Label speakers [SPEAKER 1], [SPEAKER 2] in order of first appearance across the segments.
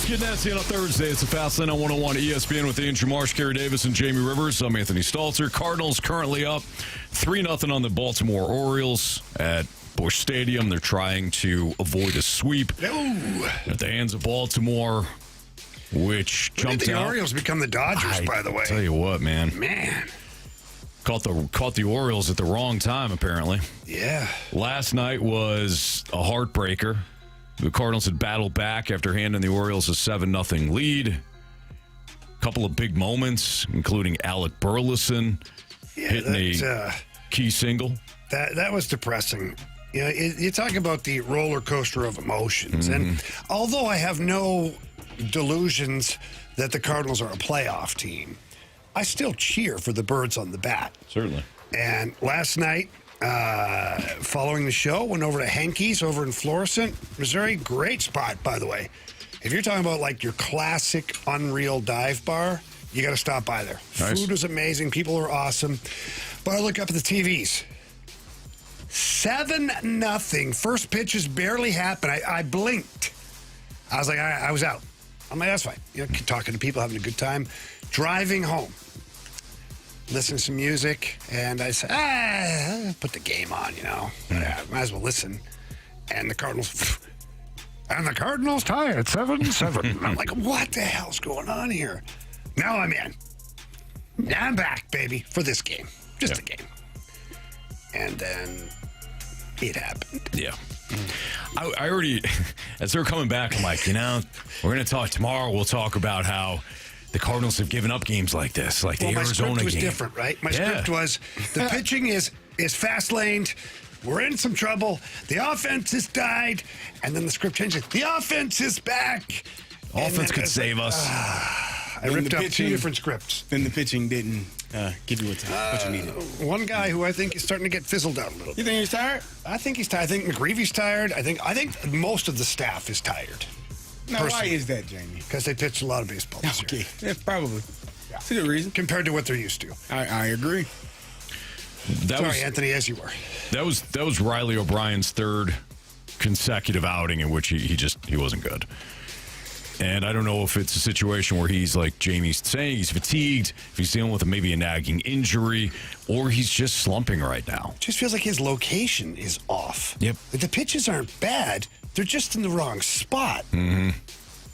[SPEAKER 1] Let's get nasty on a Thursday. It's a Fast Lane on 101 ESPN with Andrew Marsh, Kerey Davis, and Jamie Rivers. I'm Anthony Stalter. Cardinals currently up 3-0 on the Baltimore Orioles at Busch Stadium. They're trying to avoid a sweep at the hands of Baltimore, which jumped out.
[SPEAKER 2] The Orioles become the Dodgers, by the way.
[SPEAKER 1] Tell you what, man. Caught the Orioles at the wrong time, apparently.
[SPEAKER 2] Yeah.
[SPEAKER 1] Last night was a heartbreaker. The Cardinals had battled back after handing the Orioles a 7-0 lead. A couple of big moments, including Alec Burleson hitting a key single.
[SPEAKER 2] That was depressing. You know, you're talking about the roller coaster of emotions.
[SPEAKER 1] Mm-hmm.
[SPEAKER 2] And although I have no delusions that the Cardinals are a playoff team, I still cheer for the birds on the bat.
[SPEAKER 1] Certainly.
[SPEAKER 2] And last night, following the show, went over to Henke's over in Florissant, Missouri. Great spot, by the way. If you're talking about like your classic unreal dive bar, you got to stop by there.
[SPEAKER 1] Nice.
[SPEAKER 2] Food was amazing. People are awesome. But I look up at the TVs. 7-0. First pitches barely happened. I blinked. I was like, I was out. I'm like, that's fine. You know, talking to people, having a good time. Driving home. Listen to some music, and I said, put the game on, you know. Yeah, might as well listen. And the Cardinals tied 7-7. I'm like, what the hell's going on here? Now I'm in. Now I'm back, baby, for this game. Just a game. And then it happened.
[SPEAKER 1] Yeah. I already, as they're coming back, I'm like, you know, we're going to talk tomorrow. We'll talk about how the Cardinals have given up games like this, like the Arizona game.
[SPEAKER 2] My script was different, right? My script was the pitching is fast-laned. We're in some trouble. The offense has died. And then the script changes. The offense is back.
[SPEAKER 1] Offense could save us.
[SPEAKER 2] I ripped up two different scripts.
[SPEAKER 3] Then the pitching didn't give you what you needed.
[SPEAKER 2] One guy who I think is starting to get fizzled out a little.
[SPEAKER 3] You think he's tired?
[SPEAKER 2] I think he's tired. I think McGreevy's tired. I think most of the staff is tired.
[SPEAKER 3] Now, why is that, Jamie?
[SPEAKER 2] Because they pitched a lot of baseball this year.
[SPEAKER 3] Yeah, probably. That's a good reason.
[SPEAKER 2] Compared to what they're used to.
[SPEAKER 3] I agree.
[SPEAKER 2] Sorry, Anthony, as you were.
[SPEAKER 1] That was Riley O'Brien's third consecutive outing in which he wasn't good. And I don't know if it's a situation where he's, like Jamie's saying, he's fatigued, if he's dealing with maybe a nagging injury, or he's just slumping right now.
[SPEAKER 2] It just feels like his location is off.
[SPEAKER 1] Yep.
[SPEAKER 2] The pitches aren't bad. They're just in the wrong spot.
[SPEAKER 1] Mm-hmm.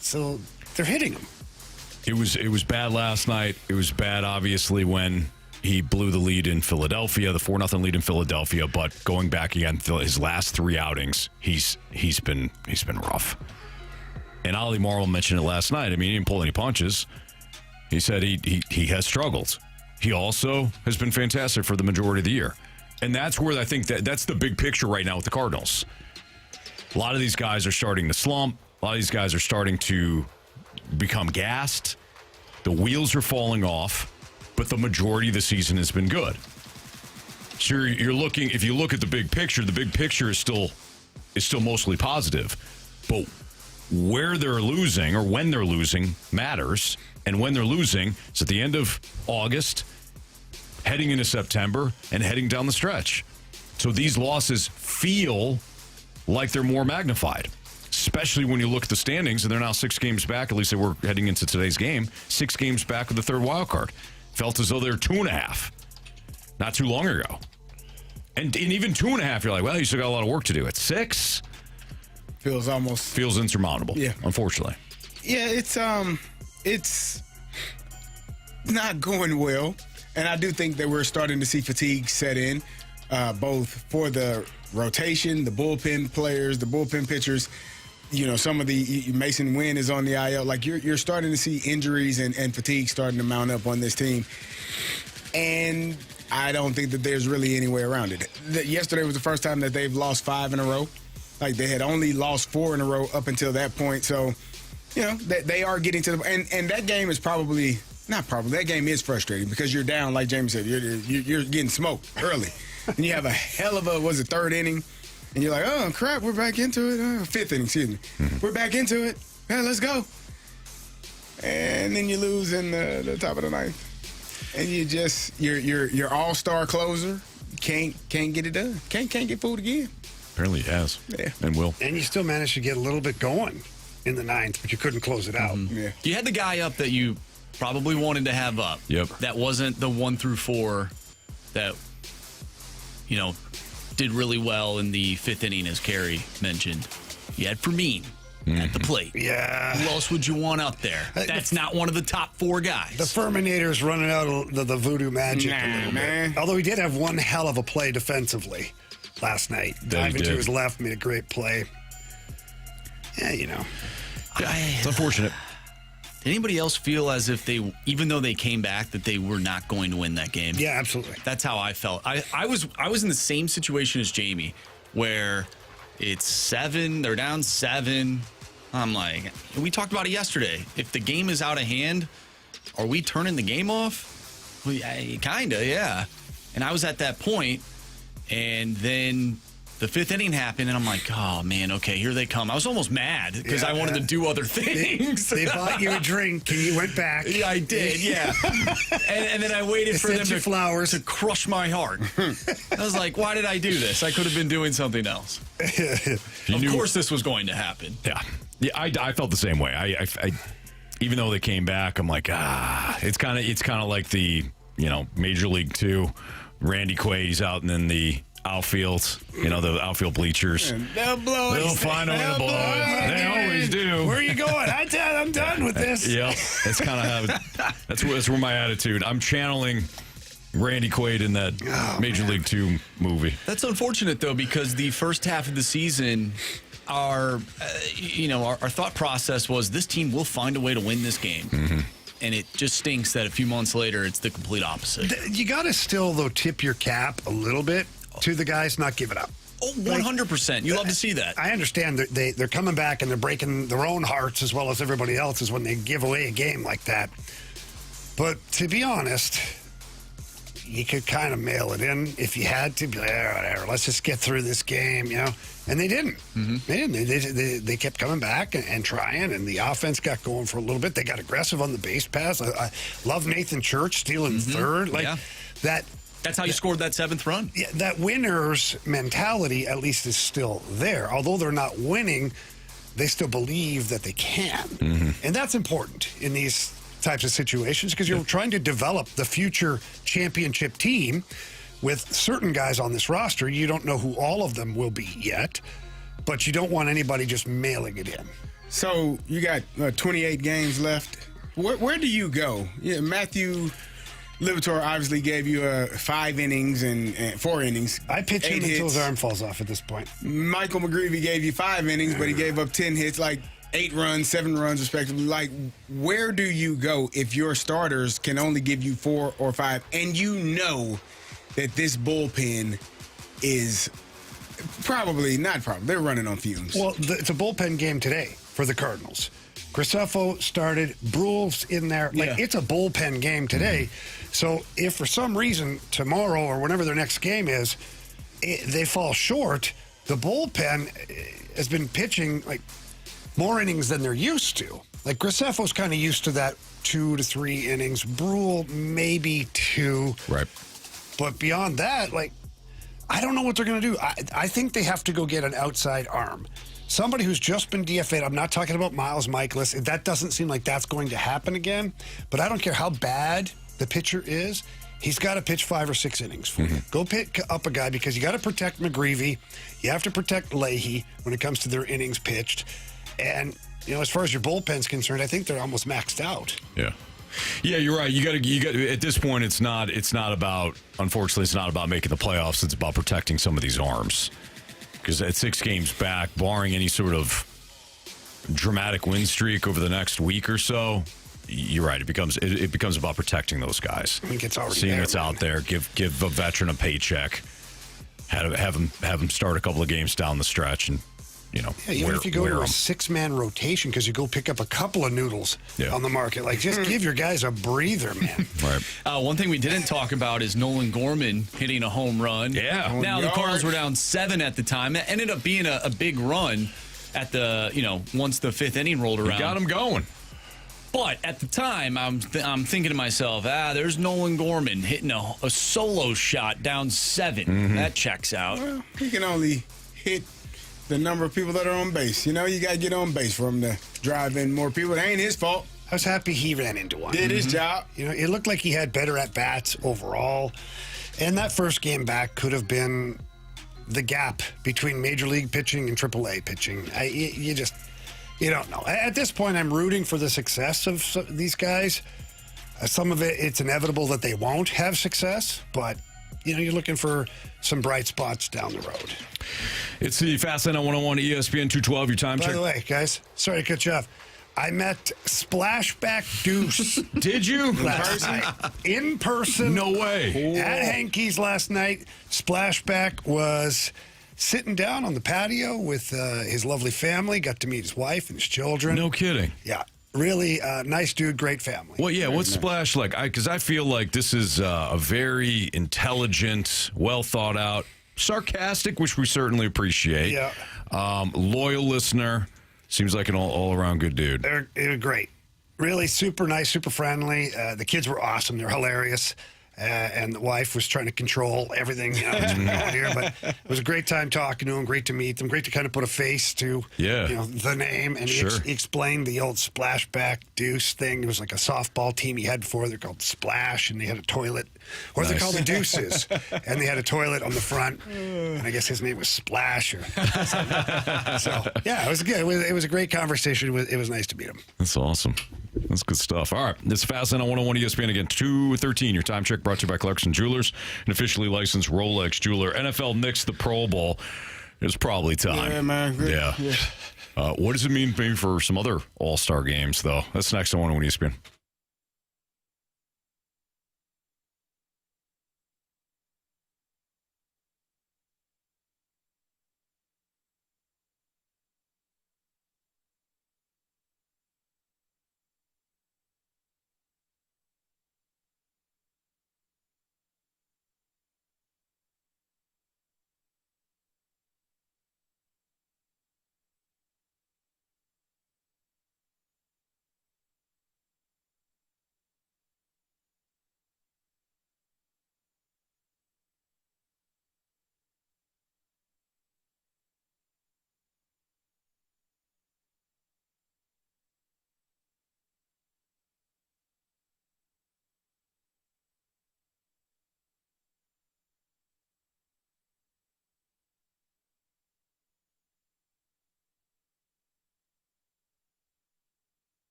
[SPEAKER 2] So they're hitting him.
[SPEAKER 1] It was bad last night. It was bad, obviously, when he blew the lead in Philadelphia, the 4-0 lead in Philadelphia. But going back again, his last three outings, he's been rough. And Ollie Marvel mentioned it last night. I mean, he didn't pull any punches. He said he has struggled. He also has been fantastic for the majority of the year. And that's where I think that's the big picture right now with the Cardinals. A lot of these guys are starting to slump. A lot of these guys are starting to become gassed. The wheels are falling off, but the majority of the season has been good. So you're looking, if you look at the big picture is still mostly positive. But where they're losing or when they're losing matters. And when they're losing, it's at the end of August, heading into September, and heading down the stretch. So these losses feel like they're more magnified, especially when you look at the standings, and they're now 6 games back. At least they were heading into today's game, 6 games back with the third wild card. Felt as though they were 2.5 not too long ago. And even 2.5, you're like, well, you still got a lot of work to do. At 6, feels insurmountable. Yeah, unfortunately.
[SPEAKER 3] Yeah, it's not going well, and I do think that we're starting to see fatigue set in, both for the rotation, the bullpen players, the bullpen pitchers. You know, some of the Mason Wynn is on the IL. Like you're starting to see injuries and fatigue starting to mount up on this team, and I don't think that there's really any way around it. Yesterday was the first time that they've lost 5 in a row. Like they had only lost 4 in a row up until that point. So, you know, they are getting to the and that game is that game is frustrating because you're down, like Jamie said, you're getting smoked early. And you have a hell of a, third inning, and you're like, oh, crap, we're back into it. 5th inning, excuse me. Mm-hmm. We're back into it. Yeah, let's go. And then you lose in the top of the 9th. And you just, your all-star closer can't get it done. Can't get fooled again.
[SPEAKER 1] Apparently he has. Yeah. And will.
[SPEAKER 2] And you still managed to get a little bit going in the ninth, but you couldn't close it out.
[SPEAKER 3] Yeah.
[SPEAKER 4] You had the guy up that you probably wanted to have up.
[SPEAKER 1] Yep.
[SPEAKER 4] That wasn't the 1 through 4 that, did really well in the 5th inning, as Carey mentioned. You had Fermin at the plate.
[SPEAKER 2] Yeah.
[SPEAKER 4] Who else would you want up there? That's not one of the top 4 guys.
[SPEAKER 2] The Furminator's running out of the voodoo magic a little
[SPEAKER 3] man.
[SPEAKER 2] bit. Although he did have one hell of a play defensively last night. Diving to his left, made a great play. Yeah,
[SPEAKER 1] It's unfortunate.
[SPEAKER 4] Did anybody else feel as if they, even though they came back, that they were not going to win that game?
[SPEAKER 2] Yeah, absolutely.
[SPEAKER 4] That's how I felt. I was in the same situation as Jamie, where it's 7, they're down 7. I'm like, we talked about it yesterday. If the game is out of hand, are we turning the game off? Well, kinda, yeah. And I was at that point, and then the 5th inning happened, and I'm like, oh, man, okay, here they come. I was almost mad because I wanted to do other things.
[SPEAKER 2] They bought you a drink, and you went back.
[SPEAKER 4] Yeah, I did, yeah. and then I waited for them to crush my heart. I was like, why did I do this? I could have been doing something else. Of course this was going to happen.
[SPEAKER 1] Yeah. Yeah, I felt the same way. I even though they came back, I'm like, it's kind of like the, Major League 2, Randy Quaid's out and then the outfield, the outfield bleachers.
[SPEAKER 3] They'll blow it.
[SPEAKER 1] They'll find a way to blow it. They always do.
[SPEAKER 2] Where are you going? I'm done with this.
[SPEAKER 1] Yeah, that's kind of how. That's where my attitude. I'm channeling Randy Quaid in that Major League 2 movie.
[SPEAKER 4] That's unfortunate, though, because the first half of the season, our thought process was this team will find a way to win this game.
[SPEAKER 1] Mm-hmm.
[SPEAKER 4] And it just stinks that a few months later, it's the complete opposite.
[SPEAKER 2] You got to still, though, tip your cap a little bit to the guys not giving up.
[SPEAKER 4] Oh, 100%. You love to see that.
[SPEAKER 2] I understand that they're coming back and they're breaking their own hearts as well as everybody else's when they give away a game like that. But to be honest, you could kind of mail it in if you had to. Be like, whatever, let's just get through this game, And they didn't. Mm-hmm. They didn't. They kept coming back and trying, and the offense got going for a little bit. They got aggressive on the base pass. I love Nathan Church stealing third.
[SPEAKER 4] That's how you scored that 7th run.
[SPEAKER 2] Yeah, that winner's mentality at least is still there. Although they're not winning, they still believe that they can. Mm-hmm. And that's important in these types of situations because you're trying to develop the future championship team with certain guys on this roster. You don't know who all of them will be yet, but you don't want anybody just mailing it in.
[SPEAKER 3] So you got 28 games left. Where do you go? Yeah, Matthew Libator obviously gave you 5 innings and 4 innings.
[SPEAKER 2] I pitch him
[SPEAKER 3] hits.
[SPEAKER 2] until his arm falls off at this point.
[SPEAKER 3] Michael McGreevy gave you 5 innings, but he gave up 10 hits, like 8 runs, 7 runs, respectively. Like, where do you go if your starters can only give you 4 or 5, and you know that this bullpen is they're running on fumes?
[SPEAKER 2] Well, it's a bullpen game today for the Cardinals. Graceffo started, Brule's in there. It's a bullpen game today. Mm-hmm. So if for some reason tomorrow or whenever their next game is, they fall short, the bullpen has been pitching like more innings than they're used to. Like Graceffo's kind of used to that 2 to 3 innings. Brule maybe 2.
[SPEAKER 1] Right.
[SPEAKER 2] But beyond that, I don't know what they're going to do. I think they have to go get an outside arm. Somebody who's just been DFA'd. I'm not talking about Miles Michaelis. That doesn't seem like that's going to happen again. But I don't care how bad the pitcher is. He's got to pitch 5 or 6 innings for you. Go pick up a guy because you got to protect McGreevy. You have to protect Leahy when it comes to their innings pitched. And, as far as your bullpen's concerned, I think they're almost maxed out.
[SPEAKER 1] Yeah. Yeah, you're right. You got to at this point it's not about, unfortunately, it's not about making the playoffs. It's about protecting some of these arms. Because at 6 games back, barring any sort of dramatic win streak over the next week or so, you're right. It becomes about protecting those guys.
[SPEAKER 2] I think it's already
[SPEAKER 1] seeing
[SPEAKER 2] there,
[SPEAKER 1] what's out there. Give a veteran a paycheck. Have him start a couple of games down the stretch, and
[SPEAKER 2] even if you go to a 6-man rotation because you go pick up a couple of noodles on the market, just give your guys a breather, man.
[SPEAKER 1] Right.
[SPEAKER 4] One thing we didn't talk about is Nolan Gorman hitting a home run.
[SPEAKER 1] Yeah.
[SPEAKER 4] Now the Cardinals were down 7 at the time. It ended up being a big run at the once the 5th inning rolled around.
[SPEAKER 1] Got him going.
[SPEAKER 4] But at the time, I'm thinking to myself, there's Nolan Gorman hitting a solo shot down 7. Mm-hmm. That checks out.
[SPEAKER 3] Well, he can only hit the number of people that are on base. You know, you got to get on base for him to drive in more people. It ain't his fault.
[SPEAKER 2] I was happy he ran into one.
[SPEAKER 3] Did his job.
[SPEAKER 2] You know, it looked like he had better at-bats overall. And that first game back could have been the gap between Major League pitching and AAA pitching. You don't know. At this point, I'm rooting for the success of these guys. Some of it's inevitable that they won't have success, but you're looking for some bright spots down the road.
[SPEAKER 1] It's the Fast Lane on 101 ESPN 212. Your time check.
[SPEAKER 2] By the way, guys, sorry to cut you off. I met Splashback Deuce.
[SPEAKER 1] Did you?
[SPEAKER 2] Last night. In person.
[SPEAKER 1] No way.
[SPEAKER 2] At Hankey's last night. Splashback was sitting down on the patio with his lovely family. Got to meet his wife and his children.
[SPEAKER 1] No kidding.
[SPEAKER 2] Yeah. Really nice dude, great family.
[SPEAKER 1] Well, yeah, what's Splash like? Because I feel like this is a very intelligent, well thought out, sarcastic, which we certainly appreciate.
[SPEAKER 2] Yeah.
[SPEAKER 1] Loyal listener. Seems like an all-around good dude.
[SPEAKER 2] They're great. Really super nice, super friendly. The kids were awesome. They're hilarious. And the wife was trying to control everything that's been going here. But it was a great time talking to him. Great to meet them. Great to kind of put a face to the name. And he explained the old Splashback Deuce thing. It was like a softball team he had before. They're called Splash, and they had a toilet. Or they're called the Deuces. And they had a toilet on the front. And I guess his name was Splash. So, yeah, it was good. It was a great conversation. It was nice to meet him.
[SPEAKER 1] That's awesome. That's good stuff. All right. It's Fast Lane on 101 ESPN again. 2:13. Your time check brought to you by Clarkson Jewelers, an officially licensed Rolex jeweler. NFL nixed the Pro Bowl. It's probably time.
[SPEAKER 3] Yeah, man.
[SPEAKER 1] Yeah. What does it mean maybe for some other All-Star games, though? That's next on 101 ESPN.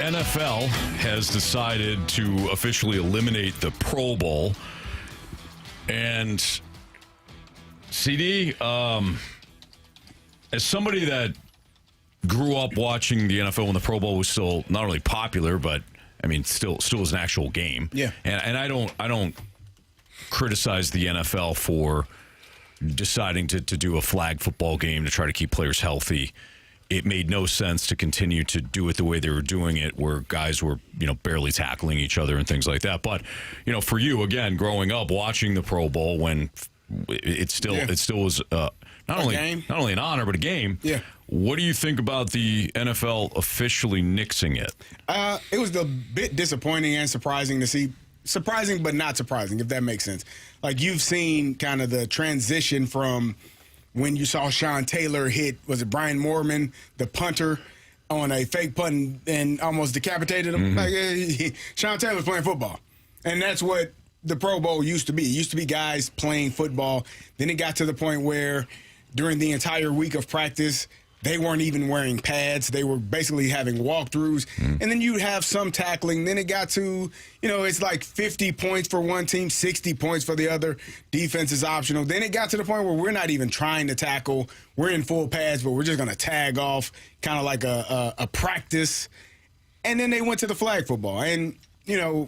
[SPEAKER 1] NFL has decided to officially eliminate the Pro Bowl. And CD, As somebody that grew up watching the NFL when the Pro Bowl was still not only popular, but I mean, still was an actual game.
[SPEAKER 3] Yeah.
[SPEAKER 1] And I don't criticize the NFL for deciding to do a flag football game to try to keep players healthy. It made no sense to continue to do it the way they were doing it, where guys were, barely tackling each other and things like that. But, for you, again, growing up, watching the Pro Bowl when it still was not only an honor, but a game.
[SPEAKER 3] Yeah.
[SPEAKER 1] What do you think about the NFL officially nixing it?
[SPEAKER 3] It was a bit disappointing and surprising to see. Surprising, but not surprising, if that makes sense. Like, you've seen kind of the transition from when you saw Sean Taylor hit, was it Brian Moorman, the punter, on a fake punt and almost decapitated him? Like, Sean Taylor's playing football. And that's what the Pro Bowl used to be. It used to be guys playing football. Then it got to the point where during the entire week of practice, they weren't even wearing pads. They were basically having walkthroughs. And then you'd have some tackling. Then it got to, it's like 50 points for one team, 60 points for the other. Defense is optional. Then it got to the point where we're not even trying to tackle. We're in full pads, but we're just going to tag off, kind of like a practice. And then they went to the flag football. And,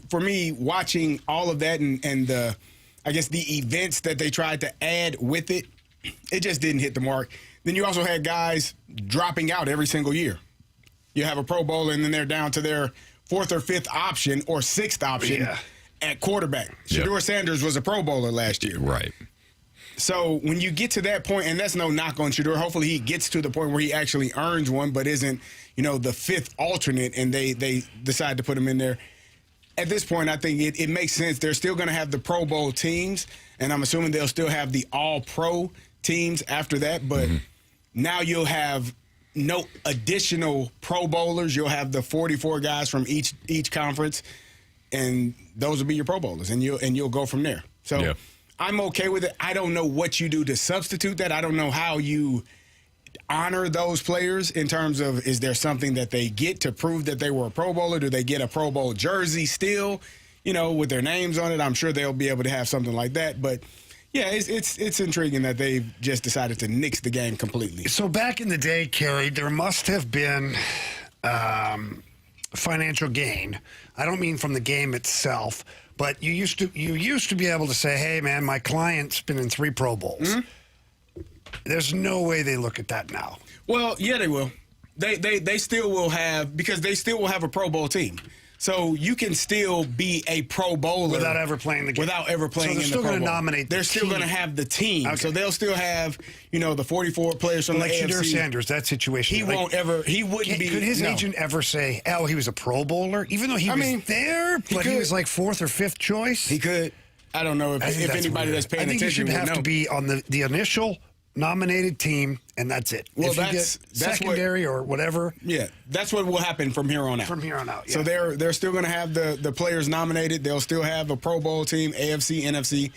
[SPEAKER 3] for me, watching all of that and the events that they tried to add with it, it just didn't hit the mark. Then you also had guys dropping out every single year. You have a Pro Bowler, and then they're down to their fourth or fifth option or sixth option at quarterback. Shedeur Sanders was a Pro Bowler last year.
[SPEAKER 1] Right.
[SPEAKER 3] So when you get to that point, and that's no knock on Shedeur, hopefully he gets to the point where he actually earns one, but isn't, the fifth alternate, and they decide to put him in there. At this point, I think it makes sense. They're still going to have the Pro Bowl teams, and I'm assuming they'll still have the All-Pro teams after that, but now you'll have no additional Pro Bowlers. You'll have the 44 guys from each conference, and those will be your Pro Bowlers, and you'll go from there. So I'm okay with it. I don't know what you do to substitute that. I don't know how you honor those players in terms of, is there something that they get to prove that they were a Pro Bowler? Do they get a Pro Bowl jersey still, with their names on it? I'm sure they'll be able to have something like that, but yeah, it's intriguing that they've just decided to nix the game completely.
[SPEAKER 2] So back in the day, Kerry, there must have been financial gain. I don't mean from the game itself, but you used to be able to say, "Hey, man, my client's been in 3 Pro Bowls." There's no way they look at that now.
[SPEAKER 3] Well, yeah, they will. They still will have, because they still will have a Pro Bowl team. So you can still be a Pro Bowler
[SPEAKER 2] without ever playing the game.
[SPEAKER 3] Without ever playing in the Pro Bowl.
[SPEAKER 2] So they're still going to nominate.
[SPEAKER 3] They're still going to have the team. Okay. So they'll still have, the 44 players from the AFC.
[SPEAKER 2] Shedeur Sanders, that situation.
[SPEAKER 3] He wouldn't be.
[SPEAKER 2] Could his agent ever say, "Oh, he was a Pro Bowler," even though he was there, but he was like 4th or 5th choice?
[SPEAKER 3] He could. I don't know if anybody that's paying attention.
[SPEAKER 2] I think you should have to be on the initial nominated team, and that's it.
[SPEAKER 3] Well,
[SPEAKER 2] if you get secondary or whatever.
[SPEAKER 3] Yeah, that's what will happen from here on out.
[SPEAKER 2] From here on out, yeah.
[SPEAKER 3] So they're still going to have the players nominated. They'll still have a Pro Bowl team, AFC, NFC,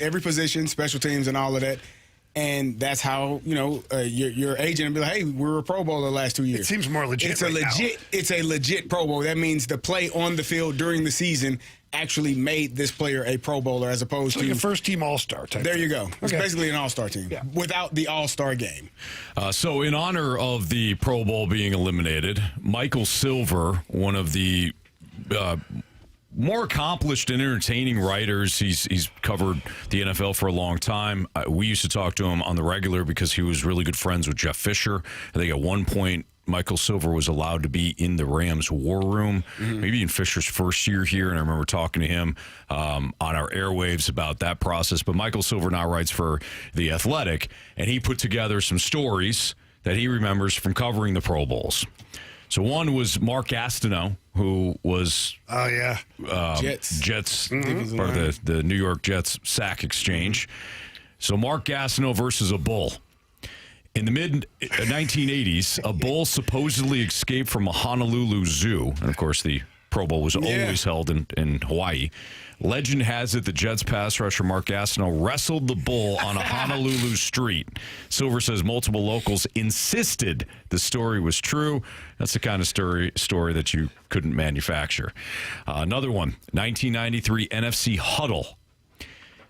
[SPEAKER 3] every position, special teams, and all of that. And that's how your agent will be like, "Hey, we were a Pro Bowler the last 2 years."
[SPEAKER 2] It seems more legit.
[SPEAKER 3] It's a legit Pro Bowl. That means the play on the field during the season actually made this player a Pro Bowler, as opposed to
[SPEAKER 2] a first-team All-Star type.
[SPEAKER 3] There you go. It's basically an All-Star team without the All-Star game.
[SPEAKER 1] So in honor of the Pro Bowl being eliminated, Michael Silver, one of the more accomplished and entertaining writers. He's covered the NFL for a long time. We used to talk to him on the regular because he was really good friends with Jeff Fisher. I think at one point, Michael Silver was allowed to be in the Rams war room, maybe in Fisher's first year here. And I remember talking to him on our airwaves about that process. But Michael Silver now writes for The Athletic, and he put together some stories that he remembers from covering the Pro Bowls. So one was Mark Gastineau, who was Jets part of the New York Jets sack exchange. So Mark Gastineau versus a bull. In the mid-1980s, a bull supposedly escaped from a Honolulu zoo. And, of course, the Pro Bowl was always held in Hawaii. Legend has it the Jets pass rusher Mark Gastineau wrestled the bull on a Honolulu street. Silver says multiple locals insisted the story was true. That's the kind of story that you couldn't manufacture. Another one, 1993 NFC Huddle.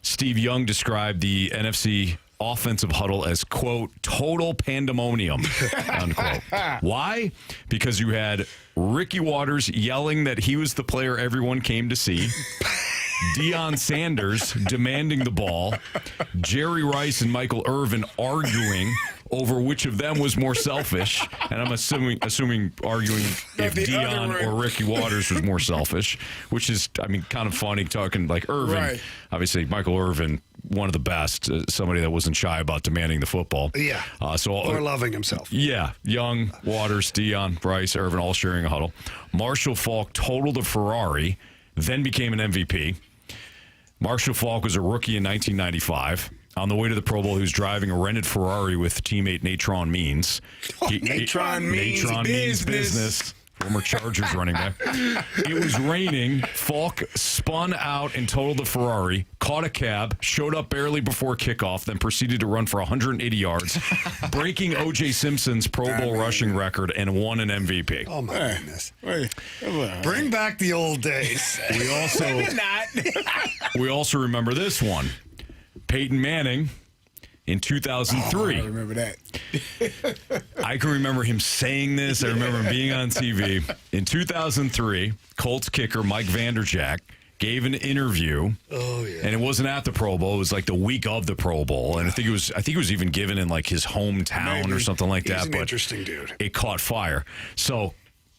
[SPEAKER 1] Steve Young described the NFC offensive huddle as, quote, total pandemonium, unquote. Why? Because you had Ricky Waters yelling that he was the player everyone came to see. Deion Sanders demanding the ball. Jerry Rice and Michael Irvin arguing over which of them was more selfish. And I'm assuming arguing if Deion or Ricky Waters was more selfish, which is, I mean, kind of funny talking like Irvin.
[SPEAKER 3] Right.
[SPEAKER 1] Obviously, Michael Irvin, one of the best, somebody that wasn't shy about demanding the football.
[SPEAKER 2] Yeah. Or loving himself.
[SPEAKER 1] Yeah. Young, Waters, Deion, Rice, Irvin, all sharing a huddle. Marshall Faulk totaled a Ferrari, then became an MVP. Marshall Faulk was a rookie in 1995. On the way to the Pro Bowl, he was driving a rented Ferrari with teammate Natron Means.
[SPEAKER 3] Natron means business.
[SPEAKER 1] Former Chargers running back. It was raining. Faulk spun out and totaled the Ferrari, caught a cab, showed up barely before kickoff, then proceeded to run for 180 yards, breaking O.J. Simpson's Pro Bowl rushing record and won an MVP.
[SPEAKER 2] Oh, my goodness. Bring back the old days.
[SPEAKER 1] We also remember this one. Peyton Manning in 2003.
[SPEAKER 3] I remember that.
[SPEAKER 1] I can remember him saying this. I remember him being on TV. In 2003, Colts kicker Mike Vanderjagt gave an interview.
[SPEAKER 2] Oh, yeah.
[SPEAKER 1] And it wasn't at the Pro Bowl. It was like the week of the Pro Bowl. And I think it was even given in like his hometown or something like that.
[SPEAKER 2] He's an
[SPEAKER 1] but
[SPEAKER 2] interesting dude.
[SPEAKER 1] It caught fire. So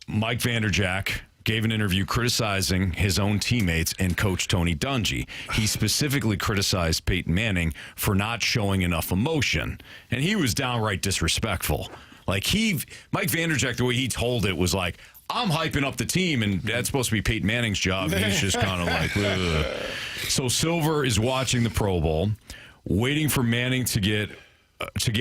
[SPEAKER 1] Mike Vanderjagt gave an interview criticizing his own teammates and coach Tony Dungy. He specifically criticized Peyton Manning for not showing enough emotion, and he was downright disrespectful. Like Mike Vanderjagt, the way he told it was like, I'm hyping up the team, and that's supposed to be Peyton Manning's job, and he's just kind of like, ugh. So Silver is watching the Pro Bowl, waiting for Manning to get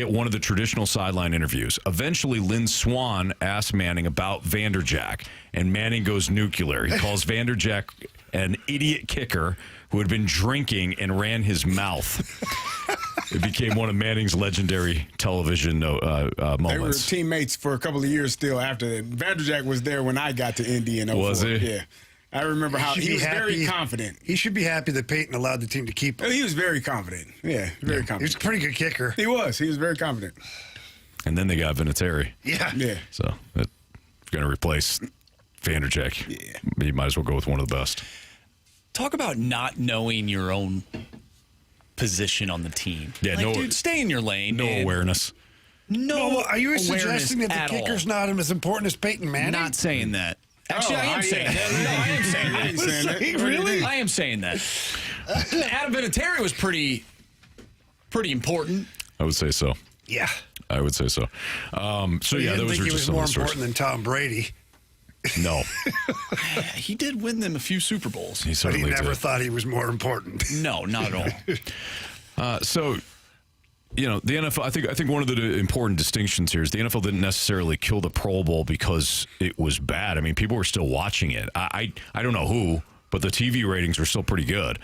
[SPEAKER 1] one of the traditional sideline interviews. Eventually, Lynn Swann asked Manning about Vanderjagt, and Manning goes nuclear. He calls Vanderjagt an idiot kicker who had been drinking and ran his mouth. It became one of Manning's legendary television moments.
[SPEAKER 3] They were teammates for a couple of years still after that. Vanderjagt was there when I got to Indy in 04.
[SPEAKER 1] Was he?
[SPEAKER 3] Yeah. I remember how he was very confident.
[SPEAKER 2] He should be happy that Peyton allowed the team to keep him.
[SPEAKER 3] He was very confident. Yeah, very confident.
[SPEAKER 2] He was a pretty good kicker.
[SPEAKER 3] He was very confident.
[SPEAKER 1] And then they got Vinatieri.
[SPEAKER 2] Yeah.
[SPEAKER 1] So if you're going to replace Vanderjagt, you might as well go with one of the best.
[SPEAKER 4] Talk about not knowing your own position on the team.
[SPEAKER 1] Yeah,
[SPEAKER 4] like, dude, stay in your lane.
[SPEAKER 1] No awareness.
[SPEAKER 4] No,
[SPEAKER 2] are you suggesting that the kicker's not as important as Peyton Manning?
[SPEAKER 4] Not saying that. Actually, I am saying that. No, I am saying that.
[SPEAKER 2] Really?
[SPEAKER 4] I am saying that. Adam Vinatieri was pretty important.
[SPEAKER 1] I would say so.
[SPEAKER 2] Yeah.
[SPEAKER 1] I would say so. So, yeah, those are just some
[SPEAKER 2] more
[SPEAKER 1] of the stories.
[SPEAKER 2] important than Tom Brady.
[SPEAKER 1] No.
[SPEAKER 4] He did win them a few Super Bowls.
[SPEAKER 1] He
[SPEAKER 2] But
[SPEAKER 1] certainly
[SPEAKER 2] he never
[SPEAKER 1] did.
[SPEAKER 2] thought he was more important.
[SPEAKER 4] No, not at all.
[SPEAKER 1] So, you know, the NFL, I think one of the important distinctions here is the NFL didn't necessarily kill the Pro Bowl because it was bad. I mean, people were still watching it. I don't know who, but the TV ratings were still pretty good.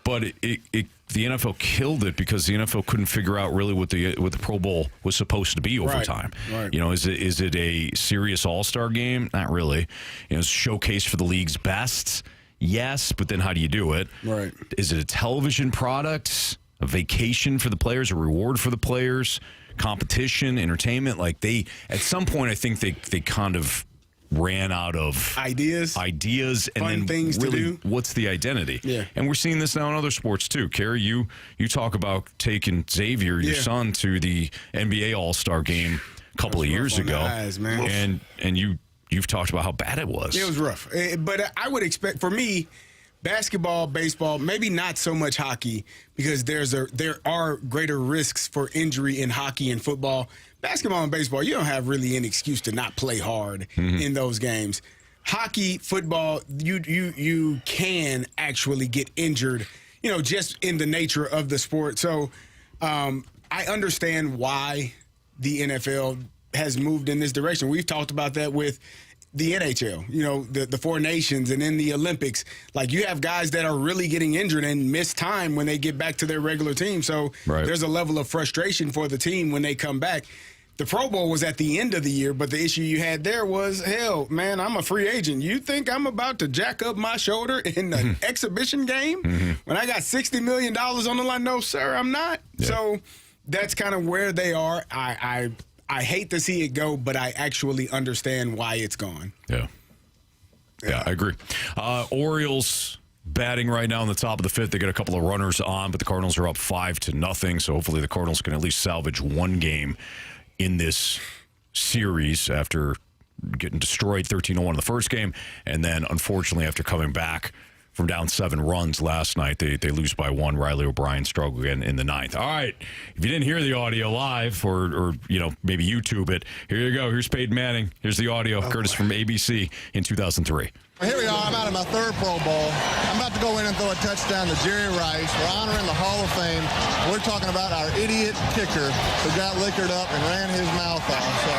[SPEAKER 1] But the NFL killed it because the NFL couldn't figure out really what the Pro Bowl was supposed to be over time.
[SPEAKER 3] Right.
[SPEAKER 1] You know, is it a serious all-star game? Not really. You know, it's a showcase for the league's best. Yes, but then how do you do it?
[SPEAKER 3] Right.
[SPEAKER 1] Is it a television product? A vacation for the players, a reward for the players, competition, entertainment? Like at some point, I think they kind of ran out of
[SPEAKER 3] ideas,
[SPEAKER 1] and
[SPEAKER 3] fun
[SPEAKER 1] then
[SPEAKER 3] things
[SPEAKER 1] really,
[SPEAKER 3] to do.
[SPEAKER 1] What's the identity?
[SPEAKER 3] Yeah.
[SPEAKER 1] And we're seeing this now in other sports too. Kerry, you talk about taking Xavier, your son, to the NBA All-Star game a couple of years ago,
[SPEAKER 3] eyes, man.
[SPEAKER 1] and you've talked about how bad it was.
[SPEAKER 3] It was rough, but I would expect for me. Basketball, baseball, maybe not so much hockey because there are greater risks for injury in hockey and football. Basketball and baseball, you don't have really an excuse to not play hard in those games. Hockey, football, you can actually get injured, you know, just in the nature of the sport. So I understand why the NFL has moved in this direction. We've talked about that with the NHL, you know, the Four Nations, and in the Olympics. Like, you have guys that are really getting injured and miss time when they get back to their regular team. So there's a level of frustration for the team when they come back. The Pro Bowl was at the end of the year, but the issue you had there was, hell, man, I'm a free agent. You think I'm about to jack up my shoulder in an exhibition game when I got $60 million on the line? No, sir, I'm not. Yeah. So that's kind of where they are. I hate to see it go, but I actually understand why it's gone.
[SPEAKER 1] Yeah, I agree. Orioles batting right now in the top of the fifth. They get a couple of runners on, but the Cardinals are up 5-0. So hopefully the Cardinals can at least salvage one game in this series after getting destroyed 13-1 in the first game. And then, unfortunately, after coming back from down 7 runs last night, they lose by 1. Riley O'Brien struggled again in the ninth. All right, if you didn't hear the audio live or maybe YouTube it, here you go. Here's Peyton Manning. Here's the audio, courtesy from ABC in 2003.
[SPEAKER 5] Here we are. I'm out of my 3rd Pro Bowl. I'm about to go in and throw a touchdown to Jerry Rice. We're honoring the Hall of Fame. We're talking about our idiot kicker who got liquored up and ran his mouth off. So,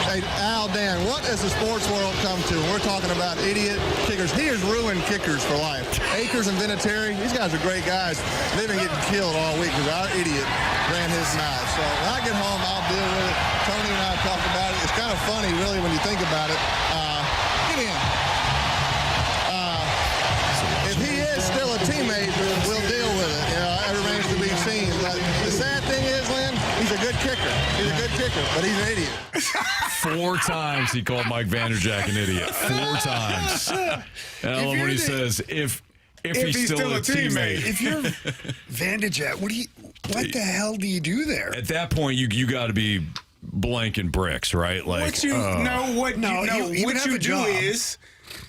[SPEAKER 5] hey, Al, Dan, what has the sports world come to? We're talking about idiot kickers. He has ruined kickers for life. Akers and Vinatieri, these guys are great guys. They've been getting killed all week because our idiot ran his mouth. So when I get home, I'll deal with it. Tony and I talked about it. It's kind of funny, really, when you think about it. Get in. If he is still a teammate, we'll deal with it. It remains to be seen. But the sad thing is, Lynn, he's a good kicker. He's a good kicker, but he's an idiot.
[SPEAKER 1] 4 times he called Mike Vanderjagt an idiot. 4 times. And I love what he says. If he's still a teammate.
[SPEAKER 2] If you're Vanderjagt, what the hell do you do there?
[SPEAKER 1] At that point, you got to be blanking bricks, right? Like
[SPEAKER 3] What you do is,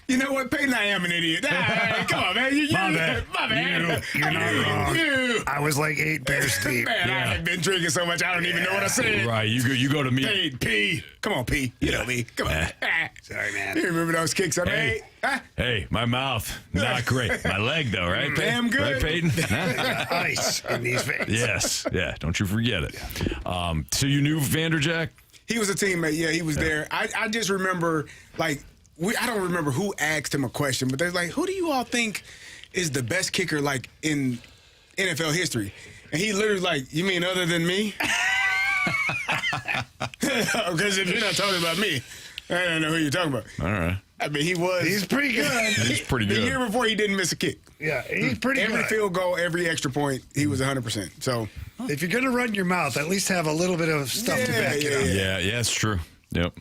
[SPEAKER 3] you know what, Peyton, I am an idiot. Hey, come on, man.
[SPEAKER 2] My bad. You're not wrong. I was like 8 beers deep.
[SPEAKER 3] Man, I have been drinking so much, I don't even know what I said.
[SPEAKER 1] Right, you go to me.
[SPEAKER 3] Hey, P. Come on, P. You know me. Come on.
[SPEAKER 2] Sorry, man.
[SPEAKER 3] You remember those kicks I made?
[SPEAKER 1] Hey, my mouth, not great. My leg, though, right?
[SPEAKER 3] Damn good.
[SPEAKER 1] Right, Peyton?
[SPEAKER 2] Ice in these veins.
[SPEAKER 1] Yes. Yeah, don't you forget it. So you knew Vanderjagt?
[SPEAKER 3] He was a teammate. Yeah, he was there. I just remember, like, I don't remember who asked him a question, but they're like, who do you all think is the best kicker, like, in NFL history? And he literally like, you mean other than me? Because if you're not talking about me, I don't know who you're talking about.
[SPEAKER 1] All right.
[SPEAKER 3] I mean, he's pretty good.
[SPEAKER 1] He's pretty good.
[SPEAKER 3] The year before, he didn't miss a kick.
[SPEAKER 2] Yeah, he's pretty good.
[SPEAKER 3] Every field goal, every extra point, he was 100%. So
[SPEAKER 2] if you're going to run your mouth, at least have a little bit of stuff to back it up.
[SPEAKER 1] Yeah, it's true. Yep.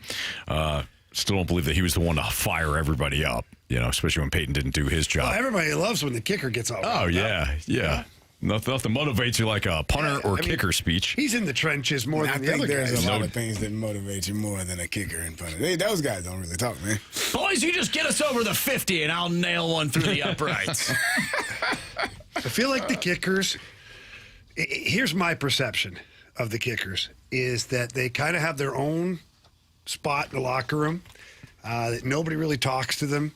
[SPEAKER 1] Still don't believe that he was the one to fire everybody up, especially when Peyton didn't do his job.
[SPEAKER 2] Well, everybody loves when the kicker gets all
[SPEAKER 1] Oh, yeah. Nothing motivates you like a punter or kicker speech.
[SPEAKER 2] He's in the trenches more than the other guys.
[SPEAKER 3] There's a lot of things that motivate you more than a kicker and punter. Those guys don't really talk, man.
[SPEAKER 4] Boys, you just get us over the 50 and I'll nail one through the uprights.
[SPEAKER 2] I feel like the kickers, here's my perception of the kickers, is that they kind of have their own spot in the locker room, that nobody really talks to them.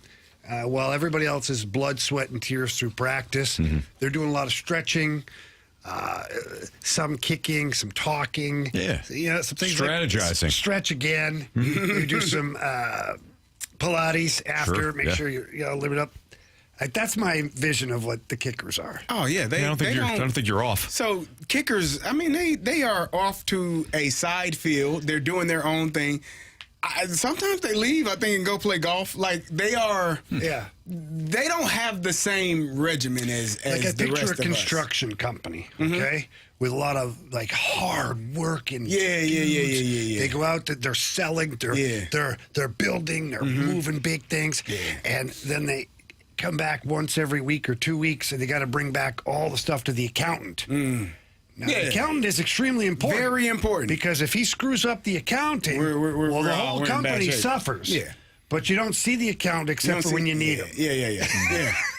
[SPEAKER 2] While everybody else is blood, sweat, and tears through practice, they're doing a lot of stretching, some kicking, some talking.
[SPEAKER 1] Yeah.
[SPEAKER 2] Some things
[SPEAKER 1] strategizing.
[SPEAKER 2] Like stretch again. You do some Pilates after.
[SPEAKER 1] Sure,
[SPEAKER 2] Make sure you're live it up. That's my vision of what the kickers are.
[SPEAKER 3] Oh yeah,
[SPEAKER 1] I don't think you're off.
[SPEAKER 3] So kickers, I mean, they are off to a side field. They're doing their own thing. Sometimes they leave, I think, and go play golf. Like, they are.
[SPEAKER 2] Yeah.
[SPEAKER 3] They don't have the same regimen as
[SPEAKER 2] like I
[SPEAKER 3] the rest
[SPEAKER 2] picture
[SPEAKER 3] of
[SPEAKER 2] a construction company, okay, with a lot of like hard work and
[SPEAKER 3] Yeah.
[SPEAKER 2] They go out, they're selling, they're building, they're moving big things, and then they come back once every week or 2 weeks, and they got to bring back all the stuff to the accountant. Now, the accountant is extremely important.
[SPEAKER 3] Very important.
[SPEAKER 2] Because if he screws up the accounting, the whole company suffers.
[SPEAKER 3] Yeah.
[SPEAKER 2] But you don't see the accountant except for when you need them.
[SPEAKER 3] Yeah.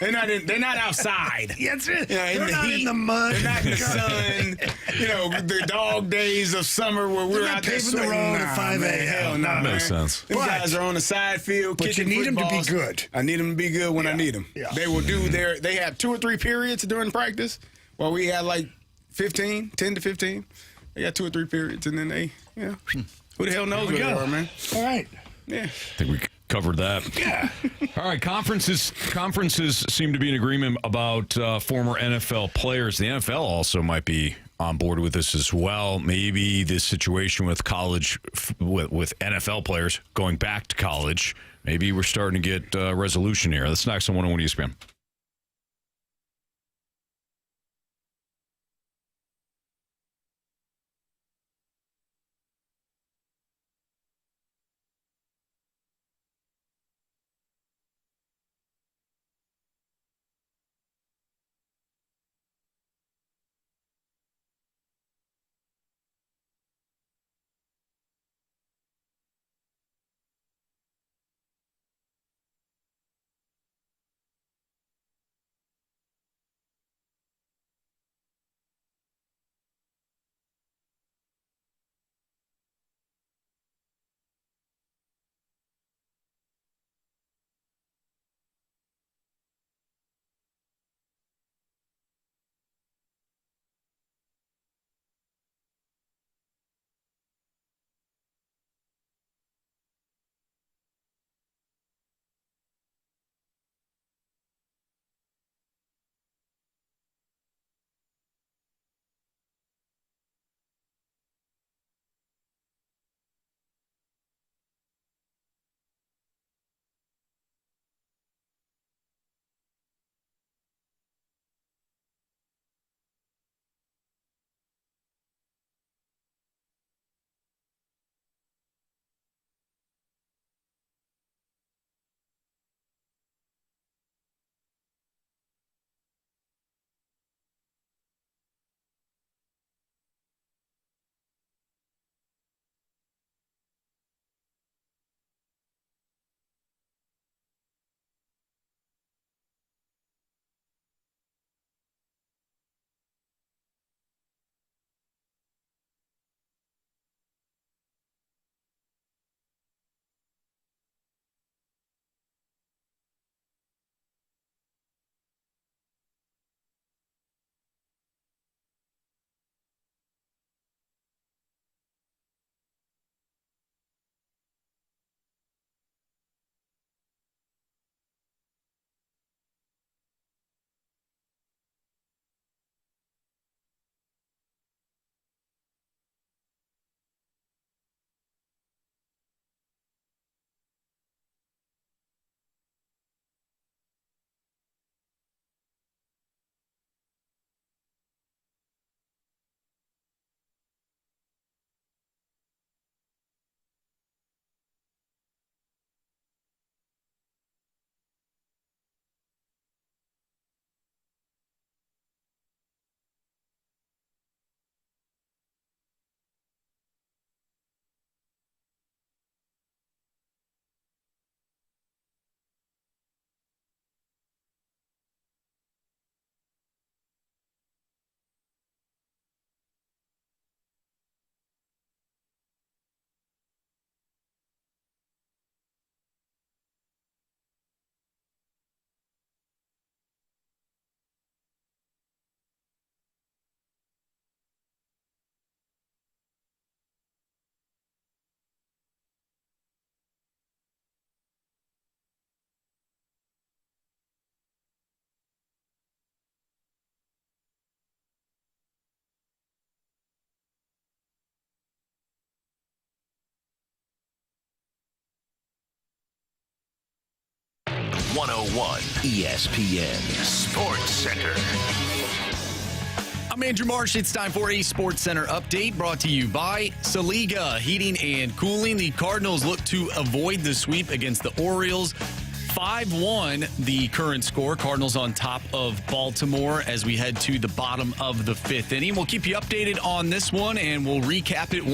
[SPEAKER 3] They're not outside.
[SPEAKER 2] Yeah, that's it.
[SPEAKER 3] They're
[SPEAKER 2] not in the mud.
[SPEAKER 3] They're not in the sun. The dog days of summer where we're out there
[SPEAKER 2] paving the road at 5 a.m.
[SPEAKER 3] Hell no,
[SPEAKER 1] Makes sense.
[SPEAKER 3] These guys are on the side field
[SPEAKER 2] But you
[SPEAKER 3] kicking
[SPEAKER 2] need them to be
[SPEAKER 3] footballs.
[SPEAKER 2] good.
[SPEAKER 3] I need them to be good when I need them.
[SPEAKER 2] Yeah.
[SPEAKER 3] They will do they have 2 or 3 periods during practice while we had like 10 to 15. They got 2 or 3 periods, and then they, who the hell knows where they are, man?
[SPEAKER 2] All right.
[SPEAKER 3] Yeah.
[SPEAKER 1] I think we covered that.
[SPEAKER 2] Yeah.
[SPEAKER 1] All right, conferences seem to be in agreement about former NFL players. The NFL also might be on board with this as well. Maybe this situation with college, with NFL players going back to college, maybe we're starting to get resolution here. That's next on 101 ESPN.
[SPEAKER 6] 101 ESPN Sports Center.
[SPEAKER 4] I'm Andrew Marsh. It's time for a Sports Center update brought to you by Saliga Heating and Cooling. The Cardinals look to avoid the sweep against the Orioles. 5-1, the current score. Cardinals on top of Baltimore as we head to the bottom of the 5th inning. We'll keep you updated on this one, and we'll recap it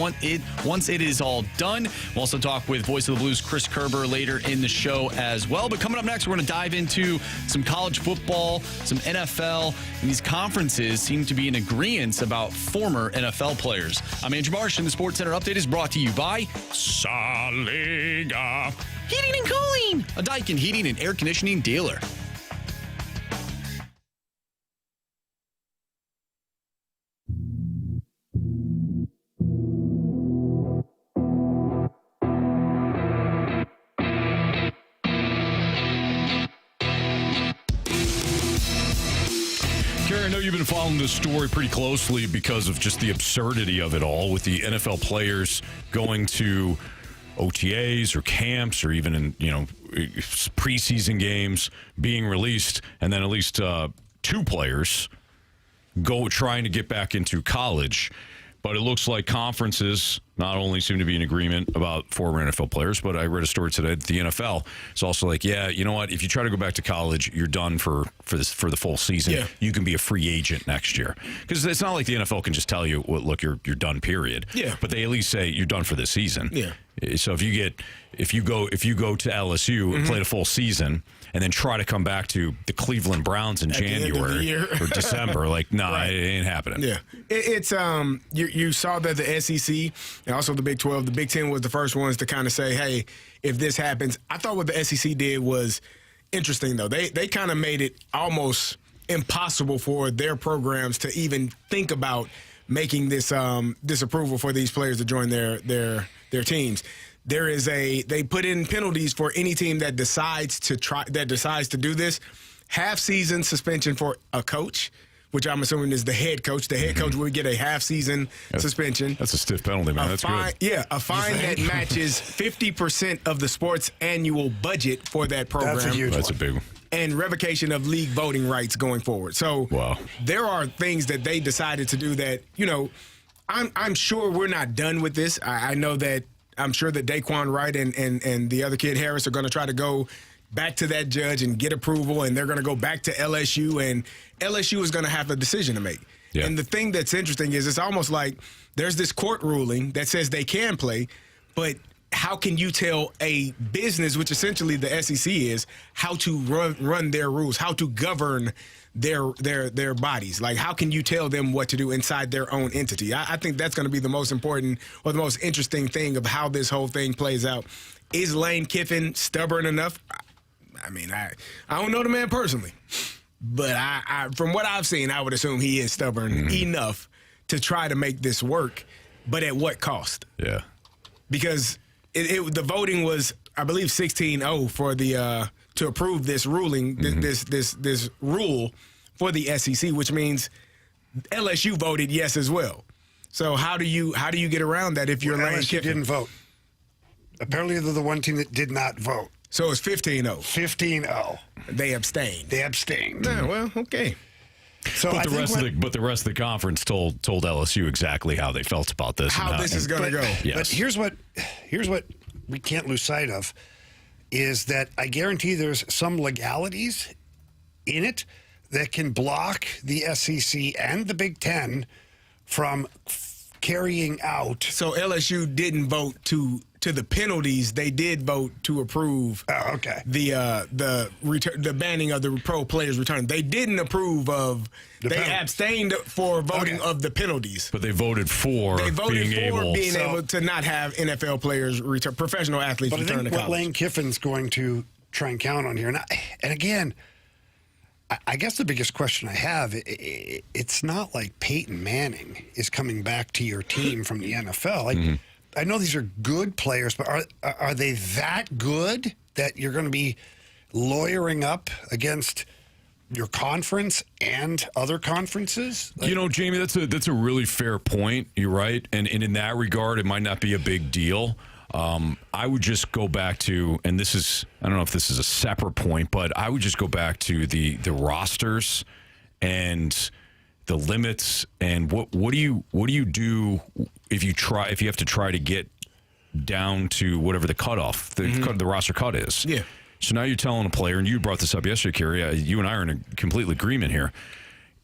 [SPEAKER 4] once it is all done. We'll also talk with Voice of the Blues Chris Kerber later in the show as well. But coming up next, we're going to dive into some college football, some NFL, and these conferences seem to be in agreeance about former NFL players. I'm Andrew Marsh, and the Sports Center update is brought to you by Saliga Heating and Cooling, a Daikin heating and air conditioning dealer.
[SPEAKER 1] Kerry, I know you've been following this story pretty closely because of just the absurdity of it all, with the NFL players going to OTAs or camps or even in, preseason games being released, and then at least 2 players trying to get back into college. But it looks like conferences not only seem to be in agreement about former NFL players, but I read a story today that the NFL is also like, yeah, you know what? If you try to go back to college, you're done for the full season. Yeah. You can be a free agent next year, because it's not like the NFL can just tell you, well, look, you're done, period. Yeah. But they at least say you're done for this season. Yeah. So if you go to LSU and play the full season, and then try to come back to the Cleveland Browns in January or December, like, no, right. It ain't happening.
[SPEAKER 3] Yeah, it's you saw that the SEC and also the Big 12, the Big 10 was the first ones to kind of say, hey, if this happens. I thought what the SEC did was interesting, though. They kind of made it almost impossible for their programs to even think about making this approval for these players to join their teams. They put in penalties for any team that decides to do this. Half-season suspension for a coach, which I'm assuming is the head coach. The head coach will get a half-season suspension.
[SPEAKER 1] That's a stiff penalty, man. That's good.
[SPEAKER 3] Yeah, a fine that matches 50% of the sport's annual budget for that program.
[SPEAKER 2] That's a huge one.
[SPEAKER 1] That's a big one.
[SPEAKER 3] And revocation of league voting rights going forward. So there are things that they decided to do that, I'm sure we're not done with this. I know that I'm sure that Daquan Wright and the other kid, Harris, are going to try to go back to that judge and get approval, and they're going to go back to LSU, and LSU is going to have a decision to make. Yeah. And the thing that's interesting is it's almost like there's this court ruling that says they can play, but how can you tell a business, which essentially the SEC is, how to run their rules, how to govern their bodies? Like, how can you tell them what to do inside their own entity? I think that's going to be the most important or the most interesting thing of how this whole thing plays out. Is Lane Kiffin stubborn enough? I mean, I don't know the man personally, but I from what I've seen, I would assume he is stubborn enough to try to make this work, but at what cost? Yeah. Because the voting was, I believe, 16-0 for the to approve this ruling, this rule for the SEC, which means LSU voted yes as well. So how do you get around that if you're Lane Kiffin?
[SPEAKER 2] Didn't vote. Apparently, they're the one team that did not vote.
[SPEAKER 3] So it's 15-0.
[SPEAKER 2] 15-0.
[SPEAKER 3] They abstained.
[SPEAKER 2] Yeah,
[SPEAKER 3] well, okay.
[SPEAKER 1] So but the rest of the conference told LSU exactly how they felt about this.
[SPEAKER 3] How this is going to go.
[SPEAKER 2] Yes. But here's what we can't lose sight of is that I guarantee there's some legalities in it that can block the SEC and the Big Ten from carrying out.
[SPEAKER 3] So LSU didn't vote to the penalties. They did vote to approve the banning of the pro players return. They didn't approve of they abstained for voting of the penalties.
[SPEAKER 1] But they voted for being able
[SPEAKER 3] to not have NFL players return, professional athletes return to college.
[SPEAKER 2] What Lane Kiffin's going to try and count on here. And again, I guess the biggest question I have, it's not like Peyton Manning is coming back to your team from the NFL. Like, I know these are good players, but are they that good that you're going to be lawyering up against your conference and other conferences?
[SPEAKER 1] Like, Jamie, that's a really fair point. You're right. And in that regard, it might not be a big deal. I would just go back to, and this is, I don't know if this is a separate point, but I would just go back to the rosters and the limits and what do you do if you have to try to get down to whatever the cutoff, the roster cut is.
[SPEAKER 3] Yeah.
[SPEAKER 1] So now you're telling a player, and you brought this up yesterday, Kerry, you and I are in a complete agreement here.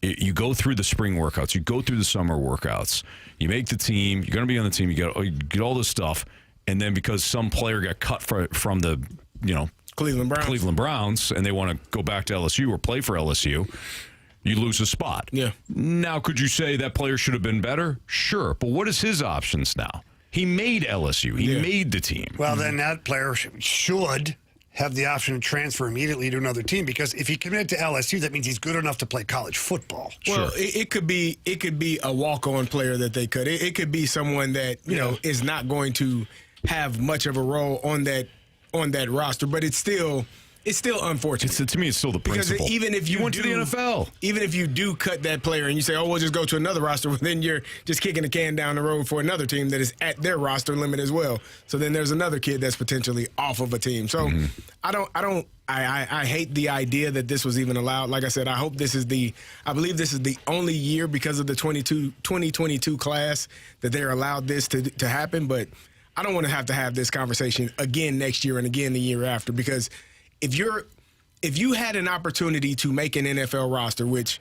[SPEAKER 1] You go through the spring workouts, you go through the summer workouts, you make the team, you're going to be on the team, you get all this stuff, and then because some player got cut from the, Cleveland Browns, and they want to go back to LSU or play for LSU, you lose a spot.
[SPEAKER 3] Yeah.
[SPEAKER 1] Now, could you say that player should have been better? Sure, but what is his options now? He made LSU. He made the team.
[SPEAKER 2] Well, then that player should have the option to transfer immediately to another team, because if he committed to LSU, that means he's good enough to play college football.
[SPEAKER 3] Well, it could be a walk-on player that they could. It could be someone that is not going to have much of a role on that roster, but it's still unfortunate.
[SPEAKER 1] To me, it's still the principle.
[SPEAKER 3] Because even if you
[SPEAKER 1] went to the NFL,
[SPEAKER 3] even if you do cut that player and you say, "Oh, we'll just go to another roster," well, then you're just kicking the can down the road for another team that is at their roster limit as well. So then there's another kid that's potentially off of a team. So I hate the idea that this was even allowed. Like I said, I believe this is the only year because of the 2022 class that they're allowed this to happen. But I don't want to have this conversation again next year and again the year after, because if you had an opportunity to make an NFL roster, which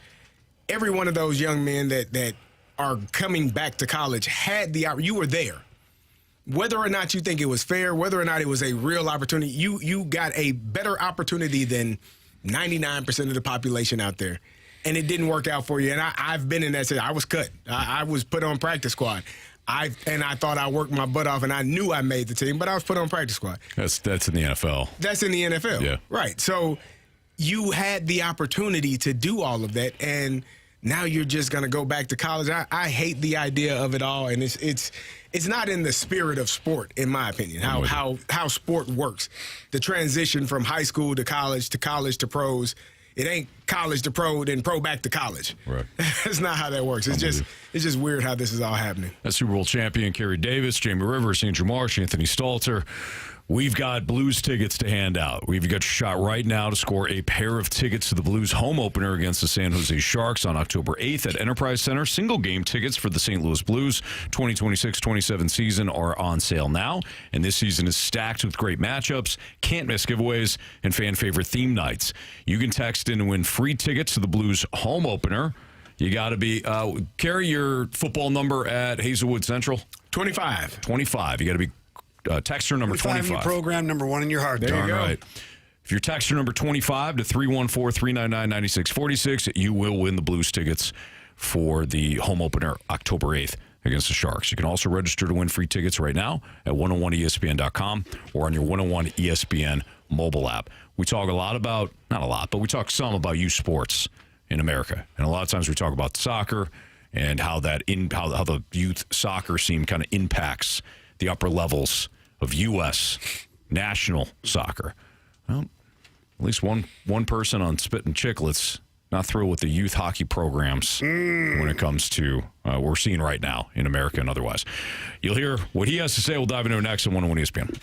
[SPEAKER 3] every one of those young men that are coming back to college had you were there. Whether or not you think it was fair, whether or not it was a real opportunity, you got a better opportunity than 99% of the population out there. And it didn't work out for you. And I've been in that situation. I was cut. I was put on practice squad. I thought I worked my butt off, and I knew I made the team, but I was put on practice squad.
[SPEAKER 1] That's in the NFL.
[SPEAKER 3] That's in the NFL.
[SPEAKER 1] Yeah.
[SPEAKER 3] Right. So you had the opportunity to do all of that, and now you're just going to go back to college. I hate the idea of it all, and it's not in the spirit of sport, in my opinion, how sport works. The transition from high school to college to pros. It ain't college to pro, then pro back to college.
[SPEAKER 1] Right.
[SPEAKER 3] That's not how that works. It's just weird how this is all happening.
[SPEAKER 1] That's Super Bowl champion Carey Davis, Jamie Rivers, Andrew Marsh, Anthony Stalter. We've got Blues tickets to hand out. We've got your shot right now to score a pair of tickets to the Blues home opener against the San Jose Sharks on October 8th at Enterprise Center. Single game tickets for the St. Louis Blues 2026-27 season are on sale now, and this season is stacked with great matchups, can't miss giveaways, and fan favorite theme nights. You can text in to win free tickets to the Blues home opener. You got to be carry your football number at Hazelwood Central.
[SPEAKER 3] 25.
[SPEAKER 1] 25. You got to be texter number 25.
[SPEAKER 2] In your program, number one in your heart.
[SPEAKER 3] There you go.
[SPEAKER 1] Right. If you're texter number 25 to 314-399-9646, you will win the Blues tickets for the home opener October 8th against the Sharks. You can also register to win free tickets right now at 101ESPN.com or on your 101 ESPN mobile app. We talk a lot about, not a lot, but we talk some about youth sports in America. And a lot of times we talk about soccer and how the youth soccer scene kind of impacts the upper levels of U.S. national soccer. Well, at least one person on Spit and Chicklets not thrilled with the youth hockey programs when it comes to what we're seeing right now in America and otherwise. You'll hear what he has to say. We'll dive into it next on 101 ESPN.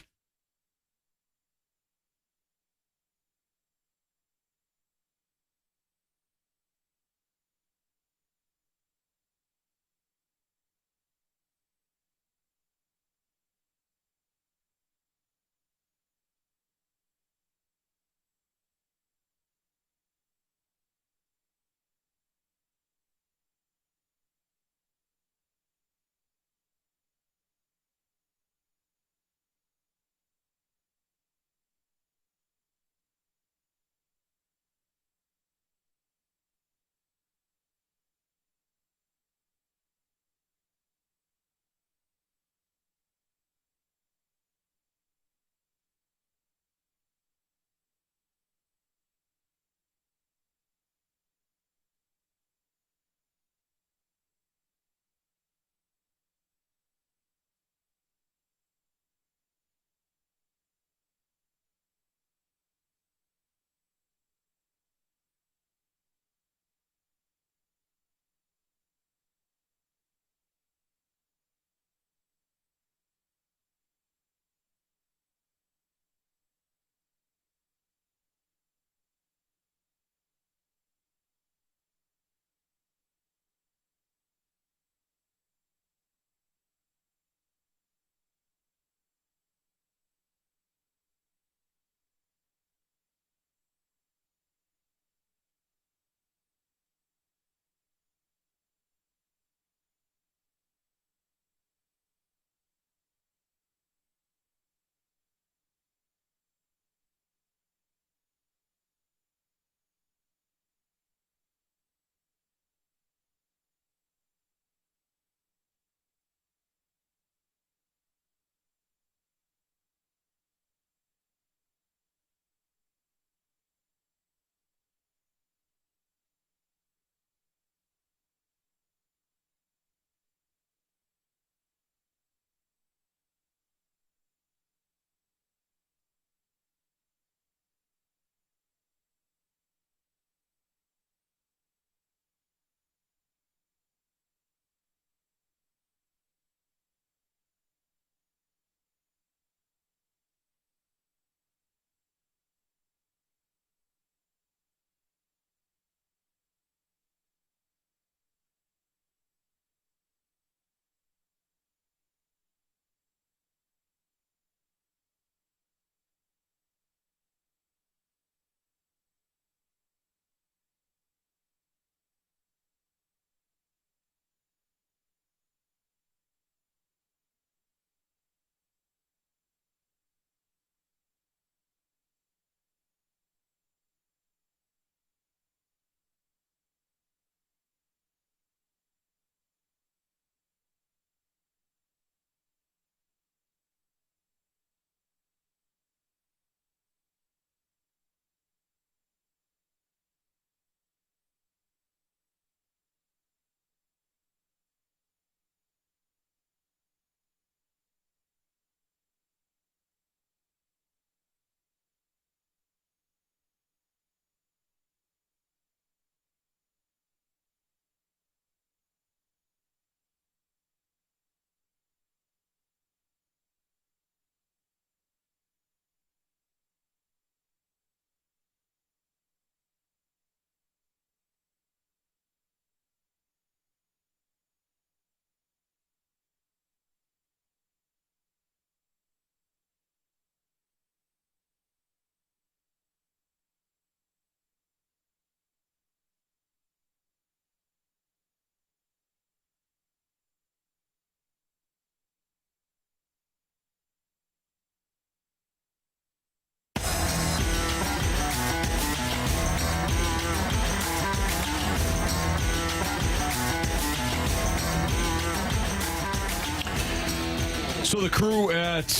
[SPEAKER 1] So the crew at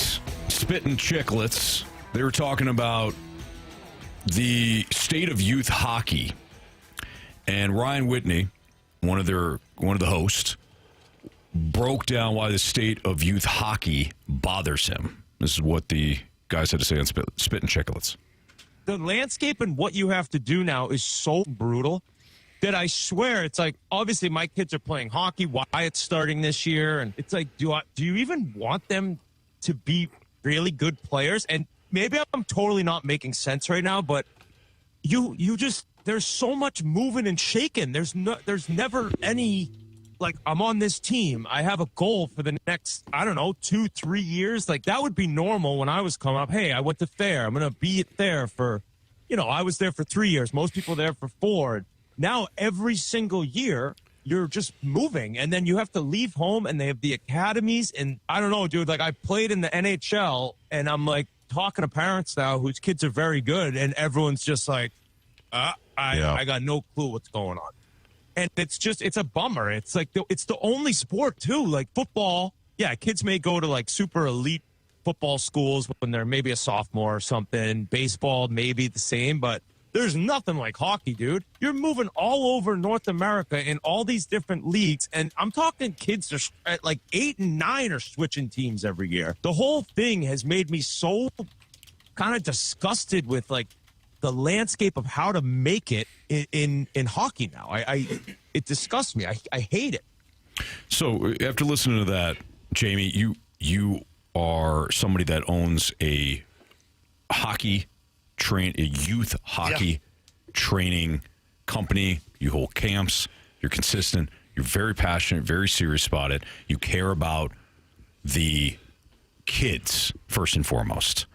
[SPEAKER 1] Spittin' Chicklets, they were talking about the state of youth hockey. And Ryan Whitney, one of the hosts, broke down why the state of youth hockey bothers him. This is what the guys had to say on Spittin' Chicklets.
[SPEAKER 7] The landscape and what you have to do now is so brutal that I swear it's like, obviously my kids are playing hockey. Wyatt's starting this year. And it's like, do you even want them to be really good players? And maybe I'm totally not making sense right now, but you just, there's so much moving and shaking. There's never any, like, I'm on this team. I have a goal for the next, 2-3 years. Like, that would be normal when I was coming up. Hey, I went to Thayer. I'm going to be at Thayer for, I was there for 3 years. Most people there for 4. Now, every single year, you're just moving, and then you have to leave home, and they have the academies, and I don't know, dude, like, I played in the NHL, and I'm, like, talking to parents now whose kids are very good, and everyone's just like, I got no clue what's going on. And it's a bummer. It's like, it's the only sport, too. Like, football, yeah, kids may go to, like, super elite football schools when they're maybe a sophomore or something. Baseball, maybe the same, but there's nothing like hockey, dude. You're moving all over North America in all these different leagues, and I'm talking kids are at like 8 and 9 are switching teams every year. The whole thing has made me so kind of disgusted with like the landscape of how to make it in hockey now. It disgusts me. I hate it.
[SPEAKER 1] So after listening to that, Jamie, you are somebody that owns a youth hockey training company. You hold camps. You're consistent. You're very passionate, very serious about it. You care about the kids first and foremost.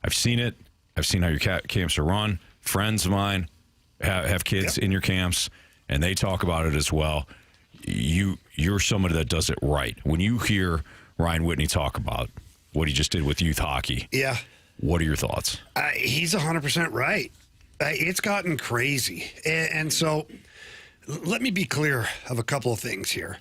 [SPEAKER 1] I've seen it. I've seen how your camps are run. Friends of mine have kids in your camps, and they talk about it as well. You're somebody that does it right. When you hear Ryan Whitney talk about what he just did with youth hockey, what are your thoughts?
[SPEAKER 2] He's 100% right. It's gotten crazy. And so let me be clear of a couple of things here.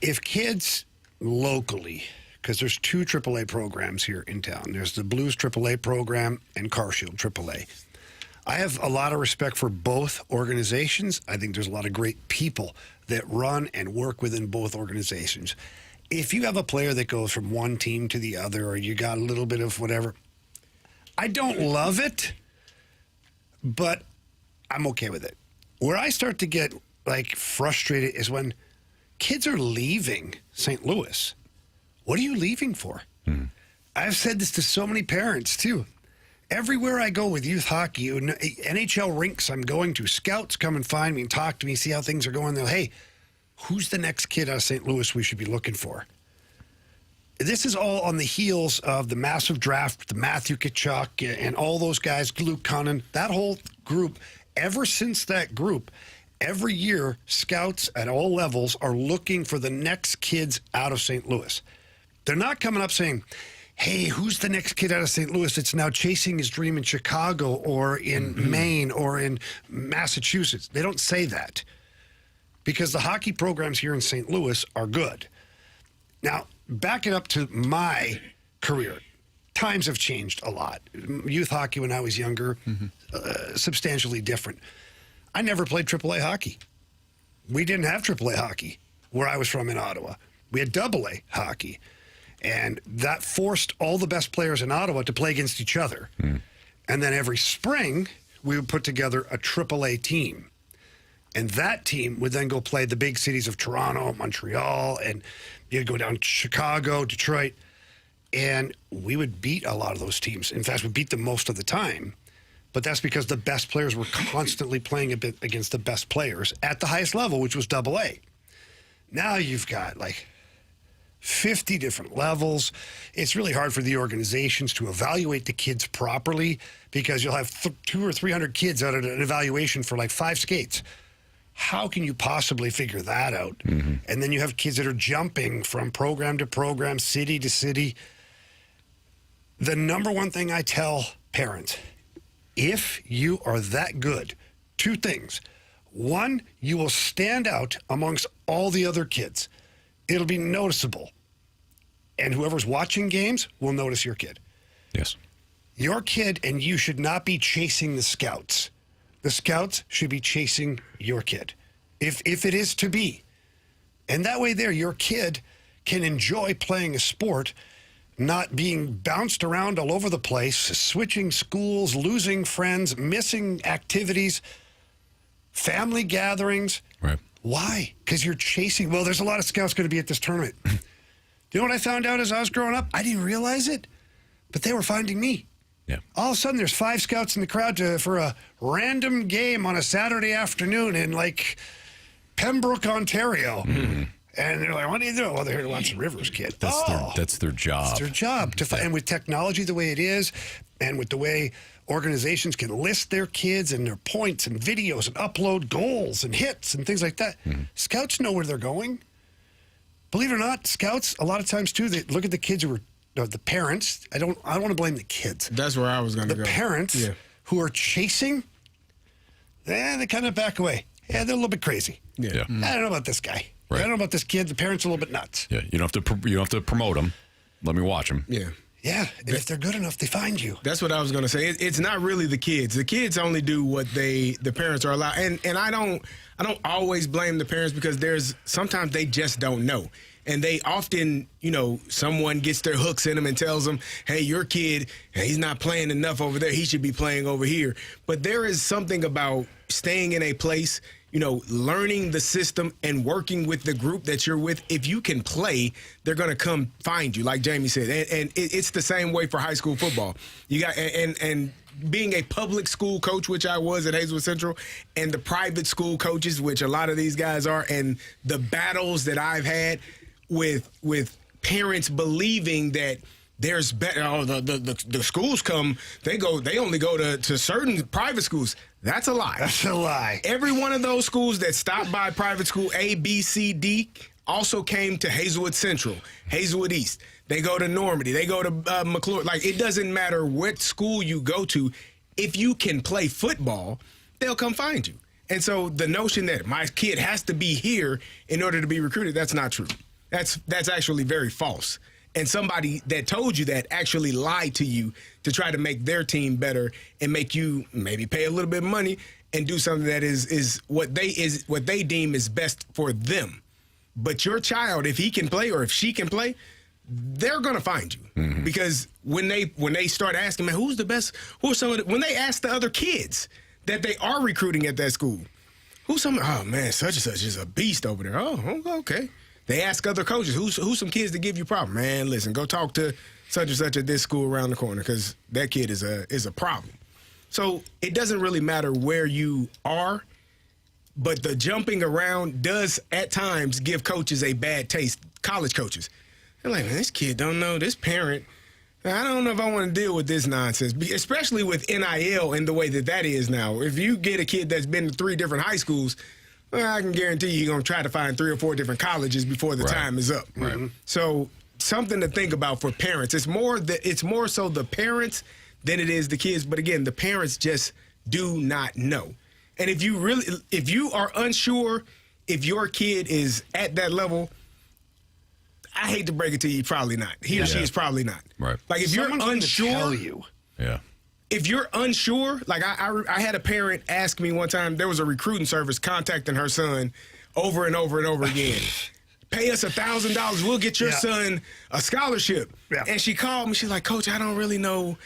[SPEAKER 2] If kids locally, because there's 2 AAA programs here in town. There's the Blues AAA program and CarShield AAA. I have a lot of respect for both organizations. I think there's a lot of great people that run and work within both organizations. If you have a player that goes from one team to the other, or you got a little bit of whatever, I don't love it, but I'm okay with it. Where I start to get like frustrated is when kids are leaving St. Louis. What are you leaving for? I've said this to so many parents too. Everywhere I go with youth hockey, NHL rinks I'm going to, scouts come and find me and talk to me, see how things are going. They'll, hey, who's the next kid out of St. Louis we should be looking for? This is all on the heels of the massive draft, the Matthew Tkachuk and all those guys, Luke Cunnin, that whole group. Ever since that group, every year, scouts at all levels are looking for the next kids out of St. Louis. They're not coming up saying, hey, who's the next kid out of St. Louis that's now chasing his dream in Chicago or in Maine or in Massachusetts? They don't say that, because the hockey programs here in St. Louis are good. Now, back it up to my career. Times have changed a lot. Youth hockey when I was younger, substantially different. I never played AAA hockey. We didn't have AAA hockey where I was from in Ottawa. We had AA hockey. And that forced all the best players in Ottawa to play against each other. And then every spring, we would put together a AAA team. And that team would then go play the big cities of Toronto, Montreal, and you'd go down to Chicago, Detroit. And we would beat a lot of those teams. In fact, we beat them most of the time. But that's because the best players were constantly playing a bit against the best players at the highest level, which was AA. Now you've got like 50 different levels. It's really hard for the organizations to evaluate the kids properly, because you'll have 200 or 300 kids out at an evaluation for like 5 skates. How can you possibly figure that out? And then you have kids that are jumping from program to program, city to city. The number one thing I tell parents, if you are that good, 2 things. 1, you will stand out amongst all the other kids. It'll be noticeable. and whoever's watching games will notice your kid.
[SPEAKER 1] Yes.
[SPEAKER 2] Your kid and you should not be chasing the scouts. The scouts should be chasing your kid, if it is to be. And that way there, your kid can enjoy playing a sport, not being bounced around all over the place, switching schools, losing friends, missing activities, family gatherings.
[SPEAKER 1] Right.
[SPEAKER 2] Why? Because you're chasing. Well, there's a lot of scouts going to be at this tournament. Do you know what I found out as I was growing up? I didn't realize it, but they were finding me.
[SPEAKER 1] Yeah.
[SPEAKER 2] All of a sudden, there's 5 scouts in the crowd for a random game on a Saturday afternoon in, like, Pembroke, Ontario. Mm-hmm. And they're like, what are you doing? Well, they're here to watch the Rivers kid.
[SPEAKER 1] That's their job.
[SPEAKER 2] It's their job. And with technology the way it is, and with the way organizations can list their kids and their points and videos and upload goals and hits and things like that, scouts know where they're going. Believe it or not, scouts, a lot of times, too, they look at the kids who are the parents. I don't want to blame the kids.
[SPEAKER 3] That's where I was going to go.
[SPEAKER 2] The parents who are chasing, they kind of back away. Yeah, they're a little bit crazy.
[SPEAKER 1] Yeah.
[SPEAKER 2] I don't know about this guy.
[SPEAKER 1] Right.
[SPEAKER 2] I don't know about this kid. The parents are a little bit nuts.
[SPEAKER 1] Yeah. You don't have to promote them. Let me watch them.
[SPEAKER 3] Yeah.
[SPEAKER 2] Yeah, and if they're good enough, they find you.
[SPEAKER 3] That's what I was going to say. It's not really the kids. The kids only do what the parents are allowed. And I don't always blame the parents, because sometimes they just don't know. And they often, someone gets their hooks in them and tells them, hey, your kid, he's not playing enough over there. He should be playing over here. But there is something about staying in a place, learning the system and working with the group that you're with. If you can play, they're going to come find you, like Jamie said. And it's the same way for high school football. You got and being a public school coach, which I was at Hazelwood Central, and the private school coaches, which a lot of these guys are, and the battles that I've had with parents believing that there's better. Oh, the schools come. They only go to certain private schools. That's a lie.
[SPEAKER 2] That's a lie.
[SPEAKER 3] Every one of those schools that stopped by private school A, B, C, D also came to Hazelwood Central, Hazelwood East. They go to Normandy. They go to McClure. Like, it doesn't matter what school you go to. If you can play football, they'll come find you. And so the notion that my kid has to be here in order to be recruited, that's not true. That's actually very false. And somebody that told you that actually lied to you to try to make their team better and make you maybe pay a little bit of money and do something that is what they deem is best for them. But your child, if he can play or if she can play, they're gonna find you. Mm-hmm. Because when they start asking, man, who's the best? When they ask the other kids that they are recruiting at that school, oh man, such and such is a beast over there. Oh, okay. They ask other coaches, who's some kids that give you problem? Man, listen, go talk to such and such at this school around the corner, because that kid is a problem. So it doesn't really matter where you are, but the jumping around does at times give coaches a bad taste, college coaches. They're like, man, this kid don't know, this parent, I don't know if I want to deal with this nonsense, especially with NIL and the way that is now. If you get a kid that's been to 3 different high schools, well, I can guarantee you're going to try to find 3 or 4 different colleges before the time is up.
[SPEAKER 1] Right. Mm-hmm.
[SPEAKER 3] So something to think about for parents. It's more so the parents than it is the kids. But again, the parents just do not know. And if you are unsure if your kid is at that level, I hate to break it to you, probably not. He or she is probably not.
[SPEAKER 1] Right.
[SPEAKER 3] Like if
[SPEAKER 2] Someone's
[SPEAKER 3] you're unsure,
[SPEAKER 2] tell you.
[SPEAKER 1] Yeah.
[SPEAKER 3] If you're unsure, like I had a parent ask me one time, there was a recruiting service contacting her son over and over and over again. Pay us $1,000, we'll get your son a scholarship. Yeah. And she called me, she's like, Coach, I don't really know.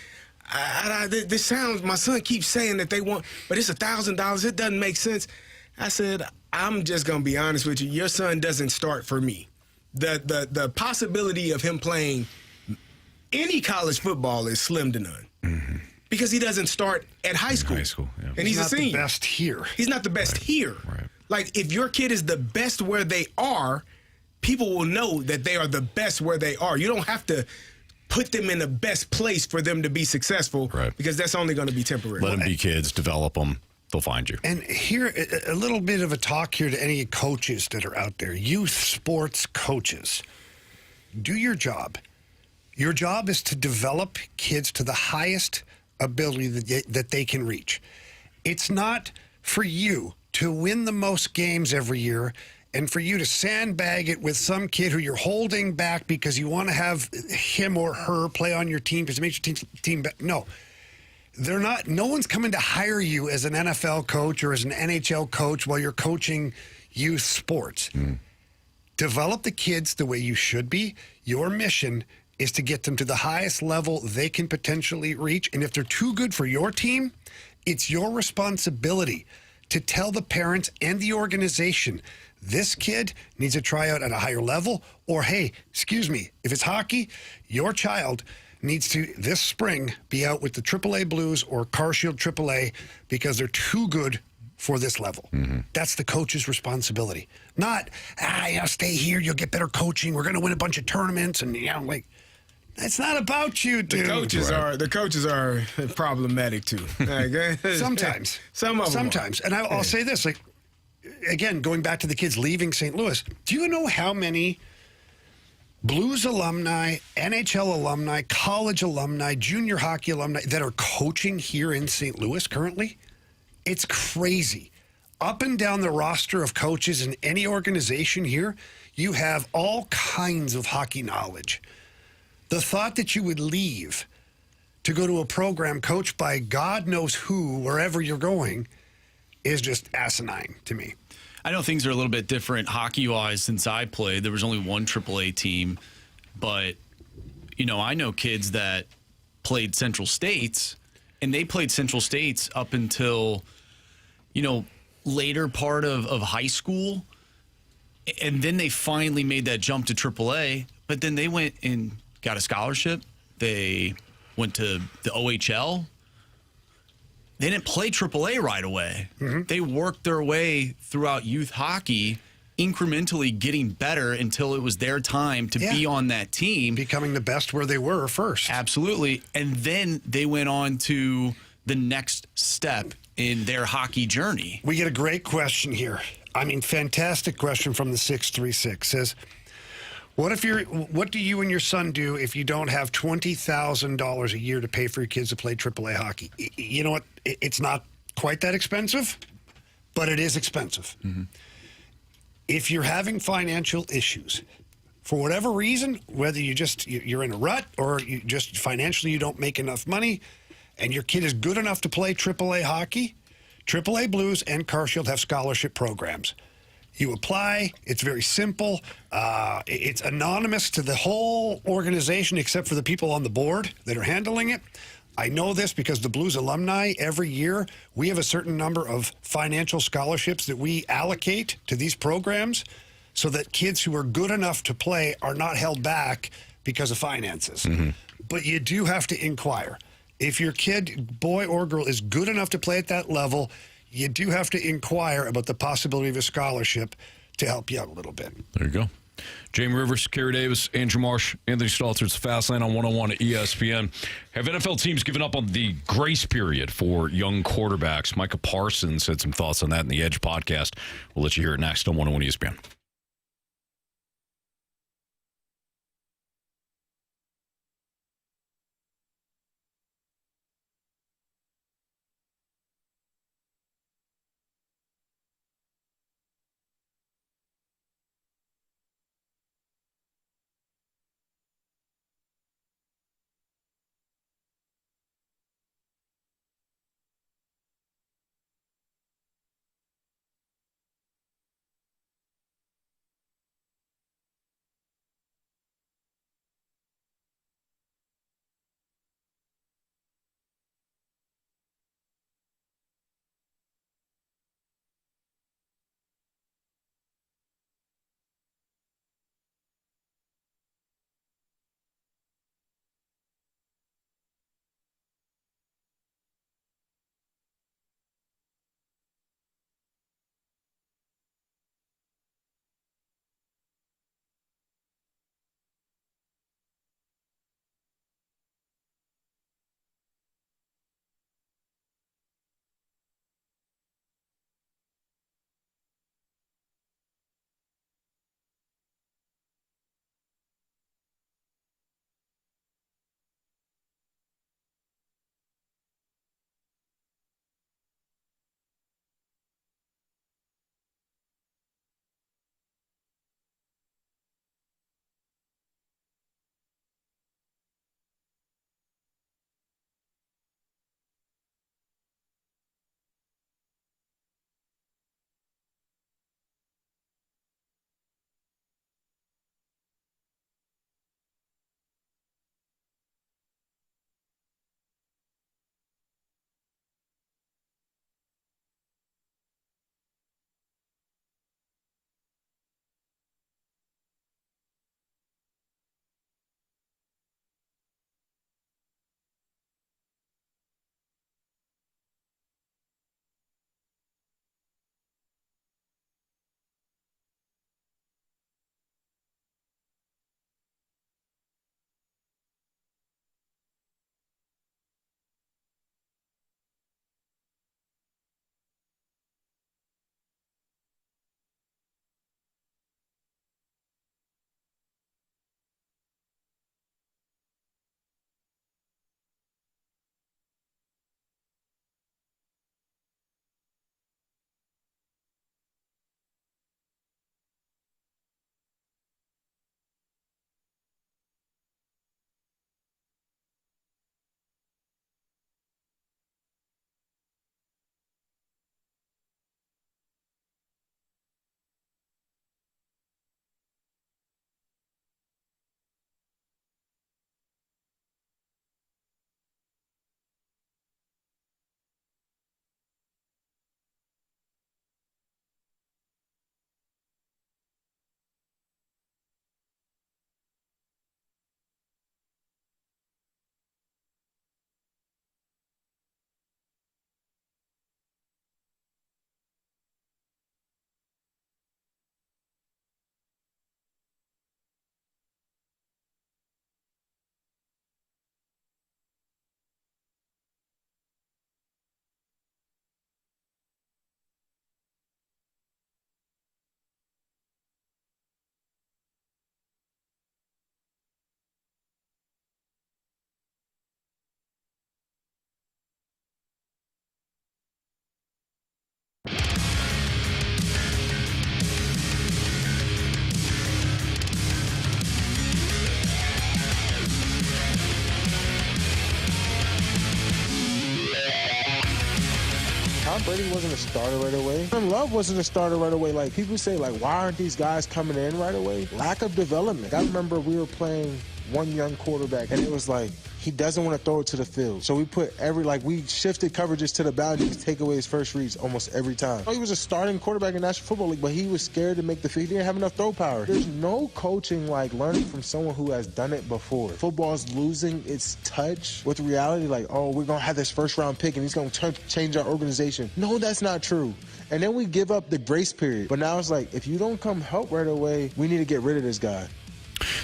[SPEAKER 3] This sounds, my son keeps saying that they want, but it's $1,000, it doesn't make sense. I said, I'm just gonna be honest with you, your son doesn't start for me. The possibility of him playing any college football is slim to none. Mm-hmm. Because he doesn't start at high school.
[SPEAKER 1] Yeah.
[SPEAKER 3] And he's a senior.
[SPEAKER 2] He's not the best here.
[SPEAKER 3] He's not the best here.
[SPEAKER 1] Right.
[SPEAKER 3] Like, if your kid is the best where they are, people will know that they are the best where they are. You don't have to put them in the best place for them to be successful,
[SPEAKER 1] right,
[SPEAKER 3] because that's only going to be temporary.
[SPEAKER 1] Let them be kids, develop them. They'll find you.
[SPEAKER 2] And here, a little bit of a talk here to any coaches that are out there, youth sports coaches. Do your job. Your job is to develop kids to the highest ability that they can reach. It's not for you to win the most games every year And for you to sandbag it with some kid who you're holding back because you want to have him or her play on your team because it makes your team better. No. They're not. No one's coming to hire you as an NFL coach or as an NHL coach while you're coaching youth sports. Develop the kids the way you should be. Your mission is to get them to the highest level they can potentially reach. And if they're too good for your team, it's your responsibility to tell the parents and the organization, this kid needs to try out at a higher level, or hey, excuse me, if it's hockey, your child needs to, this spring, be out with the AAA Blues or CarShield AAA because they're too good for this level. That's the coach's responsibility. Not, stay here, you'll get better coaching, we're going to win a bunch of tournaments, and it's not about you, dude.
[SPEAKER 3] The coaches are problematic too.
[SPEAKER 2] Sometimes.
[SPEAKER 3] Some of them.
[SPEAKER 2] Sometimes. And I'll say this, again, going back to the kids leaving St. Louis, do you know how many Blues alumni, NHL alumni, college alumni, junior hockey alumni that are coaching here in St. Louis currently? It's crazy. Up and down the roster of coaches in any organization here, you have all kinds of hockey knowledge. The thought that you would leave to go to a program coached by God knows who, wherever you're going, is just asinine to me.
[SPEAKER 4] I know things are a little bit different hockey-wise since I played. There was only one AAA team. But, I know kids that played Central States, and they played Central States up until, later part of high school. And then they finally made that jump to AAA. But then they went and got a scholarship. They went to the OHL. They didn't play AAA right away. They worked their way throughout youth hockey, incrementally getting better until it was their time to be on that team.
[SPEAKER 2] Becoming the best where they were first.
[SPEAKER 4] Absolutely. And then they went on to the next step in their hockey journey.
[SPEAKER 2] We get a great question here. Fantastic question from the 636. Says, what do you and your son do if you don't have $20,000 a year to pay for your kids to play AAA hockey? You know what? It's not quite that expensive, but it is expensive. If you're having financial issues, for whatever reason, whether you're in a rut or you just financially you don't make enough money, and your kid is good enough to play AAA hockey, AAA Blues and CarShield have scholarship programs. You apply. It's very simple. It's anonymous to the whole organization except for the people on the board that are handling it. I know this because the Blues alumni, every year, we have a certain number of financial scholarships that we allocate to these programs so that kids who are good enough to play are not held back because of finances. But you do have to inquire. If your kid, boy or girl, is good enough to play at that level, you do have to inquire about the possibility of a scholarship to help you out a little bit.
[SPEAKER 1] There you go. Jamie Rivers, Carey Davis, Andrew Marsh, Anthony Stalter. It's Fast Lane on 101 at ESPN. Have NFL teams given up on the grace period for young quarterbacks? Micah Parsons had some thoughts on that in the Edge podcast. We'll let you hear it next on 101 ESPN.
[SPEAKER 8] Tom Brady wasn't a starter right away. Jordan Love wasn't a starter right away. Like, people say, like, why aren't these guys coming in right away? Lack of development. I remember we were playing one young quarterback, and it was like, he doesn't want to throw it to the field. So we put we shifted coverages to the boundaries to take away his first reads almost every time. He was a starting quarterback in National Football League, but he was scared to make the field. He didn't have enough throw power. There's no coaching like learning from someone who has done it before. Football's losing its touch with reality, like, oh, we're going to have this first-round pick, and he's going to change our organization. No, that's not true. And then we give up the grace period. But now it's like, if you don't come help right away, we need to get rid of this guy.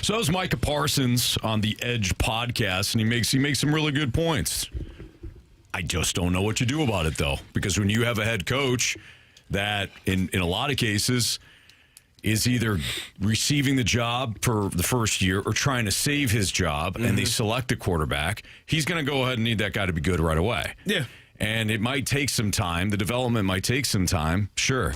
[SPEAKER 1] So that was Micah Parsons on the Edge podcast, and he makes some really good points. I just don't know what you do about it, though, because when you have a head coach that, in a lot of cases, is either receiving the job for the first year or trying to save his job, and they select a quarterback, he's going to go ahead and need that guy to be good right away.
[SPEAKER 3] Yeah.
[SPEAKER 1] And it might take some time. The development might take some time, sure.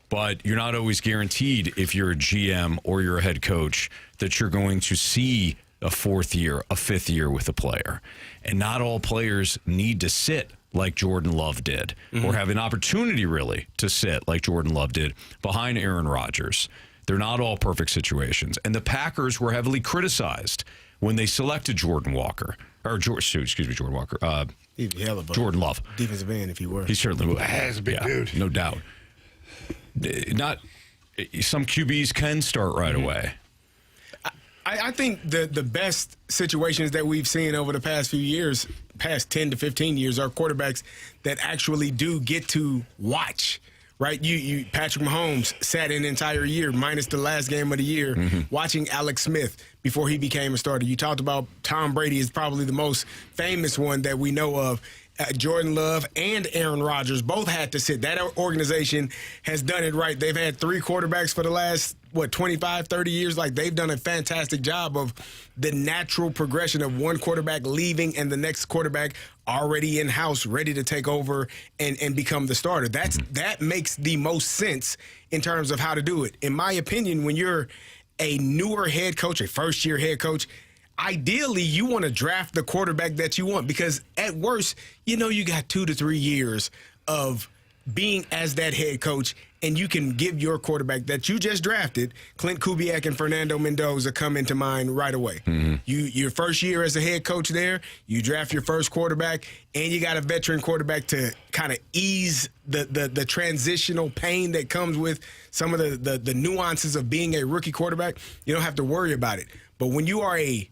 [SPEAKER 1] But you're not always guaranteed, if you're a GM or you're a head coach, that you're going to see a fourth year, a fifth year with a player. And not all players need to sit like Jordan Love did, or have an opportunity, really, to sit like Jordan Love did behind Aaron Rodgers. They're not all perfect situations. And the Packers were heavily criticized when they selected Jordan Walker. Jordan Walker.
[SPEAKER 3] He'd be hell of a
[SPEAKER 1] Jordan Love.
[SPEAKER 3] defensive end if he were.
[SPEAKER 1] He certainly was.
[SPEAKER 2] He's a big dude.
[SPEAKER 1] No doubt. Not some QBs can start right away.
[SPEAKER 3] I think the best situations that we've seen over the past few years, past 10 to 15 years, are quarterbacks that actually do get to watch. Right, you Patrick Mahomes sat an entire year, minus the last game of the year, watching Alex Smith before he became a starter. You talked about Tom Brady is probably the most famous one that we know of. Jordan Love and Aaron Rodgers both had to sit. That organization has done it right. They've had three quarterbacks for the last, 25, 30 years. Like, they've done a fantastic job of the natural progression of one quarterback leaving and the next quarterback already in-house, ready to take over and become the starter. That makes the most sense in terms of how to do it. In my opinion, when you're a newer head coach, a first-year head coach, ideally, you want to draft the quarterback that you want, because at worst, you got 2 to 3 years of being as that head coach, and you can give your quarterback that you just drafted, Clint Kubiak and Fernando Mendoza, come into mind right away. Your first year as a head coach there, you draft your first quarterback, and you got a veteran quarterback to kind of ease the transitional pain that comes with some of the nuances of being a rookie quarterback. You don't have to worry about it. But when you are a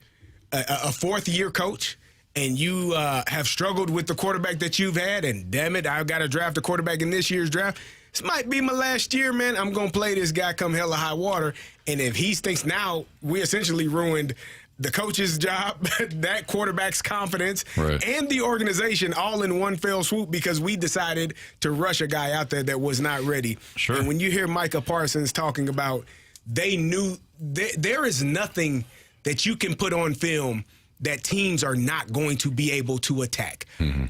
[SPEAKER 3] fourth-year coach and you have struggled with the quarterback that you've had, and damn it, I've got to draft a quarterback in this year's draft. This might be my last year, man. I'm going to play this guy come hell or high water. And if he thinks now, we essentially ruined the coach's job, that quarterback's confidence, and the organization all in one fell swoop because we decided to rush a guy out there that was not ready.
[SPEAKER 1] Sure.
[SPEAKER 3] And when you hear Micah Parsons talking about they knew there is nothing that you can put on film that teams are not going to be able to attack.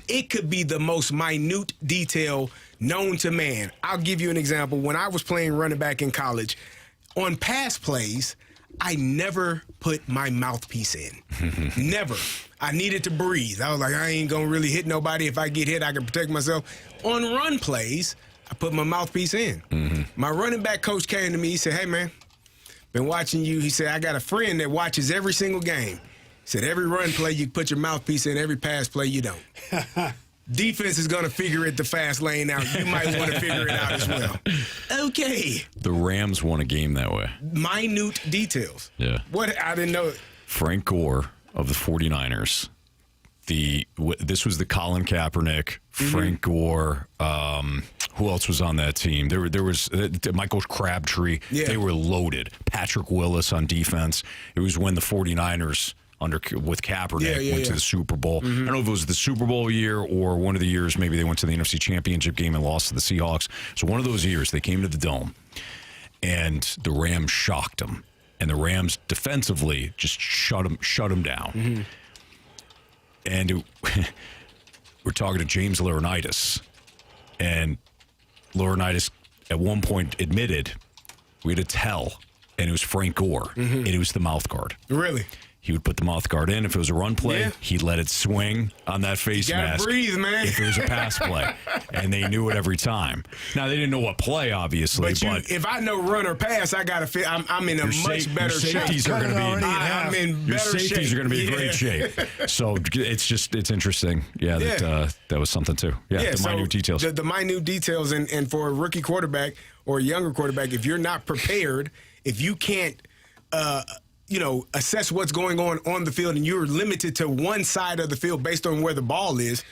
[SPEAKER 3] It could be the most minute detail known to man. I'll give you an example. When I was playing running back in college, on pass plays, I never put my mouthpiece in. Never. I needed to breathe. I was like, I ain't going to really hit nobody. If I get hit, I can protect myself. On run plays, I put my mouthpiece in. My running back coach came to me. He said, hey, man, been watching you. He said, I got a friend that watches every single game. He said, every run play, you put your mouthpiece in. Every pass play, you don't. Defense is going to figure it the fast lane out. You might want to figure it out as well. Okay.
[SPEAKER 1] The Rams won a game that way.
[SPEAKER 3] Minute details.
[SPEAKER 1] Yeah.
[SPEAKER 3] What? I didn't know.
[SPEAKER 1] Frank Gore of the 49ers. This was the Colin Kaepernick, Frank Gore. Who else was on that team? There was Michael Crabtree.
[SPEAKER 3] Yeah.
[SPEAKER 1] They were loaded. Patrick Willis on defense. It was when the 49ers with Kaepernick went to the Super Bowl. I don't know if it was the Super Bowl year or one of the years maybe they went to the NFC Championship game and lost to the Seahawks. So one of those years they came to the Dome and the Rams shocked them. And the Rams defensively just shut them down. And we're talking to James Laurinaitis. And Laurinaitis at one point admitted we had a tell, and it was Frank Gore, and it was the mouth guard.
[SPEAKER 3] Really?
[SPEAKER 1] he would put the mouth guard in. If it was a run play,
[SPEAKER 3] Yeah.
[SPEAKER 1] he'd let it swing on that face
[SPEAKER 3] You gotta
[SPEAKER 1] mask.
[SPEAKER 3] breathe, man.
[SPEAKER 1] If it was a pass play, and they knew it every time. Now they didn't know what play, obviously, but
[SPEAKER 3] if I know run or pass, I gotta fit. I'm in a much better
[SPEAKER 1] your
[SPEAKER 3] shape.
[SPEAKER 1] safeties are going to be.
[SPEAKER 3] I'm in
[SPEAKER 1] Your
[SPEAKER 3] better
[SPEAKER 1] safeties
[SPEAKER 3] shape.
[SPEAKER 1] are going to be in great shape. So it's interesting. Yeah, that was something too. Yeah, the minute details.
[SPEAKER 3] The minute details, and for a rookie quarterback or a younger quarterback, if you're not prepared, if you can't, assess what's going on the field, and you're limited to one side of the field based on where the ball is,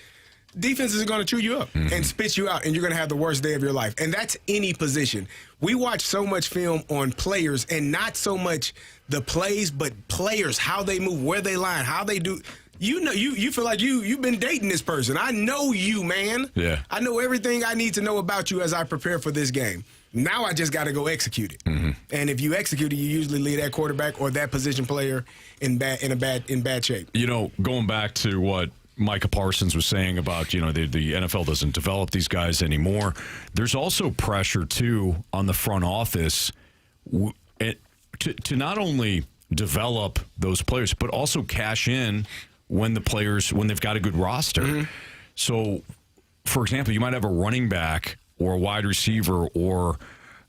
[SPEAKER 3] defenses are going to chew you up and spit you out, and you're going to have the worst day of your life. And that's any position. We watch so much film on players, and not so much the plays, but players, how they move, where they line, how they do. You know, you feel like you've been dating this person. I know you, man.
[SPEAKER 1] Yeah.
[SPEAKER 3] I know everything I need to know about you as I prepare for this game. Now I just got to go execute it. And if you execute it, you usually leave that quarterback or that position player in bad shape.
[SPEAKER 1] Going back to what Micah Parsons was saying about, the NFL doesn't develop these guys anymore. There's also pressure, too, on the front office to not only develop those players, but also cash in when they've got a good roster. So, for example, you might have a running back or a wide receiver or,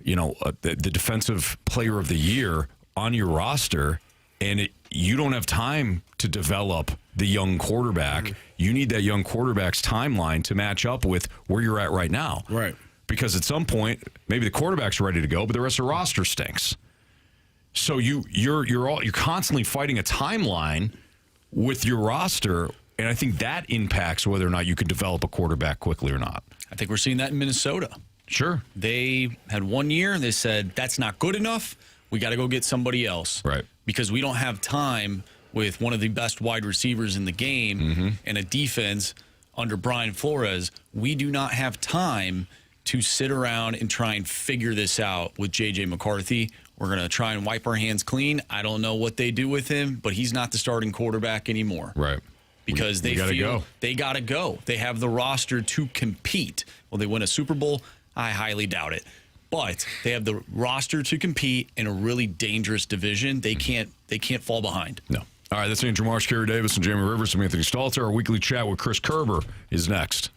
[SPEAKER 1] the defensive player of the year on your roster, and you don't have time to develop the young quarterback. You need that young quarterback's timeline to match up with where you're at right now.
[SPEAKER 3] Right.
[SPEAKER 1] Because at some point, maybe the quarterback's ready to go, but the rest of the roster stinks. So you're constantly fighting a timeline with your roster, and I think that impacts whether or not you can develop a quarterback quickly or not.
[SPEAKER 4] I think we're seeing that in Minnesota.
[SPEAKER 1] Sure.
[SPEAKER 4] They had 1 year. They said, that's not good enough. We got to go get somebody else.
[SPEAKER 1] Right.
[SPEAKER 4] Because we don't have time with one of the best wide receivers in the game and a defense under Brian Flores. We do not have time to sit around and try and figure this out with J.J. McCarthy. We're going to try and wipe our hands clean. I don't know what they do with him, but he's not the starting quarterback anymore.
[SPEAKER 1] Right.
[SPEAKER 4] Because they feel they got to go. They have the roster to compete. Will they win a Super Bowl? I highly doubt it. But they have the roster to compete in a really dangerous division. They can't fall behind.
[SPEAKER 1] No. All right, that's Andrew Marsh, Kerry Davis, and Jamie Rivers. I'm Anthony Stalter. Our weekly chat with Chris Kerber is next.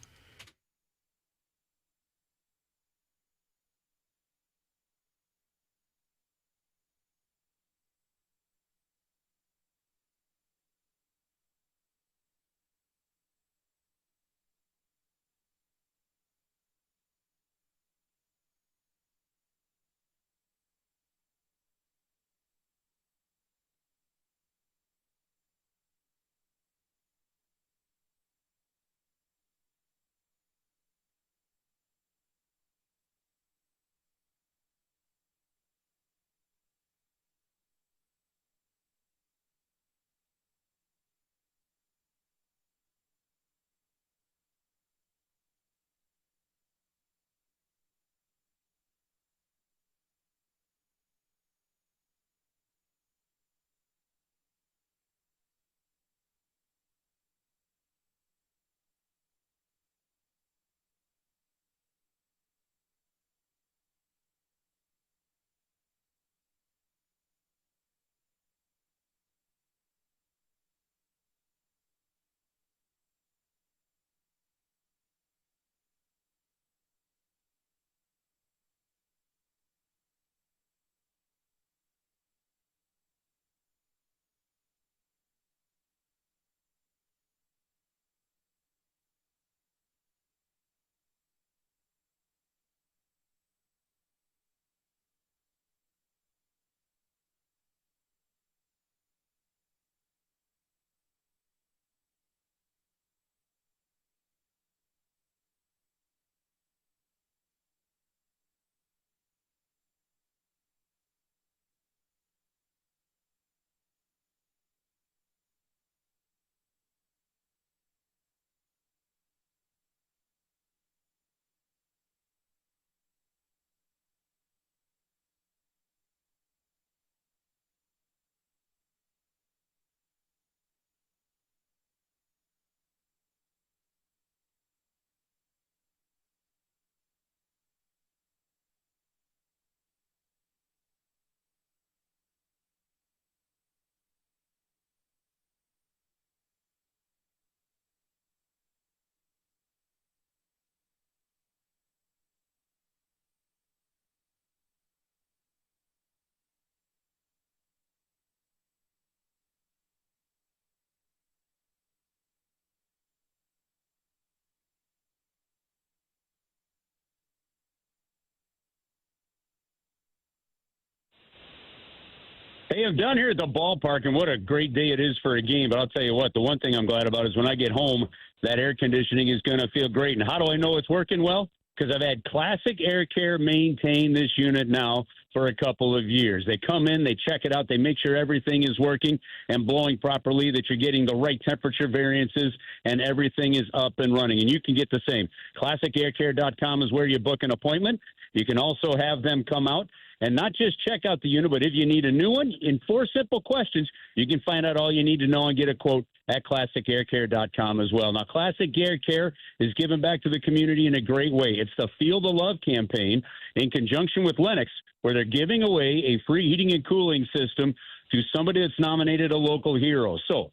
[SPEAKER 9] Hey, I'm down here at the ballpark, and what a great day it is for a game. But I'll tell you what, the one thing I'm glad about is when I get home, that air conditioning is going to feel great. And how do I know it's working well? Because I've had Classic Air Care maintain this unit now for a couple of years. They come in, they check it out, they make sure everything is working and blowing properly, that you're getting the right temperature variances, and everything is up and running. And you can get the same. ClassicAirCare.com is where you book an appointment. You can also have them come out and not just check out the unit, but if you need a new one, in 4 simple questions, you can find out all you need to know and get a quote at ClassicAirCare.com as well. Now, Classic Air Care is giving back to the community in a great way. It's the Feel the Love campaign in conjunction with Lennox, where they're giving away a free heating and cooling system to somebody that's nominated a local hero. So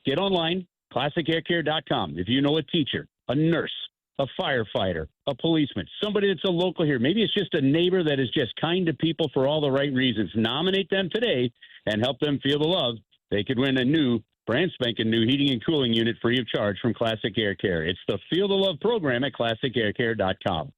[SPEAKER 9] get online, ClassicAirCare.com. If you know a teacher, a nurse, a firefighter, a policeman, somebody that's a local here. Maybe it's just a neighbor that is just kind to people for all the right reasons. Nominate them today and help them feel the love. They could win a new, brand spanking new heating and cooling unit free of charge from Classic Air Care. It's the Feel the Love program at ClassicAirCare.com.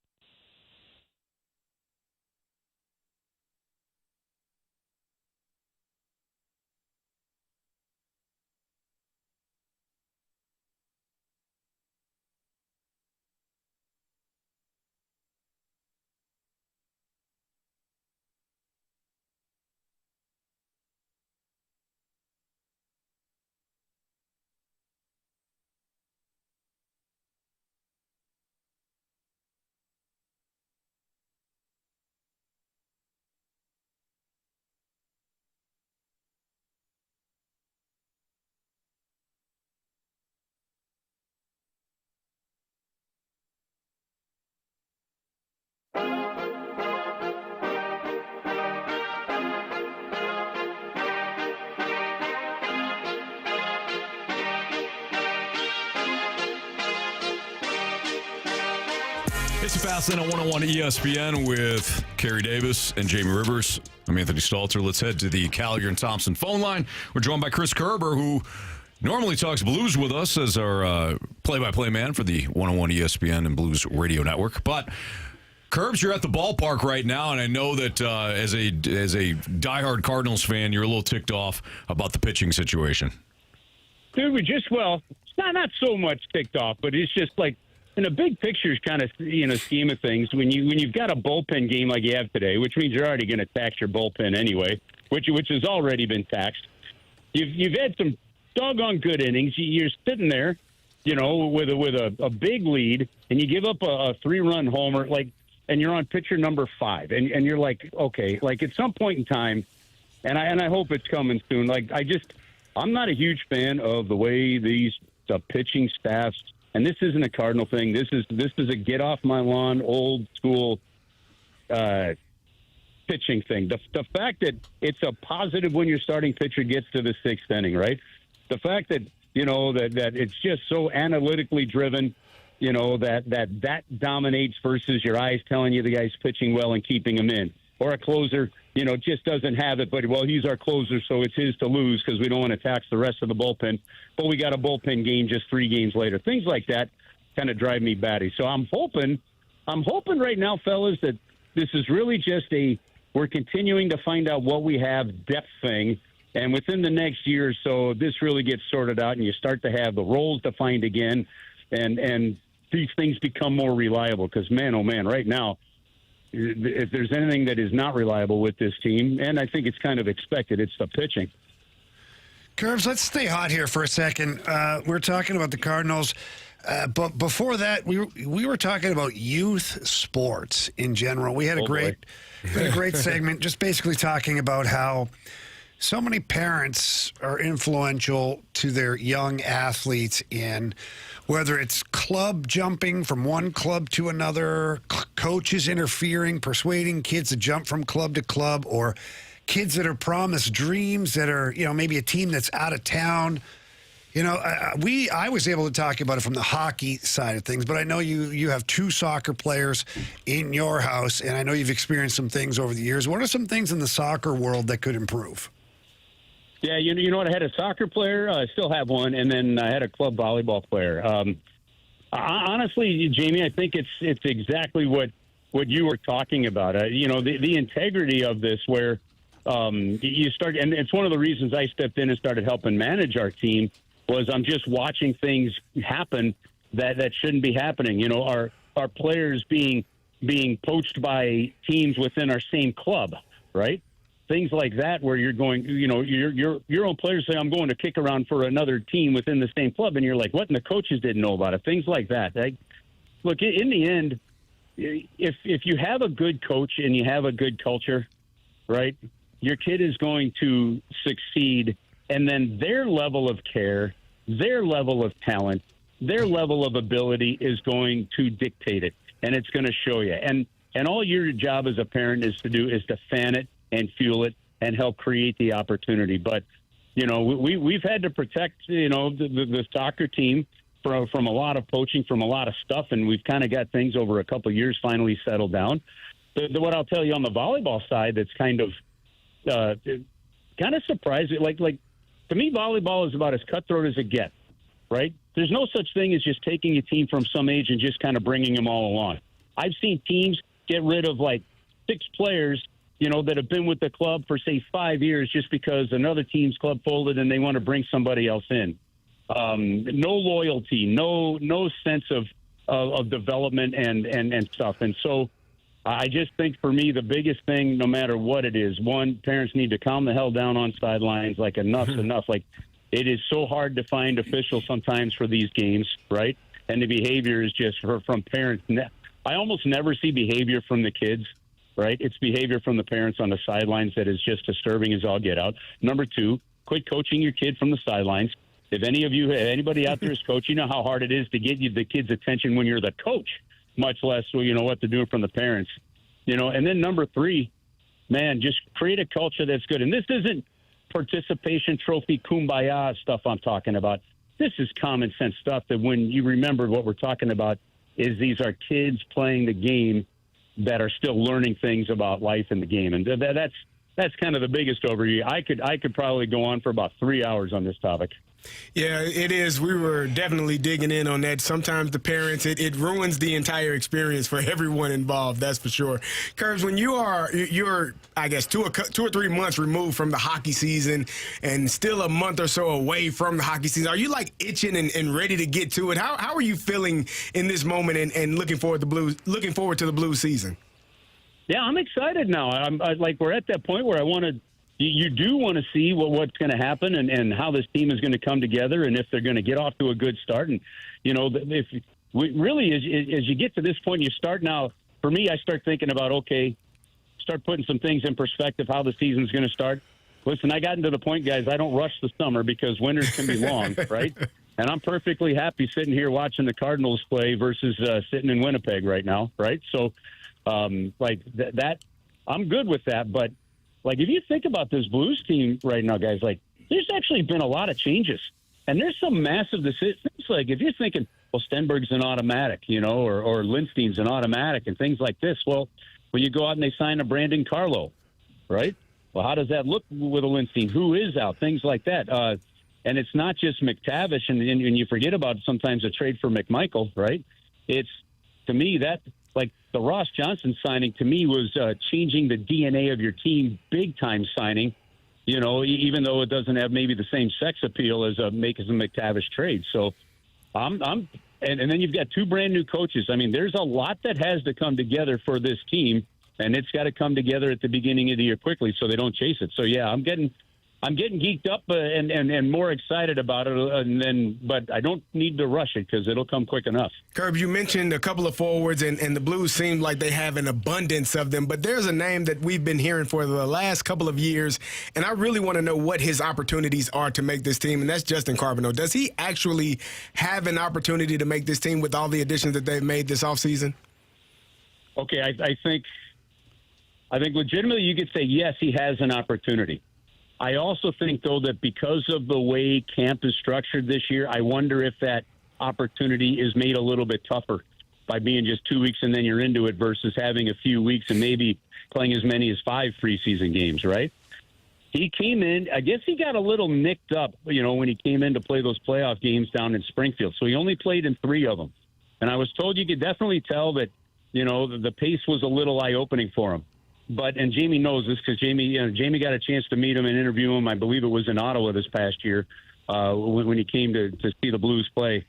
[SPEAKER 1] It's a Fast Lane on 101 ESPN with Carey Davis and Jamie Rivers. I'm Anthony Stalter. Let's head to the Callier and Thompson phone line. We're joined by Chris Kerber, who normally talks Blues with us as our play-by-play man for the 101 ESPN and Blues Radio Network. But Kerbs, you're at the ballpark right now, and I know that as a diehard Cardinals fan, you're a little ticked off about the pitching situation.
[SPEAKER 9] Dude, it's not so much ticked off, but it's just like, in a big picture kind of scheme of things, when you've got a bullpen game like you have today, which means you're already going to tax your bullpen anyway, which has already been taxed. You've had some doggone good innings. You're sitting there, with a big lead, and you give up a 3-run homer, and you're on pitcher number 5, and you're like, okay, at some point in time, and I hope it's coming soon. I'm not a huge fan of the way the pitching staffs. And this isn't a Cardinal thing. This is a get off my lawn, old school pitching thing. The fact that it's a positive when your starting pitcher gets to the 6th inning, right? The fact that that it's just so analytically driven, that dominates versus your eyes telling you the guy's pitching well and keeping him in, or a closer, just doesn't have it. But he's our closer, so it's his to lose because we don't want to tax the rest of the bullpen. But we got a bullpen game just 3 games later. Things like that kind of drive me batty. So I'm hoping right now, fellas, that this is really just we're continuing to find out what we have depth thing. And within the next year or so, this really gets sorted out and you start to have the roles defined again. And these things become more reliable because, man, oh, man, right now, if there's anything that is not reliable with this team, and I think it's kind of expected, it's the pitching.
[SPEAKER 2] Curbs, let's stay hot here for a second. We're talking about the Cardinals, but before that, we were talking about youth sports in general. We had a great segment, just basically talking about how so many parents are influential to their young athletes in whether it's club jumping from one club to another, coaches interfering, persuading kids to jump from club to club, or kids that are promised dreams that are, maybe a team that's out of town. I was able to talk about it from the hockey side of things, but I know you have 2 soccer players in your house, and I know you've experienced some things over the years. What are some things in the soccer world that could improve?
[SPEAKER 9] Yeah, you know what? I had a soccer player. I still have one, and then I had a club volleyball player. Honestly, Jamie, I think it's exactly what you were talking about. The integrity of this, where you start, and it's one of the reasons I stepped in and started helping manage our team was I'm just watching things happen that shouldn't be happening. You know, our players being poached by teams within our same club, right? Things like that, where you're going, you know, your own players say, I'm going to kick around for another team within the same club, and you're like, what? And the coaches didn't know about it. Things like that. Look, in the end, if you have a good coach and you have a good culture, right, your kid is going to succeed, and then their level of care, their level of talent, their level of ability is going to dictate it, and it's going to show you. And all your job as a parent is to fan it and fuel it and help create the opportunity. But, you know, we've had to protect, you know, the soccer team from a lot of poaching, from a lot of stuff, and we've kind of got things over a couple of years finally settled down. What I'll tell you on the volleyball side that's kind of surprising, like to me, volleyball is about as cutthroat as it gets, right? There's no such thing as just taking a team from some age and just kind of bringing them all along. I've seen teams get rid of like 6 players, you know, that have been with the club for, say, 5 years just because another team's club folded and they want to bring somebody else in. No loyalty, no sense of development and stuff. And so I just think for me, the biggest thing, no matter what it is, one, parents need to calm the hell down on sidelines. Like, enough's enough. Like, it is so hard to find officials sometimes for these games, right? And the behavior is just from parents. I almost never see behavior from the kids, right? It's behavior from the parents on the sidelines that is just disturbing as all get out. Number 2, quit coaching your kid from the sidelines. If anybody out there is coaching, you know how hard it is to get you the kid's attention when you're the coach, much less, you know, what they're doing from the parents. You know, and then number 3, man, just create a culture that's good. And this isn't participation trophy kumbaya stuff I'm talking about. This is common sense stuff that when you remember what we're talking about is these are kids playing the game that are still learning things about life in the game. And that's kind of the biggest overview. I could probably go on for about 3 hours on this topic.
[SPEAKER 3] Yeah, it is. We were definitely digging in on that. Sometimes the parents, it ruins the entire experience for everyone involved. That's for sure. Curbs, when you're I guess 2 or 3 months removed from the hockey season and still a month or so away from the hockey season, are you like itching and ready to get to it? How are you feeling in this moment and looking forward to the Blues season?
[SPEAKER 9] Yeah, I'm excited now. We're at that point where I want to. You do want to see what's going to happen and how this team is going to come together and if they're going to get off to a good start. And, you know, if we really, as you get to this point, you start now. For me, I start thinking about, okay, start putting some things in perspective, how the season's going to start. Listen, I gotten to the point, guys, I don't rush the summer because winters can be long, right? And I'm perfectly happy sitting here watching the Cardinals play versus sitting in Winnipeg right now, right? So, that I'm good with that, but like, if you think about this Blues team right now, guys, like, there's actually been a lot of changes. And there's some massive decisions. Like, if you're thinking, well, Stenberg's an automatic, you know, or Lindstein's an automatic and things like this. Well, when you go out and they sign a Brandon Carlo, right? Well, how does that look with a Lindstein? Who is out? Things like that. And it's not just McTavish, and you forget about sometimes a trade for McMichael, right? It's, to me, that – like the Ross Johnson signing to me was changing the DNA of your team, big time signing, you know, even though it doesn't have maybe the same sex appeal as a McTavish trade. So and then you've got 2 brand new coaches. I mean, there's a lot that has to come together for this team, and it's got to come together at the beginning of the year quickly so they don't chase it. So, yeah, I'm getting geeked up and more excited about it, but I don't need to rush it because it'll come quick enough.
[SPEAKER 3] Kerb, you mentioned a couple of forwards, and the Blues seem like they have an abundance of them, but there's a name that we've been hearing for the last couple of years, and I really want to know what his opportunities are to make this team, and that's Justin Carbonneau. Does he actually have an opportunity to make this team with all the additions that they've made this offseason?
[SPEAKER 9] Okay, I think legitimately you could say, yes, he has an opportunity. I also think, though, that because of the way camp is structured this year, I wonder if that opportunity is made a little bit tougher by being just 2 weeks and then you're into it versus having a few weeks and maybe playing as many as 5 preseason games, right? He came in, I guess he got a little nicked up, you know, when he came in to play those playoff games down in Springfield. So he only played in 3 of them. And I was told you could definitely tell that, you know, the pace was a little eye-opening for him. and Jamie knows this because Jamie got a chance to meet him and interview him. I believe it was in Ottawa this past year when he came to see the Blues play.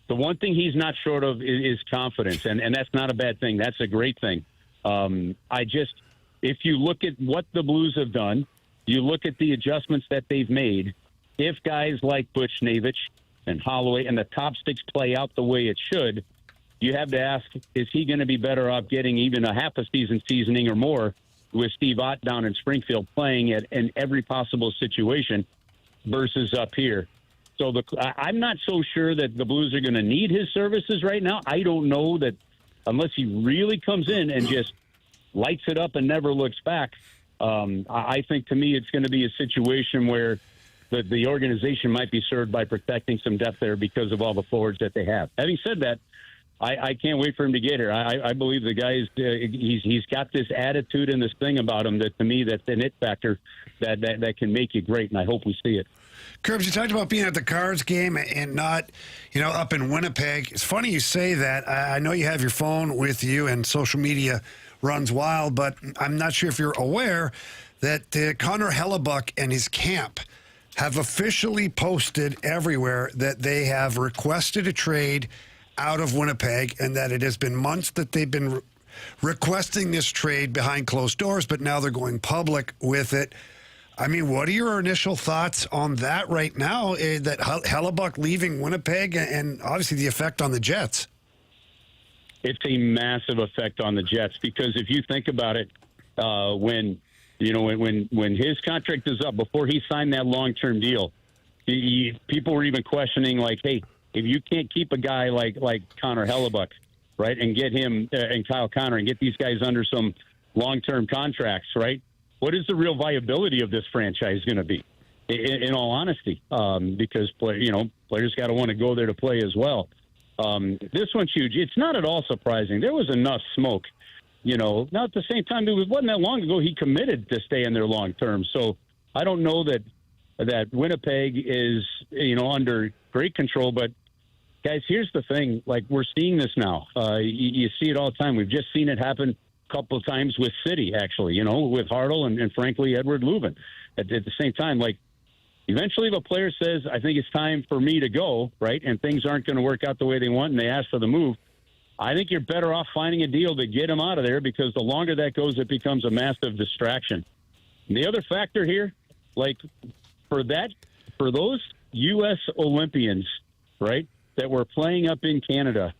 [SPEAKER 9] The one thing he's not short of is confidence, and that's not a bad thing. That's a great thing. If you look at what the Blues have done, you look at the adjustments that they've made, if guys like Buchnevich and Holloway and the top six play out the way it should, you have to ask, is he going to be better off getting even a half a season seasoning or more with Steve Ott down in Springfield playing in every possible situation versus up here? So I'm not so sure that the Blues are going to need his services right now. I don't know that unless he really comes in and just lights it up and never looks back. I think to me it's going to be a situation where the organization might be served by protecting some depth there because of all the forwards that they have. Having said that, I can't wait for him to get here. I believe the guy he's got this attitude and this thing about him that to me that's an it factor that can make you great, and I hope we see it.
[SPEAKER 2] Curbs, you talked about being at the Cards game and not, up in Winnipeg. It's funny you say that. I know you have your phone with you and social media runs wild, but I'm not sure if you're aware that Connor Hellebuck and his camp have officially posted everywhere that they have requested a trade out of Winnipeg and that it has been months that they've been requesting this trade behind closed doors, but now they're going public with it. I mean, what are your initial thoughts on that right now, that Hellebuck leaving Winnipeg and obviously the effect on the Jets?
[SPEAKER 9] It's a massive effect on the Jets because if you think about it, when his contract is up, before he signed that long-term deal, people were even questioning, like, hey, if you can't keep a guy like Connor Hellebuck, right, and get him and Kyle Connor and get these guys under some long-term contracts, right, what is the real viability of this franchise going to be, in all honesty? Because, players got to want to go there to play as well. This one's huge. It's not at all surprising. There was enough smoke. Now, at the same time, it wasn't that long ago he committed to stay in there long term. So I don't know that Winnipeg is, under great control. But, guys, here's the thing. Like, we're seeing this now. You see it all the time. We've just seen it happen a couple of times with City, actually, with Hartle and frankly, Edward Leuven. At the same time, like, eventually, if a player says, I think it's time for me to go, right, and things aren't going to work out the way they want and they ask for the move, I think you're better off finding a deal to get him out of there because the longer that goes, it becomes a massive distraction. And the other factor here, like, for those U.S. Olympians, right, that were playing up in Canada,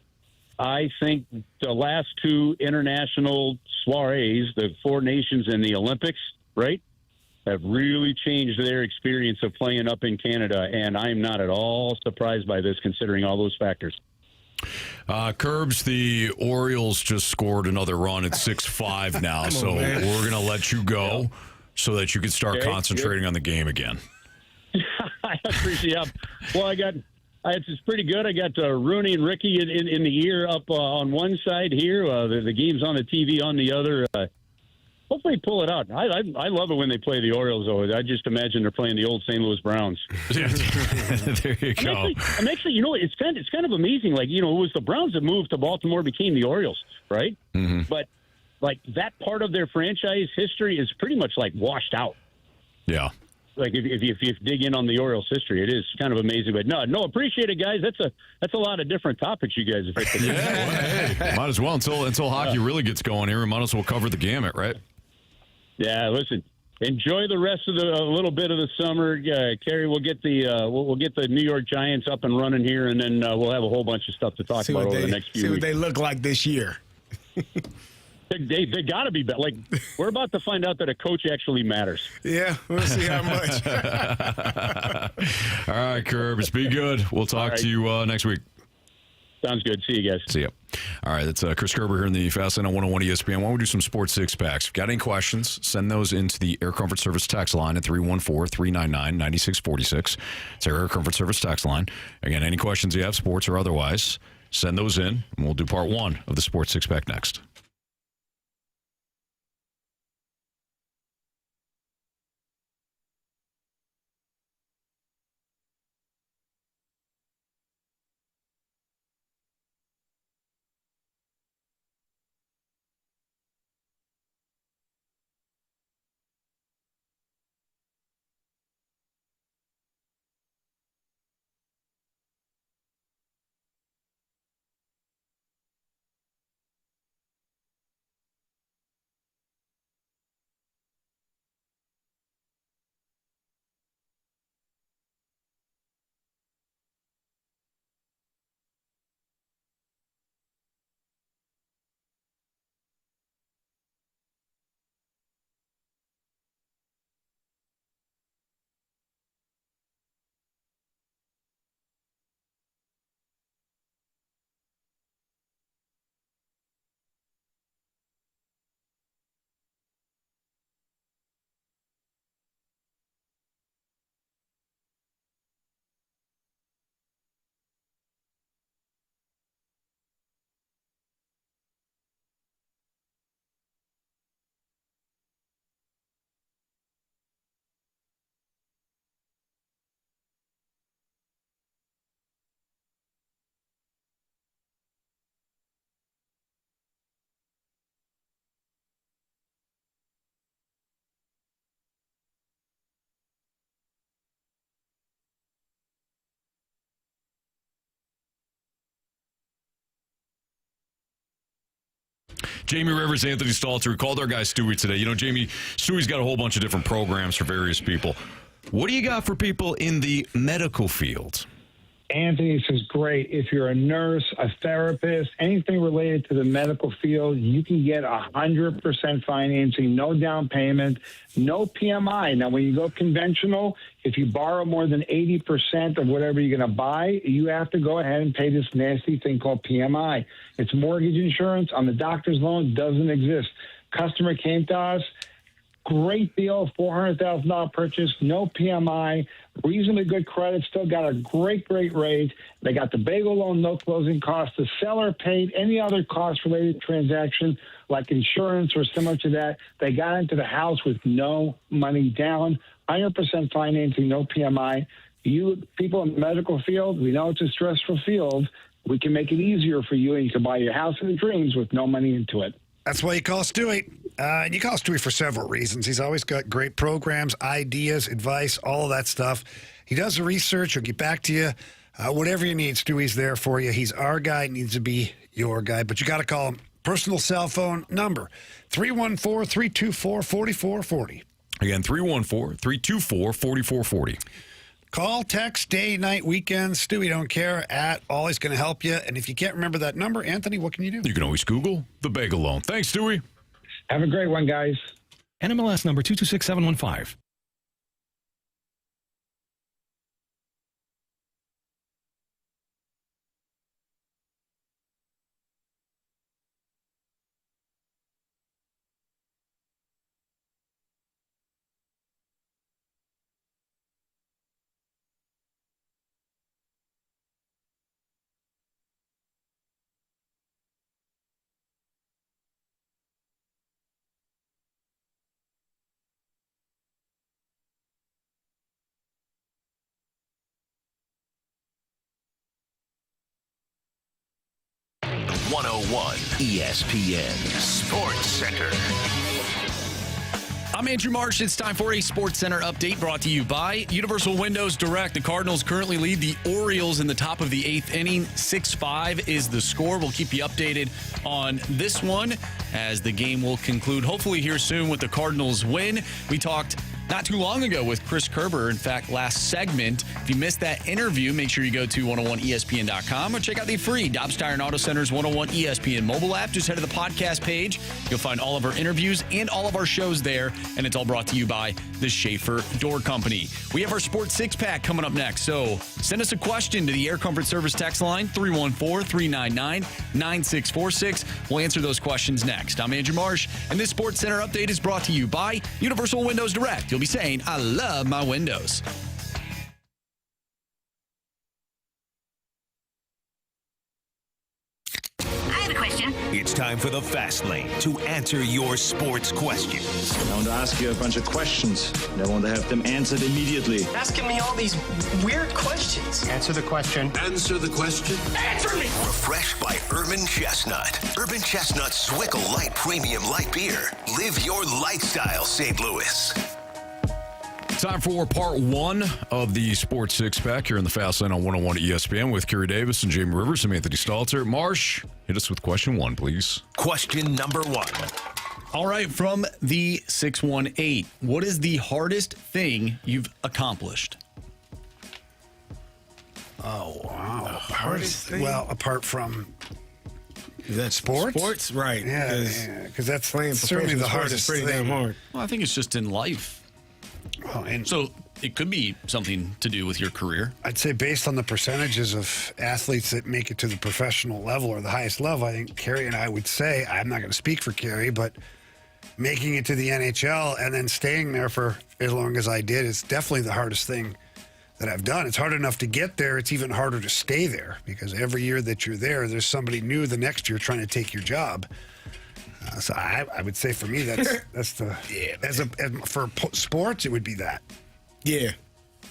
[SPEAKER 9] I think the last two international soirees, the four nations in the Olympics, right, have really changed their experience of playing up in Canada, and I'm not at all surprised by this considering all those factors.
[SPEAKER 1] Curbs, the Orioles just scored another run at 6-5 now, so we're going to let you go so that you can start concentrating on the game again.
[SPEAKER 9] I appreciate it. Well, it's pretty good. I got Rooney and Ricky in the ear up on one side here. The game's on the TV on the other. Hopefully pull it out. I love it when they play the Orioles, though. I just imagine they're playing the old St. Louis Browns.
[SPEAKER 1] There you go.
[SPEAKER 9] I'm actually, it's kind of amazing. Like, it was the Browns that moved to Baltimore, became the Orioles, right? Mm-hmm. But, like, that part of their franchise history is pretty much, like, washed out.
[SPEAKER 1] Yeah.
[SPEAKER 9] Like, if you dig in on the Orioles history, it is kind of amazing. But, no, appreciate it, guys. That's a lot of different topics you guys have picked.
[SPEAKER 1] Hey, might as well. Until hockey really gets going here, we might as well cover the gamut, right?
[SPEAKER 9] Yeah, listen. Enjoy the rest of a little bit of the summer, Kerry. We'll get the New York Giants up and running here, and then we'll have a whole bunch of stuff to talk about over the next few weeks.
[SPEAKER 3] See what they look like this year.
[SPEAKER 9] They got to be better. Like, we're about to find out that a coach actually matters.
[SPEAKER 3] Yeah, we'll see how much.
[SPEAKER 1] All right, Curbs, be good. We'll talk to you next week.
[SPEAKER 9] Sounds good. See you guys.
[SPEAKER 1] See ya. All right, that's Chris Kerber here in the Fast Lane on 101 ESPN. Why don't we do some sports six-packs? If you've got any questions, send those into the Air Comfort Service text line at 314-399-9646. It's our Air Comfort Service text line. Again, any questions you have, sports or otherwise, send those in, and we'll do part one of the sports six-pack next. Jamie Rivers, Anthony Stalter. We called our guy Stewie today. You know, Stewie's got a whole bunch of different programs for various people. What do you got for people in the medical field?
[SPEAKER 10] Anthony, this is great. If you're a nurse, a therapist, anything related to the medical field, you can get 100% financing, no down payment, no PMI. Now, when you go conventional, if you borrow more than 80% of whatever you're going to buy, you have to go ahead and pay this nasty thing called PMI. It's mortgage insurance on the doctor's loan. Doesn't exist. Customer came to us. Great deal, $400,000 purchase, no PMI, reasonably good credit, still got a great rate. They got the bagel loan, no closing costs. The seller paid any other cost-related transaction like insurance or similar to that. They got into the house with no money down, 100% financing, no PMI. You people in the medical field, we know it's a stressful field. We can make it easier for you, and you can buy your house of dreams with no money into it.
[SPEAKER 2] That's why you call Stewie. And you call Stewie for several reasons. He's always got great programs, ideas, advice, all of that stuff. He does the research. He'll get back to you. Whatever you need, Stewie's there for you. He's our guy, needs to be your guy. But you got to call him. Personal cell phone number, 314-324-4440.
[SPEAKER 1] Again, 314-324-4440.
[SPEAKER 2] Call, text, day, night, weekends. Stewie don't care at all. He's going to help you. And if you can't remember that number, Anthony, what can you do?
[SPEAKER 1] You can always Google the bagel loan. Thanks, Stewie.
[SPEAKER 10] Have a great one, guys.
[SPEAKER 11] NMLS number 226715.
[SPEAKER 6] ESPN Sports Center.
[SPEAKER 4] I'm Andrew Marsh. It's time for a Sports Center update brought to you by Universal Windows Direct. The Cardinals currently lead the Orioles in the top of the 8th inning. 6-5 is the score. We'll keep you updated on this one as the game will conclude hopefully here soon with the Cardinals win. We talked not too long ago with Chris Kerber. In fact, last segment. If you missed that interview, make sure you go to 101ESPN.com or check out the free Dobbs Tire and Auto Center's 101 ESPN mobile app. Just head to the podcast page. You'll find all of our interviews and all of our shows there, and it's all brought to you by the Schaefer Door Company. We have our Sports Six-Pack coming up next, so send us a question to the Air Comfort Service text line, 314-399-9646. We'll answer those questions next. I'm Andrew Marsh, and this Sports Center update is brought to you by Universal Windows Direct. You'll be saying, I love my windows.
[SPEAKER 12] I have a question.
[SPEAKER 6] It's time for the Fast Lane to answer your sports questions.
[SPEAKER 13] I want to ask you a bunch of questions, and I want to have them answered immediately.
[SPEAKER 12] Asking me all these weird questions.
[SPEAKER 13] Answer the question.
[SPEAKER 6] Answer the question.
[SPEAKER 12] Answer me!
[SPEAKER 6] Refreshed by Urban Chestnut. Urban Chestnut Swickle Light Premium Light Beer. Live your lifestyle, St. Louis.
[SPEAKER 1] Time for part one of the Sports Six-Pack here in the Fast Lane on 101 ESPN with Kerey Davis and Jamie Rivers. I'm Anthony Stalter. Marsh, hit us with question one, please.
[SPEAKER 6] Question number one.
[SPEAKER 4] All right, from the 618, what is the hardest thing you've accomplished?
[SPEAKER 2] Oh, wow. Hardest thing? Well, apart from
[SPEAKER 3] Is that
[SPEAKER 2] sports?
[SPEAKER 3] Sports, right?
[SPEAKER 2] Yeah, because that's
[SPEAKER 3] playing
[SPEAKER 2] certainly the
[SPEAKER 3] professional sports is
[SPEAKER 2] hardest
[SPEAKER 3] pretty
[SPEAKER 2] thing.
[SPEAKER 3] damn hard.
[SPEAKER 4] Well, I think it's just in life.
[SPEAKER 2] Oh, and
[SPEAKER 4] So it could be something to do with your career.
[SPEAKER 2] I'd say based on the percentages of athletes that make it to the professional level or the highest level, I think Kerry and I would say, I'm not going to speak for Kerry, but making it to the NHL and then staying there for as long as I did is definitely the hardest thing that I've done. It's hard enough to get there. It's even harder to stay there because every year that you're there, there's somebody new the next year trying to take your job. So I would say for me, that's the for sports, it would be that.
[SPEAKER 3] Yeah,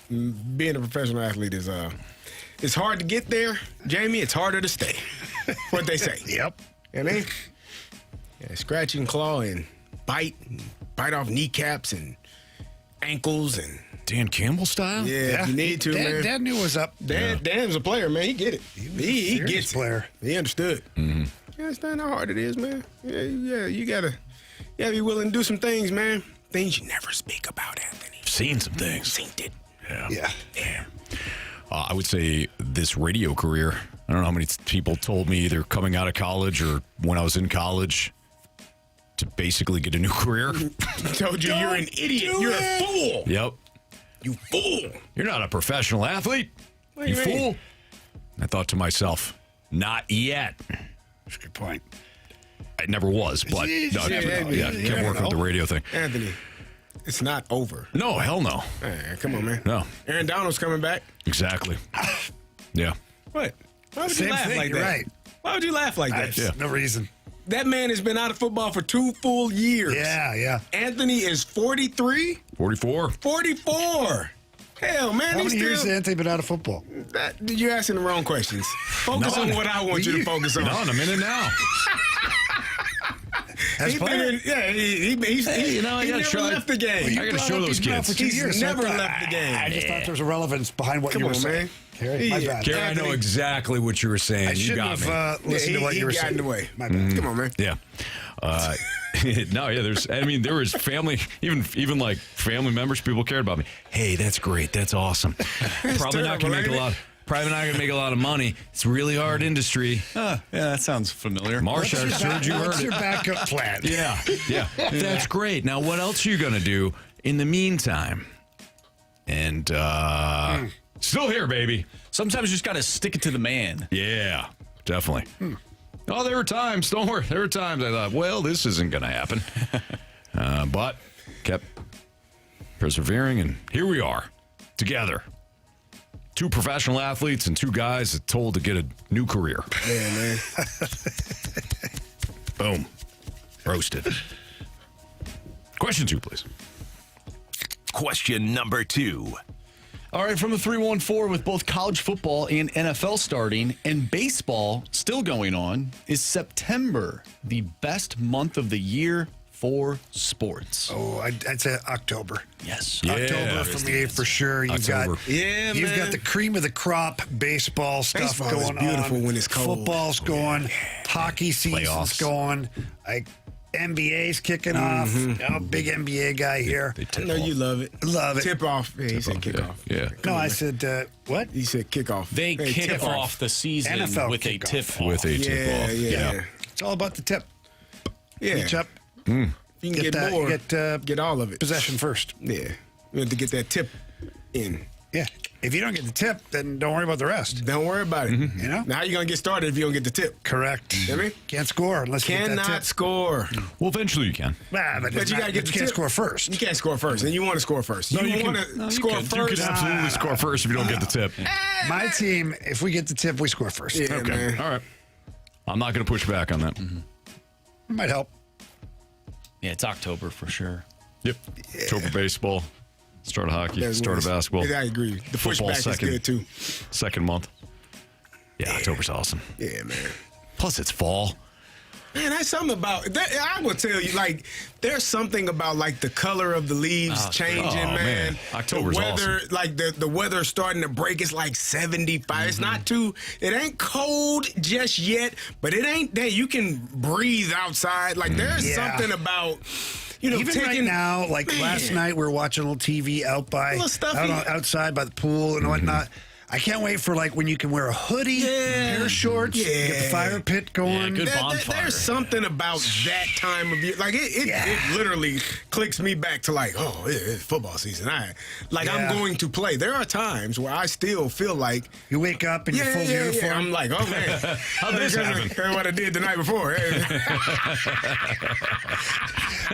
[SPEAKER 3] being a professional athlete is it's hard to get there, Jamie. It's harder to stay. What they say.
[SPEAKER 2] Yep.
[SPEAKER 3] And they scratch and claw and bite off kneecaps and ankles and
[SPEAKER 1] Dan Campbell style?
[SPEAKER 3] yeah. If you need to, man.
[SPEAKER 2] Dad knew was up.
[SPEAKER 3] Dan's a player, man. He get it. He gets
[SPEAKER 2] player.
[SPEAKER 3] It. He understood.
[SPEAKER 1] Mm-hmm.
[SPEAKER 3] You understand how hard it is, man? Yeah, you gotta be willing to do some things, man. Things you never speak about, Anthony.
[SPEAKER 1] Seen some things.
[SPEAKER 3] Seen it.
[SPEAKER 2] Yeah.
[SPEAKER 1] I would say this radio career, I don't know how many people told me either coming out of college or when I was in college to basically get a new career.
[SPEAKER 3] Told you you're an idiot. You're a fool.
[SPEAKER 1] Yep.
[SPEAKER 3] You fool.
[SPEAKER 1] You're not a professional athlete.
[SPEAKER 3] What do you
[SPEAKER 1] fool.
[SPEAKER 3] mean?
[SPEAKER 1] I thought to myself, not yet.
[SPEAKER 2] That's a good point.
[SPEAKER 1] I never was, but can't work with the radio thing.
[SPEAKER 3] Anthony, it's not over.
[SPEAKER 1] No, hell no.
[SPEAKER 3] Man, come on, man.
[SPEAKER 1] No.
[SPEAKER 3] Aaron Donald's coming back.
[SPEAKER 1] Exactly. Yeah.
[SPEAKER 3] What? Why would
[SPEAKER 2] Same
[SPEAKER 3] you laugh
[SPEAKER 2] thing,
[SPEAKER 3] like
[SPEAKER 2] you're
[SPEAKER 3] that?
[SPEAKER 2] right.
[SPEAKER 3] Why would you laugh like that?
[SPEAKER 1] Yeah.
[SPEAKER 2] No reason.
[SPEAKER 3] That man has been out of football for 2 full years.
[SPEAKER 2] Yeah.
[SPEAKER 3] Anthony is 43?
[SPEAKER 1] 44.
[SPEAKER 3] 44. Hell, man,
[SPEAKER 2] How
[SPEAKER 3] he's
[SPEAKER 2] many years has
[SPEAKER 3] still...
[SPEAKER 2] Anthony been out of football?
[SPEAKER 3] You're asking the wrong questions. Focus on what I want you to focus on.
[SPEAKER 1] No, in a minute now.
[SPEAKER 2] That's
[SPEAKER 3] He's been in, he's
[SPEAKER 1] Hey, you know, I
[SPEAKER 3] he
[SPEAKER 1] gotta
[SPEAKER 3] never
[SPEAKER 1] show-
[SPEAKER 3] left the game.
[SPEAKER 1] I gotta show those kids.
[SPEAKER 2] For 2
[SPEAKER 3] He's
[SPEAKER 2] years.
[SPEAKER 3] never
[SPEAKER 2] So I thought-
[SPEAKER 3] left the game.
[SPEAKER 2] I just thought there was a relevance behind what
[SPEAKER 3] Come
[SPEAKER 2] you were
[SPEAKER 3] on,
[SPEAKER 2] saying.
[SPEAKER 3] man.
[SPEAKER 2] Carey, my bad.
[SPEAKER 1] Gary, I know exactly what you were saying.
[SPEAKER 2] I
[SPEAKER 1] You
[SPEAKER 2] shouldn't
[SPEAKER 1] got me.
[SPEAKER 2] have listened to what you were
[SPEAKER 3] got
[SPEAKER 2] saying.
[SPEAKER 3] in the way.
[SPEAKER 2] My bad.
[SPEAKER 3] Come on, man.
[SPEAKER 1] Yeah. There was family, even like family members, people cared about me. Hey, that's great. That's awesome. Probably not going to make a lot of money. It's a really hard industry.
[SPEAKER 4] Yeah, that sounds familiar.
[SPEAKER 1] Marsh, I heard you
[SPEAKER 2] What's
[SPEAKER 1] heard
[SPEAKER 2] your
[SPEAKER 1] it.
[SPEAKER 2] backup plan?
[SPEAKER 1] Yeah. That's great. Now, what else are you going to do in the meantime? And still here, baby.
[SPEAKER 4] Sometimes you just got to stick it to the man.
[SPEAKER 1] Yeah, definitely. Oh, there were times. Don't worry. There were times I thought, well, this isn't going to happen. But kept persevering, and here we are together. 2 professional athletes and 2 guys told to get a new career.
[SPEAKER 3] Yeah, man.
[SPEAKER 1] Boom. Roasted. Question 2, please.
[SPEAKER 6] Question number 2.
[SPEAKER 4] All right, from the 314, with both college football and NFL starting and baseball still going on, is September the best month of the year for sports?
[SPEAKER 2] Oh, I'd say October.
[SPEAKER 4] Yes.
[SPEAKER 2] October for me, for sure. You've got the cream of the crop baseball stuff
[SPEAKER 3] Baseball is
[SPEAKER 2] going
[SPEAKER 3] beautiful
[SPEAKER 2] on.
[SPEAKER 3] when it's cold.
[SPEAKER 2] Football's going. Hockey season's
[SPEAKER 1] Playoffs.
[SPEAKER 2] going. Like NBA's kicking off. I'm a big NBA guy here.
[SPEAKER 3] I know you love it.
[SPEAKER 2] Love it.
[SPEAKER 3] Tip off. Yeah, he said kick off.
[SPEAKER 1] Yeah.
[SPEAKER 2] No, I said what?
[SPEAKER 3] He said kick off.
[SPEAKER 4] They
[SPEAKER 3] Hey,
[SPEAKER 4] kick
[SPEAKER 3] tip
[SPEAKER 4] off the season
[SPEAKER 2] NFL
[SPEAKER 4] with a
[SPEAKER 2] kickoff.
[SPEAKER 4] tip-off.
[SPEAKER 1] With a tip-off.
[SPEAKER 3] Yeah.
[SPEAKER 2] It's all about the tip.
[SPEAKER 3] Yeah.
[SPEAKER 2] Reach up.
[SPEAKER 3] If you can get
[SPEAKER 2] that-
[SPEAKER 3] more,
[SPEAKER 2] get,
[SPEAKER 3] get all of it.
[SPEAKER 2] Possession first.
[SPEAKER 3] Yeah. You have to get that tip in.
[SPEAKER 2] Yeah. If you don't get the tip, then don't worry about the rest.
[SPEAKER 3] Don't worry about it.
[SPEAKER 2] You know?
[SPEAKER 3] Now how you going to get started if you don't get the tip?
[SPEAKER 2] Correct.
[SPEAKER 3] Hear me?
[SPEAKER 2] Can't score unless you get that
[SPEAKER 3] Cannot
[SPEAKER 2] tip.
[SPEAKER 3] score.
[SPEAKER 1] Well, eventually you can.
[SPEAKER 2] Nah, but
[SPEAKER 3] But you got to get
[SPEAKER 2] you
[SPEAKER 3] the
[SPEAKER 2] can't
[SPEAKER 3] tip.
[SPEAKER 2] score first.
[SPEAKER 3] You can't score first, and you want to score first. You want to score
[SPEAKER 1] You
[SPEAKER 3] first.
[SPEAKER 1] can absolutely score first if you don't get the tip.
[SPEAKER 2] My team, if we get the tip, we score first.
[SPEAKER 3] Yeah,
[SPEAKER 1] Okay.
[SPEAKER 3] man.
[SPEAKER 1] All right. I'm not going to push back on that.
[SPEAKER 2] Might help.
[SPEAKER 4] Yeah, it's October for sure.
[SPEAKER 1] Yep. October baseball. Start of hockey.
[SPEAKER 3] That's
[SPEAKER 1] Start of
[SPEAKER 3] nice.
[SPEAKER 1] basketball.
[SPEAKER 3] Yeah, I agree. The
[SPEAKER 1] Football
[SPEAKER 3] pushback is
[SPEAKER 1] second.
[SPEAKER 3] good, too.
[SPEAKER 1] Second month. Yeah, October's awesome.
[SPEAKER 3] Yeah, man.
[SPEAKER 1] Plus, it's fall.
[SPEAKER 3] Man, that's something about that. I will tell you, like, there's something about like the color of the leaves changing,
[SPEAKER 1] oh, man. October's
[SPEAKER 3] the weather,
[SPEAKER 1] awesome.
[SPEAKER 3] like the weather starting to break. It's like 75. It's not too. It ain't cold just yet, but it ain't that you can breathe outside. Like there's something about. You know,
[SPEAKER 2] even right now, like last night, we were watching a little TV out by outside by the pool and whatnot. I can't wait for like when you can wear a hoodie, pair of shorts, get the fire pit going.
[SPEAKER 1] good bonfire.
[SPEAKER 3] There's something about that time of year. Like it literally clicks me back to like, oh, it's football season. I'm going to play. There are times where I still feel like
[SPEAKER 2] you wake up in your full uniform.
[SPEAKER 3] I'm like, oh man,
[SPEAKER 1] how'd this happen?
[SPEAKER 3] What I did the night before.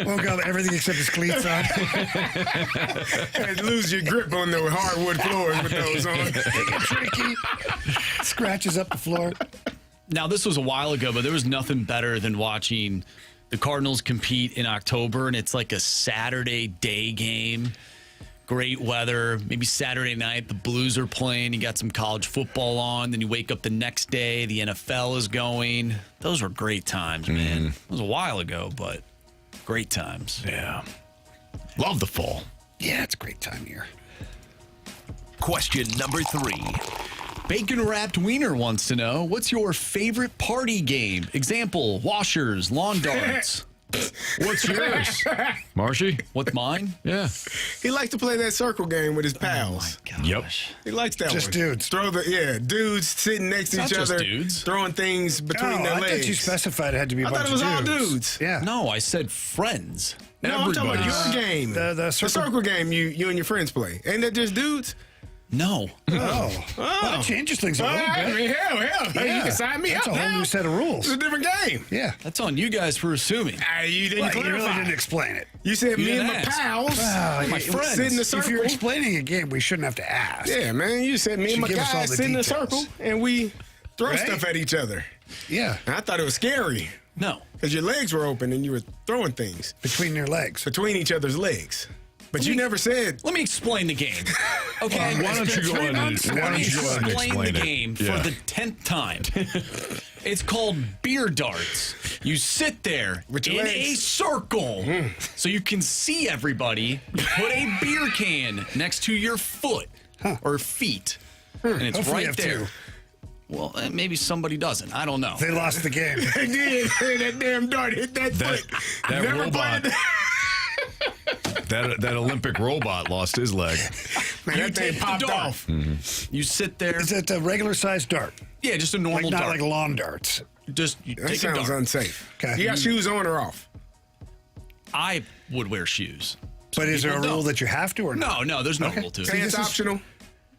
[SPEAKER 2] Woke up, everything except his cleats on.
[SPEAKER 3] And lose your grip on the hardwood floors with those on.
[SPEAKER 2] Tricky. Scratches up the floor.
[SPEAKER 4] Now, this was a while ago, but there was nothing better than watching the Cardinals compete in October, and it's like a Saturday day game. Great weather. Maybe Saturday night, the Blues are playing. You got some college football on. Then you wake up the next day, the NFL is going. Those were great times, man. It was a while ago, but great times.
[SPEAKER 1] Yeah. Love the fall.
[SPEAKER 2] Yeah, it's a great time here.
[SPEAKER 6] Question number 3.
[SPEAKER 4] Bacon Wrapped Wiener wants to know, what's your favorite party game? Example, washers, lawn darts.
[SPEAKER 1] What's yours? Marshy?
[SPEAKER 4] What's mine?
[SPEAKER 1] Yeah.
[SPEAKER 3] He likes to play that circle game with his pals.
[SPEAKER 4] Oh, my gosh.
[SPEAKER 1] Yep.
[SPEAKER 3] He likes that
[SPEAKER 2] Just
[SPEAKER 3] one.
[SPEAKER 2] dudes.
[SPEAKER 3] Dudes sitting next to
[SPEAKER 4] It's
[SPEAKER 3] each
[SPEAKER 4] not just
[SPEAKER 3] other,
[SPEAKER 4] dudes.
[SPEAKER 3] throwing things between their
[SPEAKER 2] I
[SPEAKER 3] legs.
[SPEAKER 2] thought you specified it had to be a
[SPEAKER 3] I
[SPEAKER 2] bunch
[SPEAKER 3] thought it was
[SPEAKER 2] of
[SPEAKER 3] all
[SPEAKER 2] dudes.
[SPEAKER 3] dudes.
[SPEAKER 2] Yeah.
[SPEAKER 4] No, I said friends.
[SPEAKER 3] No, I'm talking about
[SPEAKER 1] Everybody's-
[SPEAKER 3] your game.
[SPEAKER 2] the circle-
[SPEAKER 3] game you and your friends play. Ain't that just dudes?
[SPEAKER 4] No.
[SPEAKER 2] Oh. Well, that changes things a little
[SPEAKER 3] I
[SPEAKER 2] bit.
[SPEAKER 3] mean, hell.
[SPEAKER 2] Yeah.
[SPEAKER 3] You can sign me
[SPEAKER 2] That's
[SPEAKER 3] up
[SPEAKER 2] a whole
[SPEAKER 3] now.
[SPEAKER 2] new set of rules.
[SPEAKER 3] It's a different game.
[SPEAKER 2] Yeah.
[SPEAKER 4] That's on you guys for assuming.
[SPEAKER 3] You didn't
[SPEAKER 2] Well, you
[SPEAKER 3] clarify.
[SPEAKER 2] really didn't explain it.
[SPEAKER 3] You said
[SPEAKER 4] You
[SPEAKER 3] me and
[SPEAKER 4] didn't
[SPEAKER 3] my
[SPEAKER 4] ask.
[SPEAKER 3] pals,
[SPEAKER 2] Well,
[SPEAKER 3] my
[SPEAKER 2] you-
[SPEAKER 3] friends, sit in the circle.
[SPEAKER 2] If you're explaining a game, we shouldn't have to ask.
[SPEAKER 3] Yeah, man. You said me and
[SPEAKER 2] Should
[SPEAKER 3] my
[SPEAKER 2] give us all
[SPEAKER 3] guys
[SPEAKER 2] the
[SPEAKER 3] sit in a
[SPEAKER 2] details.
[SPEAKER 3] circle and we throw
[SPEAKER 2] Right?
[SPEAKER 3] stuff at each other.
[SPEAKER 2] Yeah.
[SPEAKER 3] And I thought it was scary
[SPEAKER 4] No.
[SPEAKER 3] because your legs were open and you were throwing things
[SPEAKER 2] Between your legs.
[SPEAKER 3] between each other's legs. But you never said.
[SPEAKER 4] Let me explain the game. Okay.
[SPEAKER 1] Why don't you go ahead and
[SPEAKER 4] Let me explain the
[SPEAKER 1] it?
[SPEAKER 4] game for
[SPEAKER 1] Yeah.
[SPEAKER 4] the 10th time. It's called beer darts. You sit there
[SPEAKER 3] With
[SPEAKER 4] in
[SPEAKER 3] your
[SPEAKER 4] a
[SPEAKER 3] legs.
[SPEAKER 4] circle so you can see everybody. Put a beer can next to your foot or feet. And it's
[SPEAKER 2] Hopefully you
[SPEAKER 4] right
[SPEAKER 2] have
[SPEAKER 4] there.
[SPEAKER 2] two.
[SPEAKER 4] Well, maybe somebody doesn't. I don't know.
[SPEAKER 2] They lost the game.
[SPEAKER 3] They did. That damn dart hit that foot.
[SPEAKER 1] That
[SPEAKER 3] Never
[SPEAKER 1] robot.
[SPEAKER 3] played
[SPEAKER 1] That Olympic robot lost his leg.
[SPEAKER 3] Man,
[SPEAKER 4] You
[SPEAKER 3] that thing
[SPEAKER 4] take the
[SPEAKER 3] popped
[SPEAKER 4] dart.
[SPEAKER 3] off.
[SPEAKER 4] You sit there.
[SPEAKER 2] Is it a regular sized dart?
[SPEAKER 4] Yeah, just a normal
[SPEAKER 2] Not
[SPEAKER 4] dart.
[SPEAKER 2] like lawn darts.
[SPEAKER 4] Just you
[SPEAKER 3] That
[SPEAKER 4] take a
[SPEAKER 3] sounds
[SPEAKER 4] dart.
[SPEAKER 3] unsafe.
[SPEAKER 2] Okay.
[SPEAKER 3] You got shoes on or off?
[SPEAKER 4] I would wear shoes.
[SPEAKER 2] But is there a
[SPEAKER 4] people
[SPEAKER 2] rule
[SPEAKER 4] don't.
[SPEAKER 2] that you have to or not?
[SPEAKER 4] No, there's no rule to it.
[SPEAKER 3] Pants
[SPEAKER 2] this is-
[SPEAKER 3] optional?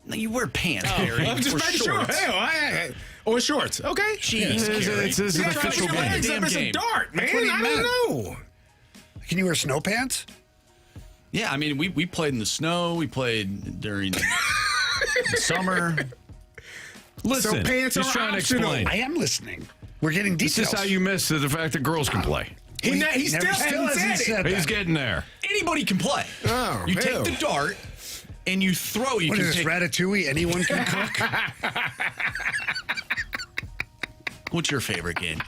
[SPEAKER 4] No, you wear pants, Gary.
[SPEAKER 3] I'm just
[SPEAKER 4] or
[SPEAKER 3] making sure.
[SPEAKER 4] shorts.
[SPEAKER 3] Hell, or shorts. Okay.
[SPEAKER 4] Jeez, Gary.
[SPEAKER 1] It's an
[SPEAKER 3] You gotta
[SPEAKER 1] official
[SPEAKER 3] put your
[SPEAKER 1] game.
[SPEAKER 3] legs up.
[SPEAKER 4] Damn
[SPEAKER 3] It's a
[SPEAKER 4] game.
[SPEAKER 3] dart, man.
[SPEAKER 2] That's what he
[SPEAKER 3] I
[SPEAKER 2] meant.
[SPEAKER 3] don't know.
[SPEAKER 2] Can you wear snow pants?
[SPEAKER 4] Yeah, I mean, we played in the snow. We played during the summer.
[SPEAKER 1] Listen,
[SPEAKER 3] So pants
[SPEAKER 1] he's
[SPEAKER 3] are
[SPEAKER 1] trying to
[SPEAKER 3] optional.
[SPEAKER 1] explain.
[SPEAKER 2] I am listening. We're getting
[SPEAKER 1] This
[SPEAKER 2] details.
[SPEAKER 1] is how you miss the fact that girls can play.
[SPEAKER 3] He
[SPEAKER 2] Never-
[SPEAKER 3] still hasn't
[SPEAKER 2] hasn't
[SPEAKER 3] said it.
[SPEAKER 2] said
[SPEAKER 1] He's
[SPEAKER 2] that.
[SPEAKER 1] getting there.
[SPEAKER 4] Anybody can play.
[SPEAKER 3] Oh,
[SPEAKER 4] you
[SPEAKER 3] hell.
[SPEAKER 4] take the dart and you throw. You
[SPEAKER 2] What
[SPEAKER 4] can
[SPEAKER 2] is this,
[SPEAKER 4] take.
[SPEAKER 2] Ratatouille? Anyone can cook?
[SPEAKER 4] What's your favorite game?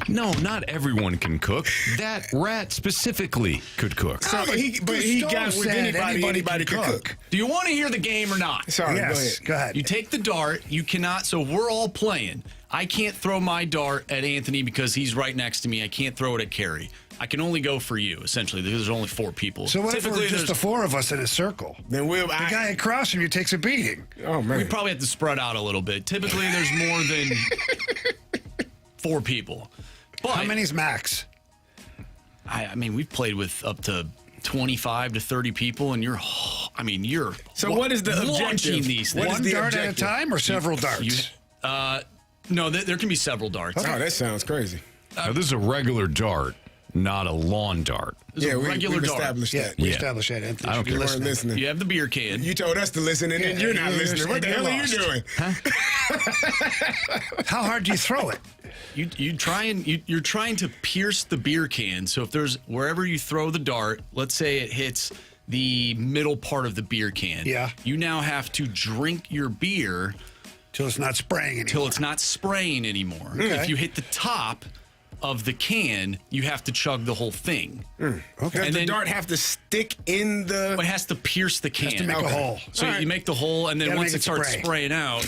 [SPEAKER 1] No, not everyone can cook. That rat specifically could cook.
[SPEAKER 3] So he
[SPEAKER 2] Gustav
[SPEAKER 3] got with
[SPEAKER 2] said
[SPEAKER 3] anybody
[SPEAKER 2] can
[SPEAKER 3] could cook.
[SPEAKER 4] Do you want to hear the game or not?
[SPEAKER 3] Sorry,
[SPEAKER 2] Yes, go ahead.
[SPEAKER 4] You take the dart. You cannot. So we're all playing. I can't throw my dart at Anthony because he's right next to me. I can't throw it at Carey. I can only go for you, essentially, because there's only 4 people.
[SPEAKER 2] So what if
[SPEAKER 4] Typically,
[SPEAKER 2] we're just the
[SPEAKER 4] there's-
[SPEAKER 2] 4 of us in a circle?
[SPEAKER 3] Then
[SPEAKER 2] The guy across from you takes a beating.
[SPEAKER 3] Oh, man.
[SPEAKER 4] we probably have to spread out a little bit. Typically, there's more than 4 people. But
[SPEAKER 2] How many's max?
[SPEAKER 4] I mean, we've played with up to 25 to 30 people, and you're
[SPEAKER 3] So what is the
[SPEAKER 4] launching
[SPEAKER 3] objective?
[SPEAKER 4] these
[SPEAKER 3] What
[SPEAKER 4] things.
[SPEAKER 3] is
[SPEAKER 2] One
[SPEAKER 3] the
[SPEAKER 2] dart at a
[SPEAKER 3] objective?
[SPEAKER 2] time or several darts?
[SPEAKER 4] No, there can be several darts.
[SPEAKER 3] Oh, that sounds crazy.
[SPEAKER 1] Now, this is a regular dart, not a lawn dart.
[SPEAKER 4] There's a regular
[SPEAKER 3] we've
[SPEAKER 4] dart.
[SPEAKER 3] established
[SPEAKER 2] Yeah,
[SPEAKER 3] that.
[SPEAKER 2] we
[SPEAKER 1] Yeah.
[SPEAKER 2] established that. Anthony
[SPEAKER 1] I don't
[SPEAKER 2] should be
[SPEAKER 1] care.
[SPEAKER 3] You weren't listening.
[SPEAKER 4] You have the beer can.
[SPEAKER 3] You told us to listen, and then
[SPEAKER 2] Yeah,
[SPEAKER 3] you're not
[SPEAKER 2] you're
[SPEAKER 3] listening. What the
[SPEAKER 2] saying
[SPEAKER 3] hell are
[SPEAKER 2] you're
[SPEAKER 3] you doing?
[SPEAKER 2] How hard do you throw it?
[SPEAKER 4] You're trying to pierce the beer can. So if there's wherever you throw the dart, let's say it hits the middle part of the beer can.
[SPEAKER 2] Yeah.
[SPEAKER 4] You now have to drink your beer
[SPEAKER 2] Till it's not spraying anymore.
[SPEAKER 4] till it's not spraying anymore.
[SPEAKER 2] Okay.
[SPEAKER 4] If you hit the top of the can, you have to chug the whole thing.
[SPEAKER 2] Okay.
[SPEAKER 3] Does
[SPEAKER 4] And
[SPEAKER 3] the
[SPEAKER 4] then-
[SPEAKER 3] dart have to stick in the?
[SPEAKER 4] It has to pierce the can.
[SPEAKER 2] Has to make a hole.
[SPEAKER 4] So
[SPEAKER 3] All right.
[SPEAKER 4] you make the hole, and then
[SPEAKER 2] Gotta
[SPEAKER 4] once
[SPEAKER 2] make
[SPEAKER 4] it
[SPEAKER 2] it
[SPEAKER 4] starts
[SPEAKER 2] spray.
[SPEAKER 4] spraying out,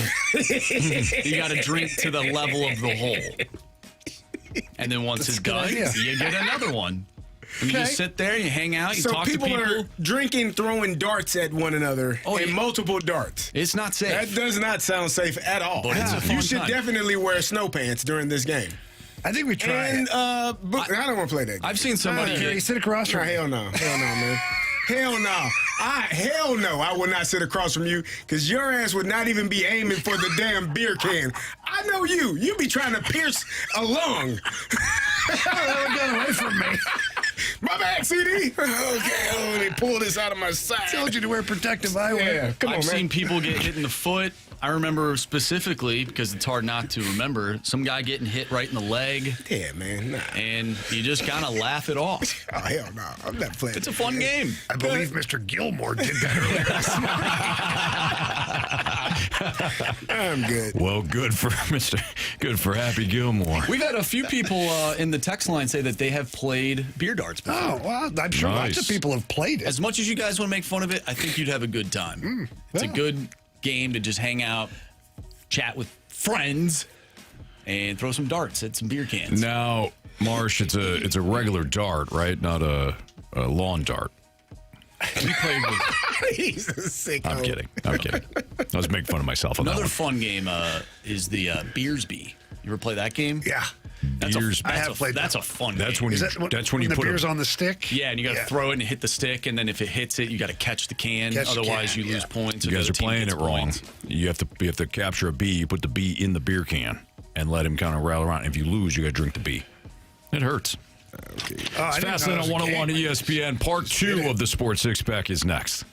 [SPEAKER 4] you got to drink to the level of the hole. And then once it's
[SPEAKER 2] a good
[SPEAKER 4] done,
[SPEAKER 2] idea.
[SPEAKER 4] you get another one. And you
[SPEAKER 2] Okay.
[SPEAKER 4] just sit there, you hang out, you
[SPEAKER 3] So
[SPEAKER 4] talk to
[SPEAKER 3] people
[SPEAKER 4] people.
[SPEAKER 3] are drinking, throwing darts at one another,
[SPEAKER 4] Oh,
[SPEAKER 3] and
[SPEAKER 4] yeah.
[SPEAKER 3] multiple darts.
[SPEAKER 4] It's not safe.
[SPEAKER 3] That does not sound safe at all.
[SPEAKER 4] But it's a
[SPEAKER 3] You
[SPEAKER 4] fun
[SPEAKER 3] should
[SPEAKER 4] time.
[SPEAKER 3] definitely wear snow pants during this game.
[SPEAKER 2] I think we try
[SPEAKER 3] And
[SPEAKER 2] it.
[SPEAKER 3] I don't want to play that.
[SPEAKER 4] I've seen somebody
[SPEAKER 2] Gary,
[SPEAKER 4] get,
[SPEAKER 2] sit across
[SPEAKER 3] No,
[SPEAKER 2] from me.
[SPEAKER 3] hell no, man. Hell no. Hell no. I will not sit across from you because your ass would not even be aiming for the damn beer can. I know you. You be trying to pierce a lung.
[SPEAKER 2] Get away from me.
[SPEAKER 3] My bad, CD. Okay, let me pull this out of my side.
[SPEAKER 2] Told you to wear protective eyewear.
[SPEAKER 3] Yeah, come on,
[SPEAKER 4] I've
[SPEAKER 3] man.
[SPEAKER 4] seen people get hit in the foot. I remember specifically, because it's hard not to remember, some guy getting hit right in the leg,
[SPEAKER 3] Yeah, man. Nah.
[SPEAKER 4] and you just kind of laugh it off.
[SPEAKER 3] Oh, hell no. I'm not playing.
[SPEAKER 4] It's a fun game.
[SPEAKER 2] I believe Mr. Gilmore did that earlier.
[SPEAKER 3] I'm good.
[SPEAKER 1] Well, good for Happy Gilmore.
[SPEAKER 4] We've had a few people in the text line say that they have played beer darts before.
[SPEAKER 2] Oh, well, I'm sure lots
[SPEAKER 1] Nice.
[SPEAKER 2] of people have played it.
[SPEAKER 4] As much as you guys want to make fun of it, I think you'd have a good time. It's a
[SPEAKER 2] yeah.
[SPEAKER 4] good game to just hang out, chat with friends, and throw some darts at some beer cans.
[SPEAKER 1] Now, Marsh, it's a regular dart, right? Not a lawn dart.
[SPEAKER 4] We played with.
[SPEAKER 3] He's a sicko.
[SPEAKER 1] I'm kidding. I was making fun of myself on
[SPEAKER 4] Another
[SPEAKER 1] that
[SPEAKER 4] fun game is the Beersby. You ever play that game?
[SPEAKER 2] Yeah.
[SPEAKER 1] Beersby.
[SPEAKER 2] I have played
[SPEAKER 4] That's
[SPEAKER 2] that
[SPEAKER 4] a fun
[SPEAKER 1] That's
[SPEAKER 4] game.
[SPEAKER 1] when you
[SPEAKER 2] the
[SPEAKER 1] put
[SPEAKER 2] beer's on the stick?
[SPEAKER 4] Yeah, and you got to throw it and hit the stick, and then if it hits it, you got to catch the can.
[SPEAKER 2] Catch the
[SPEAKER 4] Otherwise,
[SPEAKER 2] can,
[SPEAKER 4] you lose points.
[SPEAKER 1] You
[SPEAKER 4] if
[SPEAKER 1] guys
[SPEAKER 4] the
[SPEAKER 1] are
[SPEAKER 4] other team
[SPEAKER 1] playing
[SPEAKER 4] gets
[SPEAKER 1] it wrong.
[SPEAKER 4] points.
[SPEAKER 1] You have to capture a bee. You put the bee in the beer can and let him kind of rattle around. If you lose, you got to drink the bee. It hurts.
[SPEAKER 2] Okay.
[SPEAKER 1] It's Fastlane on 101 ESPN. Part 2 of the Sports Six Pack is next.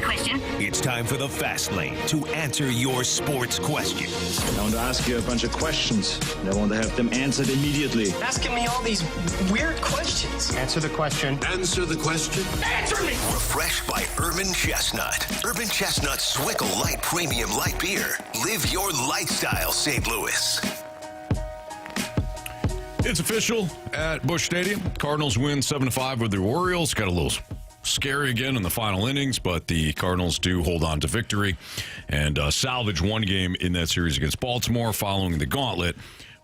[SPEAKER 12] a question.
[SPEAKER 6] It's time for the Fast Lane to answer your sports questions.
[SPEAKER 13] I want to ask you a bunch of questions, and I want to have them answered immediately.
[SPEAKER 12] Asking me all these weird questions.
[SPEAKER 14] Answer the question.
[SPEAKER 6] Answer the question.
[SPEAKER 12] Answer me!
[SPEAKER 6] Refreshed by Urban Chestnut. Urban Chestnut Zwickle Light Premium Light Beer. Live your lifestyle, St. Louis.
[SPEAKER 1] It's official at Busch Stadium. Cardinals win 7-5 with the Orioles. Got a little scary again in the final innings, but the Cardinals do hold on to victory and salvage one game in that series against Baltimore. Following the Gauntlet,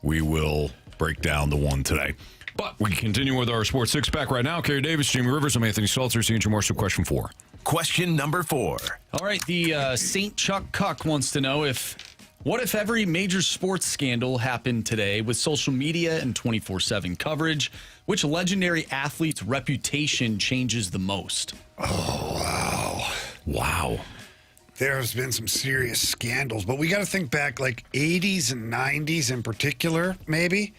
[SPEAKER 1] we will break down the one today. But we continue with our Sports Six-Pack right now. Kerry Davis, Jamie Rivers, I'm Anthony Stalter, Andrew Marsh, question 4.
[SPEAKER 6] Question number 4.
[SPEAKER 4] All right, the St. Chuck Cuck wants to know what if every major sports scandal happened today with social media and 24/7 coverage? Which legendary athlete's reputation changes the most?
[SPEAKER 2] Oh, wow.
[SPEAKER 1] Wow.
[SPEAKER 2] There's been some serious scandals, but we got to think back like 80s and 90s in particular, maybe.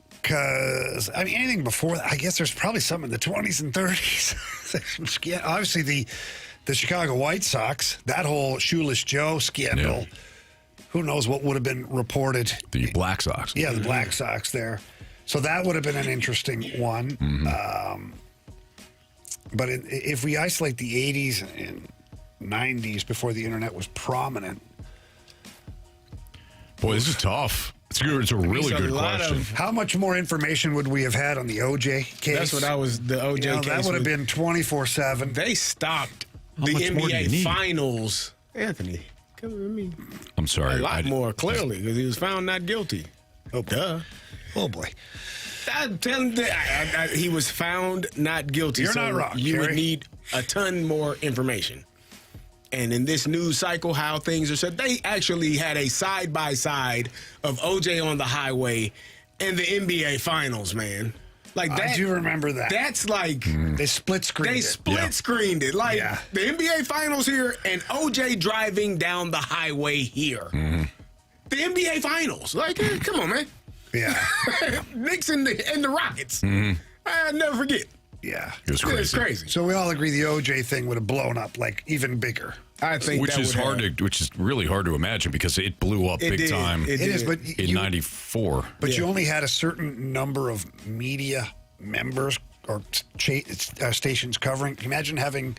[SPEAKER 2] Because, I mean, anything before that, I guess there's probably some in the 20s and 30s. Obviously, the Chicago White Sox, that whole Shoeless Joe scandal,
[SPEAKER 1] Yeah.
[SPEAKER 2] who knows what would have been reported.
[SPEAKER 1] The Black Sox.
[SPEAKER 2] Yeah, the Black Sox there. So that would have been an interesting one. But if we isolate the 80s and 90s before the internet was prominent.
[SPEAKER 1] Boy, this is tough. It's a really good question.
[SPEAKER 2] How much more information would we have had on the OJ case?
[SPEAKER 3] That's what the OJ case.
[SPEAKER 2] That would have been 24/7.
[SPEAKER 3] They stopped
[SPEAKER 1] How
[SPEAKER 3] the
[SPEAKER 1] much more do you
[SPEAKER 3] NBA
[SPEAKER 1] need?
[SPEAKER 3] Finals. Anthony, come with me.
[SPEAKER 1] I'm sorry.
[SPEAKER 3] A lot more, clearly, because he was found not guilty.
[SPEAKER 2] Oh,
[SPEAKER 3] duh.
[SPEAKER 2] Oh, boy.
[SPEAKER 3] He was found not guilty.
[SPEAKER 2] You're
[SPEAKER 3] so
[SPEAKER 2] not wrong,
[SPEAKER 3] you would
[SPEAKER 2] Kerry.
[SPEAKER 3] need a ton more information. And in this news cycle, how things are said, they actually had a side-by-side of OJ on the highway and the NBA Finals, man. Like that,
[SPEAKER 2] I do remember that.
[SPEAKER 3] That's like...
[SPEAKER 2] They split screened
[SPEAKER 3] They
[SPEAKER 2] it.
[SPEAKER 3] split-screened it. Like,
[SPEAKER 2] Yeah.
[SPEAKER 3] the NBA Finals here and OJ driving down the highway here. The NBA Finals. Like, come on, man.
[SPEAKER 2] Yeah.
[SPEAKER 3] Knicks and the Rockets. I'll never forget.
[SPEAKER 2] Yeah.
[SPEAKER 1] It was crazy.
[SPEAKER 3] It's crazy.
[SPEAKER 2] So we all agree the OJ thing would have blown up, like, even bigger.
[SPEAKER 3] I think
[SPEAKER 1] Which
[SPEAKER 3] that
[SPEAKER 1] is which is really hard to imagine because it blew up big time
[SPEAKER 2] It is, but
[SPEAKER 1] in '94.
[SPEAKER 2] But you only had a certain number of media members or stations covering. Imagine having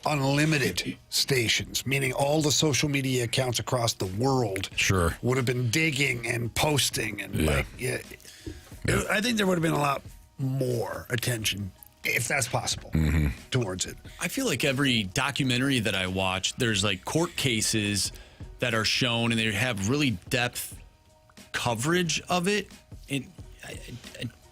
[SPEAKER 2] unlimited stations, meaning all the social media accounts across the world
[SPEAKER 1] Sure.
[SPEAKER 2] would have been digging and posting. And I think there would have been a lot more attention, if that's possible, towards it.
[SPEAKER 4] I feel like every documentary that I watch, there's like court cases that are shown and they have really depth coverage of it. And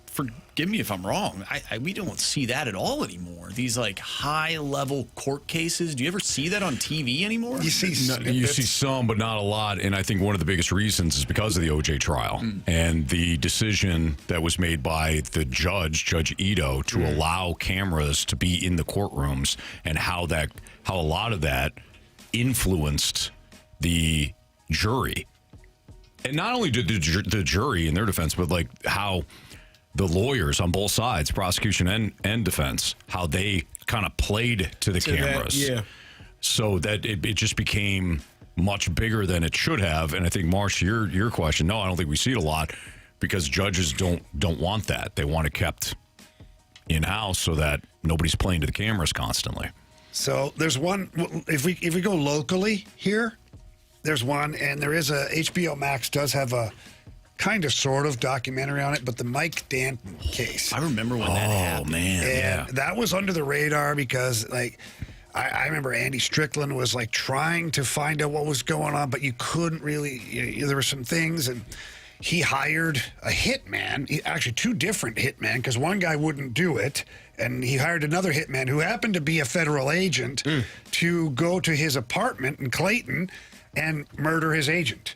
[SPEAKER 4] forgive me if I'm wrong. We don't see that at all anymore. These like high level court cases. Do you ever see that on TV anymore?
[SPEAKER 2] You see
[SPEAKER 1] You see some, but not a lot. And I think one of the biggest reasons is because of the OJ trial and the decision that was made by the Judge Ito, to allow cameras to be in the courtrooms, and how a lot of that influenced the jury. And not only did the jury in their defense, but like how the lawyers on both sides, prosecution and defense, how they kind of played to the cameras. So that it just became much bigger than it should have. And I think, Marsh, your question, no, I don't think we see it a lot because judges don't want that. They want it kept in-house so that nobody's playing to the cameras constantly.
[SPEAKER 2] So there's one, if we go locally here, there's one, and there is HBO Max does have a kind of sort of documentary on it, but the Mike Danton case.
[SPEAKER 4] I remember when that happened.
[SPEAKER 1] Oh, man.
[SPEAKER 2] And that was under the radar because, like, I remember Andy Strickland was, like, trying to find out what was going on, but you couldn't really, there were some things, and he hired a hitman, actually two different hitmen, because one guy wouldn't do it, and he hired another hitman who happened to be a federal agent to go to his apartment in Clayton and murder his agent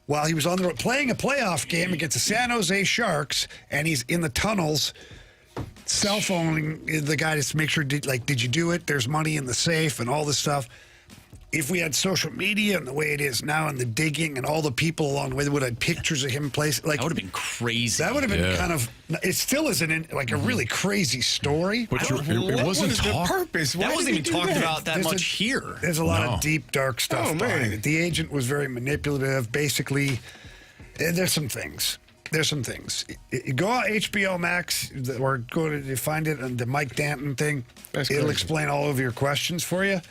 [SPEAKER 2] while he was on the road playing a playoff game against the San Jose Sharks, and he's in the tunnels cell phoning the guy to make sure, did you do it? There's money in the safe and all this stuff. if we had social media and the way it is now and the digging and all the people along the way that would have had pictures of him place, like
[SPEAKER 4] That would have been crazy.
[SPEAKER 2] that would have been kind of. It still isn't like a really crazy story.
[SPEAKER 1] But
[SPEAKER 3] What
[SPEAKER 1] wasn't
[SPEAKER 3] is the
[SPEAKER 1] talk.
[SPEAKER 3] purpose? Why
[SPEAKER 4] That wasn't
[SPEAKER 3] did he
[SPEAKER 4] even
[SPEAKER 3] do
[SPEAKER 4] talked
[SPEAKER 3] that?
[SPEAKER 4] about that
[SPEAKER 2] There's
[SPEAKER 4] much here.
[SPEAKER 2] There's a lot
[SPEAKER 1] No.
[SPEAKER 2] of deep, dark stuff
[SPEAKER 3] Oh,
[SPEAKER 2] behind
[SPEAKER 3] man.
[SPEAKER 2] it. The agent was very manipulative. Basically, there's some things. Go on HBO Max or go to find it on the Mike Danton thing.
[SPEAKER 3] That's
[SPEAKER 2] It'll
[SPEAKER 3] crazy.
[SPEAKER 2] explain all of your questions for you.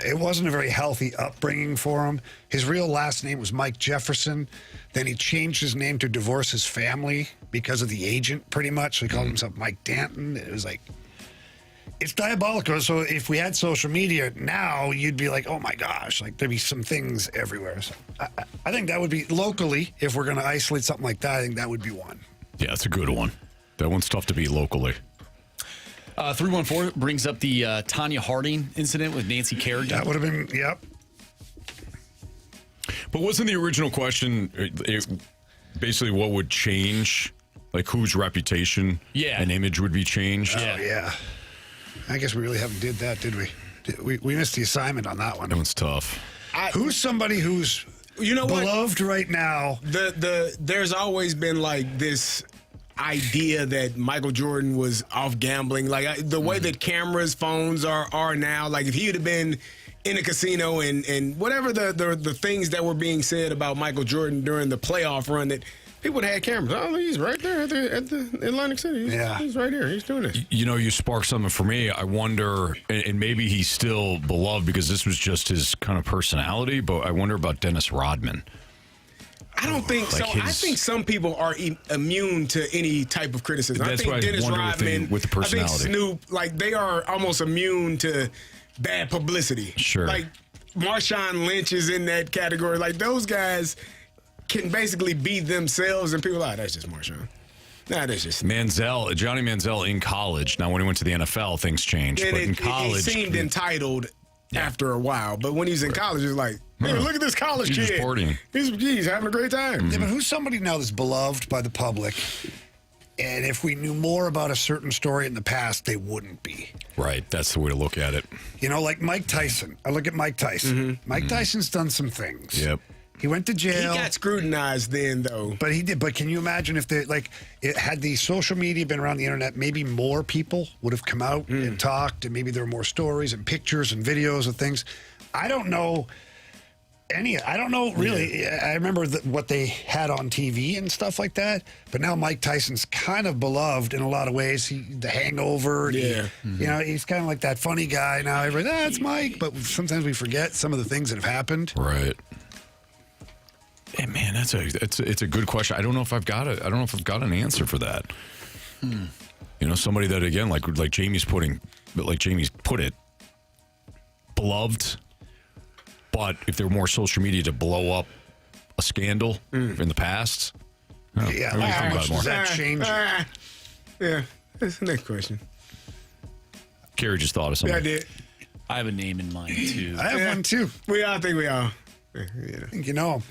[SPEAKER 2] It wasn't a very healthy upbringing for him. His real last name was Mike Jefferson. Then he changed his name to divorce his family because of the agent, pretty much. So he called himself Mike Danton. It was like, it's diabolical. So if we had social media now, you'd be like, oh my gosh, like there'd be some things everywhere. So I think that would be locally, if we're going to isolate something like that, I think that would be one.
[SPEAKER 1] Yeah, it's a good one. That one's tough to beat locally.
[SPEAKER 4] 314 brings up the Tanya Harding incident with Nancy Kerrigan.
[SPEAKER 2] That would have been, yep.
[SPEAKER 1] But wasn't the original question basically what would change? Like whose reputation and image would be changed?
[SPEAKER 2] Oh, yeah. I guess we really haven't did that, did we? We missed the assignment on that one.
[SPEAKER 1] That one's tough.
[SPEAKER 2] Who's somebody who's
[SPEAKER 3] what?
[SPEAKER 2] beloved right now?
[SPEAKER 3] There's always been like this idea that Michael Jordan was off gambling. Like the way that cameras, phones are now. Like if he would have been in a casino and whatever the things that were being said about Michael Jordan during the playoff run, that people had cameras. Oh, he's right there at the Atlantic City. He's right here. He's doing this.
[SPEAKER 1] You know, you sparked something for me. I wonder, and maybe he's still beloved because this was just his kind of personality, but I wonder about Dennis Rodman.
[SPEAKER 3] I don't think
[SPEAKER 1] Like
[SPEAKER 3] so. I think some people are immune to any type of criticism.
[SPEAKER 1] That's
[SPEAKER 3] I think
[SPEAKER 1] why I
[SPEAKER 3] Dennis
[SPEAKER 1] wonder with
[SPEAKER 3] Rodman,
[SPEAKER 1] with the personality.
[SPEAKER 3] I think Snoop, like they are almost immune to bad publicity.
[SPEAKER 1] Sure.
[SPEAKER 3] Like Marshawn Lynch is in that category. Like those guys can basically be themselves, and people are like, that's just Marshawn. Nah, that's just
[SPEAKER 1] Johnny Manziel in college. Now, when he went to the NFL, things changed.
[SPEAKER 3] And
[SPEAKER 1] But in
[SPEAKER 3] it
[SPEAKER 1] college,
[SPEAKER 3] seemed entitled after a while. But when he's in college, it's like, hey, look at this college
[SPEAKER 1] He's
[SPEAKER 3] kid.
[SPEAKER 1] just partying.
[SPEAKER 3] He's having a great time.
[SPEAKER 2] Yeah, but who's somebody now that's beloved by the public? And if we knew more about a certain story in the past, they wouldn't be.
[SPEAKER 1] Right, that's the way to look at it.
[SPEAKER 2] You know, like Mike Tyson. I look at Mike Tyson. Mike Tyson's done some things.
[SPEAKER 1] Yep.
[SPEAKER 2] He went to jail.
[SPEAKER 3] He got scrutinized then, though.
[SPEAKER 2] But he did. But can you imagine if had the social media been around the internet, maybe more people would have come out and talked, and maybe there were more stories and pictures and videos of things. I don't know I don't know really. Yeah. I remember what they had on TV and stuff like that. But now Mike Tyson's kind of beloved in a lot of ways. The Hangover.
[SPEAKER 3] Yeah.
[SPEAKER 2] You know, he's kind of like that funny guy now. Everybody, that's Mike. But sometimes we forget some of the things that have happened.
[SPEAKER 1] Right. Hey, man, it's a good question. I don't know if I've got it. I don't know if I've got an answer for that. You know, somebody that again, like Jamie's put it, beloved. But if there were more social media to blow up a scandal in the past,
[SPEAKER 2] Yeah,
[SPEAKER 1] maybe
[SPEAKER 2] how
[SPEAKER 1] think about
[SPEAKER 2] much
[SPEAKER 1] it more.
[SPEAKER 2] does that change?
[SPEAKER 3] Yeah, that's the next question.
[SPEAKER 1] Kerry just thought of something.
[SPEAKER 3] Yeah, I did.
[SPEAKER 4] I have a name in mind, too.
[SPEAKER 2] I have one, too.
[SPEAKER 3] I think we all.
[SPEAKER 2] I think you know him.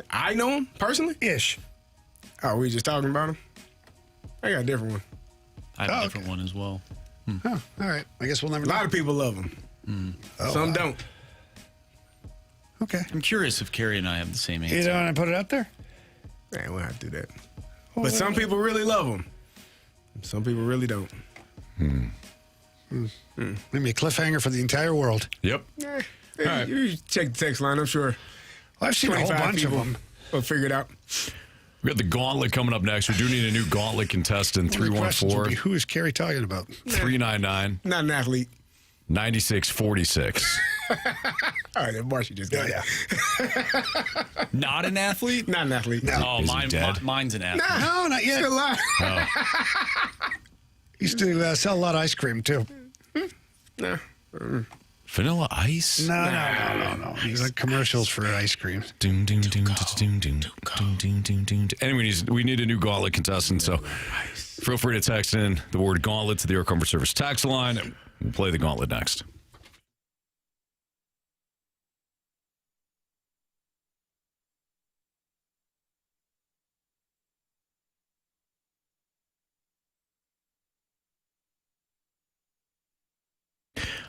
[SPEAKER 3] I know him personally?
[SPEAKER 2] Ish.
[SPEAKER 3] Oh, we just talking about him? I got a different one.
[SPEAKER 4] I have a different one as well.
[SPEAKER 2] Oh, all right. I guess we'll never
[SPEAKER 3] A
[SPEAKER 2] know.
[SPEAKER 3] lot of people love him. Some don't.
[SPEAKER 2] Okay.
[SPEAKER 4] I'm curious if Kerry and I have the same answer.
[SPEAKER 2] You don't want to put it out there?
[SPEAKER 3] Man, we'll have to do that. But some people really love him. Some people really don't.
[SPEAKER 2] Maybe a cliffhanger for the entire world.
[SPEAKER 1] Yep.
[SPEAKER 3] Hey,
[SPEAKER 1] right.
[SPEAKER 3] You check the text line, I'm sure.
[SPEAKER 2] Well, I've seen a whole
[SPEAKER 3] 25
[SPEAKER 2] bunch of
[SPEAKER 3] people
[SPEAKER 2] them.
[SPEAKER 3] will figure it out.
[SPEAKER 1] We got the Gauntlet coming up next. We do need a new Gauntlet contestant.
[SPEAKER 2] One of the questions would be,
[SPEAKER 1] 314
[SPEAKER 2] who is Kerry talking about?
[SPEAKER 1] 399
[SPEAKER 3] Not an athlete.
[SPEAKER 1] 9646.
[SPEAKER 3] All right, then Marshy just got it.
[SPEAKER 4] Not an athlete?
[SPEAKER 3] Not an athlete.
[SPEAKER 2] No.
[SPEAKER 4] Oh,
[SPEAKER 1] Is he dead?
[SPEAKER 4] mine's an athlete.
[SPEAKER 2] No, not yet.
[SPEAKER 3] Still alive.
[SPEAKER 2] Used to sell a lot of ice cream, too.
[SPEAKER 3] No.
[SPEAKER 1] Vanilla Ice?
[SPEAKER 2] No. These are commercials for ice cream.
[SPEAKER 1] Doom, doom, doom, doom, doom, doom, doom, doom, doom. Anyway, we need a new Gauntlet contestant, so feel free to text in the word Gauntlet to the Air Comfort Service tax line. We'll play the Gauntlet next.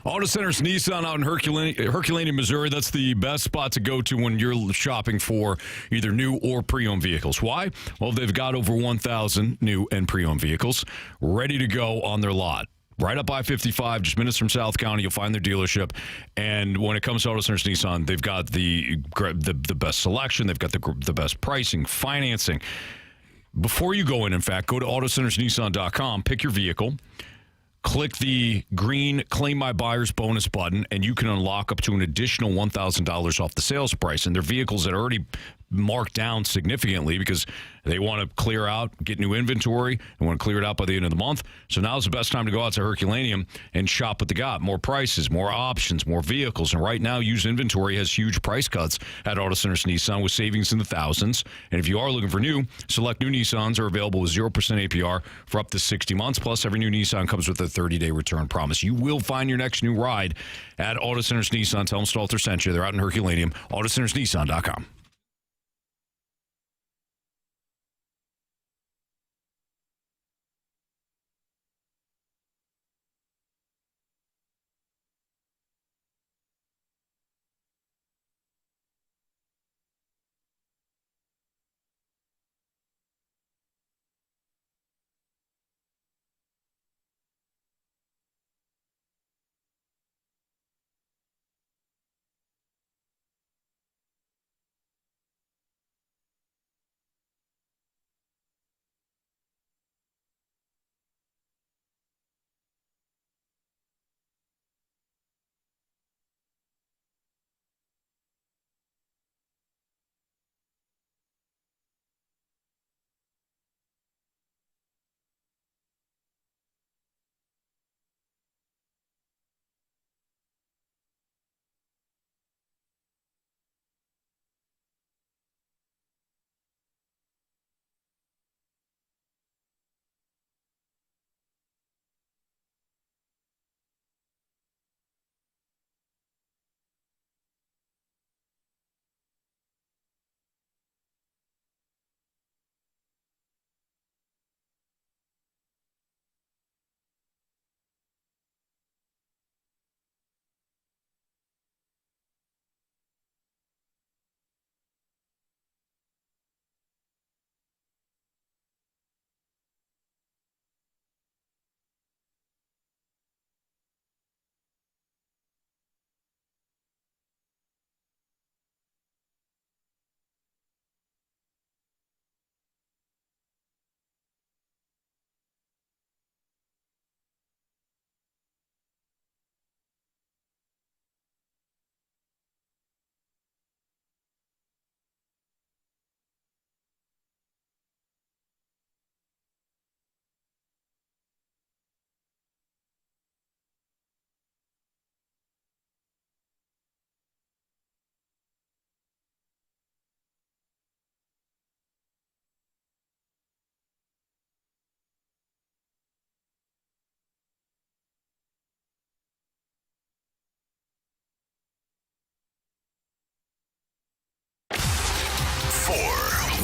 [SPEAKER 1] Auto Center's Nissan out in Herculaneum, Missouri. That's the best spot to go to when you're shopping for either new or pre-owned vehicles. Why? Well, they've got over 1,000 new and pre-owned vehicles ready to go on their lot. Right up I-55, just minutes from South County, you'll find their dealership. And when it comes to Auto Center's Nissan, they've got the best selection. They've got the best pricing, financing. Before you go in fact, go to autocentersnissan.com, pick your vehicle. Click the green Claim My Buyer's Bonus button, and you can unlock up to an additional $1,000 off the sales price. And they're vehicles that are already marked down significantly because they want to clear out, get new inventory, and want to clear it out by the end of the month. So now's the best time to go out to Herculaneum and shop what they got. More prices, more options, more vehicles. And right now, used inventory has huge price cuts at Auto Centers Nissan with savings in the thousands. And if you are looking for new, select new Nissans are available with 0% APR for up to 60 months. Plus, every new Nissan comes with a 30-day return promise. You will find your next new ride at Auto Centers Nissan. Tell them Stalter sent you. They're out in Herculaneum. AutoCentersNissan.com.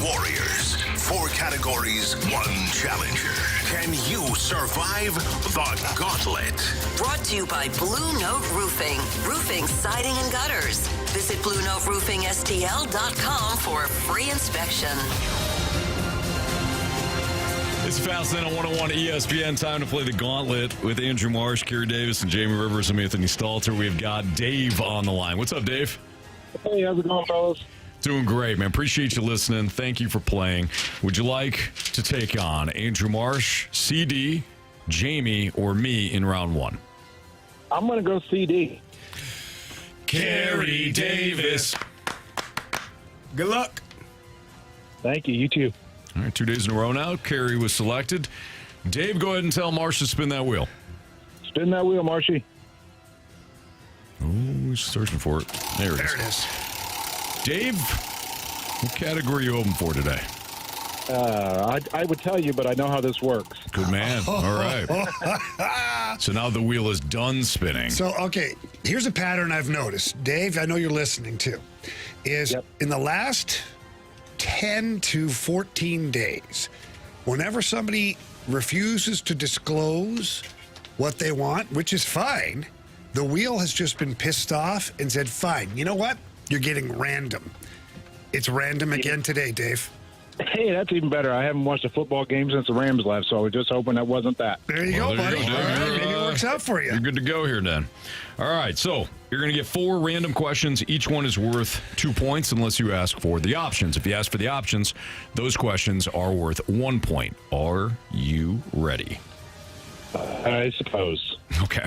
[SPEAKER 6] Warriors. 4 categories, 1 challenger. Can you survive the Gauntlet?
[SPEAKER 14] Brought to you by Blue Note Roofing. Roofing, siding, and gutters. Visit BlueNoteRoofingSTL.com for a free inspection.
[SPEAKER 1] It's Fastlane on 101 ESPN. Time to play the Gauntlet with Andrew Marsh, Kerey Davis, and Jamie Rivers. I'm Anthony Stalter. We've got Dave on the line. What's up, Dave?
[SPEAKER 15] Hey, how's it going, fellas?
[SPEAKER 1] Doing great, man. Appreciate you listening. Thank you for playing. Would you like to take on Andrew Marsh, CD, Jamie, or me in round 1?
[SPEAKER 15] I'm going to go CD.
[SPEAKER 1] Kerey Davis.
[SPEAKER 3] Good luck.
[SPEAKER 15] Thank you. You too.
[SPEAKER 1] All right, 2 days in a row now. Kerry was selected. Dave, go ahead and tell Marsh to spin that wheel.
[SPEAKER 15] Spin that wheel, Marshy.
[SPEAKER 1] Oh, he's searching for it. There it is. Dave, what category are you open for today?
[SPEAKER 15] I would tell you, but I know how this works.
[SPEAKER 1] Good man. All right. So now the wheel is done spinning.
[SPEAKER 2] So, okay, here's a pattern I've noticed. Dave, I know you're listening too. Is in the last 10 to 14 days, whenever somebody refuses to disclose what they want, which is fine, The wheel has just been pissed off and said, fine, you know what? You're getting random. It's random again today, Dave.
[SPEAKER 15] Hey, that's even better. I haven't watched a football game since the Rams left, so I was just hoping that wasn't that.
[SPEAKER 2] There you go, buddy. All right, maybe it works out for you.
[SPEAKER 1] You're good to go here, then. All right, so you're going to get 4 random questions. Each one is worth 2 points unless you ask for the options. If you ask for the options, those questions are worth 1 point. Are you ready?
[SPEAKER 15] I suppose.
[SPEAKER 1] Okay.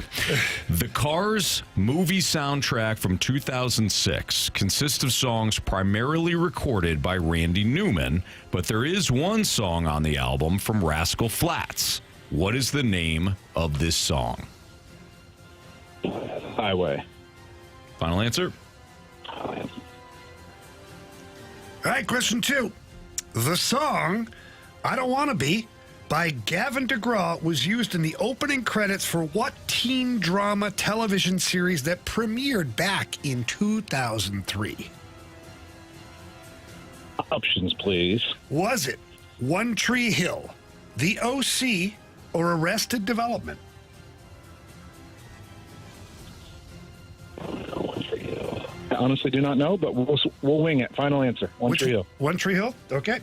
[SPEAKER 1] The Cars movie soundtrack from 2006 consists of songs primarily recorded by Randy Newman, but there is one song on the album from Rascal Flatts. What is the name of this song?
[SPEAKER 15] Highway.
[SPEAKER 1] Final answer?
[SPEAKER 2] All right, question 2. The song I Don't Want to Be by Gavin DeGraw was used in the opening credits for what teen drama television series that premiered back in 2003?
[SPEAKER 15] Options, please.
[SPEAKER 2] Was it One Tree Hill, The OC, or Arrested Development?
[SPEAKER 15] I honestly do not know, but we'll wing it. Final answer. One Tree Hill.
[SPEAKER 2] One Tree Hill? Okay.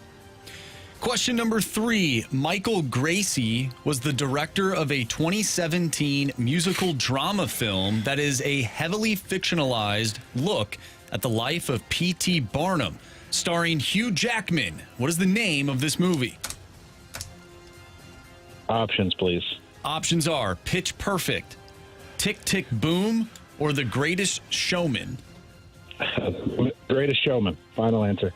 [SPEAKER 4] Question number 3. Michael Gracie was the director of a 2017 musical drama film that is a heavily fictionalized look at the life of P.T. Barnum, starring Hugh Jackman. What is the name of this movie?
[SPEAKER 15] Options, please.
[SPEAKER 4] Options are Pitch Perfect, Tick, Tick, Boom, or The Greatest Showman.
[SPEAKER 15] Greatest Showman. Final answer.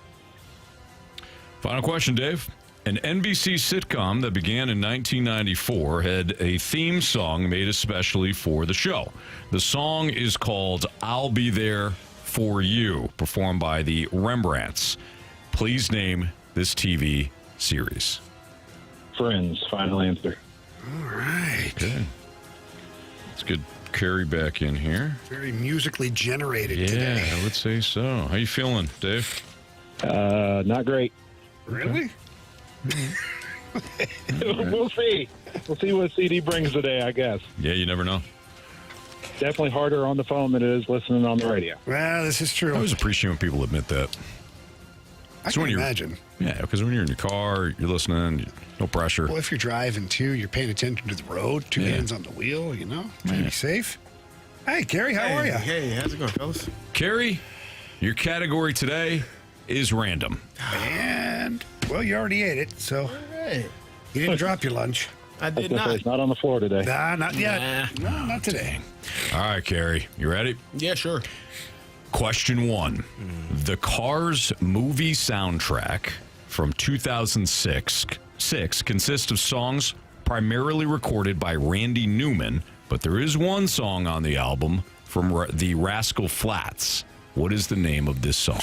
[SPEAKER 1] Final question, Dave. An NBC sitcom that began in 1994 had a theme song made especially for the show. The song is called I'll Be There For You, performed by the Rembrandts. Please name this TV series.
[SPEAKER 15] Friends. Final answer.
[SPEAKER 2] All right.
[SPEAKER 1] Good. Let's get Carey back in here.
[SPEAKER 2] Very musically generated today.
[SPEAKER 1] Yeah, I would say so. How you feeling, Dave?
[SPEAKER 15] Not great.
[SPEAKER 2] Really?
[SPEAKER 15] We'll see. We'll see what CD brings today, I guess.
[SPEAKER 1] Yeah, you never know.
[SPEAKER 15] Definitely harder on the phone than it is listening on the radio.
[SPEAKER 2] Well, this is true.
[SPEAKER 1] I always appreciate when people admit that.
[SPEAKER 2] I can imagine.
[SPEAKER 1] Yeah, because when you're in your car, you're listening, no pressure.
[SPEAKER 2] Well, if you're driving, too, you're paying attention to the road, 2 hands on the wheel, you know, trying to be safe. Hey, Carey, how are you?
[SPEAKER 3] Hey, how's it going, fellas?
[SPEAKER 1] Carey, your category today is random.
[SPEAKER 2] And, well, you already ate it, so you didn't drop your lunch.
[SPEAKER 3] I did
[SPEAKER 15] It's
[SPEAKER 3] not.
[SPEAKER 15] not on the floor today.
[SPEAKER 2] Nah, not yet. No, not today.
[SPEAKER 1] All right, Carey, you ready?
[SPEAKER 3] Yeah, sure.
[SPEAKER 1] Question 1. The Cars movie soundtrack from 2006 consists of songs primarily recorded by Randy Newman, but there is one song on the album from the Rascal Flatts. What is the name of this song?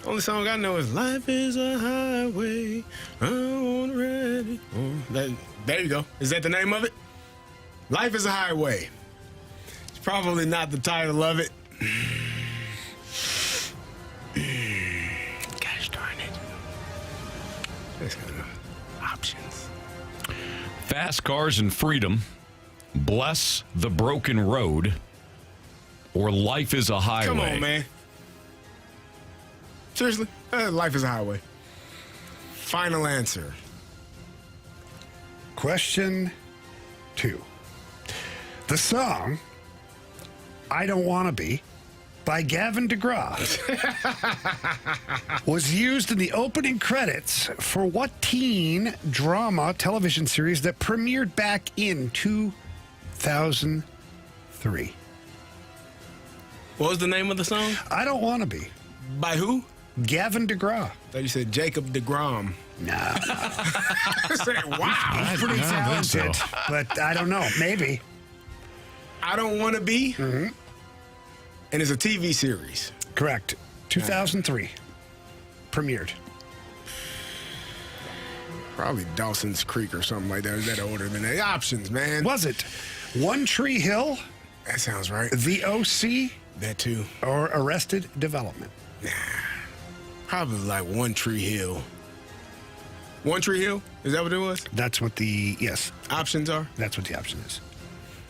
[SPEAKER 3] Only song I know is "Life Is a Highway." I wanna ride it. Oh, there you go. Is that the name of it? "Life Is a Highway." It's probably not the title of it. Gosh darn it! Let's go to options.
[SPEAKER 1] Fast Cars and Freedom, Bless the Broken Road, or Life is a Highway?
[SPEAKER 3] Come on, man. Seriously? "Life Is a Highway." Final answer.
[SPEAKER 2] Question 2. The song I Don't Want to Be by Gavin DeGraw was used in the opening credits for what teen drama television series that premiered back in 2003?
[SPEAKER 3] What was the name of the song?
[SPEAKER 2] I Don't Want to Be.
[SPEAKER 3] By who?
[SPEAKER 2] Gavin DeGraw.
[SPEAKER 3] I thought you said Jacob DeGrom.
[SPEAKER 2] No.
[SPEAKER 3] I said, wow.
[SPEAKER 2] He's pretty talented, but I don't know. Maybe.
[SPEAKER 3] I Don't Want to Be. Mm-hmm. And it's a TV series.
[SPEAKER 2] Correct. 2003. Premiered.
[SPEAKER 3] Probably Dawson's Creek or something like that. Is that older than that? Options, man.
[SPEAKER 2] Was it One Tree Hill?
[SPEAKER 3] That sounds right.
[SPEAKER 2] The OC?
[SPEAKER 3] That too.
[SPEAKER 2] Or Arrested Development?
[SPEAKER 3] Nah. Probably like One Tree Hill. One Tree Hill? Is that what it was?
[SPEAKER 2] That's what the, yes.
[SPEAKER 3] Options are?
[SPEAKER 2] That's what the option is.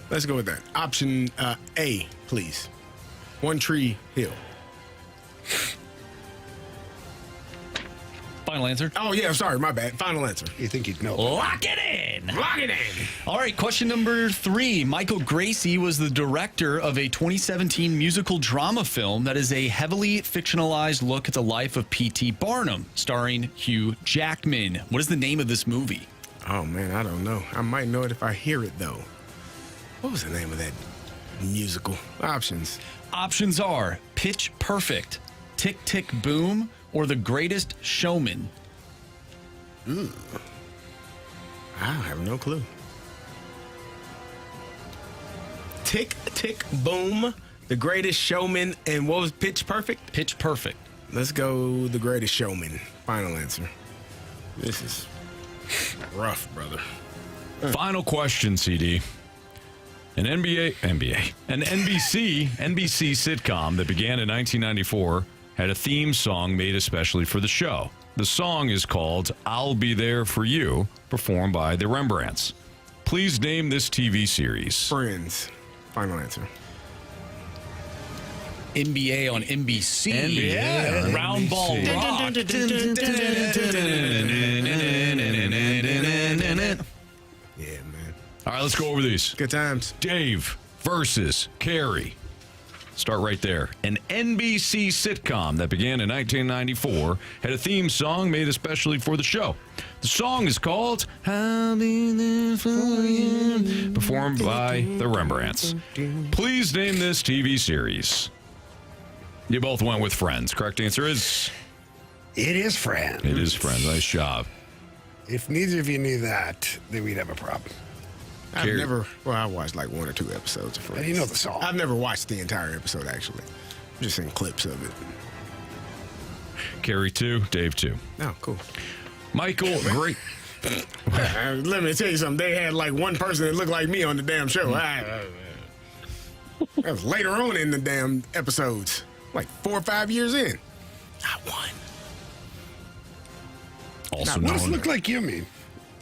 [SPEAKER 3] Let's go with that. Option A, please. One Tree Hill.
[SPEAKER 4] Final answer?
[SPEAKER 3] Oh, yeah, sorry, my bad. Final answer.
[SPEAKER 2] You think you'd know?
[SPEAKER 4] Lock it in.
[SPEAKER 3] Lock it in.
[SPEAKER 4] All right, question number 3. Michael Gracie was the director of a 2017 musical drama film that is a heavily fictionalized look at the life of P.T. Barnum, starring Hugh Jackman. What is the name of this movie?
[SPEAKER 3] Oh, man, I don't know. I might know it if I hear it, though. What was the name of that musical? Options.
[SPEAKER 4] Options are Pitch Perfect, Tick Tick Boom, or The Greatest Showman.
[SPEAKER 3] Ooh. I have no clue. Tick Tick Boom, The Greatest Showman, and what was Pitch Perfect?
[SPEAKER 4] Pitch Perfect.
[SPEAKER 3] Let's go The Greatest Showman. Final answer. This is rough, brother.
[SPEAKER 1] Final question, CD. An NBC sitcom that began in 1994 had a theme song made especially for the show. The song is called I'll Be There For You, performed by the Rembrandts. Please name this TV series.
[SPEAKER 3] Friends. Final answer.
[SPEAKER 4] NBA on NBC.
[SPEAKER 1] NBA.
[SPEAKER 4] Round
[SPEAKER 1] NBC.
[SPEAKER 4] Ball Rock.
[SPEAKER 3] Yeah, man.
[SPEAKER 1] All right, let's go over these.
[SPEAKER 3] Good times.
[SPEAKER 1] Dave versus Carey. Start right there. An NBC sitcom that began in 1994 had a theme song made especially for the show. The song is called I'll Be There For You, performed by the Rembrandts. Please name this TV series. You both went with Friends. Correct answer is?
[SPEAKER 2] It is Friends.
[SPEAKER 1] It is Friends. Nice job.
[SPEAKER 2] If neither of you knew that, then we'd have a problem.
[SPEAKER 3] I watched like 1 or 2 episodes of Friends.
[SPEAKER 2] How do you know the song?
[SPEAKER 3] I've never watched the entire episode, actually. Just seen clips of it.
[SPEAKER 1] Carey 2, Dave 2.
[SPEAKER 3] Oh, cool.
[SPEAKER 1] Michael, great.
[SPEAKER 3] Let me tell you something. They had like one person that looked like me on the damn show. That was later on in the damn episodes. Like 4 or 5 years in. Not one.
[SPEAKER 1] Also
[SPEAKER 2] what does
[SPEAKER 1] known.
[SPEAKER 2] look like you mean?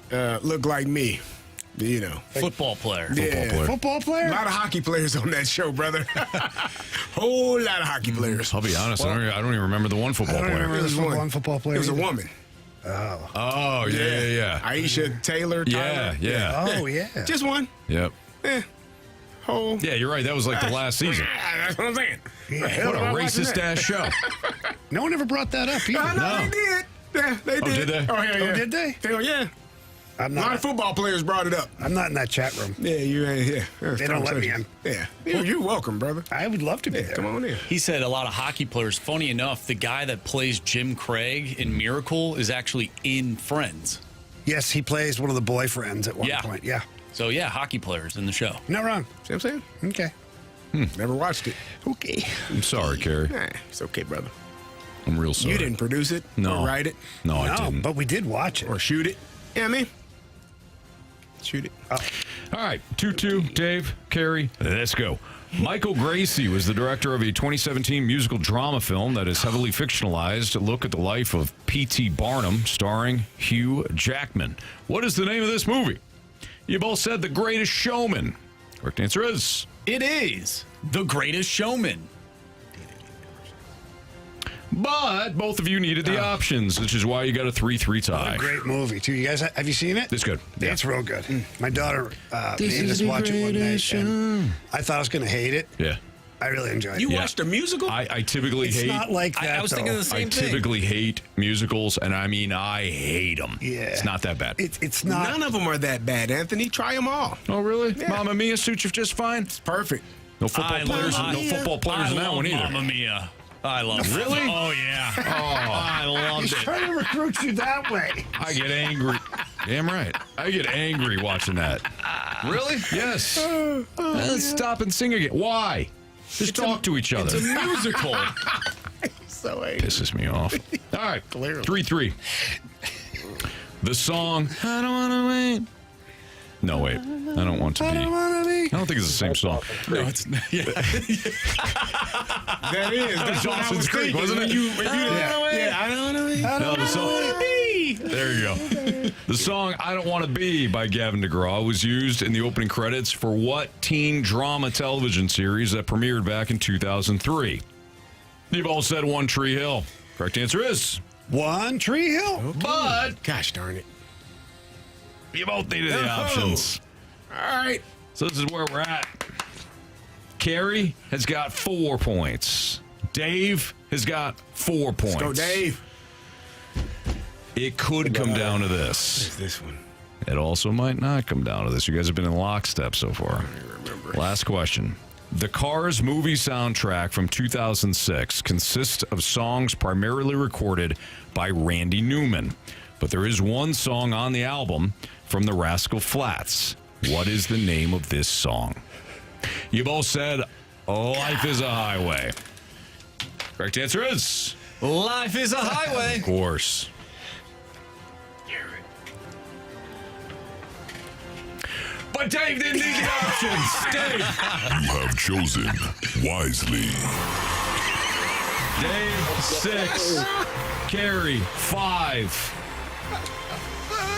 [SPEAKER 3] Look like me. You know.
[SPEAKER 4] Football player.
[SPEAKER 2] Football player?
[SPEAKER 3] A lot of hockey players on that show, brother. Whole lot of hockey players.
[SPEAKER 1] I'll be honest, I don't even remember the one football player.
[SPEAKER 2] remember this one football player.
[SPEAKER 3] It was a
[SPEAKER 2] either.
[SPEAKER 3] woman.
[SPEAKER 1] Oh, yeah.
[SPEAKER 3] Aisha Taylor. Tyler.
[SPEAKER 1] Yeah.
[SPEAKER 2] Oh, yeah.
[SPEAKER 3] Just one.
[SPEAKER 1] Yep.
[SPEAKER 3] Whole.
[SPEAKER 1] Yeah, you're right. That was like the last season.
[SPEAKER 3] That's what I'm saying.
[SPEAKER 1] What a racist-ass show.
[SPEAKER 2] No one ever brought that up either.
[SPEAKER 3] No, they did. Yeah, they did.
[SPEAKER 1] did they?
[SPEAKER 3] Oh, yeah.
[SPEAKER 2] Oh, did they?
[SPEAKER 3] Hell yeah. A lot of football players brought it up.
[SPEAKER 2] I'm not in that chat room.
[SPEAKER 3] Yeah, you ain't here.
[SPEAKER 2] They don't let me in.
[SPEAKER 3] Yeah. You're welcome, brother.
[SPEAKER 2] I would love to be there.
[SPEAKER 3] Come on in.
[SPEAKER 4] He said a lot of hockey players. Funny enough, the guy that plays Jim Craig in Miracle is actually in Friends.
[SPEAKER 2] Yes, he plays one of the boyfriends at one point. Yeah.
[SPEAKER 4] So, yeah, hockey players in the show.
[SPEAKER 2] Not wrong.
[SPEAKER 3] See what I'm saying?
[SPEAKER 2] Okay.
[SPEAKER 3] Never watched it.
[SPEAKER 2] Okay.
[SPEAKER 1] I'm sorry, Carey.
[SPEAKER 3] Nah, it's okay, brother.
[SPEAKER 1] I'm real sorry.
[SPEAKER 3] You didn't produce it
[SPEAKER 1] No.
[SPEAKER 3] or write it
[SPEAKER 1] No, I didn't.
[SPEAKER 2] But we did watch it.
[SPEAKER 3] or shoot it. Yeah, I mean. Shoot it.
[SPEAKER 1] All right, 2-2, Dave, Carey, let's go. Michael Gracie was the director of a 2017 musical drama film that is heavily fictionalized look at the life of P.T. Barnum, starring Hugh Jackman. What is the name of this movie? You both said The Greatest Showman. Correct answer is?
[SPEAKER 4] It is The Greatest Showman.
[SPEAKER 1] But both of you needed the options, which is why you got a 3-3 tie.
[SPEAKER 2] Great movie, too. You guys, have you seen it?
[SPEAKER 1] It's good.
[SPEAKER 2] Yeah, it's real good. My daughter
[SPEAKER 1] This
[SPEAKER 2] made
[SPEAKER 1] is
[SPEAKER 2] us
[SPEAKER 1] the
[SPEAKER 2] watch it one night,
[SPEAKER 1] greatest
[SPEAKER 2] and I thought I was going to hate it.
[SPEAKER 1] Yeah.
[SPEAKER 2] I really enjoyed it.
[SPEAKER 3] You watched a musical?
[SPEAKER 1] I typically
[SPEAKER 2] It's
[SPEAKER 1] hate.
[SPEAKER 2] not like that,
[SPEAKER 4] I was thinking
[SPEAKER 2] though.
[SPEAKER 4] the same
[SPEAKER 1] I
[SPEAKER 4] thing.
[SPEAKER 1] typically hate musicals, and I mean, I hate them.
[SPEAKER 2] Yeah.
[SPEAKER 1] It's not that bad.
[SPEAKER 2] It's not.
[SPEAKER 3] None of them are that bad, Anthony. Try them all.
[SPEAKER 1] Oh, really?
[SPEAKER 3] Yeah.
[SPEAKER 1] Mamma Mia suits you just fine.
[SPEAKER 3] It's perfect.
[SPEAKER 1] No football players. No football players in that one either.
[SPEAKER 4] Mamma Mia. I love it.
[SPEAKER 1] Really?
[SPEAKER 4] Oh, yeah.
[SPEAKER 1] Oh,
[SPEAKER 4] I loved
[SPEAKER 2] He's
[SPEAKER 4] it.
[SPEAKER 2] trying to recruit you that way.
[SPEAKER 1] I get angry. Damn right. I get angry watching that. Really? Yes. Let's stop and sing again. Why? Just talk to each other.
[SPEAKER 4] It's a musical.
[SPEAKER 3] So angry.
[SPEAKER 1] Pisses me off. All right. 3-3. The song, I don't want to wait. No, wait. I don't want to be. I don't think it's the same song.
[SPEAKER 4] No, it's not. Yeah.
[SPEAKER 3] That is. That's what I
[SPEAKER 1] Dawson's
[SPEAKER 3] was
[SPEAKER 1] Creek,
[SPEAKER 3] thinking.
[SPEAKER 1] wasn't it?
[SPEAKER 3] Yeah, I don't know.
[SPEAKER 1] No, the song. There you go. The song I Don't Want to Be by Gavin DeGraw was used in the opening credits for what teen drama television series that premiered back in 2003? You've all said One Tree Hill. Correct answer is
[SPEAKER 2] One Tree Hill.
[SPEAKER 3] Okay.
[SPEAKER 1] But
[SPEAKER 3] gosh darn it.
[SPEAKER 1] You both needed the options.
[SPEAKER 3] All right.
[SPEAKER 1] So this is where we're at. Carey has got 4 points. Dave has got 4 points.
[SPEAKER 3] Let's go, Dave.
[SPEAKER 1] It could come down to this.
[SPEAKER 3] This one.
[SPEAKER 1] It also might not come down to this. You guys have been in lockstep so far.
[SPEAKER 3] I remember.
[SPEAKER 1] Last question. The Cars movie soundtrack from 2006 consists of songs primarily recorded by Randy Newman. But there is one song on the album from the Rascal Flatts. What is the name of this song? You've all said, Life is a Highway. Correct answer is...
[SPEAKER 4] Life is a highway.
[SPEAKER 1] Of course. But Dave didn't need the options. Dave.
[SPEAKER 16] You have chosen wisely.
[SPEAKER 1] Dave, 6. Carey, 5.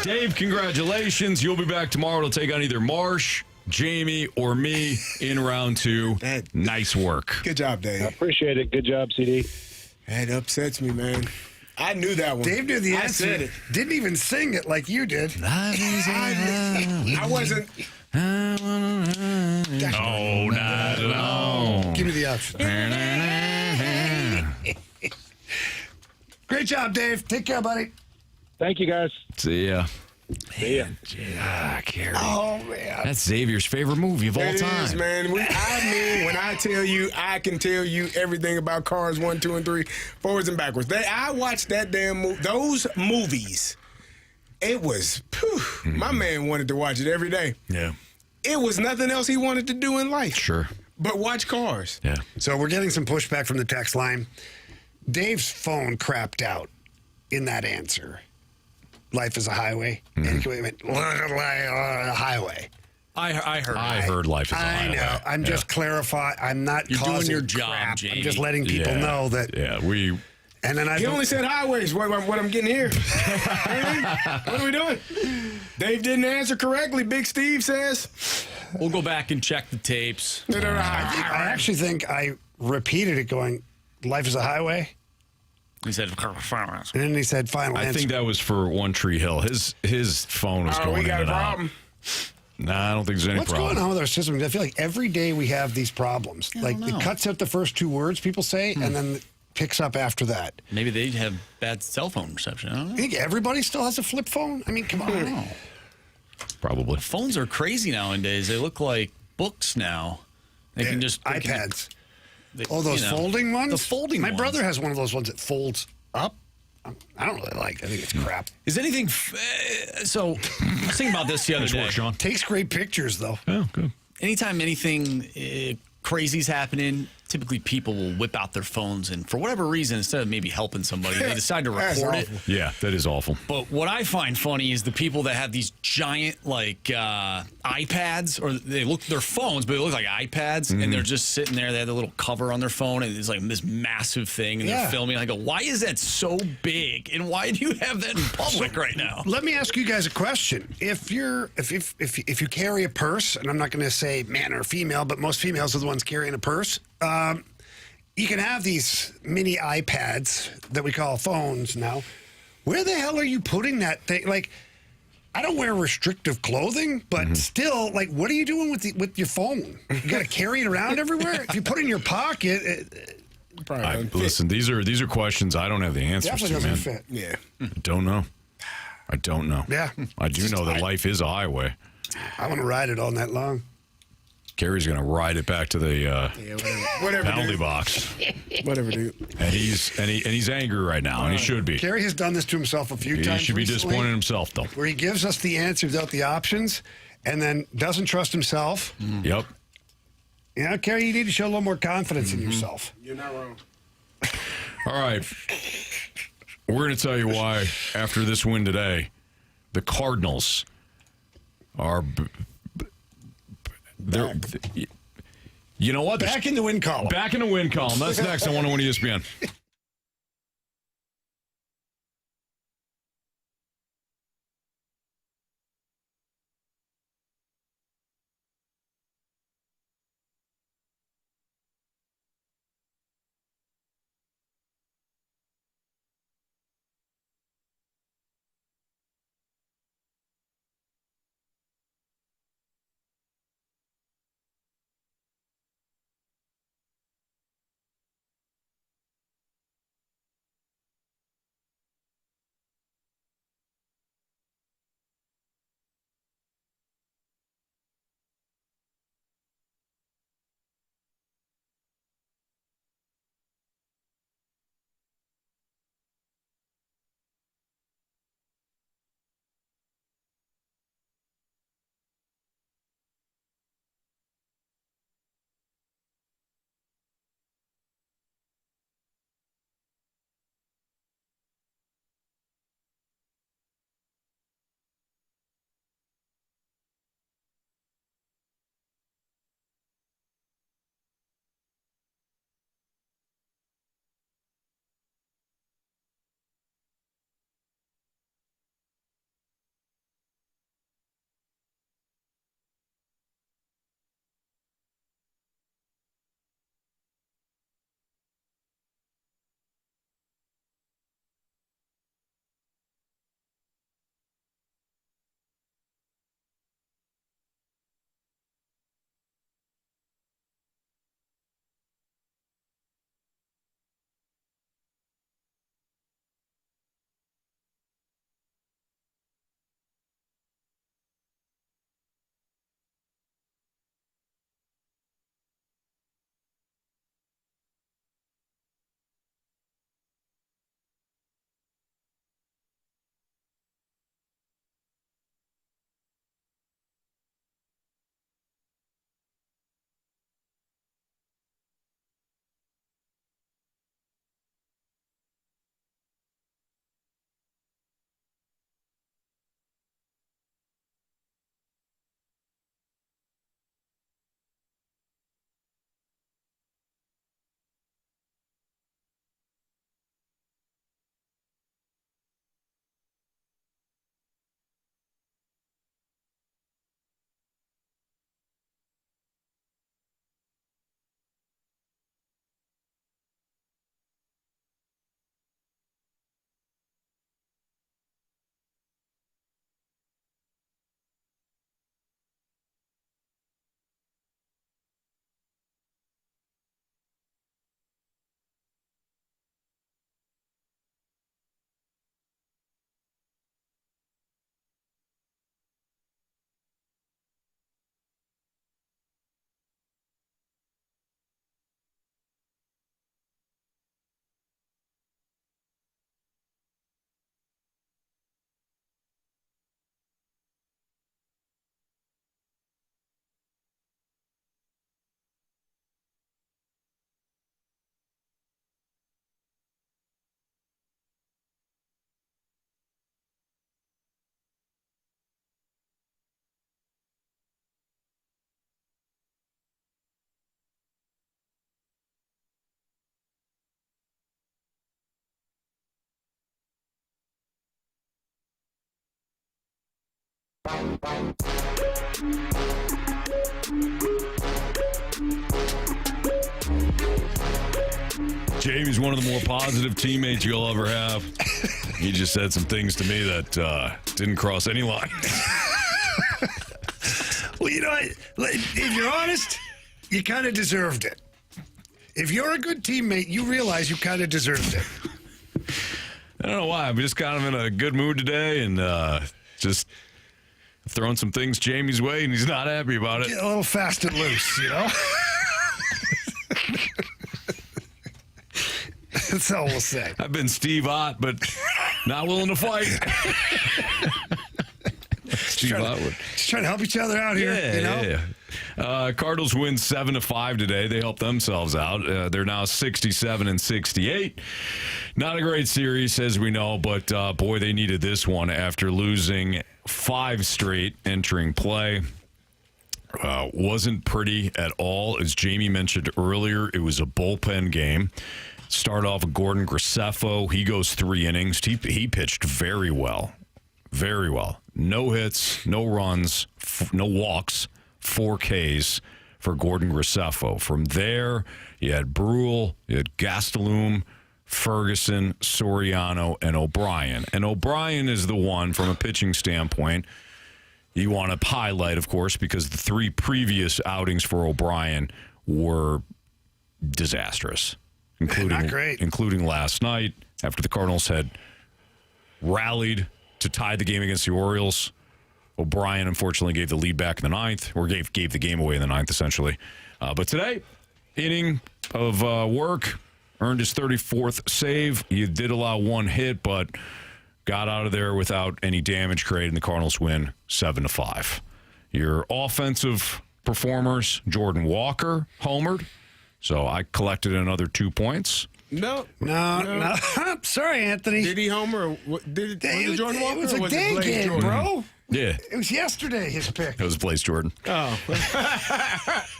[SPEAKER 1] Dave, congratulations. You'll be back tomorrow to take on either Marsh, Jamie, or me in round 2. Nice work.
[SPEAKER 3] Good job, Dave.
[SPEAKER 15] I appreciate it. Good job, CD.
[SPEAKER 3] That upsets me, man. I knew that one.
[SPEAKER 2] Dave knew the
[SPEAKER 3] I
[SPEAKER 2] answer.
[SPEAKER 3] said it.
[SPEAKER 2] Didn't even sing it like you did.
[SPEAKER 3] I wasn't.
[SPEAKER 1] No, not at all.
[SPEAKER 2] Give me the option. Great job, Dave. Take care, buddy.
[SPEAKER 15] Thank you, guys.
[SPEAKER 1] See ya.
[SPEAKER 15] See ya.
[SPEAKER 1] Carey.
[SPEAKER 2] Oh, man.
[SPEAKER 1] That's Xavier's favorite movie of all
[SPEAKER 3] It
[SPEAKER 1] time.
[SPEAKER 3] is, man. I mean, when I tell you, I can tell you everything about Cars 1, 2, and 3, forwards and backwards. I watched that damn those movies. It was, my man wanted to watch it every day.
[SPEAKER 1] Yeah.
[SPEAKER 3] It was nothing else he wanted to do in life.
[SPEAKER 1] Sure.
[SPEAKER 3] But watch Cars.
[SPEAKER 1] Yeah.
[SPEAKER 2] So we're getting some pushback from the text line. Dave's phone crapped out in that answer. Life is a highway. And he went, highway.
[SPEAKER 4] I heard.
[SPEAKER 1] I heard Life is a Highway.
[SPEAKER 2] I know. I'm just clarifying. I'm not
[SPEAKER 4] You're doing
[SPEAKER 2] causing
[SPEAKER 4] your job,
[SPEAKER 2] crap.
[SPEAKER 4] Jamie.
[SPEAKER 2] I'm just letting people know that.
[SPEAKER 1] Yeah, we...
[SPEAKER 2] And then
[SPEAKER 3] He only said highways. What I'm getting here? What are we doing? Dave didn't answer correctly. Big Steve says.
[SPEAKER 4] We'll go back and check the tapes.
[SPEAKER 2] I actually think I repeated it going, life is a highway.
[SPEAKER 4] He said,
[SPEAKER 2] and then he said, final
[SPEAKER 1] I
[SPEAKER 2] answer.
[SPEAKER 1] think that was for One Tree Hill. His phone was going
[SPEAKER 3] we got
[SPEAKER 1] in
[SPEAKER 3] a
[SPEAKER 1] and
[SPEAKER 3] problem.
[SPEAKER 1] out. Nah, I don't think there's any
[SPEAKER 2] What's
[SPEAKER 1] problem.
[SPEAKER 2] going on with our system? I feel like every day we have these problems. Like it cuts out the first 2 words people say and then picks up after that.
[SPEAKER 4] maybe they have bad cell phone reception. I don't know.
[SPEAKER 2] I think everybody still has a flip phone. I mean, come on.
[SPEAKER 1] Probably.
[SPEAKER 4] Phones are crazy nowadays. They look like books now. They can just they can-
[SPEAKER 2] iPads.
[SPEAKER 4] they-
[SPEAKER 2] Those
[SPEAKER 4] you know,
[SPEAKER 2] folding ones?
[SPEAKER 4] The folding
[SPEAKER 2] My
[SPEAKER 4] ones.
[SPEAKER 2] brother has one of those ones that folds up. I don't really like it. I think it's crap.
[SPEAKER 4] Is anything... so, I was thinking about this the other
[SPEAKER 1] Nice
[SPEAKER 4] day.
[SPEAKER 1] work, Sean.
[SPEAKER 2] Takes great pictures, though.
[SPEAKER 1] Oh, good.
[SPEAKER 4] Anytime anything crazy's happening, typically people will whip out their phones and for whatever reason, instead of maybe helping somebody, they decide to
[SPEAKER 3] That's
[SPEAKER 4] record it.
[SPEAKER 3] awful.
[SPEAKER 1] Yeah, that is awful.
[SPEAKER 4] But what I find funny is the people that have these giant like iPads, or they're phones, but they look like iPads, and they're just sitting there. They have the little cover on their phone, and it's like this massive thing, and they're filming. I go, why is that so big, and why do you have that in public right now?
[SPEAKER 2] Let me ask you guys a question. If you carry a purse, and I'm not going to say man or female, but most females are the ones carrying a purse. You can have these mini iPads that we call phones now. Where the hell are you putting that thing? Like, I don't wear restrictive clothing, but still, like, what are you doing with your phone? You got to carry it around everywhere. If you put it in your pocket,
[SPEAKER 1] Listen, these are questions I don't have the answers
[SPEAKER 2] definitely
[SPEAKER 1] to, man.
[SPEAKER 2] doesn't fit.
[SPEAKER 3] Yeah.
[SPEAKER 1] I don't know.
[SPEAKER 2] Yeah,
[SPEAKER 1] I do know that life is a highway.
[SPEAKER 2] I want to ride it all night long.
[SPEAKER 1] Carey's going to ride it back to the
[SPEAKER 3] Whatever,
[SPEAKER 1] penalty
[SPEAKER 3] dude.
[SPEAKER 1] box,
[SPEAKER 3] Whatever, dude.
[SPEAKER 1] and he's angry right now, and he should be.
[SPEAKER 2] Gary has done this to himself a few
[SPEAKER 1] He
[SPEAKER 2] times.
[SPEAKER 1] should be
[SPEAKER 2] recently,
[SPEAKER 1] disappointed in himself, though.
[SPEAKER 2] where he gives us the answer without the options, and then doesn't trust himself.
[SPEAKER 1] Yep.
[SPEAKER 2] You know, Kerry, you need to show a little more confidence in yourself.
[SPEAKER 3] You're not wrong.
[SPEAKER 1] All right. We're going to tell you why, after this win today, the Cardinals are... You know what?
[SPEAKER 2] Back in the win column.
[SPEAKER 1] Back in the win column. That's next on 101 ESPN. Jamie's one of the more positive teammates you'll ever have. He just said some things to me that didn't cross any lines.
[SPEAKER 2] Well, you know, if you're honest, you kind of deserved it. If you're a good teammate, you realize you kind of deserved it.
[SPEAKER 1] I don't know why. I'm just kind of in a good mood today and just throwing some things Jamie's way, and he's not happy about it.
[SPEAKER 2] Get a little fast and loose, you know? That's all we'll say.
[SPEAKER 1] I've been Steve Ott, but not willing to fight.
[SPEAKER 2] Steve Otwood. Just trying to help each other out here, you know?
[SPEAKER 1] Yeah. Cardinals win 7-5 today. They helped themselves out. They're now 67-68. Not a great series, as we know, but boy, they needed this one after losing 5 straight entering play. Wasn't pretty at all. As Jamie mentioned earlier, it was a bullpen game. Start off with Gordon Graceffo. He goes 3 innings. He pitched very well. Very well. No hits, no runs, no walks, 4 Ks for Gordon Graceffo. From there, you had Brule, you had Gastelum, Ferguson, Soriano, and O'Brien. And O'Brien is the one, from a pitching standpoint, you want to highlight, of course, because the 3 previous outings for O'Brien were disastrous, including last night after the Cardinals had rallied to tie the game against the Orioles. O'Brien, unfortunately, gave the lead back in the 9th, or gave the game away in the 9th, essentially. But today, inning of work, earned his 34th save. He did allow 1 hit, but got out of there without any damage created, and the Cardinals win 7-5. Your offensive performers, Jordan Walker homered, so I collected another 2 points.
[SPEAKER 2] No. Sorry, Anthony.
[SPEAKER 3] Did he homer? Or was it Jordan Walker?
[SPEAKER 2] It was
[SPEAKER 3] or
[SPEAKER 2] a
[SPEAKER 3] was
[SPEAKER 2] day
[SPEAKER 3] it Blaze
[SPEAKER 2] game,
[SPEAKER 3] Jordan?
[SPEAKER 2] bro.
[SPEAKER 1] Yeah.
[SPEAKER 2] It was yesterday, his pick.
[SPEAKER 1] It was Blaze Jordan.
[SPEAKER 3] Oh.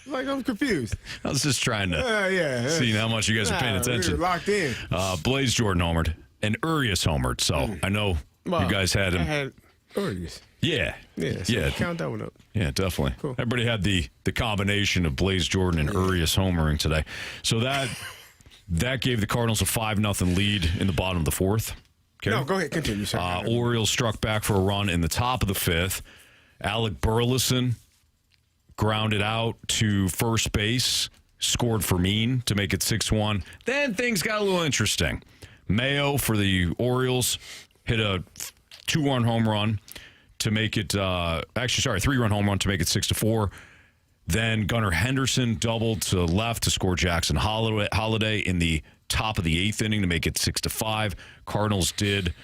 [SPEAKER 3] Like, I'm confused.
[SPEAKER 1] I was just trying to see how much you guys are paying attention.
[SPEAKER 3] We were locked in.
[SPEAKER 1] Blaze Jordan homered, and Urias homered, so I know you guys had him.
[SPEAKER 3] I had Urias.
[SPEAKER 1] Yeah.
[SPEAKER 3] So count that one up.
[SPEAKER 1] Yeah, definitely.
[SPEAKER 3] Cool.
[SPEAKER 1] Everybody had the combination of Blaze Jordan and Urias homering today. So that gave the Cardinals a 5-0 lead in the bottom of the 4th. Okay.
[SPEAKER 3] No, go ahead. Continue.
[SPEAKER 1] Orioles struck back for a run in the top of the 5th. Alec Burleson grounded out to first base, scored for Mean to make it 6-1. Then things got a little interesting. Mayo for the Orioles hit a 2-run home run to make it, 3-run home run to make it 6-4. Then Gunnar Henderson doubled to left to score Jackson Holiday in the top of the 8th inning to make it 6-5. Cardinals did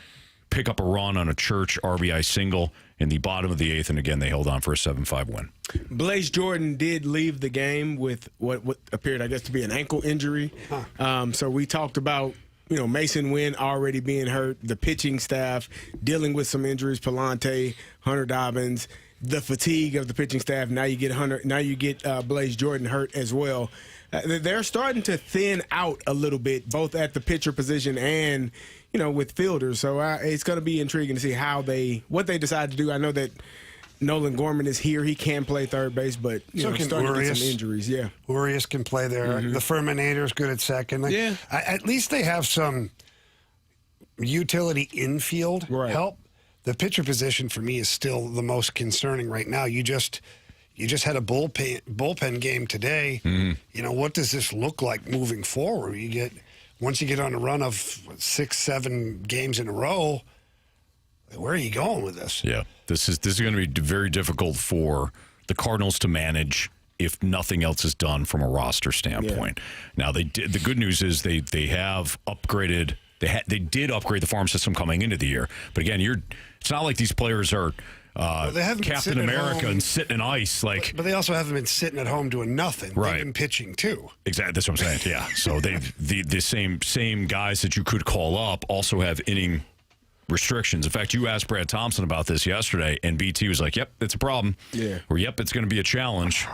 [SPEAKER 1] pick up a run on a Church RBI single in the bottom of the 8th, and again, they held on for a 7-5 win.
[SPEAKER 3] Blaze Jordan did leave the game with what appeared, I guess, to be an ankle injury. So we talked about, Mason Wynn already being hurt, the pitching staff dealing with some injuries, Palante, Hunter Dobbins, the fatigue of the pitching staff. Now you get Blaze Jordan hurt as well. They're starting to thin out a little bit, both at the pitcher position and, with fielders. So it's going to be intriguing to see what they decide to do. I know that Nolan Gorman is here. He can play third base, but starting to get some injuries. Yeah,
[SPEAKER 2] Urias can play there.
[SPEAKER 3] Mm-hmm.
[SPEAKER 2] The Furminator's good at second.
[SPEAKER 3] Yeah.
[SPEAKER 2] At least they have some utility infield help. The pitcher position for me is still the most concerning right now. You just had a bullpen game today. Mm-hmm. What does this look like moving forward? Once you get on a run of 6-7 games in a row, where are you going with this?
[SPEAKER 1] Yeah, this is going to be very difficult for the Cardinals to manage if nothing else is done from a roster standpoint. Yeah. Now, the good news is they have upgraded. They did upgrade the farm system coming into the year, but again, it's not like these players are Captain America and sitting in ice. But
[SPEAKER 2] they also haven't been sitting at home doing nothing.
[SPEAKER 1] Right.
[SPEAKER 2] They've been pitching too.
[SPEAKER 1] Exactly. That's what I'm saying. Yeah. So the same guys that you could call up also have inning restrictions. In fact, you asked Brad Thompson about this yesterday, and BT was like, "Yep, it's a problem."
[SPEAKER 3] Yeah.
[SPEAKER 1] Or, "Yep, it's going to be a challenge."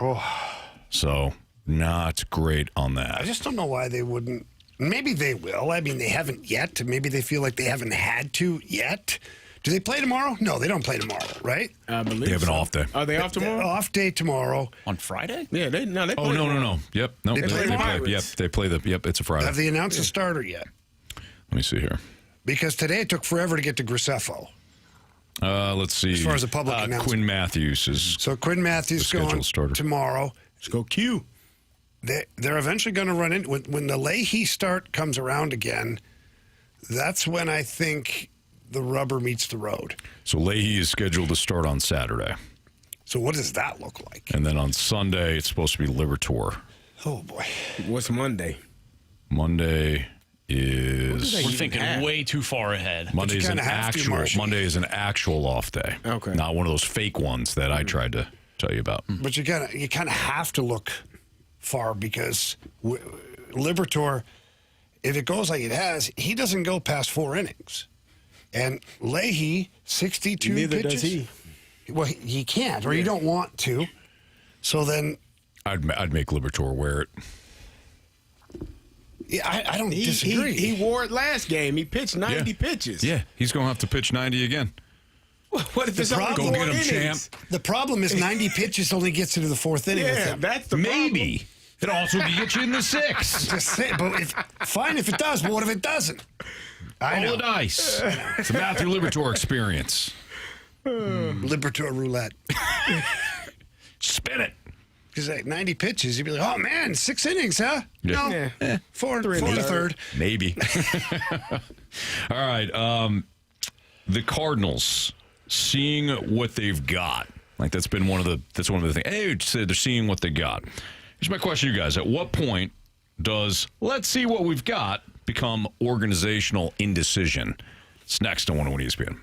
[SPEAKER 1] So not great on that.
[SPEAKER 2] I just don't know why they wouldn't. Maybe they will. I mean, they haven't yet. Maybe they feel like they haven't had to yet Do they play tomorrow? No, they don't play tomorrow, right?
[SPEAKER 3] I believe
[SPEAKER 1] They have an
[SPEAKER 3] so.
[SPEAKER 1] off day.
[SPEAKER 3] Are they off tomorrow?
[SPEAKER 2] Off day tomorrow.
[SPEAKER 4] On Friday?
[SPEAKER 3] Yeah, they play
[SPEAKER 1] Oh, no. Yep. No,
[SPEAKER 2] They play the
[SPEAKER 3] Pirates.
[SPEAKER 1] Yep, they play Yep, it's a Friday.
[SPEAKER 2] Have they announced a starter yet?
[SPEAKER 1] Let me see here.
[SPEAKER 2] Because today it took forever to get to Graceffo.
[SPEAKER 1] Let's see.
[SPEAKER 2] As far as the public announcement.
[SPEAKER 1] Quinn Matthews is
[SPEAKER 2] So Quinn Matthews
[SPEAKER 1] the scheduled
[SPEAKER 2] going
[SPEAKER 1] starter.
[SPEAKER 2] tomorrow.
[SPEAKER 3] Let's go Q.
[SPEAKER 2] They're eventually going to run in when the Leahy start comes around again. That's when I think the rubber meets the road.
[SPEAKER 1] So Leahy is scheduled to start on Saturday.
[SPEAKER 2] So what does that look like?
[SPEAKER 1] And then on Sunday, it's supposed to be Liberatore.
[SPEAKER 2] Oh boy.
[SPEAKER 3] What's Monday?
[SPEAKER 1] Monday is
[SPEAKER 4] We're thinking way too far ahead.
[SPEAKER 1] Monday is an
[SPEAKER 2] kinda have to,
[SPEAKER 1] actual
[SPEAKER 2] Marshy.
[SPEAKER 1] Monday is an actual off day.
[SPEAKER 3] Okay.
[SPEAKER 1] Not one of those fake ones that I tried to tell you about.
[SPEAKER 2] But you kind of have to look far because Liberatore, if it goes like it has, he doesn't go past 4 innings. And Leahy, 62
[SPEAKER 3] Neither
[SPEAKER 2] pitches.
[SPEAKER 3] does he.
[SPEAKER 2] Well, he can't, or you don't want to. So then,
[SPEAKER 1] I'd make Liberatore wear it.
[SPEAKER 2] yeah, I don't disagree.
[SPEAKER 3] He wore it last game. He pitched 90 pitches.
[SPEAKER 1] Yeah, he's going to have to pitch 90 again.
[SPEAKER 3] What if it's only
[SPEAKER 2] problem-
[SPEAKER 3] 4
[SPEAKER 1] Go get him,
[SPEAKER 3] innings?
[SPEAKER 1] champ.
[SPEAKER 2] The problem is 90 pitches only gets you to the 4th inning with
[SPEAKER 3] Yeah,
[SPEAKER 2] him.
[SPEAKER 3] that's the
[SPEAKER 1] Maybe. It also could get you in the 6th.
[SPEAKER 2] Just say, but fine if it does, but what if it doesn't? I
[SPEAKER 1] Roll
[SPEAKER 2] know.
[SPEAKER 1] the dice. It's a Matthew Liberatore experience.
[SPEAKER 2] Liberatore roulette.
[SPEAKER 1] Spin it.
[SPEAKER 2] Because like 90 pitches, you'd be like, oh man, 6 innings, huh?
[SPEAKER 1] Yeah.
[SPEAKER 2] No, four and a third.
[SPEAKER 1] Maybe. All right. The Cardinals seeing what they've got. Like that's one of the things. Hey, they're seeing what they got. Here's my question to you guys. At what point does let's see what we've got become organizational indecision? It's next on 101 ESPN.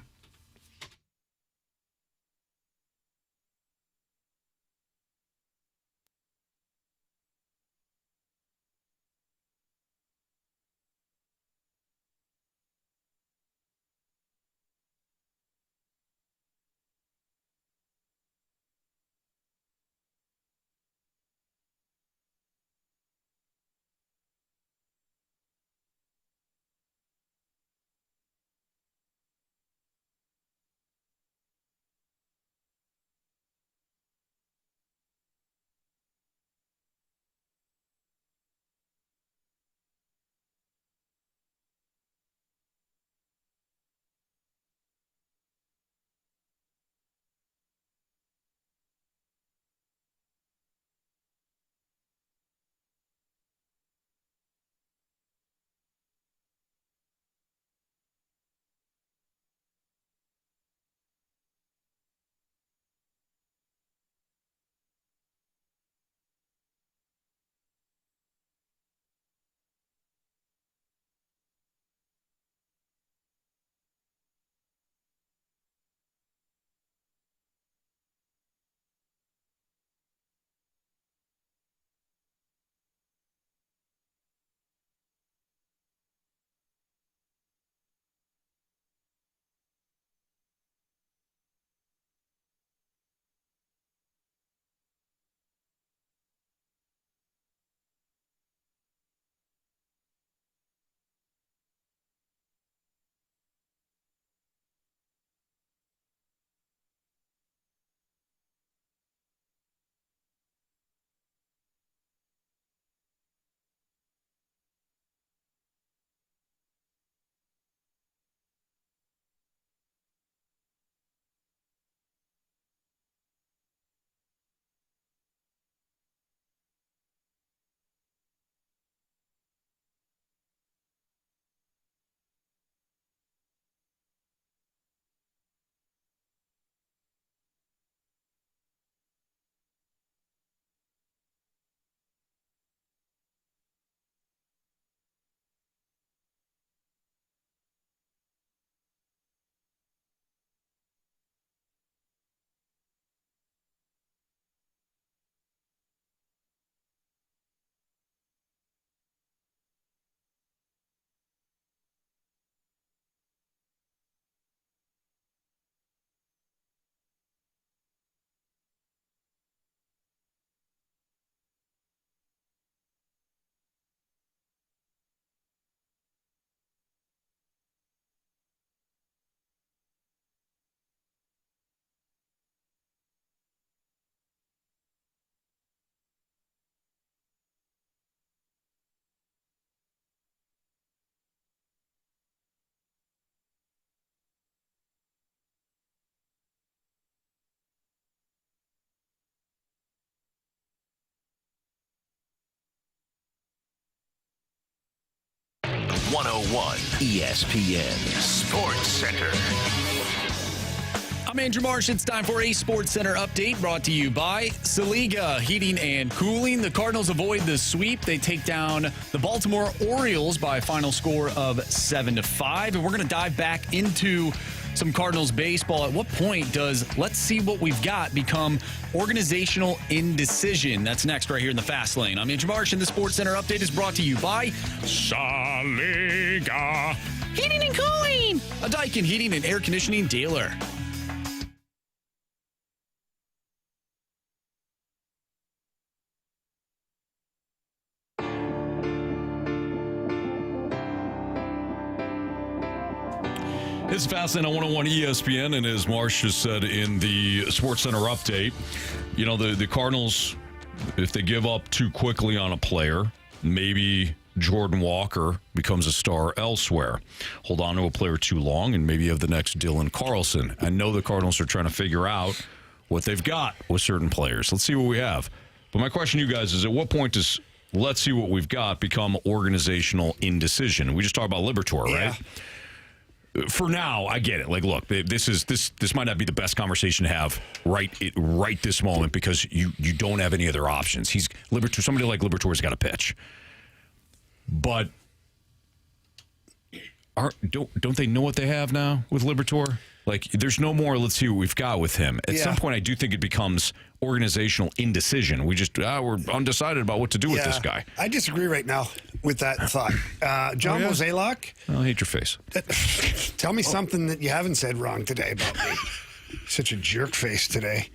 [SPEAKER 6] 101 ESPN Sports Center.
[SPEAKER 4] I'm Andrew Marsh. It's time for a Sports Center update brought to you by Saliga Heating and Cooling. The Cardinals avoid the sweep. They take down the Baltimore Orioles by a final score of 7-5. And we're going to dive back into some Cardinals baseball. At what point does let's see what we've got become organizational indecision? That's next right here in the Fast Lane. I'm Andrew Marsh, and the Sports Center update is brought to you by Saliga Heating and Cooling, a Daikin heating and air conditioning dealer.
[SPEAKER 1] It's Fastlane on 101 ESPN, and as Marsh just said in the Sports Center update, you know, the Cardinals, if they give up too quickly on a player, maybe Jordan Walker becomes a star elsewhere. Hold on to a player too long, and maybe you have the next Dylan Carlson. I know the Cardinals are trying to figure out what they've got with certain players. Let's see what we have. But my question to you guys is, at what point does let's see what we've got become organizational indecision? We just talked about Liberatore, right? For now, I get it. Like, look, this might not be the best conversation to have right this moment because you don't have any other options. Somebody like Liberatore's got to pitch, but don't they know what they have now with Liberatore? Like, there's no more. Let's see what we've got with him. At some point, I do think it becomes organizational indecision. We just we're undecided about what to do with this guy.
[SPEAKER 2] I disagree right now with that thought. John Mozeliak.
[SPEAKER 1] I'll hate your face.
[SPEAKER 2] Tell me something that you haven't said wrong today about me. Such a jerk face today.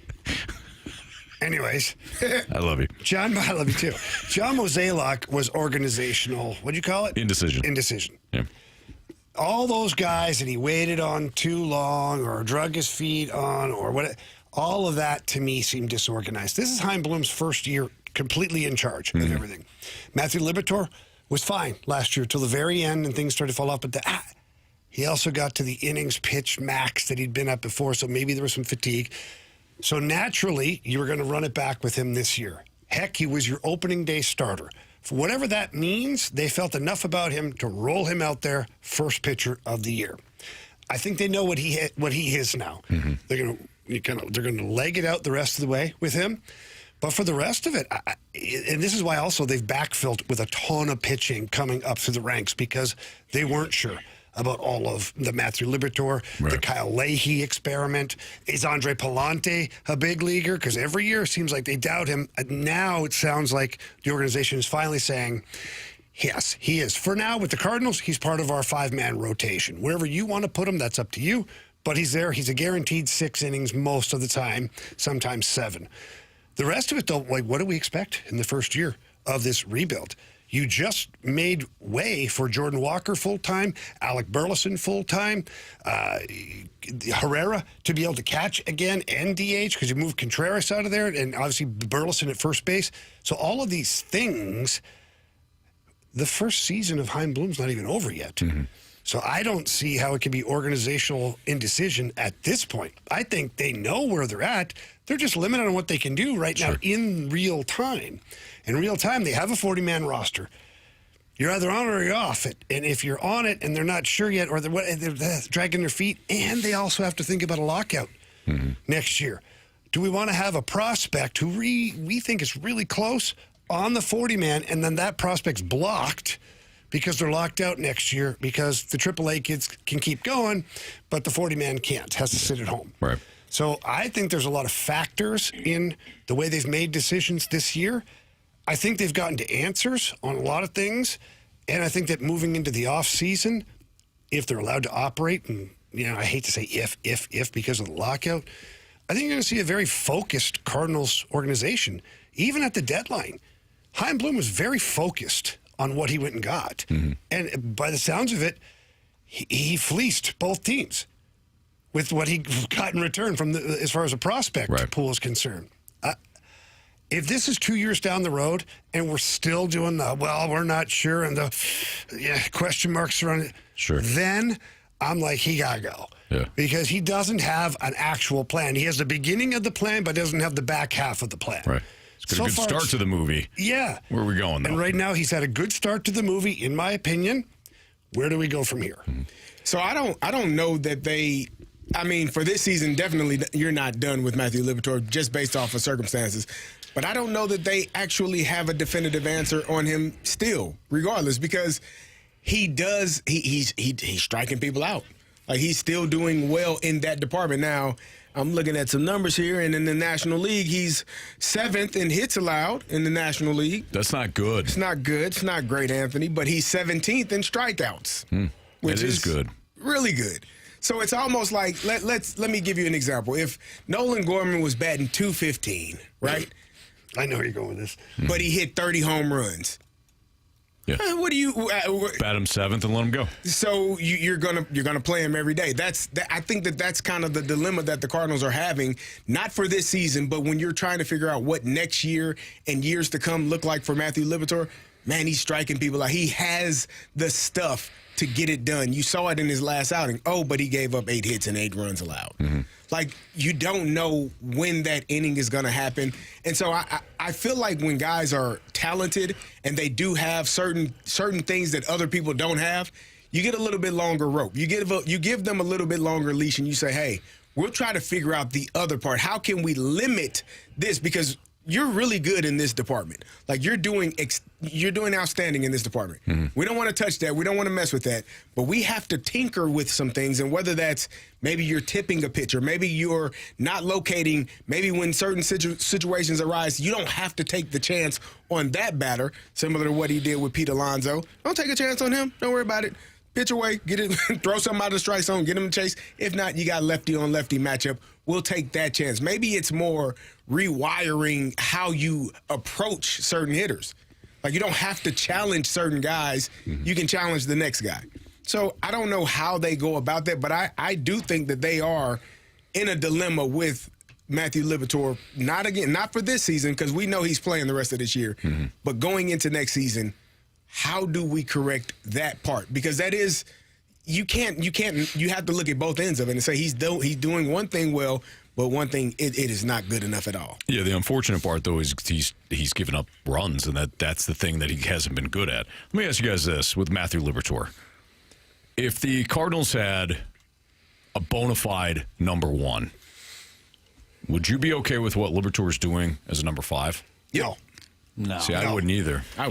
[SPEAKER 2] Anyways.
[SPEAKER 1] I love you.
[SPEAKER 2] I love you too. John Mozeliak was organizational, what'd you call it?
[SPEAKER 1] Indecision.
[SPEAKER 2] Yeah. All those guys that he waited on too long or drug his feet on or what, all of that to me seemed disorganized. This is Chaim Bloom's first year completely in charge of everything. Matthew Liberatore was fine last year till the very end and things started to fall off. But he also got to the innings pitch max that he'd been at before, so maybe there was some fatigue. So naturally, you were going to run it back with him this year. Heck, he was your opening day starter. For whatever that means, they felt enough about him to roll him out there first pitcher of the year. I think they know what he is now. They're going to leg it out the rest of the way with him. But for the rest of it, and this is why also they've backfilled with a ton of pitching coming up through the ranks because they weren't sure about all of the Matthew Liberatore, the Kyle Leahy experiment. Is Andre Palante a big leaguer? Because every year it seems like they doubt him. Now it sounds like the organization is finally saying, yes, he is. For now, with the Cardinals, he's part of our five-man rotation. Wherever you want to put him, that's up to you. But he's there. He's a guaranteed 6 innings most of the time, sometimes 7. The rest of it, though, like, what do we expect in the first year of this rebuild? You just made way for Jordan Walker full-time, Alec Burleson full-time, Herrera to be able to catch again and DH because you moved Contreras out of there and obviously Burleson at first base. So all of these things, the first season of Chaim Bloom's not even over yet. So I don't see how it can be organizational indecision at this point. I think they know where they're at. They're just limited on what they can do right now in real time. In real time, they have a 40-man roster. You're either on or you're off it. And if you're on it and they're not sure yet or they're dragging their feet, and they also have to think about a lockout next year. Do we want to have a prospect who we think is really close on the 40-man and then that prospect's blocked because they're locked out next year because the AAA kids can keep going, but the 40-man can't, has to sit at home.
[SPEAKER 1] Right.
[SPEAKER 2] So I think there's a lot of factors in the way they've made decisions this year. I think they've gotten to answers on a lot of things, and I think that moving into the off season, if they're allowed to operate, and I hate to say if because of the lockout, I think you're going to see a very focused Cardinals organization, even at the deadline. Chaim Bloom was very focused on what he went and got, and by the sounds of it, he fleeced both teams with what he got in return from as far as a prospect pool is concerned. If this is 2 years down the road and we're still doing we're not sure and the question marks around it, then I'm like, he got to go. Yeah. Because he doesn't have an actual plan. He has the beginning of the plan, but doesn't have the back half of the plan.
[SPEAKER 1] Right. It's got a good start to the movie.
[SPEAKER 2] Yeah.
[SPEAKER 1] Where are we going, though?
[SPEAKER 2] And right now, he's had a good start to the movie, in my opinion. Where do we go from here?
[SPEAKER 3] So I don't know that they. I mean, for this season, definitely you're not done with Matthew Liberatore just based off of circumstances. But I don't know that they actually have a definitive answer on him still, regardless, because he's striking people out. Like, he's still doing well in that department. Now, I'm looking at some numbers here, and in the National League, he's 7th in hits allowed in the National League.
[SPEAKER 1] That's not good.
[SPEAKER 3] It's not good. It's not great, Anthony, but he's 17th in strikeouts, which
[SPEAKER 1] is good.
[SPEAKER 3] Really good. So it's almost like, let me give you an example. If Nolan Gorman was batting .215, right?
[SPEAKER 2] I know where you're going with this.
[SPEAKER 3] But he hit 30 home runs.
[SPEAKER 1] Yeah.
[SPEAKER 3] What do you
[SPEAKER 1] bat him 7th and let him go?
[SPEAKER 3] So you're gonna play him every day. I think that's kind of the dilemma that the Cardinals are having, not for this season, but when you're trying to figure out what next year and years to come look like for Matthew Liberatore. Man, he's striking people out. He has the stuff to get it done. You saw it in his last outing. Oh, but he gave up 8 hits and 8 runs allowed. Like, you don't know when that inning is going to happen. And so I feel like when guys are talented and they do have certain things that other people don't have, you get a little bit longer rope. You give them a little bit longer leash, and you say, hey, we'll try to figure out the other part. How can we limit this? Because you're really good in this department. Like, you're doing outstanding in this department. We don't want to touch that. We don't want to mess with that. But we have to tinker with some things, and whether that's maybe you're tipping a pitcher, maybe you're not locating, maybe when certain situations arise, you don't have to take the chance on that batter, similar to what he did with Pete Alonso. Don't take a chance on him. Don't worry about it. Pitch away, get it, throw something out of the strike zone, get him a chase. If not, you got lefty on lefty matchup. We'll take that chance. Maybe it's more rewiring how you approach certain hitters. Like, you don't have to challenge certain guys. You can challenge the next guy. So I don't know how they go about that, but I do think that they are in a dilemma with Matthew Liberatore. Not for this season, because we know he's playing the rest of this year, but going into next season. How do we correct that part? Because that is, you have to look at both ends of it and say he's doing one thing well, but one thing it is not good enough at all.
[SPEAKER 1] Yeah, the unfortunate part though is he's given up runs, and that's the thing that he hasn't been good at. Let me ask you guys this with Matthew Liberatore: if the Cardinals had a bona fide number 1, would you be okay with what Liberatore's doing as a number 5?
[SPEAKER 2] No.
[SPEAKER 1] No. See, I wouldn't either.
[SPEAKER 2] I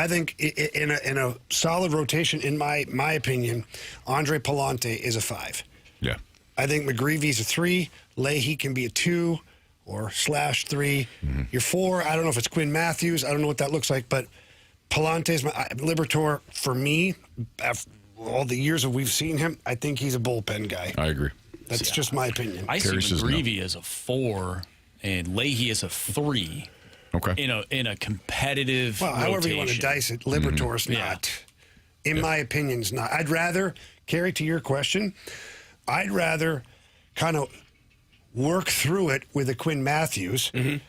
[SPEAKER 2] think in a solid rotation, in my opinion, Andre Palante is a 5.
[SPEAKER 1] Yeah.
[SPEAKER 2] I think McGreevy's a 3. Leahy can be a 2 or /3. Your 4, I don't know if it's Quinn Matthews. I don't know what that looks like, but Palante's Liberatore, for me, after all the years that we've seen him, I think he's a bullpen guy.
[SPEAKER 1] I agree.
[SPEAKER 2] That's just my opinion.
[SPEAKER 4] I see McGreevy as a 4 and Leahy as a 3.
[SPEAKER 1] Okay.
[SPEAKER 4] In a competitive rotation.
[SPEAKER 2] However you want to dice it, Liberatore's not. In my opinion, is not. I'd rather, Carey, to your question, I'd rather kind of work through it with a Quinn Matthews than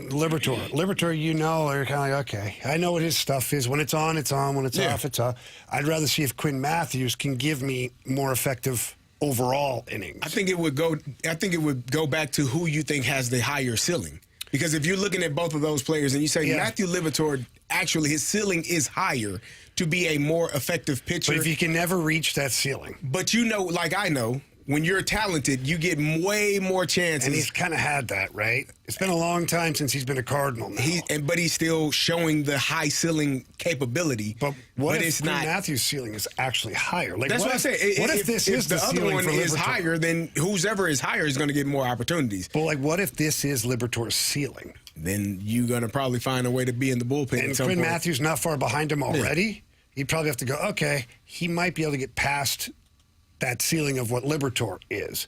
[SPEAKER 2] Liberatore. Liberatore, you're kind of like, okay, I know what his stuff is. When it's on, it's on. When it's off, it's off. I'd rather see if Quinn Matthews can give me more effective overall innings.
[SPEAKER 3] I think it would go back to who you think has the higher ceiling. Because if you're looking at both of those players and you say Matthew Liberatore, actually his ceiling is higher to be a more effective pitcher.
[SPEAKER 2] But if you can never reach that ceiling.
[SPEAKER 3] But you know, like I know, when you're talented, you get way more chances.
[SPEAKER 2] And he's kind of had that, right? It's been a long time since he's been a Cardinal now.
[SPEAKER 3] But he's still showing the high ceiling capability.
[SPEAKER 2] But what if Quinn Matthews' ceiling is actually higher? Like,
[SPEAKER 3] that's what I say.
[SPEAKER 2] What if this is
[SPEAKER 3] the other one is
[SPEAKER 2] Liberatore?
[SPEAKER 3] higher, then whoever is higher is going to get more opportunities.
[SPEAKER 2] But like, what if this is Liberatore's ceiling?
[SPEAKER 3] Then you're going to probably find a way to be in the bullpen.
[SPEAKER 2] And Quinn Matthews not far behind him already. He'd probably have to go, okay, he might be able to get past that ceiling of what Liberatore is.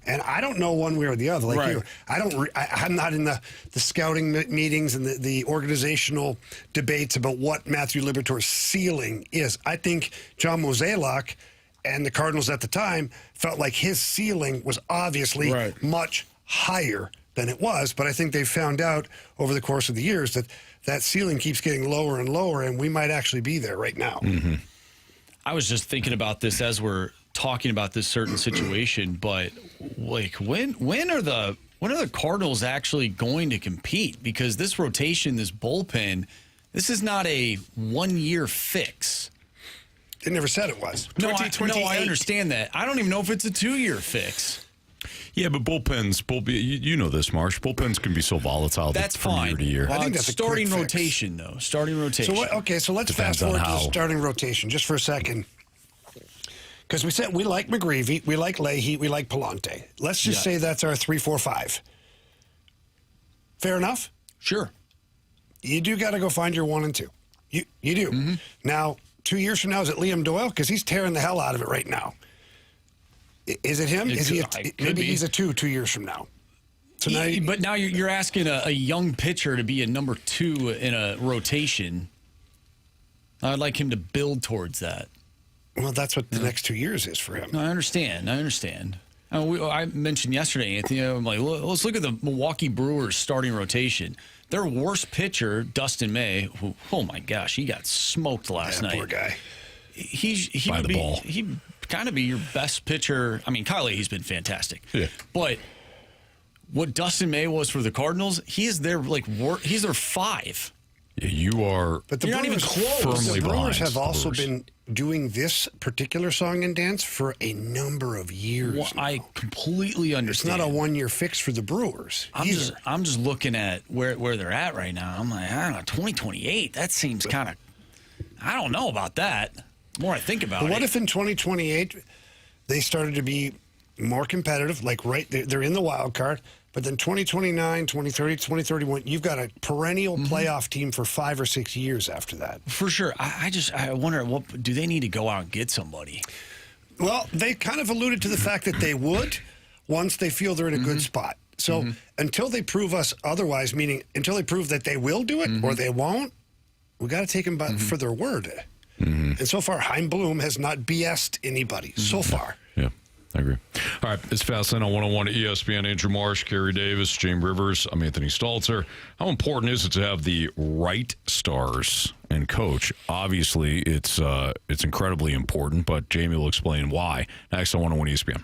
[SPEAKER 2] And I don't know one way or the other. Like you, I'm not in the scouting meetings and the organizational debates about what Matthew Liberatore's ceiling is. I think John Mozeliak and the Cardinals at the time felt like his ceiling was obviously much higher than it was. But I think they found out over the course of the years that that ceiling keeps getting lower and lower, and we might actually be there right now.
[SPEAKER 4] I was just thinking about this as we're talking about this certain situation, but like when are the Cardinals actually going to compete? Because this rotation, this bullpen, this is not a 1-year fix.
[SPEAKER 2] They never said it was.
[SPEAKER 4] No, I understand that. I don't even know if it's a 2-year fix.
[SPEAKER 1] Yeah, but bullpens, you know this, Marsh. Bullpens can be so volatile.
[SPEAKER 4] That's
[SPEAKER 1] from
[SPEAKER 4] fine.
[SPEAKER 1] year to year.
[SPEAKER 2] I think that's
[SPEAKER 4] starting
[SPEAKER 2] a quick fix.
[SPEAKER 4] rotation, though. Starting rotation.
[SPEAKER 2] So let's
[SPEAKER 1] Depends
[SPEAKER 2] fast forward
[SPEAKER 1] on
[SPEAKER 2] to the
[SPEAKER 1] how.
[SPEAKER 2] starting rotation just for a second. Because we said we like McGreevy, we like Leahy, we like Palante. Let's just say that's our 3, 4, 5. Fair enough?
[SPEAKER 4] Sure.
[SPEAKER 2] You do got to go find your 1 and 2. You do.
[SPEAKER 4] Mm-hmm.
[SPEAKER 2] Now, 2 years from now, is it Liam Doyle? Because he's tearing the hell out of it right now. Is it him? Maybe he's a 2 years from now. So
[SPEAKER 4] but now you're asking a young pitcher to be a number 2 in a rotation. I'd like him to build towards that.
[SPEAKER 2] Well, that's what the next 2 years is for him.
[SPEAKER 4] No, I understand. I mentioned yesterday, Anthony, I'm like, let's look at the Milwaukee Brewers starting rotation. Their worst pitcher, Dustin May, who, oh my gosh, he got smoked last night.
[SPEAKER 2] Poor guy.
[SPEAKER 4] He'd kind of be your best pitcher. I mean, Kyle Leahy's been fantastic.
[SPEAKER 1] Yeah.
[SPEAKER 4] But what Dustin May was for the Cardinals, he's their 5.
[SPEAKER 1] Yeah, you are.
[SPEAKER 2] But the
[SPEAKER 4] You're not even close.
[SPEAKER 1] Firmly
[SPEAKER 2] The Brewers
[SPEAKER 1] behind
[SPEAKER 2] have
[SPEAKER 1] the
[SPEAKER 2] also
[SPEAKER 1] Brewers.
[SPEAKER 2] been doing this particular song and dance for a number of years.
[SPEAKER 4] Well, I completely
[SPEAKER 2] It's
[SPEAKER 4] understand.
[SPEAKER 2] not a 1-year fix for the Brewers.
[SPEAKER 4] I'm just looking at where they're at right now. I'm like, I don't know, 2028. That seems kind of. I don't know about that. The more I think about
[SPEAKER 2] But
[SPEAKER 4] it.
[SPEAKER 2] what if in 2028 they started to be more competitive? Like they're in the wild card, but then 2029, 2030, 2031, you've got a perennial playoff team for 5 or 6 years after that.
[SPEAKER 4] For sure. I wonder, what do they need to go out and get somebody?
[SPEAKER 2] Well, they kind of alluded to the fact that they would once they feel they're in a good spot. So until they prove us otherwise, meaning until they prove that they will do it or they won't, we got to take them for their word. And so far, Chaim Bloom has not BS'd anybody so far.
[SPEAKER 1] Yeah, I agree. All right, it's Fastlane on 101 at ESPN. Andrew Marsh, Kerry Davis, James Rivers. I'm Anthony Stalter. How important is it to have the right stars and coach? Obviously, it's incredibly important, but Jamie will explain why. Next on 101 ESPN.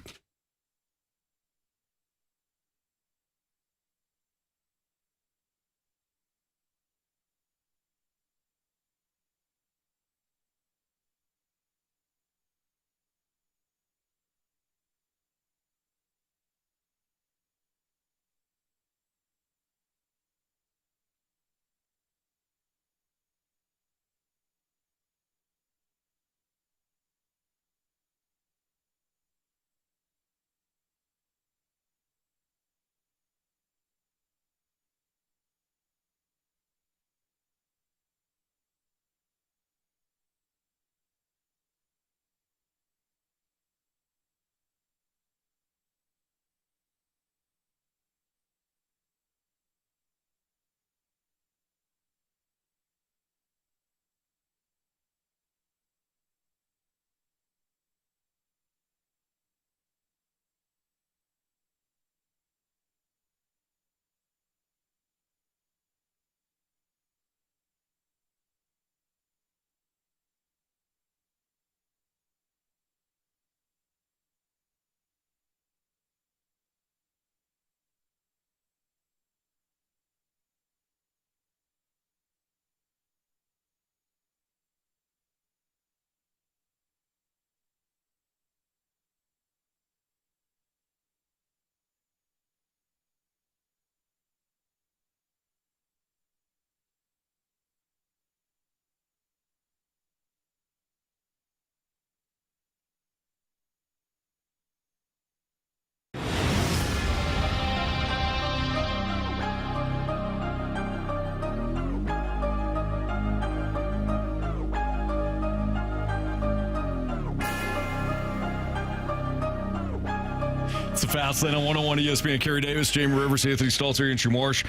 [SPEAKER 1] It's the Fastlane on 101 ESPN. Kerry Davis, James Rivers, Anthony Stalter, Andrew Marsh.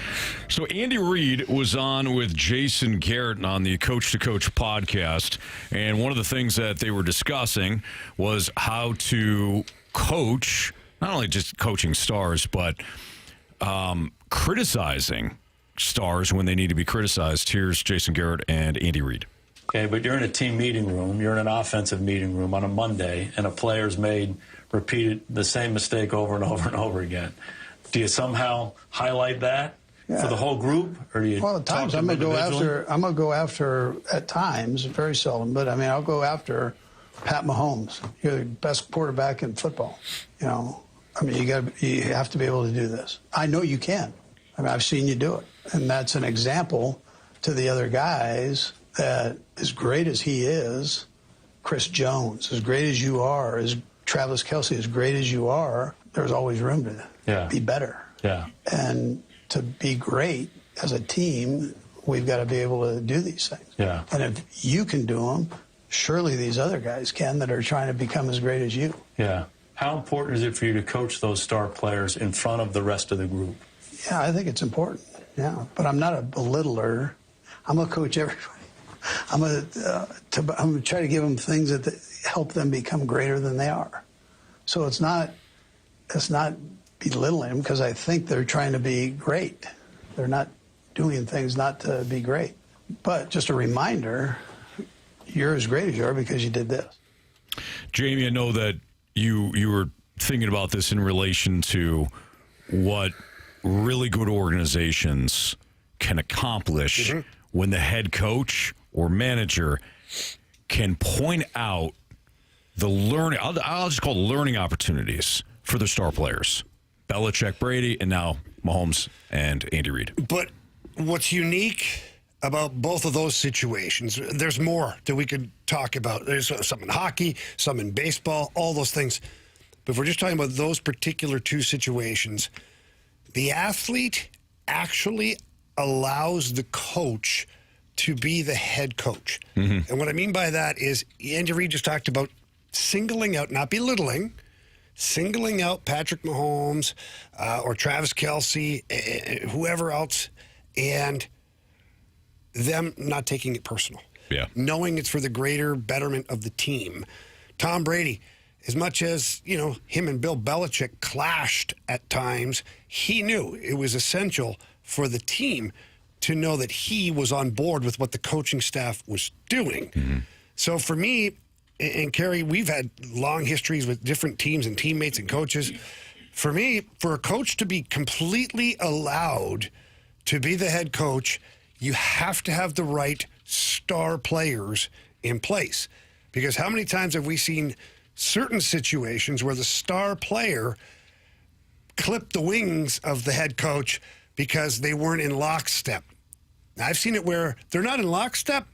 [SPEAKER 1] So Andy Reid was on with Jason Garrett on the Coach to Coach podcast, and one of the things that they were discussing was how to coach, not only just coaching stars, but criticizing stars when they need to be criticized. Here's Jason Garrett and Andy Reid.
[SPEAKER 17] Okay, but you're in a team meeting room, you're in an offensive meeting room on a Monday, and a player's repeated the same mistake over and over and over again. Do you somehow highlight that for the whole group, or do you?
[SPEAKER 18] Well, at times I'm gonna go after at times, very seldom, but I mean I'll go after Pat Mahomes. You're the best quarterback in football. You know, I mean, you have to be able to do this. I know you can. I mean, I've seen you do it. And that's an example to the other guys that as great as he is, Chris Jones, as great as you are, as Travis Kelce, as great as you are, there's always room to be better.
[SPEAKER 17] Yeah.
[SPEAKER 18] And to be great as a team, we've got to be able to do these things.
[SPEAKER 17] Yeah.
[SPEAKER 18] And if you can do them, surely these other guys can that are trying to become as great as you.
[SPEAKER 17] Yeah. How important is it for you to coach those star players in front of the rest of the group?
[SPEAKER 18] Yeah, I think it's important. Yeah, but I'm not a belittler. I'm going to coach everybody. I'm going to try to give them things that help them become greater than they are. So it's not belittling them because I think they're trying to be great. They're not doing things not to be great. But just a reminder, you're as great as you are because you did this.
[SPEAKER 1] Jamie, I know that you were thinking about this in relation to what really good organizations can accomplish when the head coach or manager can point out the learning, I'll just call it learning opportunities for the star players. Belichick, Brady, and now Mahomes and Andy Reid.
[SPEAKER 2] But what's unique about both of those situations, there's more that we could talk about. There's some in hockey, some in baseball, all those things. But if we're just talking about those particular two situations, the athlete actually allows the coach to be the head coach. And what I mean by that is Andy Reid just talked about singling out, not belittling, singling out Patrick Mahomes or Travis Kelce, whoever else, and them not taking it personal.
[SPEAKER 1] Yeah.
[SPEAKER 2] Knowing it's for the greater betterment of the team. Tom Brady, as much as, you know, him and Bill Belichick clashed at times, he knew it was essential for the team to know that he was on board with what the coaching staff was doing. So for me, and Kerry, we've had long histories with different teams and teammates and coaches. For me, for a coach to be completely allowed to be the head coach, you have to have the right star players in place. Because how many times have we seen certain situations where the star player clipped the wings of the head coach because they weren't in lockstep? Now, I've seen it where they're not in lockstep,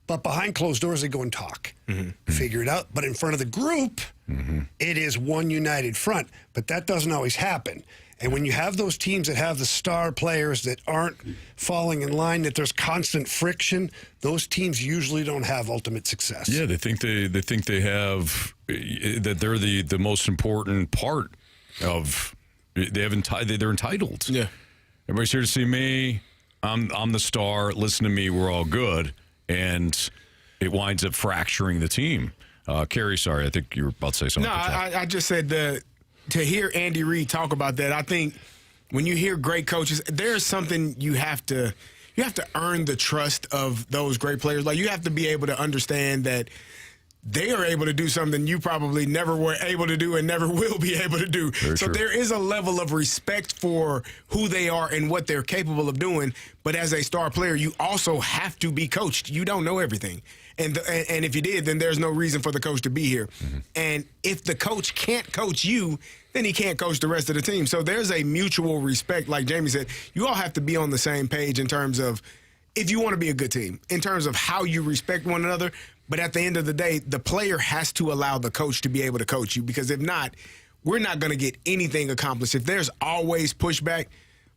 [SPEAKER 2] but behind closed doors, they go and talk, figure it out. But in front of the group, it is one united front. But that doesn't always happen. And when you have those teams that have the star players that aren't falling in line, that there's constant friction, those teams usually don't have ultimate success.
[SPEAKER 1] Yeah, they think they have that they're the most important part of. They're entitled.
[SPEAKER 3] Yeah,
[SPEAKER 1] everybody's here to see me. I'm the star. Listen to me. We're all good, and it winds up fracturing the team. Kerry, sorry, I think you were about to say something.
[SPEAKER 3] No, I just said to hear Andy Reid talk about that, I think when you hear great coaches, there's something you have to earn the trust of those great players. Like, you have to be able to understand that they are able to do something you probably never were able to do and never will be able to do.
[SPEAKER 1] Very
[SPEAKER 3] so
[SPEAKER 1] true.
[SPEAKER 3] There is a level of respect for who they are and what they're capable of doing. But as a star player, you also have to be coached. You don't know everything. And if you did, then there's no reason for the coach to be here. And if the coach can't coach you, then he can't coach the rest of the team. So there's a mutual respect. Like Jamie said, you all have to be on the same page in terms of, if you want to be a good team, in terms of how you respect one another. But at the end of the day, the player has to allow the coach to be able to coach you, because if not, we're not going to get anything accomplished. If there's always pushback,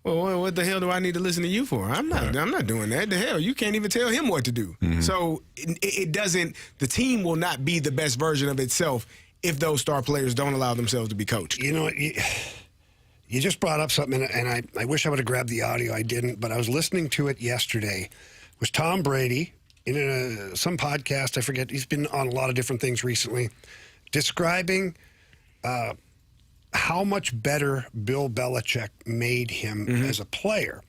[SPEAKER 3] well, what the hell do I need to listen to you for? I'm not doing that. The hell, you can't even tell him what to do. So it doesn't. The team will not be the best version of itself if those star players don't allow themselves to be coached.
[SPEAKER 2] You know, you just brought up something, and I wish I would have grabbed the audio. I didn't, but I was listening to it yesterday. It was Tom Brady in some podcast. I forget. He's been on a lot of different things recently, describing how much better Bill Belichick made him as a player.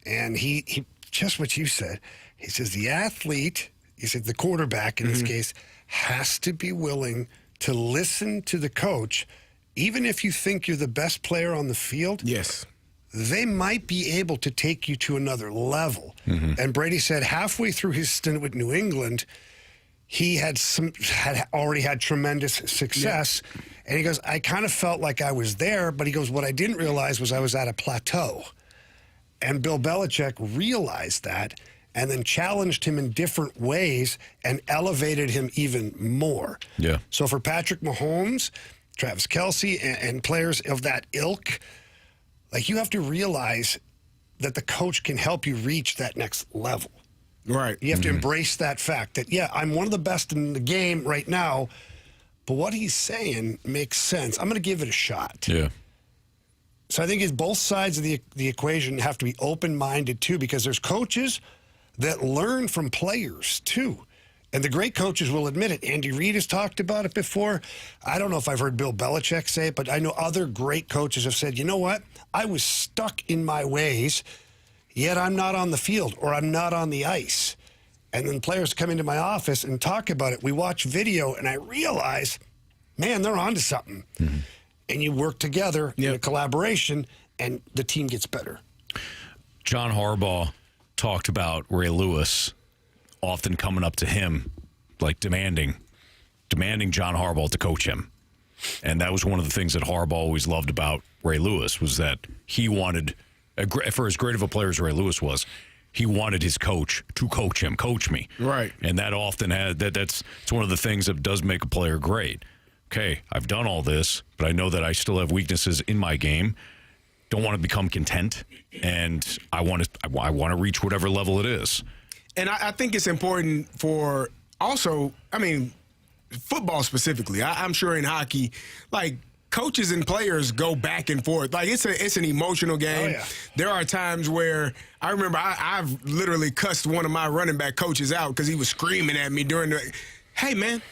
[SPEAKER 2] And he just what you said. He says the athlete, he said the quarterback in this case, has to be willing to listen to the coach, even if you think you're the best player on the field.
[SPEAKER 3] Yes.
[SPEAKER 2] They might be able to take you to another level. And Brady said halfway through his stint with New England, he had already had tremendous success. Yeah. And he goes, I kind of felt like I was there, but he goes, what I didn't realize was I was at a plateau. And Bill Belichick realized that and then challenged him in different ways and elevated him even more.
[SPEAKER 1] Yeah.
[SPEAKER 2] So for Patrick Mahomes, Travis Kelce, and players of that ilk, like, you have to realize that the coach can help you reach that next level.
[SPEAKER 3] Right.
[SPEAKER 2] You have to embrace that fact that, yeah, I'm one of the best in the game right now, but what he's saying makes sense. I'm going to give it a shot.
[SPEAKER 1] Yeah.
[SPEAKER 2] So I think it's both sides of the equation have to be open-minded, too, because there's coaches that learn from players, too. And the great coaches will admit it. Andy Reid has talked about it before. I don't know if I've heard Bill Belichick say it, but I know other great coaches have said, you know what? I was stuck in my ways, yet I'm not on the field or I'm not on the ice. And then players come into my office and talk about it. We watch video, and I realize, man, they're onto something. Mm-hmm. And you work together in a collaboration, and the team gets better.
[SPEAKER 1] John Harbaugh talked about Ray Lewis often coming up to him, like demanding John Harbaugh to coach him. And that was one of the things that Harbaugh always loved about Ray Lewis, was that he wanted, for as great of a player as Ray Lewis was, he wanted his coach to coach him, coach me.
[SPEAKER 3] Right.
[SPEAKER 1] And that often it's one of the things that does make a player great. Okay, I've done all this, but I know that I still have weaknesses in my game. Don't want to become content, and I want to reach whatever level it is.
[SPEAKER 3] And I think it's important for also, I mean, football specifically. I'm sure in hockey, like, coaches and players go back and forth. Like, it's an emotional game. Oh, yeah. There are times where I remember I've literally cussed one of my running back coaches out because he was screaming at me during the, hey, man,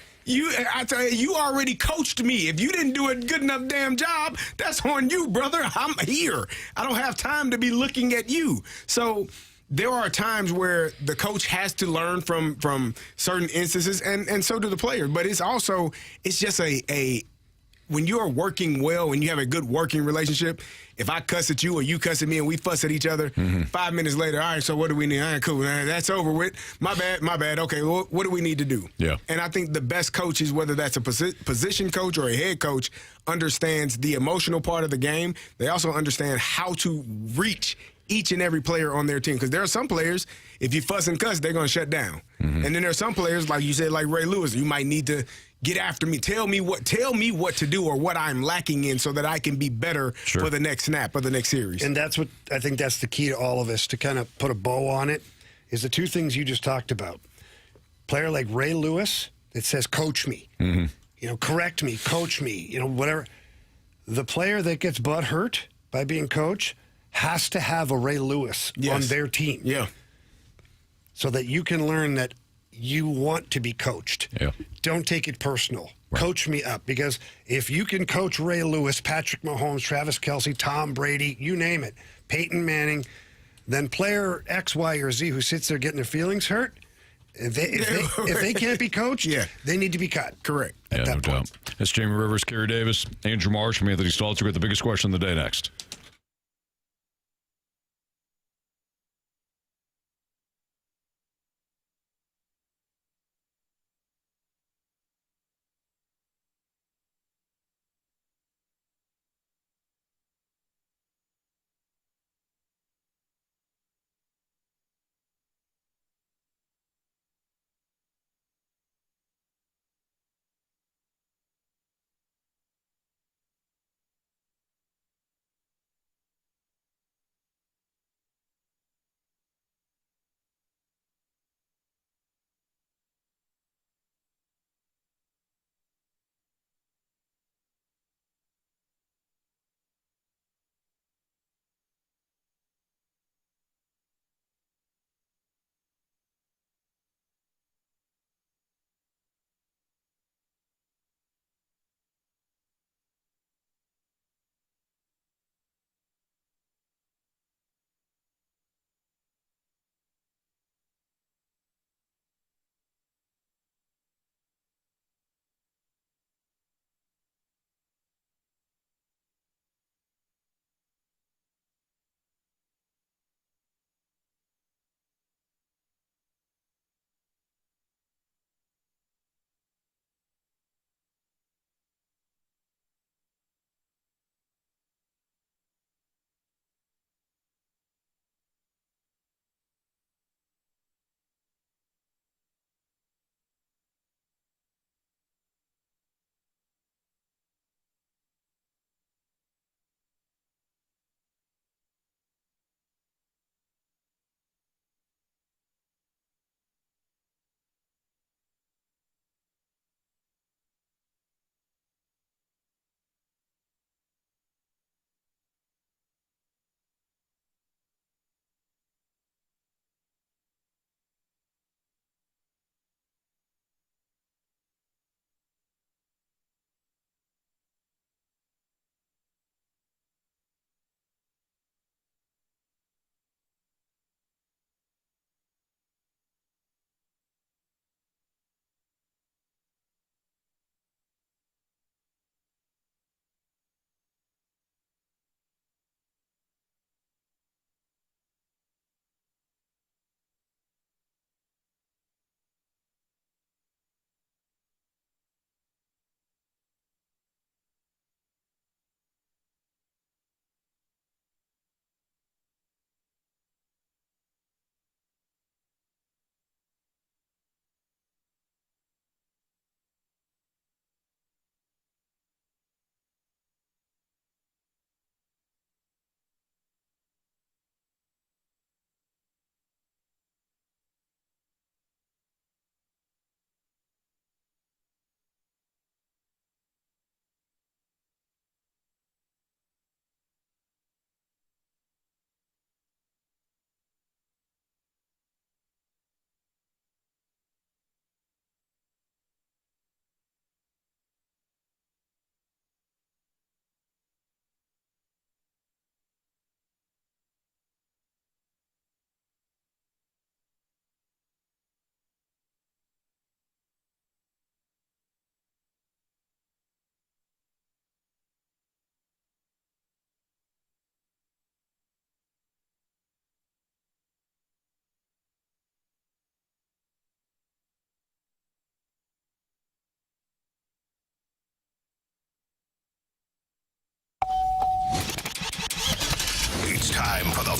[SPEAKER 3] I tell you, you already coached me. If you didn't do a good enough damn job, that's on you, brother. I'm here. I don't have time to be looking at you. So there are times where the coach has to learn from certain instances, and so do the players. But it's just a when you're working well, when you have a good working relationship, if I cuss at you or you cuss at me and we fuss at each other, 5 minutes later, all right, so what do we need? All right, cool. That's over with. My bad. Okay, well, what do we need to do?
[SPEAKER 1] Yeah.
[SPEAKER 3] And I think the best coaches, whether that's a position coach or a head coach, understands the emotional part of the game. They also understand how to reach each and every player on their team. Because there are some players, if you fuss and cuss, they're going to shut down. And then there are some players, like you said, like Ray Lewis, you might need to get after me. Tell me what to do or what I'm lacking in so that I can be better for the next snap or the next series.
[SPEAKER 2] And that's what I think that's the key to all of us, to kind of put a bow on it, is the two things you just talked about. Player like Ray Lewis that says, coach me, correct me, coach me, whatever. The player that gets butt hurt by being coached has to have a Ray Lewis on their team.
[SPEAKER 3] Yeah.
[SPEAKER 2] So that you can learn that you want to be coached.
[SPEAKER 1] Yeah.
[SPEAKER 2] Don't take it personal.
[SPEAKER 1] Right.
[SPEAKER 2] Coach me up. Because if you can coach Ray Lewis, Patrick Mahomes, Travis Kelce, Tom Brady, you name it, Peyton Manning, then player X, Y, or Z who sits there getting their feelings hurt, if they can't be coached, they need to be cut.
[SPEAKER 3] Correct.
[SPEAKER 1] Yeah, no doubt. That's Jamie Rivers, Kerey Davis, Andrew Marsh, and Anthony Stalter with the biggest question of the day next.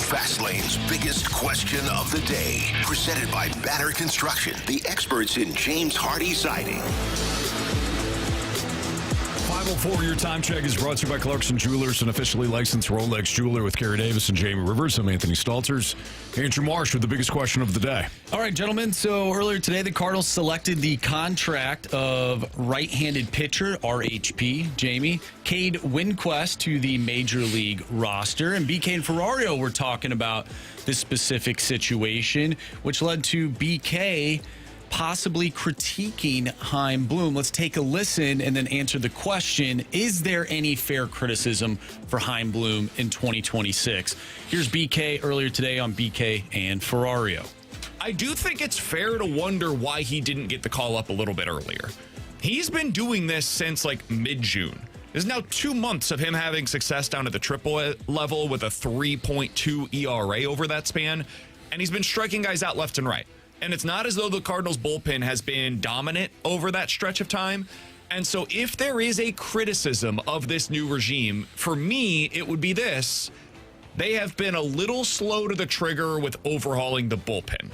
[SPEAKER 6] Fastlane's biggest question of the day. Presented by Banner Construction, the experts in James Hardy siding.
[SPEAKER 1] 5:04, your time check is brought to you by Clarkson Jewelers, an officially licensed Rolex jeweler with Carey Davis and Jamie Rivers. I'm Anthony Stalter. Andrew Marsh with the biggest question of the day.
[SPEAKER 4] All right, gentlemen. So earlier today, the Cardinals selected the contract of right-handed pitcher, RHP, Jamie, Cade Winquist to the Major League roster. And BK and Ferrario were talking about this specific situation, which led to BK possibly critiquing Chaim Bloom. Let's take a listen and then answer the question, is there any fair criticism for Chaim Bloom in 2026? Here's BK earlier today on BK and Ferrario.
[SPEAKER 19] I do think it's fair to wonder why he didn't get the call up a little bit earlier. He's been doing this since like mid-June. There's now 2 months of him having success down at the triple level with a 3.2 ERA over that span, and he's been striking guys out left and right. And it's not as though the Cardinals bullpen has been dominant over that stretch of time. And so if there is a criticism of this new regime, for me, it would be this. They have been a little slow to the trigger with overhauling the bullpen.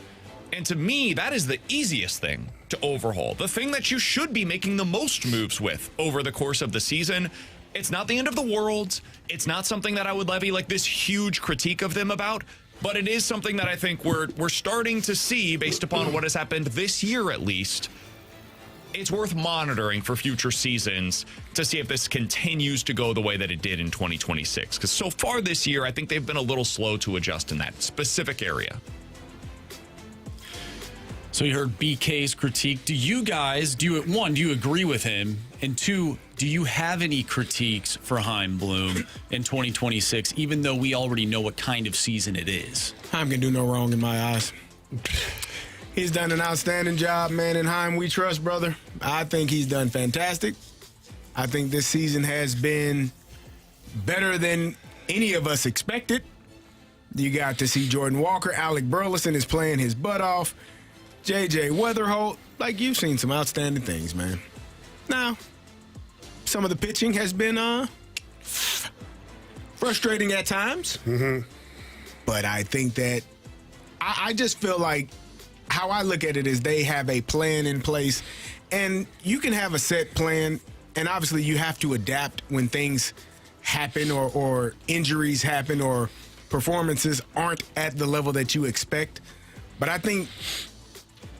[SPEAKER 19] And to me, that is the easiest thing to overhaul. The thing that you should be making the most moves with over the course of the season. It's not the end of the world. It's not something that I would levy like this huge critique of them about. But it is something that I think we're starting to see based upon what has happened this year, at least. It's worth monitoring for future seasons to see if this continues to go the way that it did in 2026. Because so far this year, I think they've been a little slow to adjust in that specific area.
[SPEAKER 4] So you heard BK's critique. Do you agree with him? And two, do you have any critiques for Chaim Bloom in 2026, even though we already know what kind of season it is?
[SPEAKER 3] Chaim can do no wrong in my eyes. He's done an outstanding job, man. In Chaim, we trust, brother. I think he's done fantastic. I think this season has been better than any of us expected. You got to see Jordan Walker. Alec Burleson is playing his butt off. J.J. Weatherholt, like, you've seen some outstanding things, man. Now, some of the pitching has been frustrating at times. Mm-hmm. But I think that I just feel like how I look at it is they have a plan in place. And you can have a set plan, and obviously you have to adapt when things happen or injuries happen or performances aren't at the level that you expect. But I think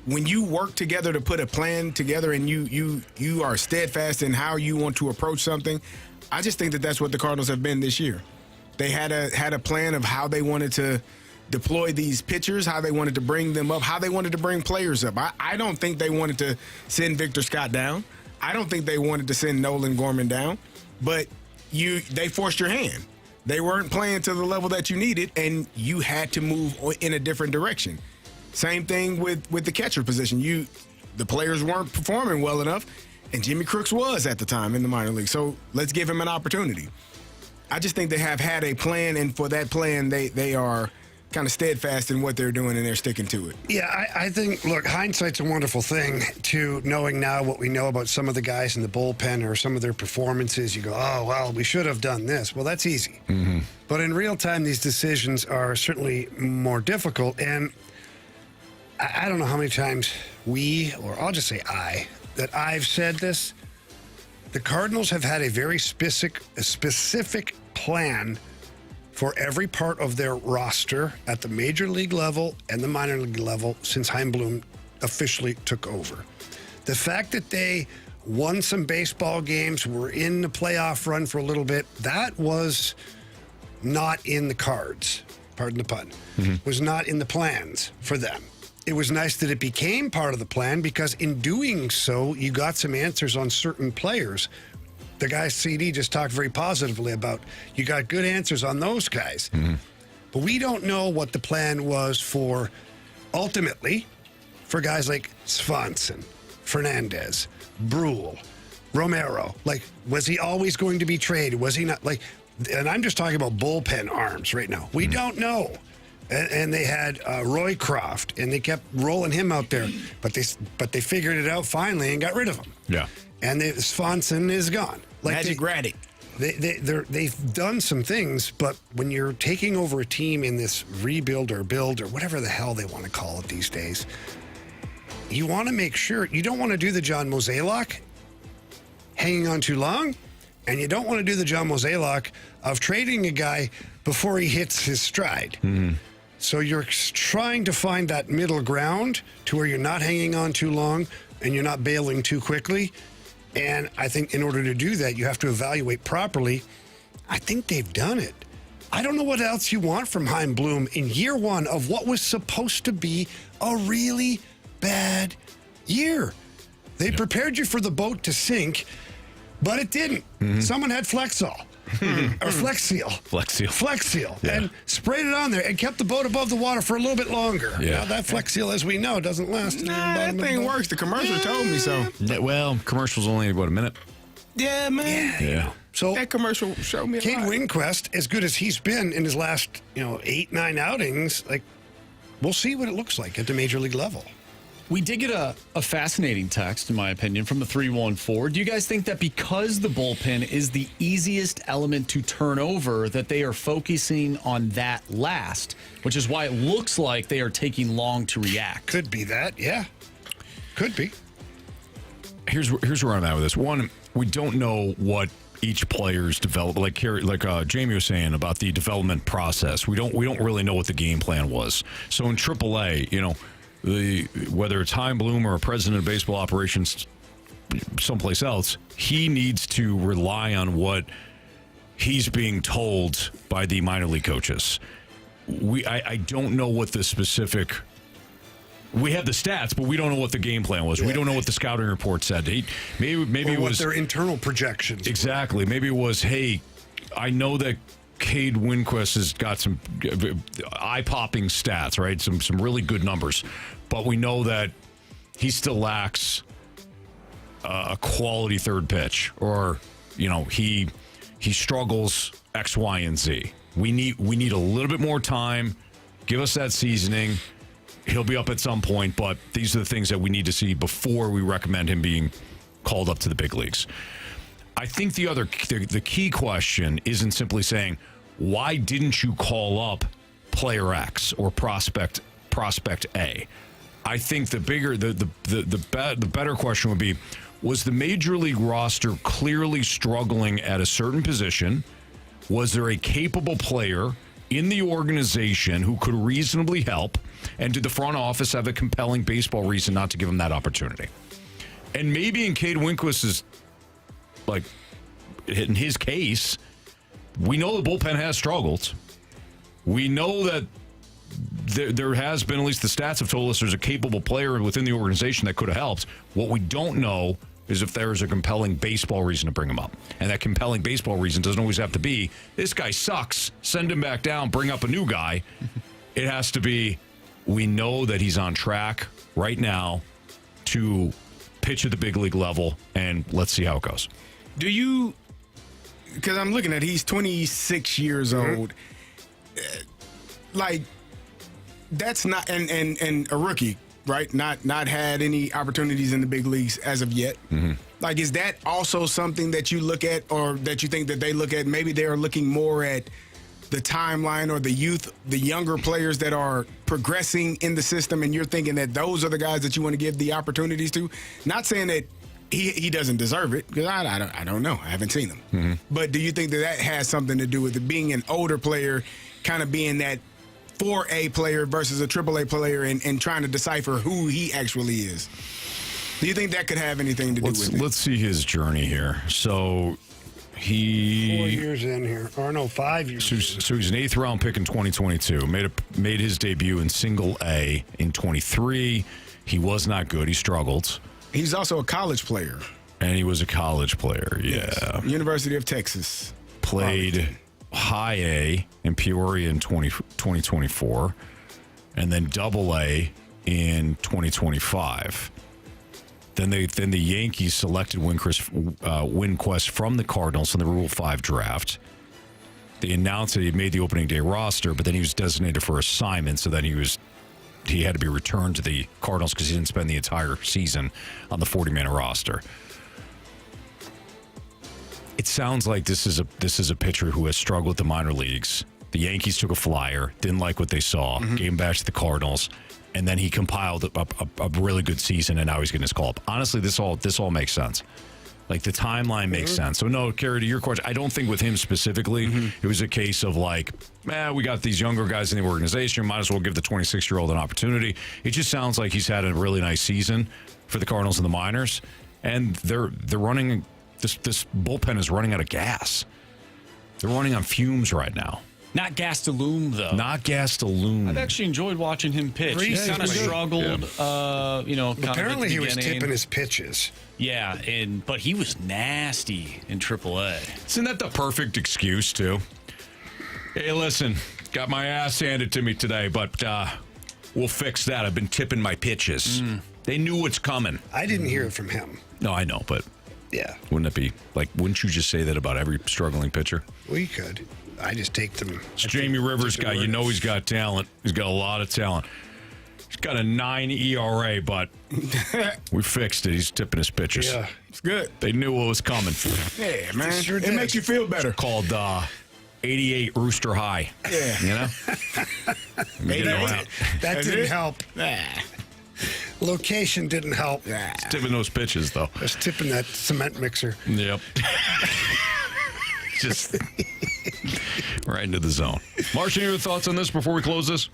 [SPEAKER 3] when you work together to put a plan together and you are steadfast in how you want to approach something, I just think that that's what the Cardinals have been this year. They had a plan of how they wanted to deploy these pitchers, how they wanted to bring them up, how they wanted to bring players up. I don't think they wanted to send Victor Scott down. I don't think they wanted to send Nolan Gorman down. But they forced your hand. They weren't playing to the level that you needed, and you had to move in a different direction. Same thing with the catcher position. The players weren't performing well enough, and Jimmy Crooks was at the time in the minor league. So let's give him an opportunity. I just think they have had a plan, and for that plan, they are kind of steadfast in what they're doing, and they're sticking to it.
[SPEAKER 2] Yeah, I think, look, hindsight's a wonderful thing to knowing now what we know about some of the guys in the bullpen or some of their performances. You go, oh, well, we should have done this. Well, that's easy. Mm-hmm. But in real time, these decisions are certainly more difficult, and I don't know how many times that I've said this. The Cardinals have had a very specific plan for every part of their roster at the major league level and the minor league level since Chaim Bloom officially took over. The fact that they won some baseball games, were in the playoff run for a little bit, that was not in the cards, pardon the pun, was not in the plans for them. It was nice that it became part of the plan because in doing so, you got some answers on certain players. The guy CD just talked very positively about you got good answers on those guys. Mm-hmm. But we don't know what the plan was for, ultimately, for guys like Swanson, Fernandez, Brule, Romero. Like, was he always going to be traded? Was he not? Like, and I'm just talking about bullpen arms right now. We don't know. And they had Roy Croft, and they kept rolling him out there, but they figured it out finally and got rid of him.
[SPEAKER 1] Yeah.
[SPEAKER 2] And Swanson is gone.
[SPEAKER 3] Magic Raddick.
[SPEAKER 2] They've done some things, but when you're taking over a team in this rebuild or build or whatever the hell they want to call it these days, you want to make sure you don't want to do the John Mozeliak hanging on too long, and you don't want to do the John Mozeliak of trading a guy before he hits his stride.
[SPEAKER 1] Mm-hmm.
[SPEAKER 2] So you're trying to find that middle ground to where you're not hanging on too long and you're not bailing too quickly. And I think in order to do that, you have to evaluate properly. I think they've done it. I don't know what else you want from Chaim Bloom in year one of what was supposed to be a really bad year. They prepared you for the boat to sink, but it didn't.
[SPEAKER 1] Mm-hmm.
[SPEAKER 2] Someone had Flexol. Or Flex Seal. And sprayed it on there and kept the boat above the water for a little bit longer.
[SPEAKER 1] Yeah.
[SPEAKER 2] Now that Flex Seal, as we know, doesn't last.
[SPEAKER 3] That thing works. The commercial told me so.
[SPEAKER 1] Well, commercial's only, a minute?
[SPEAKER 3] Yeah, man.
[SPEAKER 1] Yeah.
[SPEAKER 2] So
[SPEAKER 3] that commercial showed me a
[SPEAKER 2] Cade
[SPEAKER 3] lot.
[SPEAKER 2] Winquist, as good as he's been in his last, 8-9 outings, we'll see what it looks like at the major league level.
[SPEAKER 4] We did get a fascinating text, in my opinion, from the 314. Do you guys think that because the bullpen is the easiest element to turn over, that they are focusing on that last, which is why it looks like they are taking long to react?
[SPEAKER 2] Could be that, yeah. Could be.
[SPEAKER 1] Here's where I'm at with this. One, we don't know what each player's develop, like Jamie was saying about the development process. We don't really know what the game plan was. So in AAA, whether it's Chaim Bloom or a president of baseball operations someplace else, he needs to rely on what he's being told by the minor league coaches. I don't know what the specific. We have the stats, but we don't know what the game plan was. Yeah. We don't know what the scouting report said. Maybe it was
[SPEAKER 2] their internal projections.
[SPEAKER 1] Exactly. Maybe it was, hey, I know that Cade Winquist has got some eye-popping stats, right? Some really good numbers. But we know that he still lacks a quality third pitch, or he struggles X, Y, and Z. We need a little bit more time. Give us that seasoning. He'll be up at some point, but these are the things that we need to see before we recommend him being called up to the big leagues. I think the key question isn't simply saying, why didn't you call up player X or prospect A? I think the better question would be, was the major league roster clearly struggling at a certain position? Was there a capable player in the organization who could reasonably help? And did the front office have a compelling baseball reason not to give him that opportunity? And maybe in Cade Winquist's, in his case, we know the bullpen has struggled. We know that there has been, at least the stats have told us, there's a capable player within the organization that could have helped. What we don't know is if there is a compelling baseball reason to bring him up. And that compelling baseball reason doesn't always have to be, this guy sucks, send him back down, bring up a new guy. It has to be, we know that he's on track right now to pitch at the big league level, and let's see how it goes.
[SPEAKER 3] Do you, because I'm looking at, he's 26 years old. That's not, and a rookie, right? Not had any opportunities in the big leagues as of yet. Mm-hmm. Is that also something that you look at, or that you think that they look at? Maybe they're looking more at the timeline or the youth, the younger players that are progressing in the system, and you're thinking that those are the guys that you want to give the opportunities to. Not saying that he doesn't deserve it, because I don't know. I haven't seen him. Mm-hmm. But do you think that has something to do with it being an older player, kind of being that 4A player versus a AAA player, and trying to decipher who he actually is? Do you think that could have anything to do with it?
[SPEAKER 1] Let's see his journey here. So
[SPEAKER 2] 4 years in here, or no, 5 years.
[SPEAKER 1] So he's an 8th round pick in 2022. Made his debut in Single A in 23. He was not good. He struggled.
[SPEAKER 3] He's also a college player.
[SPEAKER 1] And he was a college player. Yeah.
[SPEAKER 3] Yes. University of Texas.
[SPEAKER 1] Played High A in Peoria in 2024, and then Double A in 2025. Then the Yankees selected Winquist from the Cardinals in the Rule 5 draft. They announced that he made the opening day roster, but then he was designated for assignment, so then he had to be returned to the Cardinals because he didn't spend the entire season on the 40-man roster. it sounds like this is a pitcher who has struggled with the minor leagues. The Yankees took a flyer, didn't like what they saw, gave him back to the Cardinals, and then he compiled a really good season, and now he's getting his call up. Honestly, this all makes sense. Like, the timeline makes sense. So, no, Kerry, to your question, I don't think with him specifically, it was a case of like, we got these younger guys in the organization, might as well give the 26-year-old an opportunity. It just sounds like he's had a really nice season for the Cardinals and the minors, and they're running, this bullpen is running out of gas. They're running on fumes right now.
[SPEAKER 4] Not Gastelum, though.
[SPEAKER 1] Not Gastelum.
[SPEAKER 4] I've actually enjoyed watching him pitch. He kind of struggled,
[SPEAKER 2] Apparently he was tipping his pitches.
[SPEAKER 4] Yeah, but he was nasty in AAA.
[SPEAKER 1] Isn't that the perfect excuse, too? Hey, listen, got my ass handed to me today, but we'll fix that. I've been tipping my pitches. They knew what's coming.
[SPEAKER 2] I didn't hear it from him.
[SPEAKER 1] No, I know, but
[SPEAKER 2] yeah,
[SPEAKER 1] wouldn't it be like? Wouldn't you just say that about every struggling pitcher?
[SPEAKER 2] We could. I just take them.
[SPEAKER 1] This Jamie Rivers guy, you know he's got talent. He's got a lot of talent. He's got a 9 ERA, but we fixed it. He's tipping his pitches.
[SPEAKER 3] Yeah, it's good.
[SPEAKER 1] They knew what was coming.
[SPEAKER 3] Yeah, man. It makes you feel better.
[SPEAKER 1] It's called 88 Rooster High.
[SPEAKER 3] Yeah.
[SPEAKER 1] You know?
[SPEAKER 2] That didn't help. Location didn't help.
[SPEAKER 1] It's tipping those pitches, though.
[SPEAKER 2] I was tipping that cement mixer.
[SPEAKER 1] Yep. Just right into the zone. Marsh, any other thoughts on this before we close this?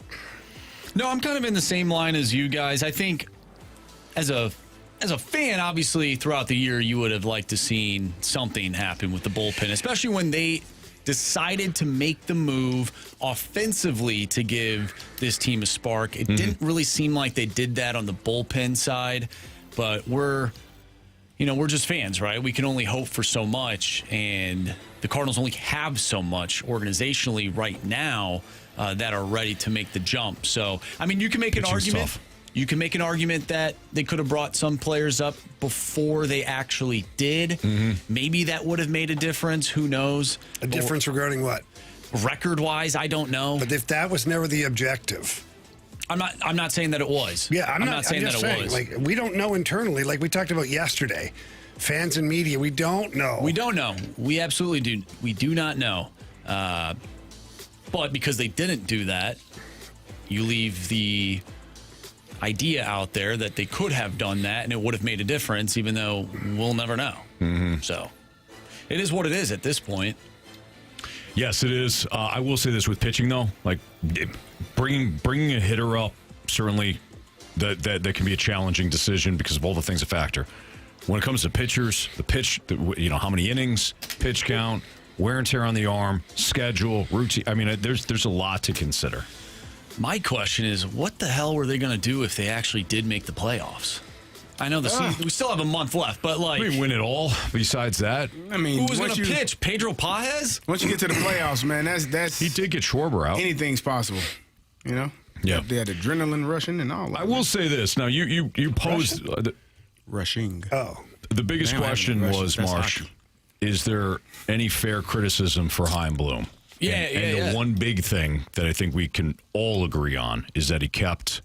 [SPEAKER 4] No, I'm kind of in the same line as you guys. I think as a fan, obviously, throughout the year, you would have liked to seen something happen with the bullpen, especially when they decided to make the move offensively to give this team a spark. It didn't really seem like they did that on the bullpen side, but we're just fans, right? We can only hope for so much, and the Cardinals only have so much organizationally right now that are ready to make the jump. So, I mean, you can make an argument.
[SPEAKER 1] Tough.
[SPEAKER 4] You can make an argument that they could have brought some players up before they actually did. Maybe that would have made a difference. Who knows?
[SPEAKER 2] A difference regarding what?
[SPEAKER 4] Record-wise, I don't know.
[SPEAKER 2] But if that was never the objective.
[SPEAKER 4] I'm not saying that it was.
[SPEAKER 2] Yeah, I'm not saying that it was. Like, we don't know internally, like we talked about yesterday. Fans and media, we don't know.
[SPEAKER 4] We don't know. We absolutely do. We do not know. But because they didn't do that, you leave the idea out there that they could have done that and it would have made a difference, even though we'll never know. So it is what it is at this point.
[SPEAKER 1] Yes, it is. I will say this with pitching, though. Like, bringing a hitter up, certainly that can be a challenging decision because of all the things that factor. When it comes to pitchers, the pitch, how many innings, pitch count, wear and tear on the arm, schedule, routine. I mean, there's a lot to consider.
[SPEAKER 4] My question is, what the hell were they going to do if they actually did make the playoffs? I know the season, we still have a month left, but like...
[SPEAKER 1] We win it all besides that.
[SPEAKER 3] I mean,
[SPEAKER 4] who was going to pitch? Pedro Paez?
[SPEAKER 3] Once you get to the playoffs, man, that's...
[SPEAKER 1] He did get Schwarber out.
[SPEAKER 3] Anything's possible, you know?
[SPEAKER 1] Yeah.
[SPEAKER 3] They had adrenaline rushing and all that.
[SPEAKER 1] I will say this. Now, you posed...
[SPEAKER 3] Rushing.
[SPEAKER 2] Oh.
[SPEAKER 1] The biggest question was, Marsh, is there any fair criticism for Chaim Bloom? And the one big thing that I think we can all agree on is that he kept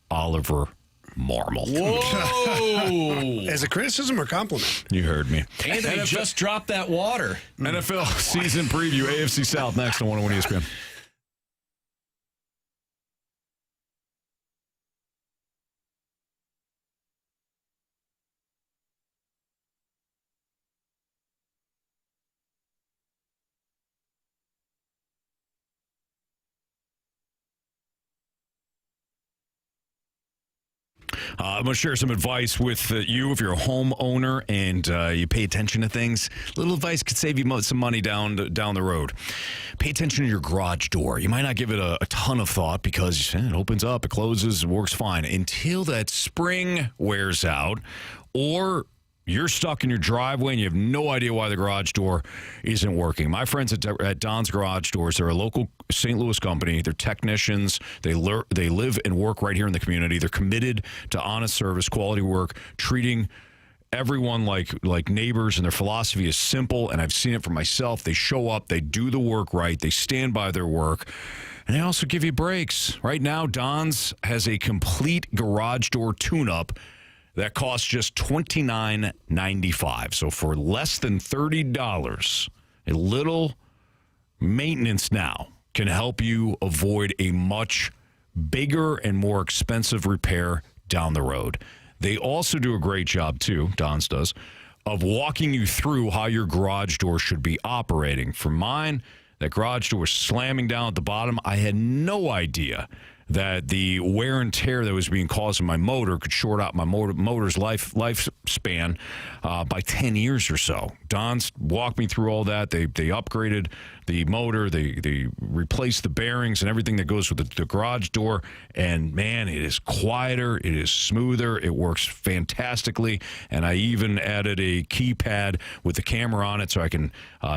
[SPEAKER 1] Oliver Marmol.
[SPEAKER 4] Whoa!
[SPEAKER 2] As a criticism or compliment?
[SPEAKER 1] You heard me.
[SPEAKER 4] Anthony just dropped that water.
[SPEAKER 1] NFL season preview, AFC South next on 101 ESPN. I'm going to share some advice with you if you're a homeowner and you pay attention to things. A little advice could save you some money down the road. Pay attention to your garage door. You might not give it a ton of thought because it opens up, it closes, it works fine until that spring wears out or you're stuck in your driveway and you have no idea why the garage door isn't working. My friends at Don's Garage Doors, they're a local St. Louis company. They're technicians. They live and work right here in the community. They're committed to honest service, quality work, treating everyone like neighbors, and their philosophy is simple, and I've seen it for myself. They show up. They do the work right. They stand by their work. And they also give you breaks. Right now, Don's has a complete garage door tune-up that costs just $29.95. So for less than $30, a little maintenance now can help you avoid a much bigger and more expensive repair down the road. They also do a great job, too, Don's does, of walking you through how your garage door should be operating. For mine, that garage door was slamming down at the bottom. I had no idea that the wear and tear that was being caused in my motor could short out my motor's lifespan by 10 years or so. Don's walked me through all that. They upgraded the motor. They replaced the bearings and everything that goes with the garage door. And, man, it is quieter. It is smoother. It works fantastically. And I even added a keypad with the camera on it so I can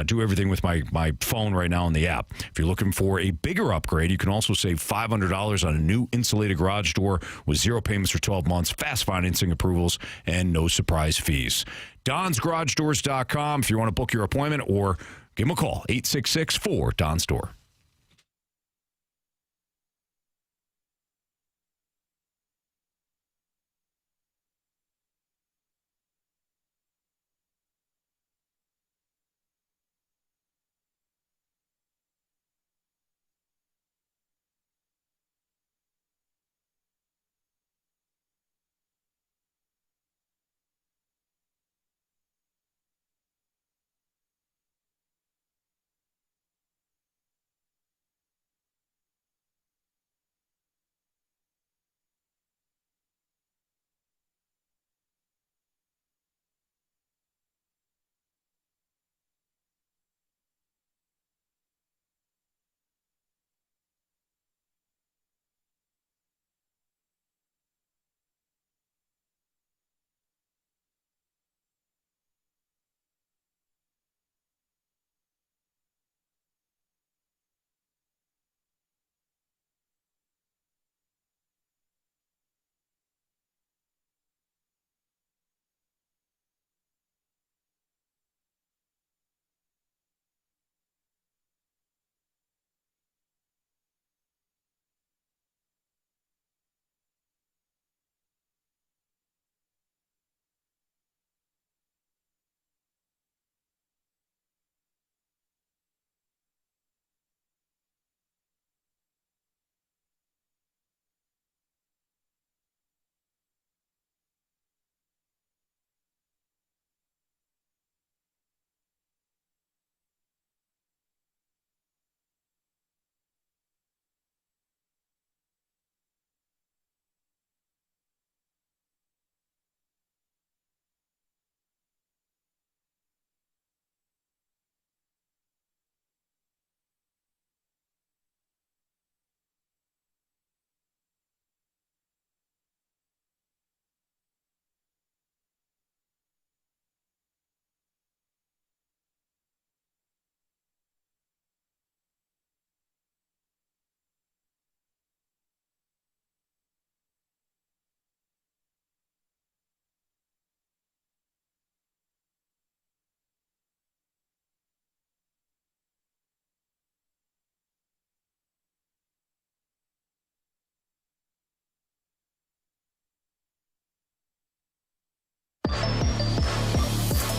[SPEAKER 1] do everything with my phone right now on the app. If you're looking for a bigger upgrade, you can also save $500 on a new insulated garage door with 0 payments for 12 months, fast financing approvals, and no surprise fees. DonsGarageDoors.com if you want to book your appointment, or give them a call, 866-4-DONS-DOOR.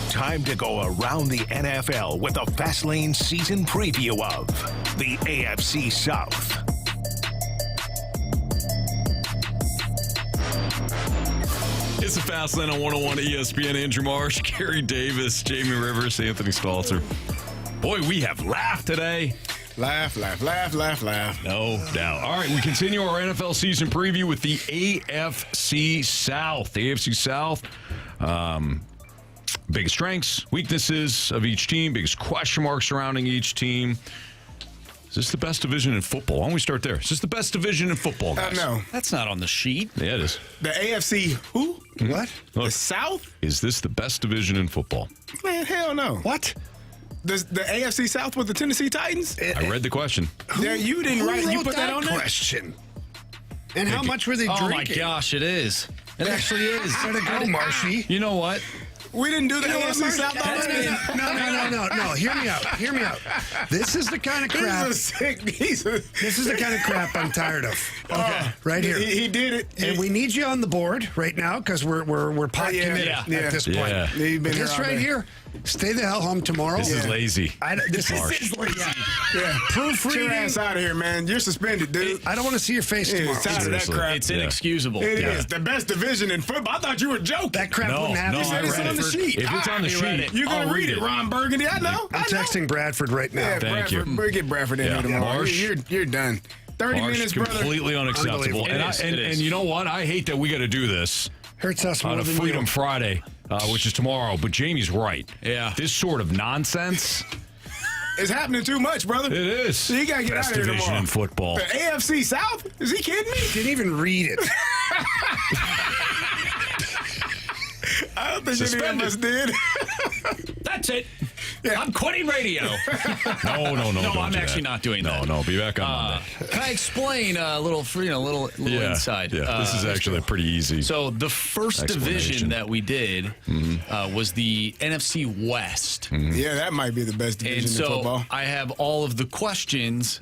[SPEAKER 6] Time to go around the NFL with a Fast Lane season preview of the AFC South.
[SPEAKER 1] It's a Fast Lane on 101 ESPN. Andrew Marsh, Kerey Davis, Jamie Rivers, Anthony Stalter. Boy, we have laughed today.
[SPEAKER 3] Laugh, laugh, laugh, laugh, laugh.
[SPEAKER 1] No doubt. All right, we continue our NFL season preview with the AFC South. The AFC South, biggest strengths, weaknesses of each team, biggest question marks surrounding each team. Is this the best division in football? Why don't we start there? Is this the best division in football, guys?
[SPEAKER 3] No.
[SPEAKER 4] That's not on the sheet.
[SPEAKER 1] Yeah, it is.
[SPEAKER 3] The AFC, who?
[SPEAKER 2] What?
[SPEAKER 1] Look,
[SPEAKER 3] the South?
[SPEAKER 1] Is this the best division in football?
[SPEAKER 3] Man, hell no.
[SPEAKER 2] What?
[SPEAKER 3] The AFC South with the Tennessee Titans?
[SPEAKER 1] I read the question.
[SPEAKER 3] There, you didn't write. You put that on there?
[SPEAKER 2] Question. And how much were they drinking?
[SPEAKER 4] Oh my gosh, it is. It actually is.
[SPEAKER 2] Way to go, Marshy.
[SPEAKER 4] You know what?
[SPEAKER 3] We didn't do the AFC South already.
[SPEAKER 2] No. Hear me out. This is the kind of crap.
[SPEAKER 3] This
[SPEAKER 2] is the kind of crap I'm tired of. Okay, right here.
[SPEAKER 3] He did it,
[SPEAKER 2] and we need you on the board right now because we're pot committed at this point.
[SPEAKER 3] Yeah, you've been
[SPEAKER 2] this
[SPEAKER 3] here all
[SPEAKER 2] right
[SPEAKER 3] day.
[SPEAKER 2] here. Stay the hell home tomorrow.
[SPEAKER 1] This is lazy.
[SPEAKER 2] This
[SPEAKER 1] Marsh.
[SPEAKER 2] is lazy.
[SPEAKER 3] Yeah.
[SPEAKER 2] Proofreading.
[SPEAKER 3] Get your ass out of here, man. You're suspended, dude.
[SPEAKER 2] I don't want to see your face tomorrow.
[SPEAKER 3] Tired of that crap.
[SPEAKER 4] It's inexcusable.
[SPEAKER 3] It is the best division in football. I thought you were joking.
[SPEAKER 2] That crap wouldn't happen.
[SPEAKER 3] You said it's on the sheet.
[SPEAKER 1] If it's on the sheet,
[SPEAKER 3] you're going to read it, Ron Burgundy. I know.
[SPEAKER 2] I'm texting Bradford right now.
[SPEAKER 3] Yeah,
[SPEAKER 1] Thank
[SPEAKER 3] Bradford,
[SPEAKER 1] you.
[SPEAKER 3] We'll get Bradford in here tomorrow.
[SPEAKER 1] Marsh.
[SPEAKER 3] You're done. 30
[SPEAKER 1] Marsh,
[SPEAKER 3] minutes, brother.
[SPEAKER 1] completely unacceptable. And you know what? I hate that we got to do this.
[SPEAKER 2] Hurts us more
[SPEAKER 1] on a
[SPEAKER 2] than
[SPEAKER 1] Freedom
[SPEAKER 2] you.
[SPEAKER 1] Friday, which is tomorrow. But Jamie's right.
[SPEAKER 4] Yeah.
[SPEAKER 1] This sort of nonsense.
[SPEAKER 3] It's happening too much, brother.
[SPEAKER 1] It is.
[SPEAKER 3] So you got to get
[SPEAKER 1] Best
[SPEAKER 3] out of here
[SPEAKER 1] division
[SPEAKER 3] tomorrow.
[SPEAKER 1] in football.
[SPEAKER 3] The AFC South? Is he kidding me?
[SPEAKER 2] Didn't even read it.
[SPEAKER 3] I don't think any of us did.
[SPEAKER 4] That's it. I'm quitting radio.
[SPEAKER 1] No,
[SPEAKER 4] No, I'm actually not doing that.
[SPEAKER 1] No, be back on Monday.
[SPEAKER 4] Can I explain a little inside?
[SPEAKER 1] Yeah, this is actually pretty easy.
[SPEAKER 4] So the first division that we did was the NFC West.
[SPEAKER 3] Yeah, that might be the best division
[SPEAKER 4] And so
[SPEAKER 3] in football.
[SPEAKER 4] I have all of the questions.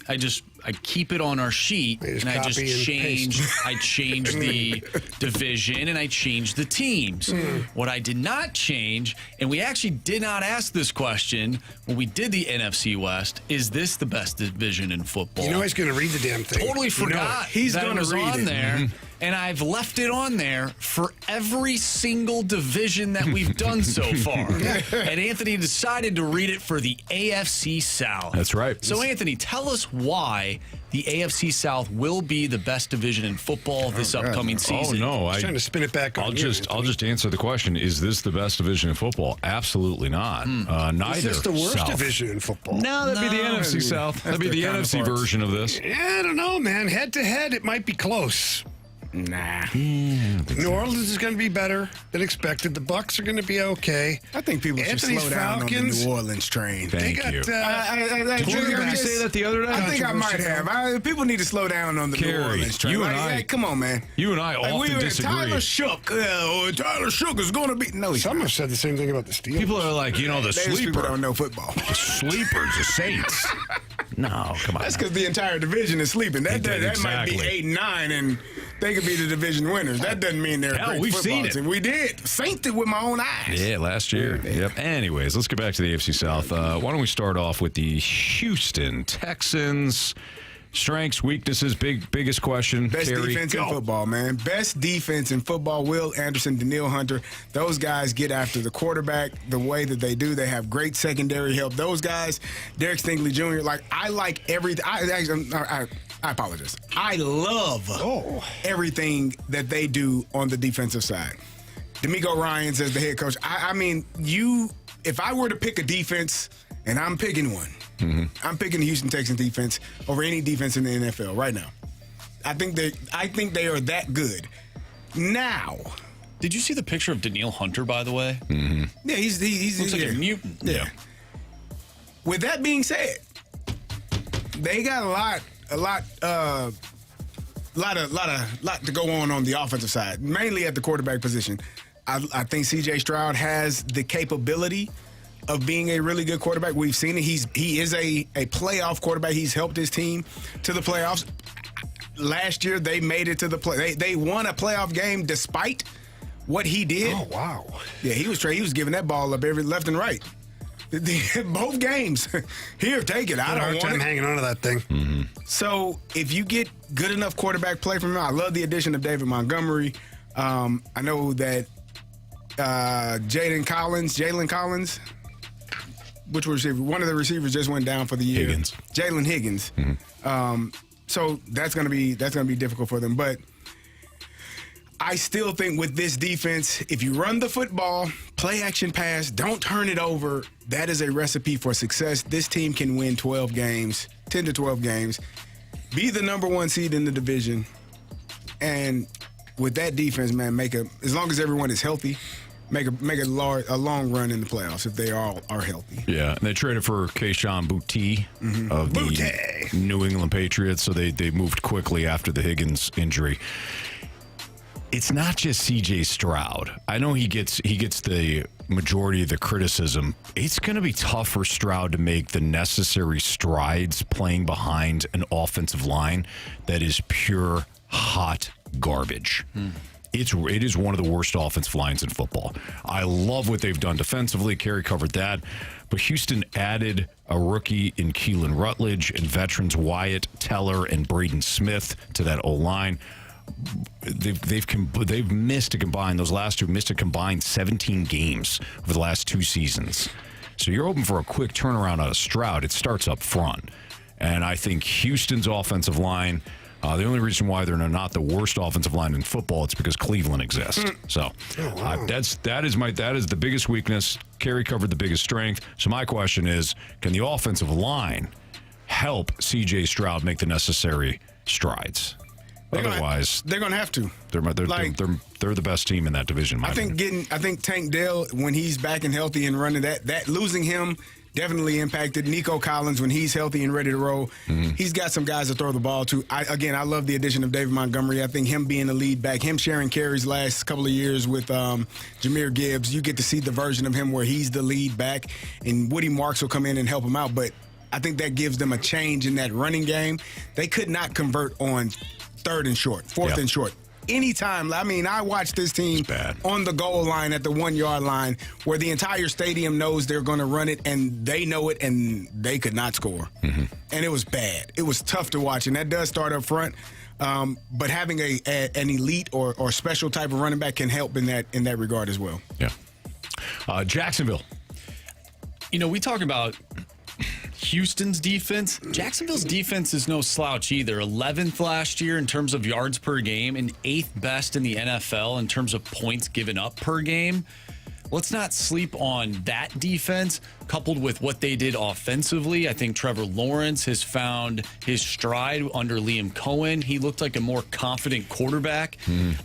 [SPEAKER 4] I keep it on our sheet, and I just changed. I changed the division, and I changed the teams. What I did not change, and we actually did not ask this question when we did the NFC West: is this the best division in football?
[SPEAKER 2] You know he's going to read the damn thing.
[SPEAKER 4] Totally forgot
[SPEAKER 3] He's
[SPEAKER 4] that
[SPEAKER 3] gonna
[SPEAKER 4] it was
[SPEAKER 3] read
[SPEAKER 4] on
[SPEAKER 3] it.
[SPEAKER 4] there. And I've left it on there for every single division that we've done so far. And Anthony decided to read it for the AFC South.
[SPEAKER 1] That's right.
[SPEAKER 4] So, Anthony, tell us why the AFC South will be the best division in football this upcoming season.
[SPEAKER 1] Oh no,
[SPEAKER 2] I'm trying to spin it back on
[SPEAKER 1] I'll
[SPEAKER 2] you,
[SPEAKER 1] just answer the question. Is this the best division in football? Absolutely not. Neither.
[SPEAKER 2] Is this the worst
[SPEAKER 1] South.
[SPEAKER 2] division in football?
[SPEAKER 1] No, that'd be the NFC South. That'd be the NFC version of this.
[SPEAKER 2] Yeah, I don't know, man. Head to head, it might be close.
[SPEAKER 3] Nah.
[SPEAKER 2] New Orleans is going to be better than expected. The Bucks are going to be okay.
[SPEAKER 3] I think people
[SPEAKER 2] Anthony's
[SPEAKER 3] should slow down
[SPEAKER 2] Falcons,
[SPEAKER 3] on the New Orleans train.
[SPEAKER 1] Thank you.
[SPEAKER 2] Did
[SPEAKER 1] you hear me say that the other day?
[SPEAKER 3] I think I might have. People need to slow down on the New Orleans train.
[SPEAKER 1] You and I,
[SPEAKER 3] come on, man.
[SPEAKER 1] You and I often disagree.
[SPEAKER 3] Tyler Shook. Tyler Shook is going to be. No,
[SPEAKER 2] some have said the same thing about the Steelers.
[SPEAKER 1] People are like, the sleeper.
[SPEAKER 3] People don't know football.
[SPEAKER 1] The sleepers, the Saints. No, come on.
[SPEAKER 3] That's because the entire division is sleeping. That might be
[SPEAKER 1] Exactly.
[SPEAKER 3] 8-9, and they could be the division winners. That doesn't mean they're a great
[SPEAKER 1] we've
[SPEAKER 3] football
[SPEAKER 1] seen it.
[SPEAKER 3] team. We did. Saints it with my own eyes.
[SPEAKER 1] Yeah, last year. Yep. Anyways, let's get back to the AFC South. Why don't we start off with the Houston Texans? Strengths, weaknesses, biggest question.
[SPEAKER 3] Best
[SPEAKER 1] Kerry,
[SPEAKER 3] defense
[SPEAKER 1] go.
[SPEAKER 3] in football, man. Best defense in football. Will Anderson, Daniil Hunter. Those guys get after the quarterback the way that they do. They have great secondary help. Those guys, Derek Stingley Jr., I like everything. I apologize. I love everything that they do on the defensive side. D'Amico Ryans as the head coach. I mean, if I were to pick a defense, and I'm picking one, I'm picking the Houston Texans defense over any defense in the NFL right now. I think they are that good. Now,
[SPEAKER 4] did you see the picture of Daniil Hunter, by the way?
[SPEAKER 3] Yeah, he
[SPEAKER 4] looks like a mutant.
[SPEAKER 3] Yeah. With that being said, they got a lot to go on the offensive side, mainly at the quarterback position. I think C.J. Stroud has the capability of being a really good quarterback. We've seen it. He is a playoff quarterback. He's helped his team to the playoffs. Last year, they made it to the play. They won a playoff game despite what he did.
[SPEAKER 2] Oh, wow.
[SPEAKER 3] Yeah, he was giving that ball up every left and right. Both games. Here, take it. I don't want it.
[SPEAKER 2] Hanging on to that thing.
[SPEAKER 3] So if you get good enough quarterback play from him, I love the addition of David Montgomery. I know that Jalen Collins, which receiver? One of the receivers just went down for the year. Jalen Higgins. So that's gonna be difficult for them. But I still think with this defense, if you run the football, play action pass, don't turn it over, that is a recipe for success. This team can win 10 to 12 games, be the number one seed in the division, and with that defense, man, as long as everyone is healthy, make a long run in the playoffs if they all are healthy.
[SPEAKER 1] Yeah, and they traded for Keyshawn Boutte of the New England Patriots, so they moved quickly after the Higgins injury. it's not just C.J. Stroud. I know he gets the majority of the criticism. It's going to be tough for Stroud to make the necessary strides playing behind an offensive line that is pure hot garbage. It is one of the worst offensive lines in football. I love what they've done defensively. Kerry covered that. But Houston added a rookie in Keelan Rutledge and veterans Wyatt Teller and Braden Smith to that O-line. They've missed a combined, those last two missed a combined 17 games over the last 2 seasons. So you're hoping for a quick turnaround out of Stroud. It starts up front. And I think Houston's offensive line, the only reason why they're not the worst offensive line in football, it's because Cleveland exists. So that is the biggest weakness. Kerry covered the biggest strength. So my question is, can the offensive line help C.J. Stroud make the necessary strides? Otherwise,
[SPEAKER 3] they're going to have to.
[SPEAKER 1] They're the best team in that division.
[SPEAKER 3] I think Tank Dell, when he's back and healthy and running that losing him definitely impacted. Nico Collins, when he's healthy and ready to roll, he's got some guys to throw the ball to. I love the addition of David Montgomery. I think him being the lead back, him sharing carries last couple of years with Jahmyr Gibbs, you get to see the version of him where he's the lead back, and Woody Marks will come in and help him out. But I think that gives them a change in that running game. They could not convert on third and short, fourth and short. Anytime, I watched this team on the goal line at the 1 yard line where the entire stadium knows they're going to run it and they know it and they could not score. And it was bad. It was tough to watch, and that does start up front. But having an elite or special type of running back can help in that regard as well.
[SPEAKER 1] Yeah. Jacksonville.
[SPEAKER 4] We talk about Houston's defense. Jacksonville's defense is no slouch either. 11th last year in terms of yards per game and 8th best in the NFL in terms of points given up per game. Let's not sleep on that defense coupled with what they did offensively. I think Trevor Lawrence has found his stride under Liam Cohen. He looked like a more confident quarterback.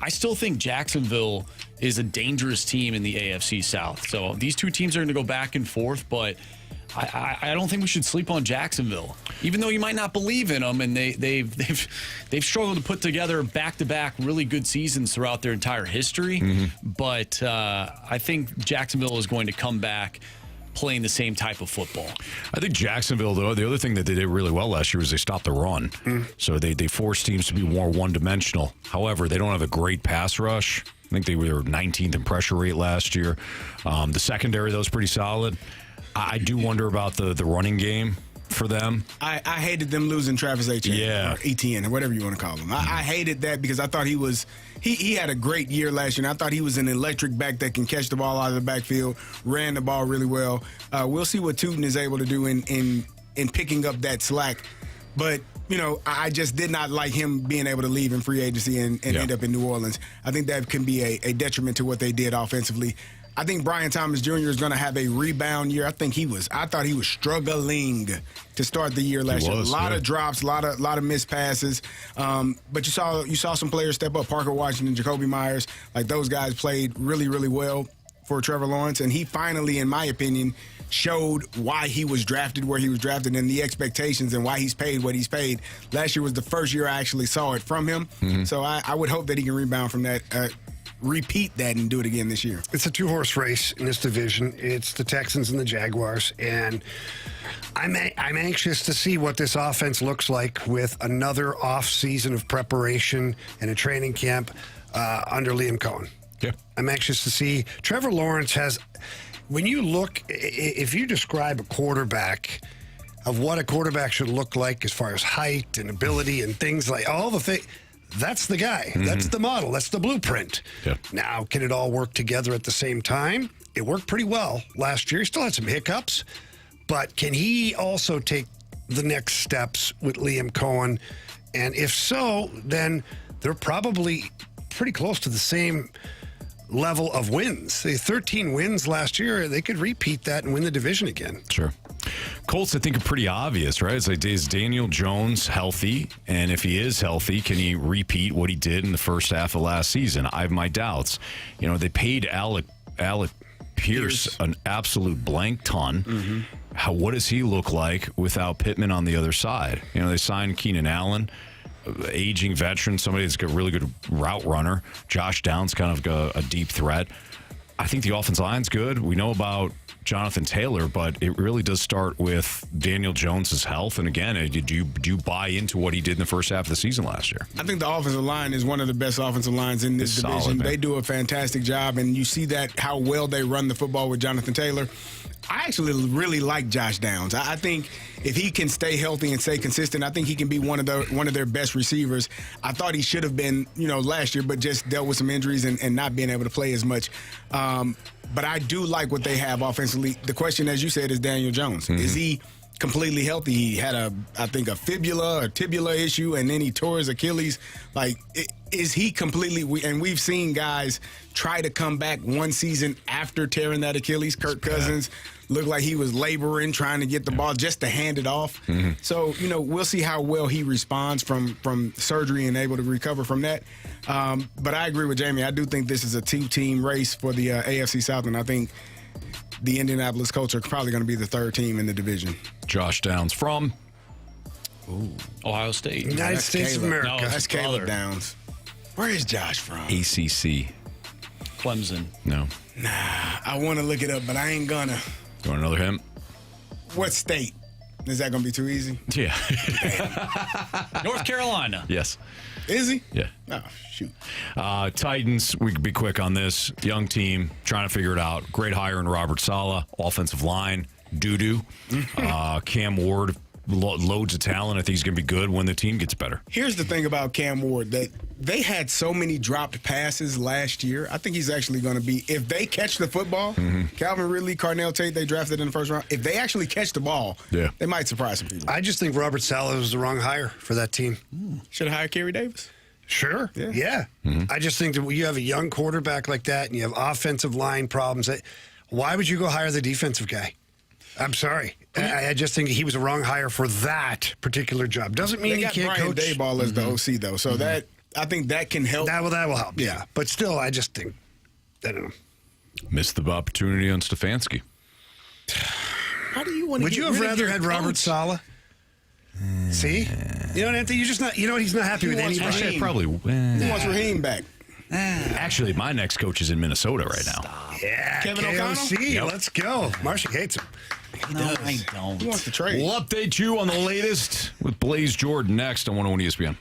[SPEAKER 4] I still think Jacksonville is a dangerous team in the AFC South. So these two teams are going to go back and forth, but I don't think we should sleep on Jacksonville, even though you might not believe in them. And they've struggled to put together back-to-back really good seasons throughout their entire history. But I think Jacksonville is going to come back playing the same type of football.
[SPEAKER 1] I think Jacksonville, though, the other thing that they did really well last year was they stopped the run. So they forced teams to be more one-dimensional. However, they don't have a great pass rush. I think they were 19th in pressure rate last year. The secondary, though, is pretty solid. I do wonder about the running game for them.
[SPEAKER 3] I hated them losing Travis Etienne or Etienne or whatever you want to call him. I hated that because I thought he had a great year last year, and I thought he was an electric back that can catch the ball out of the backfield, ran the ball really well. We'll see what Tootin is able to do in picking up that slack. But, I just did not like him being able to leave in free agency and end up in New Orleans. I think that can be a detriment to what they did offensively. I think Brian Thomas Jr. is going to have a rebound year. I thought he was struggling to start the year last year. A lot of drops, a lot of missed passes. But you saw some players step up. Parker Washington, Jacoby Myers, like those guys played really, really well for Trevor Lawrence. And he finally, in my opinion, showed why he was drafted where he was drafted and the expectations and why he's paid what he's paid. Last year was the first year I actually saw it from him. So I would hope that he can rebound from that. Repeat that and do it again this year.
[SPEAKER 2] It's a two-horse race in this division. It's the Texans and the Jaguars, and I'm anxious to see what this offense looks like with another off-season of preparation and a training camp under Liam Cohen.
[SPEAKER 1] Yeah.
[SPEAKER 2] I'm anxious to see. Trevor Lawrence has, when you look, if you describe a quarterback of what a quarterback should look like as far as height and ability and things like all the things, that's the guy. That's the model. That's the blueprint.
[SPEAKER 1] Yeah.
[SPEAKER 2] Now, can it all work together at the same time? It worked pretty well last year. He still had some hiccups. But can he also take the next steps with Liam Cohen? And if so, then they're probably pretty close to the same level of wins. They 13 wins last year. They could repeat that and win the division again.
[SPEAKER 1] Sure. Colts, I think, are pretty obvious, right? It's like, is Daniel Jones healthy? And if he is healthy, can he repeat what he did in the first half of last season? I have my doubts. They paid Alec Pierce an absolute blank ton. What does he look like without Pittman on the other side? They signed Keenan Allen. aging veteran, somebody that's a really good route runner. Josh Downs, kind of a deep threat. I think the offensive line's good. We know about Jonathan Taylor, but it really does start with Daniel Jones's health. And again, do you buy into what he did in the first half of the season last year?
[SPEAKER 3] I think the offensive line is one of the best offensive lines in this division.
[SPEAKER 1] Solid,
[SPEAKER 3] they do a fantastic job, and you see that how well they run the football with Jonathan Taylor. I actually really like Josh Downs. I think if he can stay healthy and stay consistent, I think he can be one of their best receivers. I thought he should have been, last year, but just dealt with some injuries and not being able to play as much. But I do like what they have offensively. The question, as you said, is Daniel Jones. Mm-hmm. Is he completely healthy? He had I think a fibula or tibula issue, and then he tore his Achilles. Is he completely? And we've seen guys try to come back one season after tearing that Achilles. Kirk Cousins looked like he was laboring, trying to get the ball just to hand it off. Mm-hmm. So, we'll see how well he responds from surgery and able to recover from that. But I agree with Jamie. I do think this is a two-team race for the AFC South, and I think the Indianapolis Colts are probably going to be the third team in the division.
[SPEAKER 1] Josh Downs from
[SPEAKER 4] Ohio State.
[SPEAKER 2] United States of America.
[SPEAKER 3] No, that's Caleb Downs. Where is Josh from?
[SPEAKER 1] ACC.
[SPEAKER 4] Clemson.
[SPEAKER 1] No.
[SPEAKER 3] Nah, I want to look it up, but I ain't gonna.
[SPEAKER 1] You want another hint?
[SPEAKER 3] What state? Is that going to be too easy?
[SPEAKER 1] Yeah.
[SPEAKER 4] North Carolina.
[SPEAKER 1] Yes.
[SPEAKER 3] Is he?
[SPEAKER 1] Yeah.
[SPEAKER 3] Oh, shoot.
[SPEAKER 1] Titans, we could be quick on this. Young team, trying to figure it out. Great hire in Robert Saleh. Offensive line, doo-doo. Cam Ward, loads of talent. I think he's going to be good when the team gets better.
[SPEAKER 3] Here's the thing about Cam Ward, that they had so many dropped passes last year. I think he's actually going to be, if they catch the football, Calvin Ridley, Carnell Tate, they drafted in the first round. If they actually catch the ball, they might surprise some people.
[SPEAKER 2] I just think Robert Saleh was the wrong hire for that team.
[SPEAKER 3] Should have hired Kerry Davis.
[SPEAKER 2] Sure. Yeah. I just think that when you have a young quarterback like that and you have offensive line problems, why would you go hire the defensive guy? I'm sorry. I just think he was a wrong hire for that particular job. Doesn't mean
[SPEAKER 3] they
[SPEAKER 2] he
[SPEAKER 3] got
[SPEAKER 2] can't
[SPEAKER 3] Brian
[SPEAKER 2] coach.
[SPEAKER 3] Daboll as the OC, though. So that, I think that can help.
[SPEAKER 2] That will help. Yeah. But still, I just think, I don't know.
[SPEAKER 1] Missed the opportunity on Stefanski.
[SPEAKER 3] How do you want to
[SPEAKER 2] Would you have rather had Robert Saleh? See? You know what, Anthony? You're just not, he's not happy with anybody.
[SPEAKER 1] Actually, I probably.
[SPEAKER 3] He wants Raheem back.
[SPEAKER 1] Actually, my next coach is in Minnesota right now.
[SPEAKER 2] Yeah,
[SPEAKER 3] Kevin
[SPEAKER 2] KOC.
[SPEAKER 3] O'Connell?
[SPEAKER 1] Yep.
[SPEAKER 2] Let's go. Marcia hates him.
[SPEAKER 4] No, I don't.
[SPEAKER 3] He wants to trade.
[SPEAKER 1] We'll update you on the latest with Blaze Jordan next on 101 ESPN.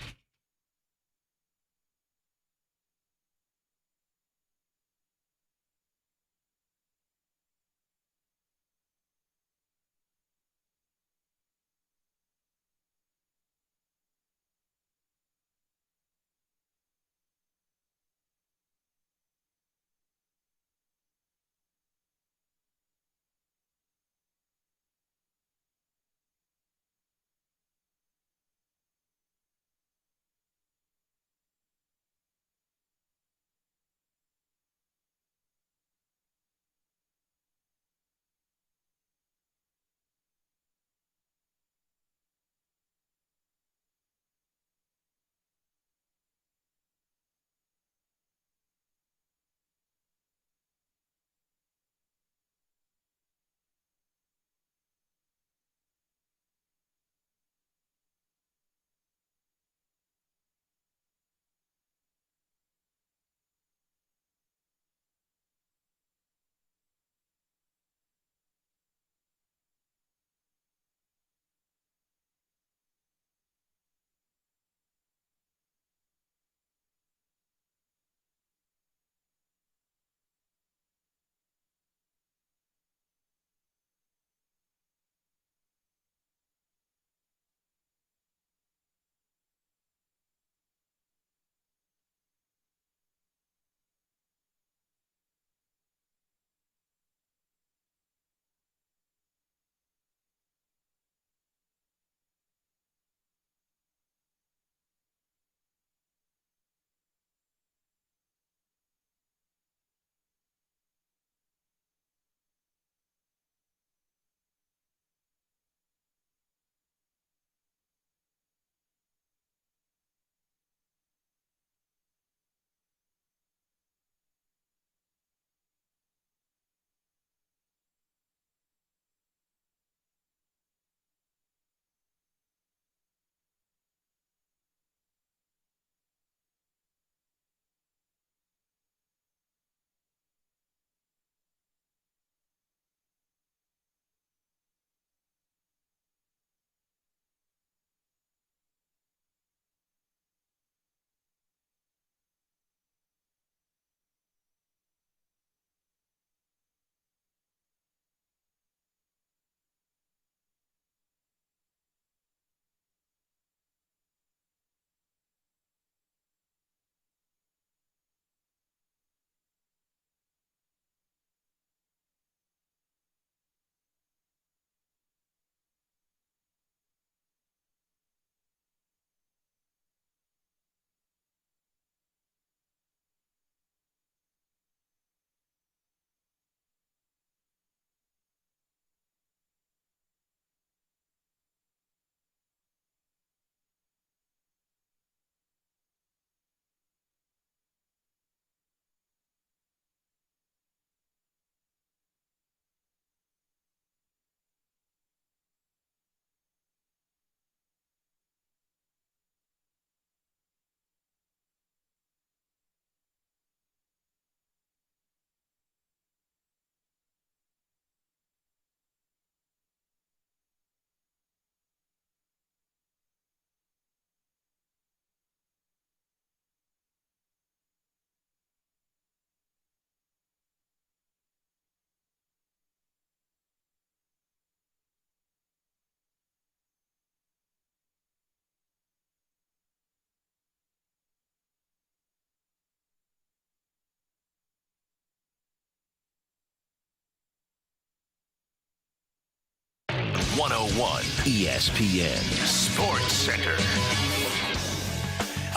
[SPEAKER 6] 101 ESPN Sports Center.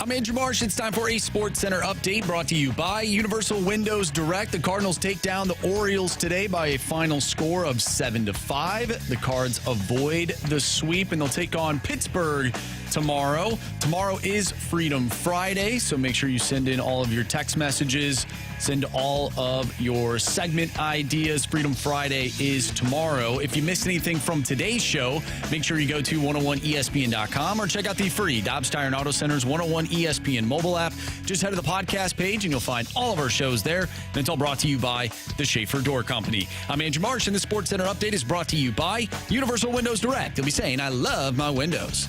[SPEAKER 4] I'm Andrew Marsh. It's time for a Sports Center update brought to you by Universal Windows Direct. The Cardinals take down the Orioles today by a final score of 7-5. The Cards avoid the sweep, and they'll take on Pittsburgh tomorrow. Tomorrow is Freedom Friday, so make sure you send in all of your text messages. Send all of your segment ideas. Freedom Friday is tomorrow. If you missed anything from today's show, make sure you go to 101ESPN.com or check out the free Dobbs Tire and Auto Center's 101 ESPN mobile app. Just head to the podcast page and you'll find all of our shows there. And it's all brought to you by the Schaefer Door Company. I'm Andrew Marsh, and the Sports Center update is brought to you by Universal Windows Direct. You'll be saying, I love my windows.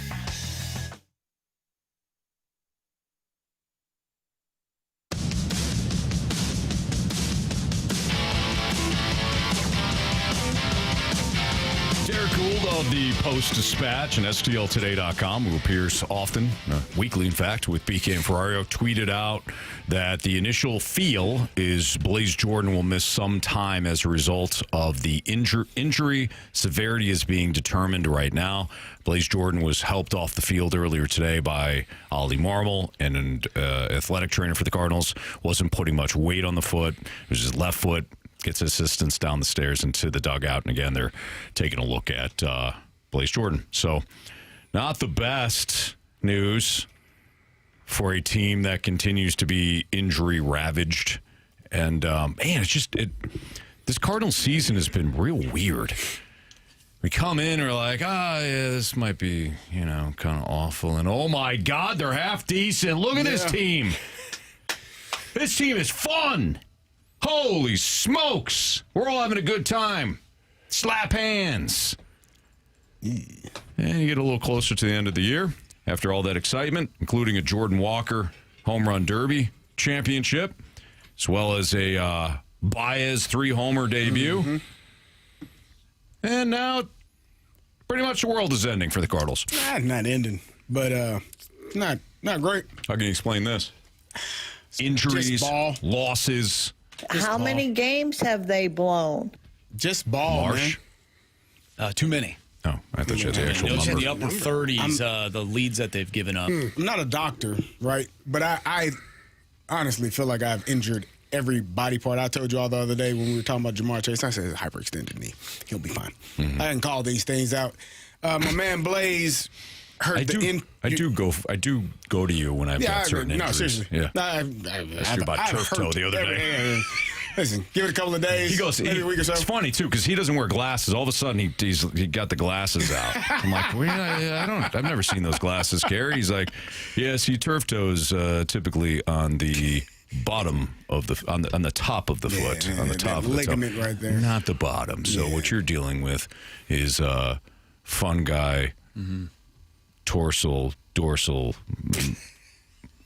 [SPEAKER 1] Of the Post-Dispatch and STLtoday.com, who appears often, weekly in fact, with BK and Ferrario, tweeted out that the initial feel is Blaze Jordan will miss some time as a result of the injury. Severity is being determined right now. Blaze Jordan was helped off the field earlier today by Ollie Marmol, and an athletic trainer for the Cardinals. Wasn't putting much weight on the foot. It was his left foot. Gets assistance down the stairs into the dugout. And again, they're taking a look at Blaze Jordan. So not the best news for a team that continues to be injury ravaged. And, man, it's just this Cardinals season has been real weird. We come in and we're like, yeah, this might be, kind of awful. And, oh, my God, they're half decent. Look at this team. This team is fun. Holy smokes. We're all having a good time. Slap hands. And you get a little closer to the end of the year after all that excitement, including a Jordan Walker home run derby championship, as well as a Baez 3-homer debut. Mm-hmm. And now pretty much the world is ending for the Cardinals.
[SPEAKER 3] Not ending, but not great.
[SPEAKER 1] How can you explain this? Injuries, losses.
[SPEAKER 20] How many games have they blown?
[SPEAKER 3] Just ball,
[SPEAKER 1] Marsh?
[SPEAKER 3] man.
[SPEAKER 4] Too many.
[SPEAKER 1] Oh, I thought you had the actual number.
[SPEAKER 4] In the upper 30s, the leads that they've given up.
[SPEAKER 3] I'm not a doctor, right? But I honestly feel like I've injured every body part. I told you all the other day when we were talking about Jamar Chase, I said hyperextended knee. He'll be fine. Mm-hmm. I didn't call these things out. My man Blaze hurt I
[SPEAKER 1] do go to you when I've got certain injuries.
[SPEAKER 3] No, seriously.
[SPEAKER 1] Yeah. I asked you about turf toe the other day.
[SPEAKER 3] Listen, give it a couple of days.
[SPEAKER 1] He goes,
[SPEAKER 3] maybe a week or so.
[SPEAKER 1] It's funny, too, because he doesn't wear glasses. All of a sudden, he got the glasses out. I'm like, I've never seen those glasses, Kerry. He's like, yeah, see, turf toe is typically on the bottom of on the top of the foot. On the top of the
[SPEAKER 3] ligament right there.
[SPEAKER 1] Not the bottom. So what you're dealing with is fungi, dorsal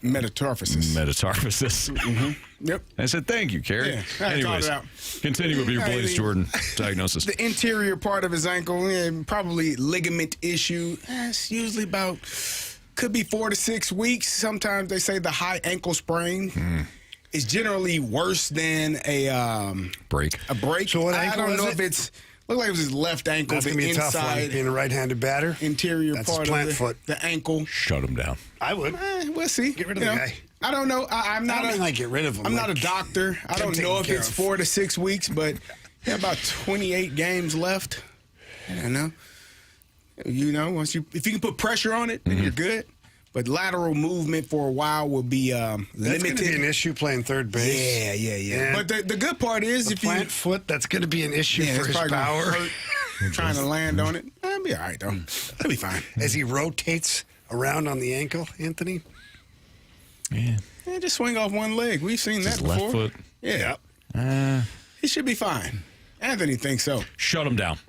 [SPEAKER 3] metamorphosis.
[SPEAKER 1] Mm-hmm.
[SPEAKER 3] Yep.
[SPEAKER 1] I said, thank you, Kerry.
[SPEAKER 3] Yeah,
[SPEAKER 1] anyways, continue with your Blaze Jordan diagnosis.
[SPEAKER 3] The interior part of his ankle, probably ligament issue. It's usually could be 4 to 6 weeks. Sometimes they say the high ankle sprain is generally worse than a
[SPEAKER 1] break.
[SPEAKER 3] A break.
[SPEAKER 2] So what
[SPEAKER 3] I don't know if it's. Looked like it was his left ankle.
[SPEAKER 2] That's going to be a tough one, being a right-handed batter.
[SPEAKER 3] Interior
[SPEAKER 2] That's
[SPEAKER 3] part
[SPEAKER 2] plant
[SPEAKER 3] of
[SPEAKER 2] foot.
[SPEAKER 3] The ankle.
[SPEAKER 1] Shut him down.
[SPEAKER 2] I would.
[SPEAKER 3] We'll see.
[SPEAKER 2] Get rid of the guy.
[SPEAKER 3] I don't know. I'm not.
[SPEAKER 2] I don't mean get rid of him.
[SPEAKER 3] I'm not a doctor. I don't know if it's 4 to 6 weeks, but about 28 games left. I don't know. If you can put pressure on it, then you're good. But lateral movement for a while will be limited.
[SPEAKER 2] That's going to be an issue playing third base.
[SPEAKER 3] Yeah. But the good part is
[SPEAKER 2] if plant foot, that's going to be an issue for his power.
[SPEAKER 3] Trying to land on it. I'll be all right, though. He'll be fine.
[SPEAKER 2] As he rotates around on the ankle, Anthony?
[SPEAKER 3] Yeah, just swing off one leg. We've seen that before.
[SPEAKER 1] Left foot?
[SPEAKER 3] Yeah. He should be fine. Anthony thinks so.
[SPEAKER 1] Shut him down.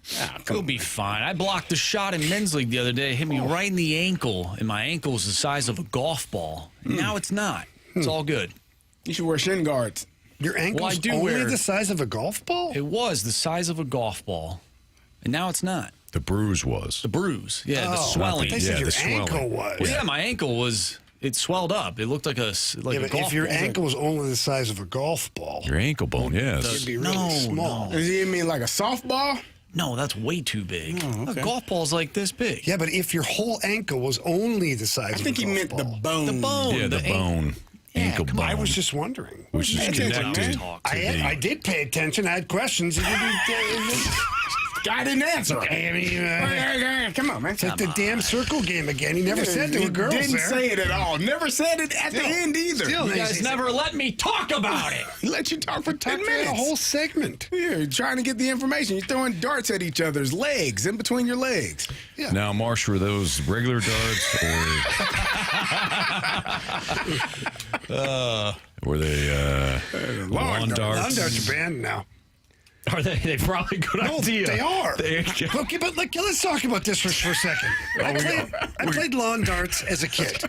[SPEAKER 4] He'll be fine. I blocked a shot in men's league the other day. It hit me right in the ankle, and my ankle is the size of a golf ball. Now it's not. It's all good.
[SPEAKER 3] You should wear shin guards.
[SPEAKER 2] Your ankle's only the size of a golf ball?
[SPEAKER 4] It was the size of a golf ball, and now it's not.
[SPEAKER 1] The bruise was.
[SPEAKER 4] The bruise. Yeah, the swelling.
[SPEAKER 2] They said your ankle was.
[SPEAKER 4] Well, yeah, my ankle was. It swelled up. It looked like a golf
[SPEAKER 2] if your ankle was only the size of a golf ball.
[SPEAKER 1] Your ankle bone, yes.
[SPEAKER 2] It'd be really small.
[SPEAKER 3] Does he mean like a softball?
[SPEAKER 4] No, that's way too big.
[SPEAKER 3] Oh, okay.
[SPEAKER 4] A golf ball's like this big.
[SPEAKER 2] Yeah, but if your whole ankle was only the size
[SPEAKER 3] I think he meant the bone.
[SPEAKER 4] The bone.
[SPEAKER 1] Yeah, the bone. Ankle bone.
[SPEAKER 2] I was just wondering.
[SPEAKER 1] Which is connected.
[SPEAKER 2] I did pay attention. I had questions.
[SPEAKER 3] Guy didn't answer. Come on, man.
[SPEAKER 2] It's like the damn circle game again. He never said there were girls there.
[SPEAKER 3] Didn't say it at all. Never said it at the end either.
[SPEAKER 4] You guys never let me talk about it.
[SPEAKER 3] He let you talk for 10 minutes.
[SPEAKER 2] A whole segment.
[SPEAKER 3] Yeah, you're trying to get the information. You're throwing darts at each other's legs, in between your legs.
[SPEAKER 2] Yeah.
[SPEAKER 1] Now, Marsh, were those regular darts or were they lawn darts?
[SPEAKER 2] Lawn darts are banned now.
[SPEAKER 1] Are they? They probably a good idea.
[SPEAKER 2] They are. Okay, but let's talk about this for a second. I played lawn darts as a kid.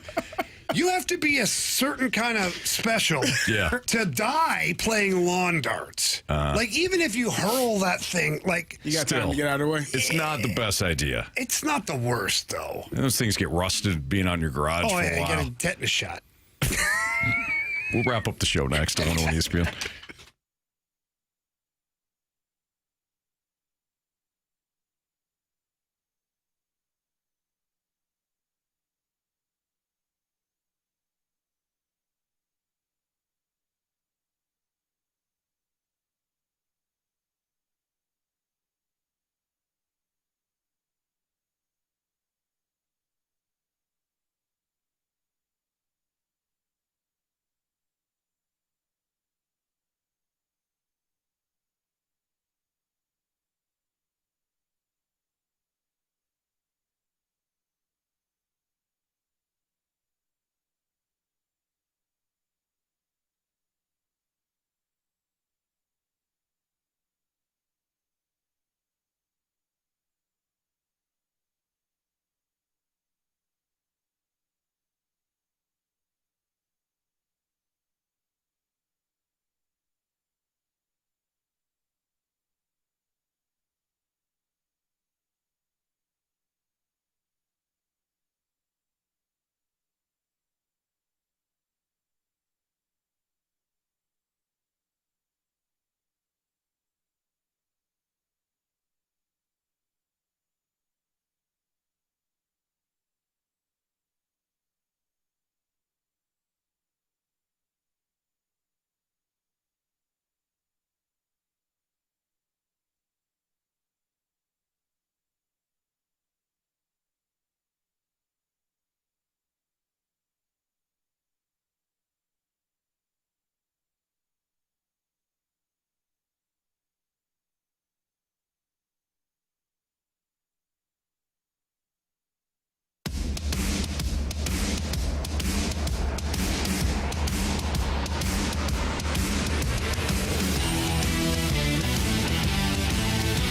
[SPEAKER 2] You have to be a certain kind of special to die playing lawn darts. Like, even if you hurl that thing, like...
[SPEAKER 3] You got time to get out of the way?
[SPEAKER 1] It's not the best idea.
[SPEAKER 2] It's not the worst, though.
[SPEAKER 1] Those things get rusted being on your garage for a while.
[SPEAKER 2] You get a tetanus shot.
[SPEAKER 1] We'll wrap up the show next on 101 ESPN.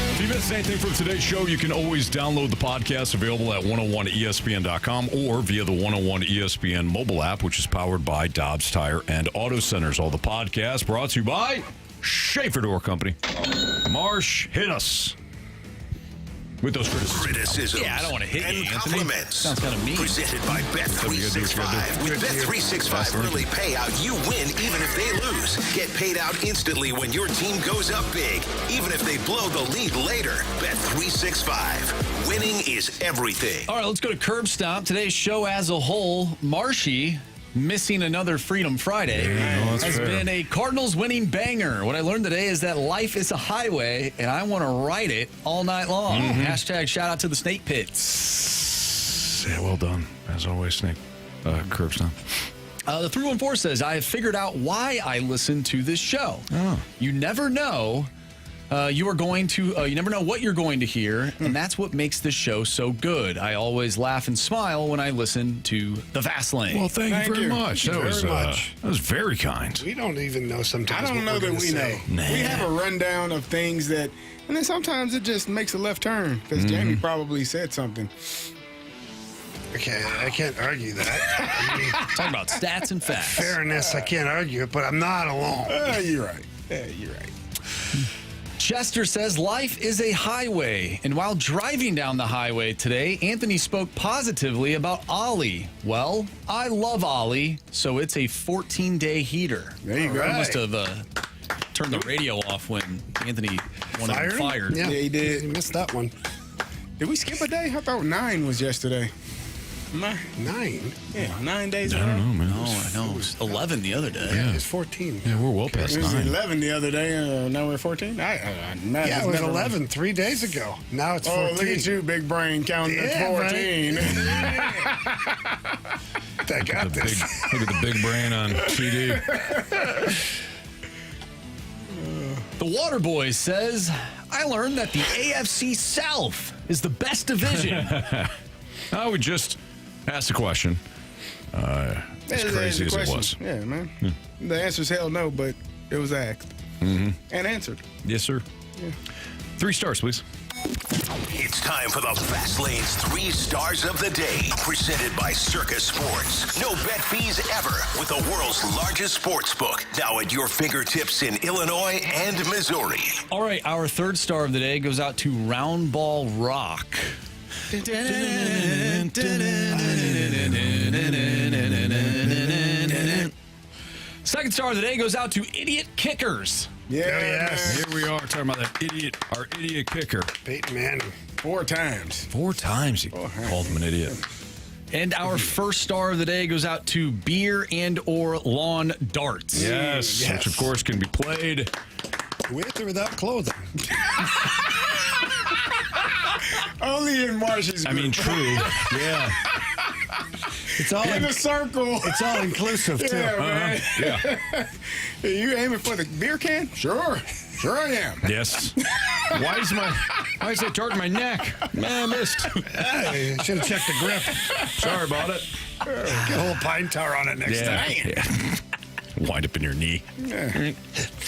[SPEAKER 1] If you missed anything from today's show, you can always download the podcast available at 101ESPN.com or via the 101 ESPN mobile app, which is powered by Dobbs Tire and Auto Centers. All the podcasts brought to you by Schaefer Door Company. Marsh, hit us with those criticisms.
[SPEAKER 6] Yeah,
[SPEAKER 4] I don't want to hit you,
[SPEAKER 6] and
[SPEAKER 4] Anthony.
[SPEAKER 6] compliments.
[SPEAKER 4] Sounds kind of mean.
[SPEAKER 6] Presented by Bet365. With Bet365 early payout, you win even if they lose. Get paid out instantly when your team goes up big, even if they blow the lead later. Bet365. Winning is everything.
[SPEAKER 4] All right, let's go to Curb Stomp. Today's show as a whole, Marshy, missing another Freedom Friday, has been a Cardinals winning banger. What I learned today is that life is a highway, and I want to ride it all night long. Hashtag shout out to the Snake Pits.
[SPEAKER 1] Yeah, well done. As always, Snake. Curb Stomp.
[SPEAKER 4] The 314 says, I have figured out why I listen to this show. You never know. You never know what you're going to hear, and that's what makes this show so good. I always laugh and smile when I listen to the Fast Lane.
[SPEAKER 1] Well, thank you very much. That was very kind.
[SPEAKER 2] We don't even know sometimes.
[SPEAKER 3] I don't know that we know.
[SPEAKER 1] Nah.
[SPEAKER 3] We have a rundown of things that, and then sometimes it just makes a left turn because Jamie probably said something.
[SPEAKER 2] Okay, I can't argue that. I mean,
[SPEAKER 4] talking about stats and facts.
[SPEAKER 2] Fairness, I can't argue it, but I'm not alone.
[SPEAKER 3] You're right. You're right.
[SPEAKER 4] Chester says, life is a highway. And while driving down the highway today, Anthony spoke positively about Ollie. Well, I love Ollie, so it's a 14-day heater.
[SPEAKER 3] There you go.
[SPEAKER 4] I must have turned the radio off when Anthony one of them fired.
[SPEAKER 2] Yeah,
[SPEAKER 3] he did.
[SPEAKER 2] He missed that one.
[SPEAKER 3] Did we skip a day? I thought 9 was yesterday.
[SPEAKER 2] 9?
[SPEAKER 3] Yeah, 9 days
[SPEAKER 1] I
[SPEAKER 3] ago.
[SPEAKER 1] don't know, man.
[SPEAKER 4] No, I know. It was 11 the other day.
[SPEAKER 2] Yeah, it's 14.
[SPEAKER 1] Yeah, we're well past
[SPEAKER 3] It was
[SPEAKER 1] 9.
[SPEAKER 3] 11 the other day. Now we're 14?
[SPEAKER 2] Yeah, it was 11 3 days ago. Now it's 14.
[SPEAKER 3] Oh, look at you, big brain, counting to 14.
[SPEAKER 2] I got this.
[SPEAKER 1] Look at the big brain on TD.
[SPEAKER 4] The Waterboy says, I learned that the AFC South is the best division.
[SPEAKER 1] I would just ask the question. As crazy as it was.
[SPEAKER 3] Yeah, man. The answer's hell no, but it was asked. And answered.
[SPEAKER 1] Yes, sir.
[SPEAKER 3] Yeah.
[SPEAKER 1] 3 stars, please.
[SPEAKER 6] It's time for the Fast Lane's 3 Stars of the Day, presented by Circus Sports. No bet fees ever with the world's largest sports book, now at your fingertips in Illinois and Missouri.
[SPEAKER 4] All right, our 3rd star of the day goes out to Round Ball Rock. Second star of the day goes out to Idiot Kickers.
[SPEAKER 3] Yes.
[SPEAKER 1] Here we are talking about that idiot, our idiot kicker.
[SPEAKER 2] Peyton Manning.
[SPEAKER 3] 4 times.
[SPEAKER 1] 4 times he called him an idiot.
[SPEAKER 4] And our first star of the day goes out to Beer and or Lawn Darts.
[SPEAKER 1] Yes, which of course can be played
[SPEAKER 2] with or without clothing.
[SPEAKER 3] Only in Marsh's group.
[SPEAKER 1] I mean, true. Yeah.
[SPEAKER 2] It's all
[SPEAKER 3] in a circle.
[SPEAKER 2] It's all inclusive, too.
[SPEAKER 3] Yeah, man.
[SPEAKER 1] Yeah.
[SPEAKER 3] You aiming for the beer can? Sure. Sure I am.
[SPEAKER 1] Yes. Why is that dart in my neck? Man, I missed.
[SPEAKER 2] Hey, should have checked the grip.
[SPEAKER 1] Sorry about it.
[SPEAKER 2] Get a whole pine tar on it next time.
[SPEAKER 1] Yeah. Wind up in your knee.
[SPEAKER 3] Yeah.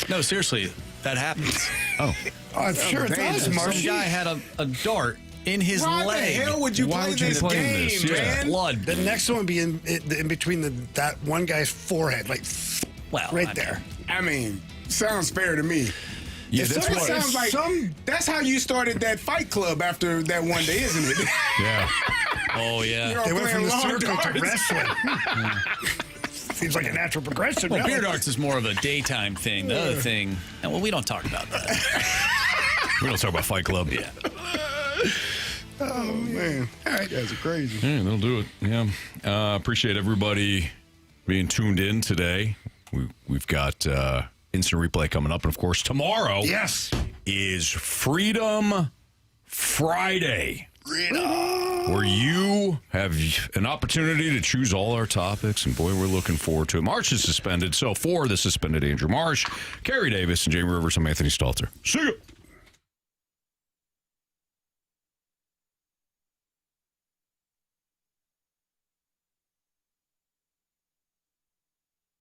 [SPEAKER 4] No, seriously, that happens.
[SPEAKER 1] Oh.
[SPEAKER 2] I'm sure it does,
[SPEAKER 4] Some
[SPEAKER 2] Marshy.
[SPEAKER 4] guy had a dart in his
[SPEAKER 3] Why
[SPEAKER 4] leg.
[SPEAKER 3] the hell would you play this game, man?
[SPEAKER 4] Blood.
[SPEAKER 2] The next one would be in between that one guy's forehead, like right there.
[SPEAKER 3] I mean, sounds fair to me.
[SPEAKER 1] Yeah,
[SPEAKER 3] It
[SPEAKER 1] that's
[SPEAKER 3] sort of
[SPEAKER 1] what.
[SPEAKER 3] sounds like that's how you started that fight club after that one day, isn't it?
[SPEAKER 1] Yeah.
[SPEAKER 4] Oh, yeah.
[SPEAKER 3] You're all
[SPEAKER 2] They went from
[SPEAKER 3] playing
[SPEAKER 2] the
[SPEAKER 3] lawn
[SPEAKER 2] circle to
[SPEAKER 3] darts.
[SPEAKER 2] wrestling. Seems like a natural progression.
[SPEAKER 4] Well,
[SPEAKER 2] really.
[SPEAKER 4] beer darts is more of a daytime thing. The other thing, well, we don't talk about that.
[SPEAKER 1] We don't talk about Fight Club.
[SPEAKER 4] Yeah.
[SPEAKER 3] Oh, man. All right, guys are crazy.
[SPEAKER 1] Yeah, they'll do it. Yeah. Appreciate everybody being tuned in today. We've got instant replay coming up. And, of course, tomorrow is Freedom Friday. Where you have an opportunity to choose all our topics. And, boy, we're looking forward to it. Marsh is suspended. So, for the suspended Andrew Marsh, Kerey Davis, and Jamie Rivers, I'm Anthony Stalter. See you.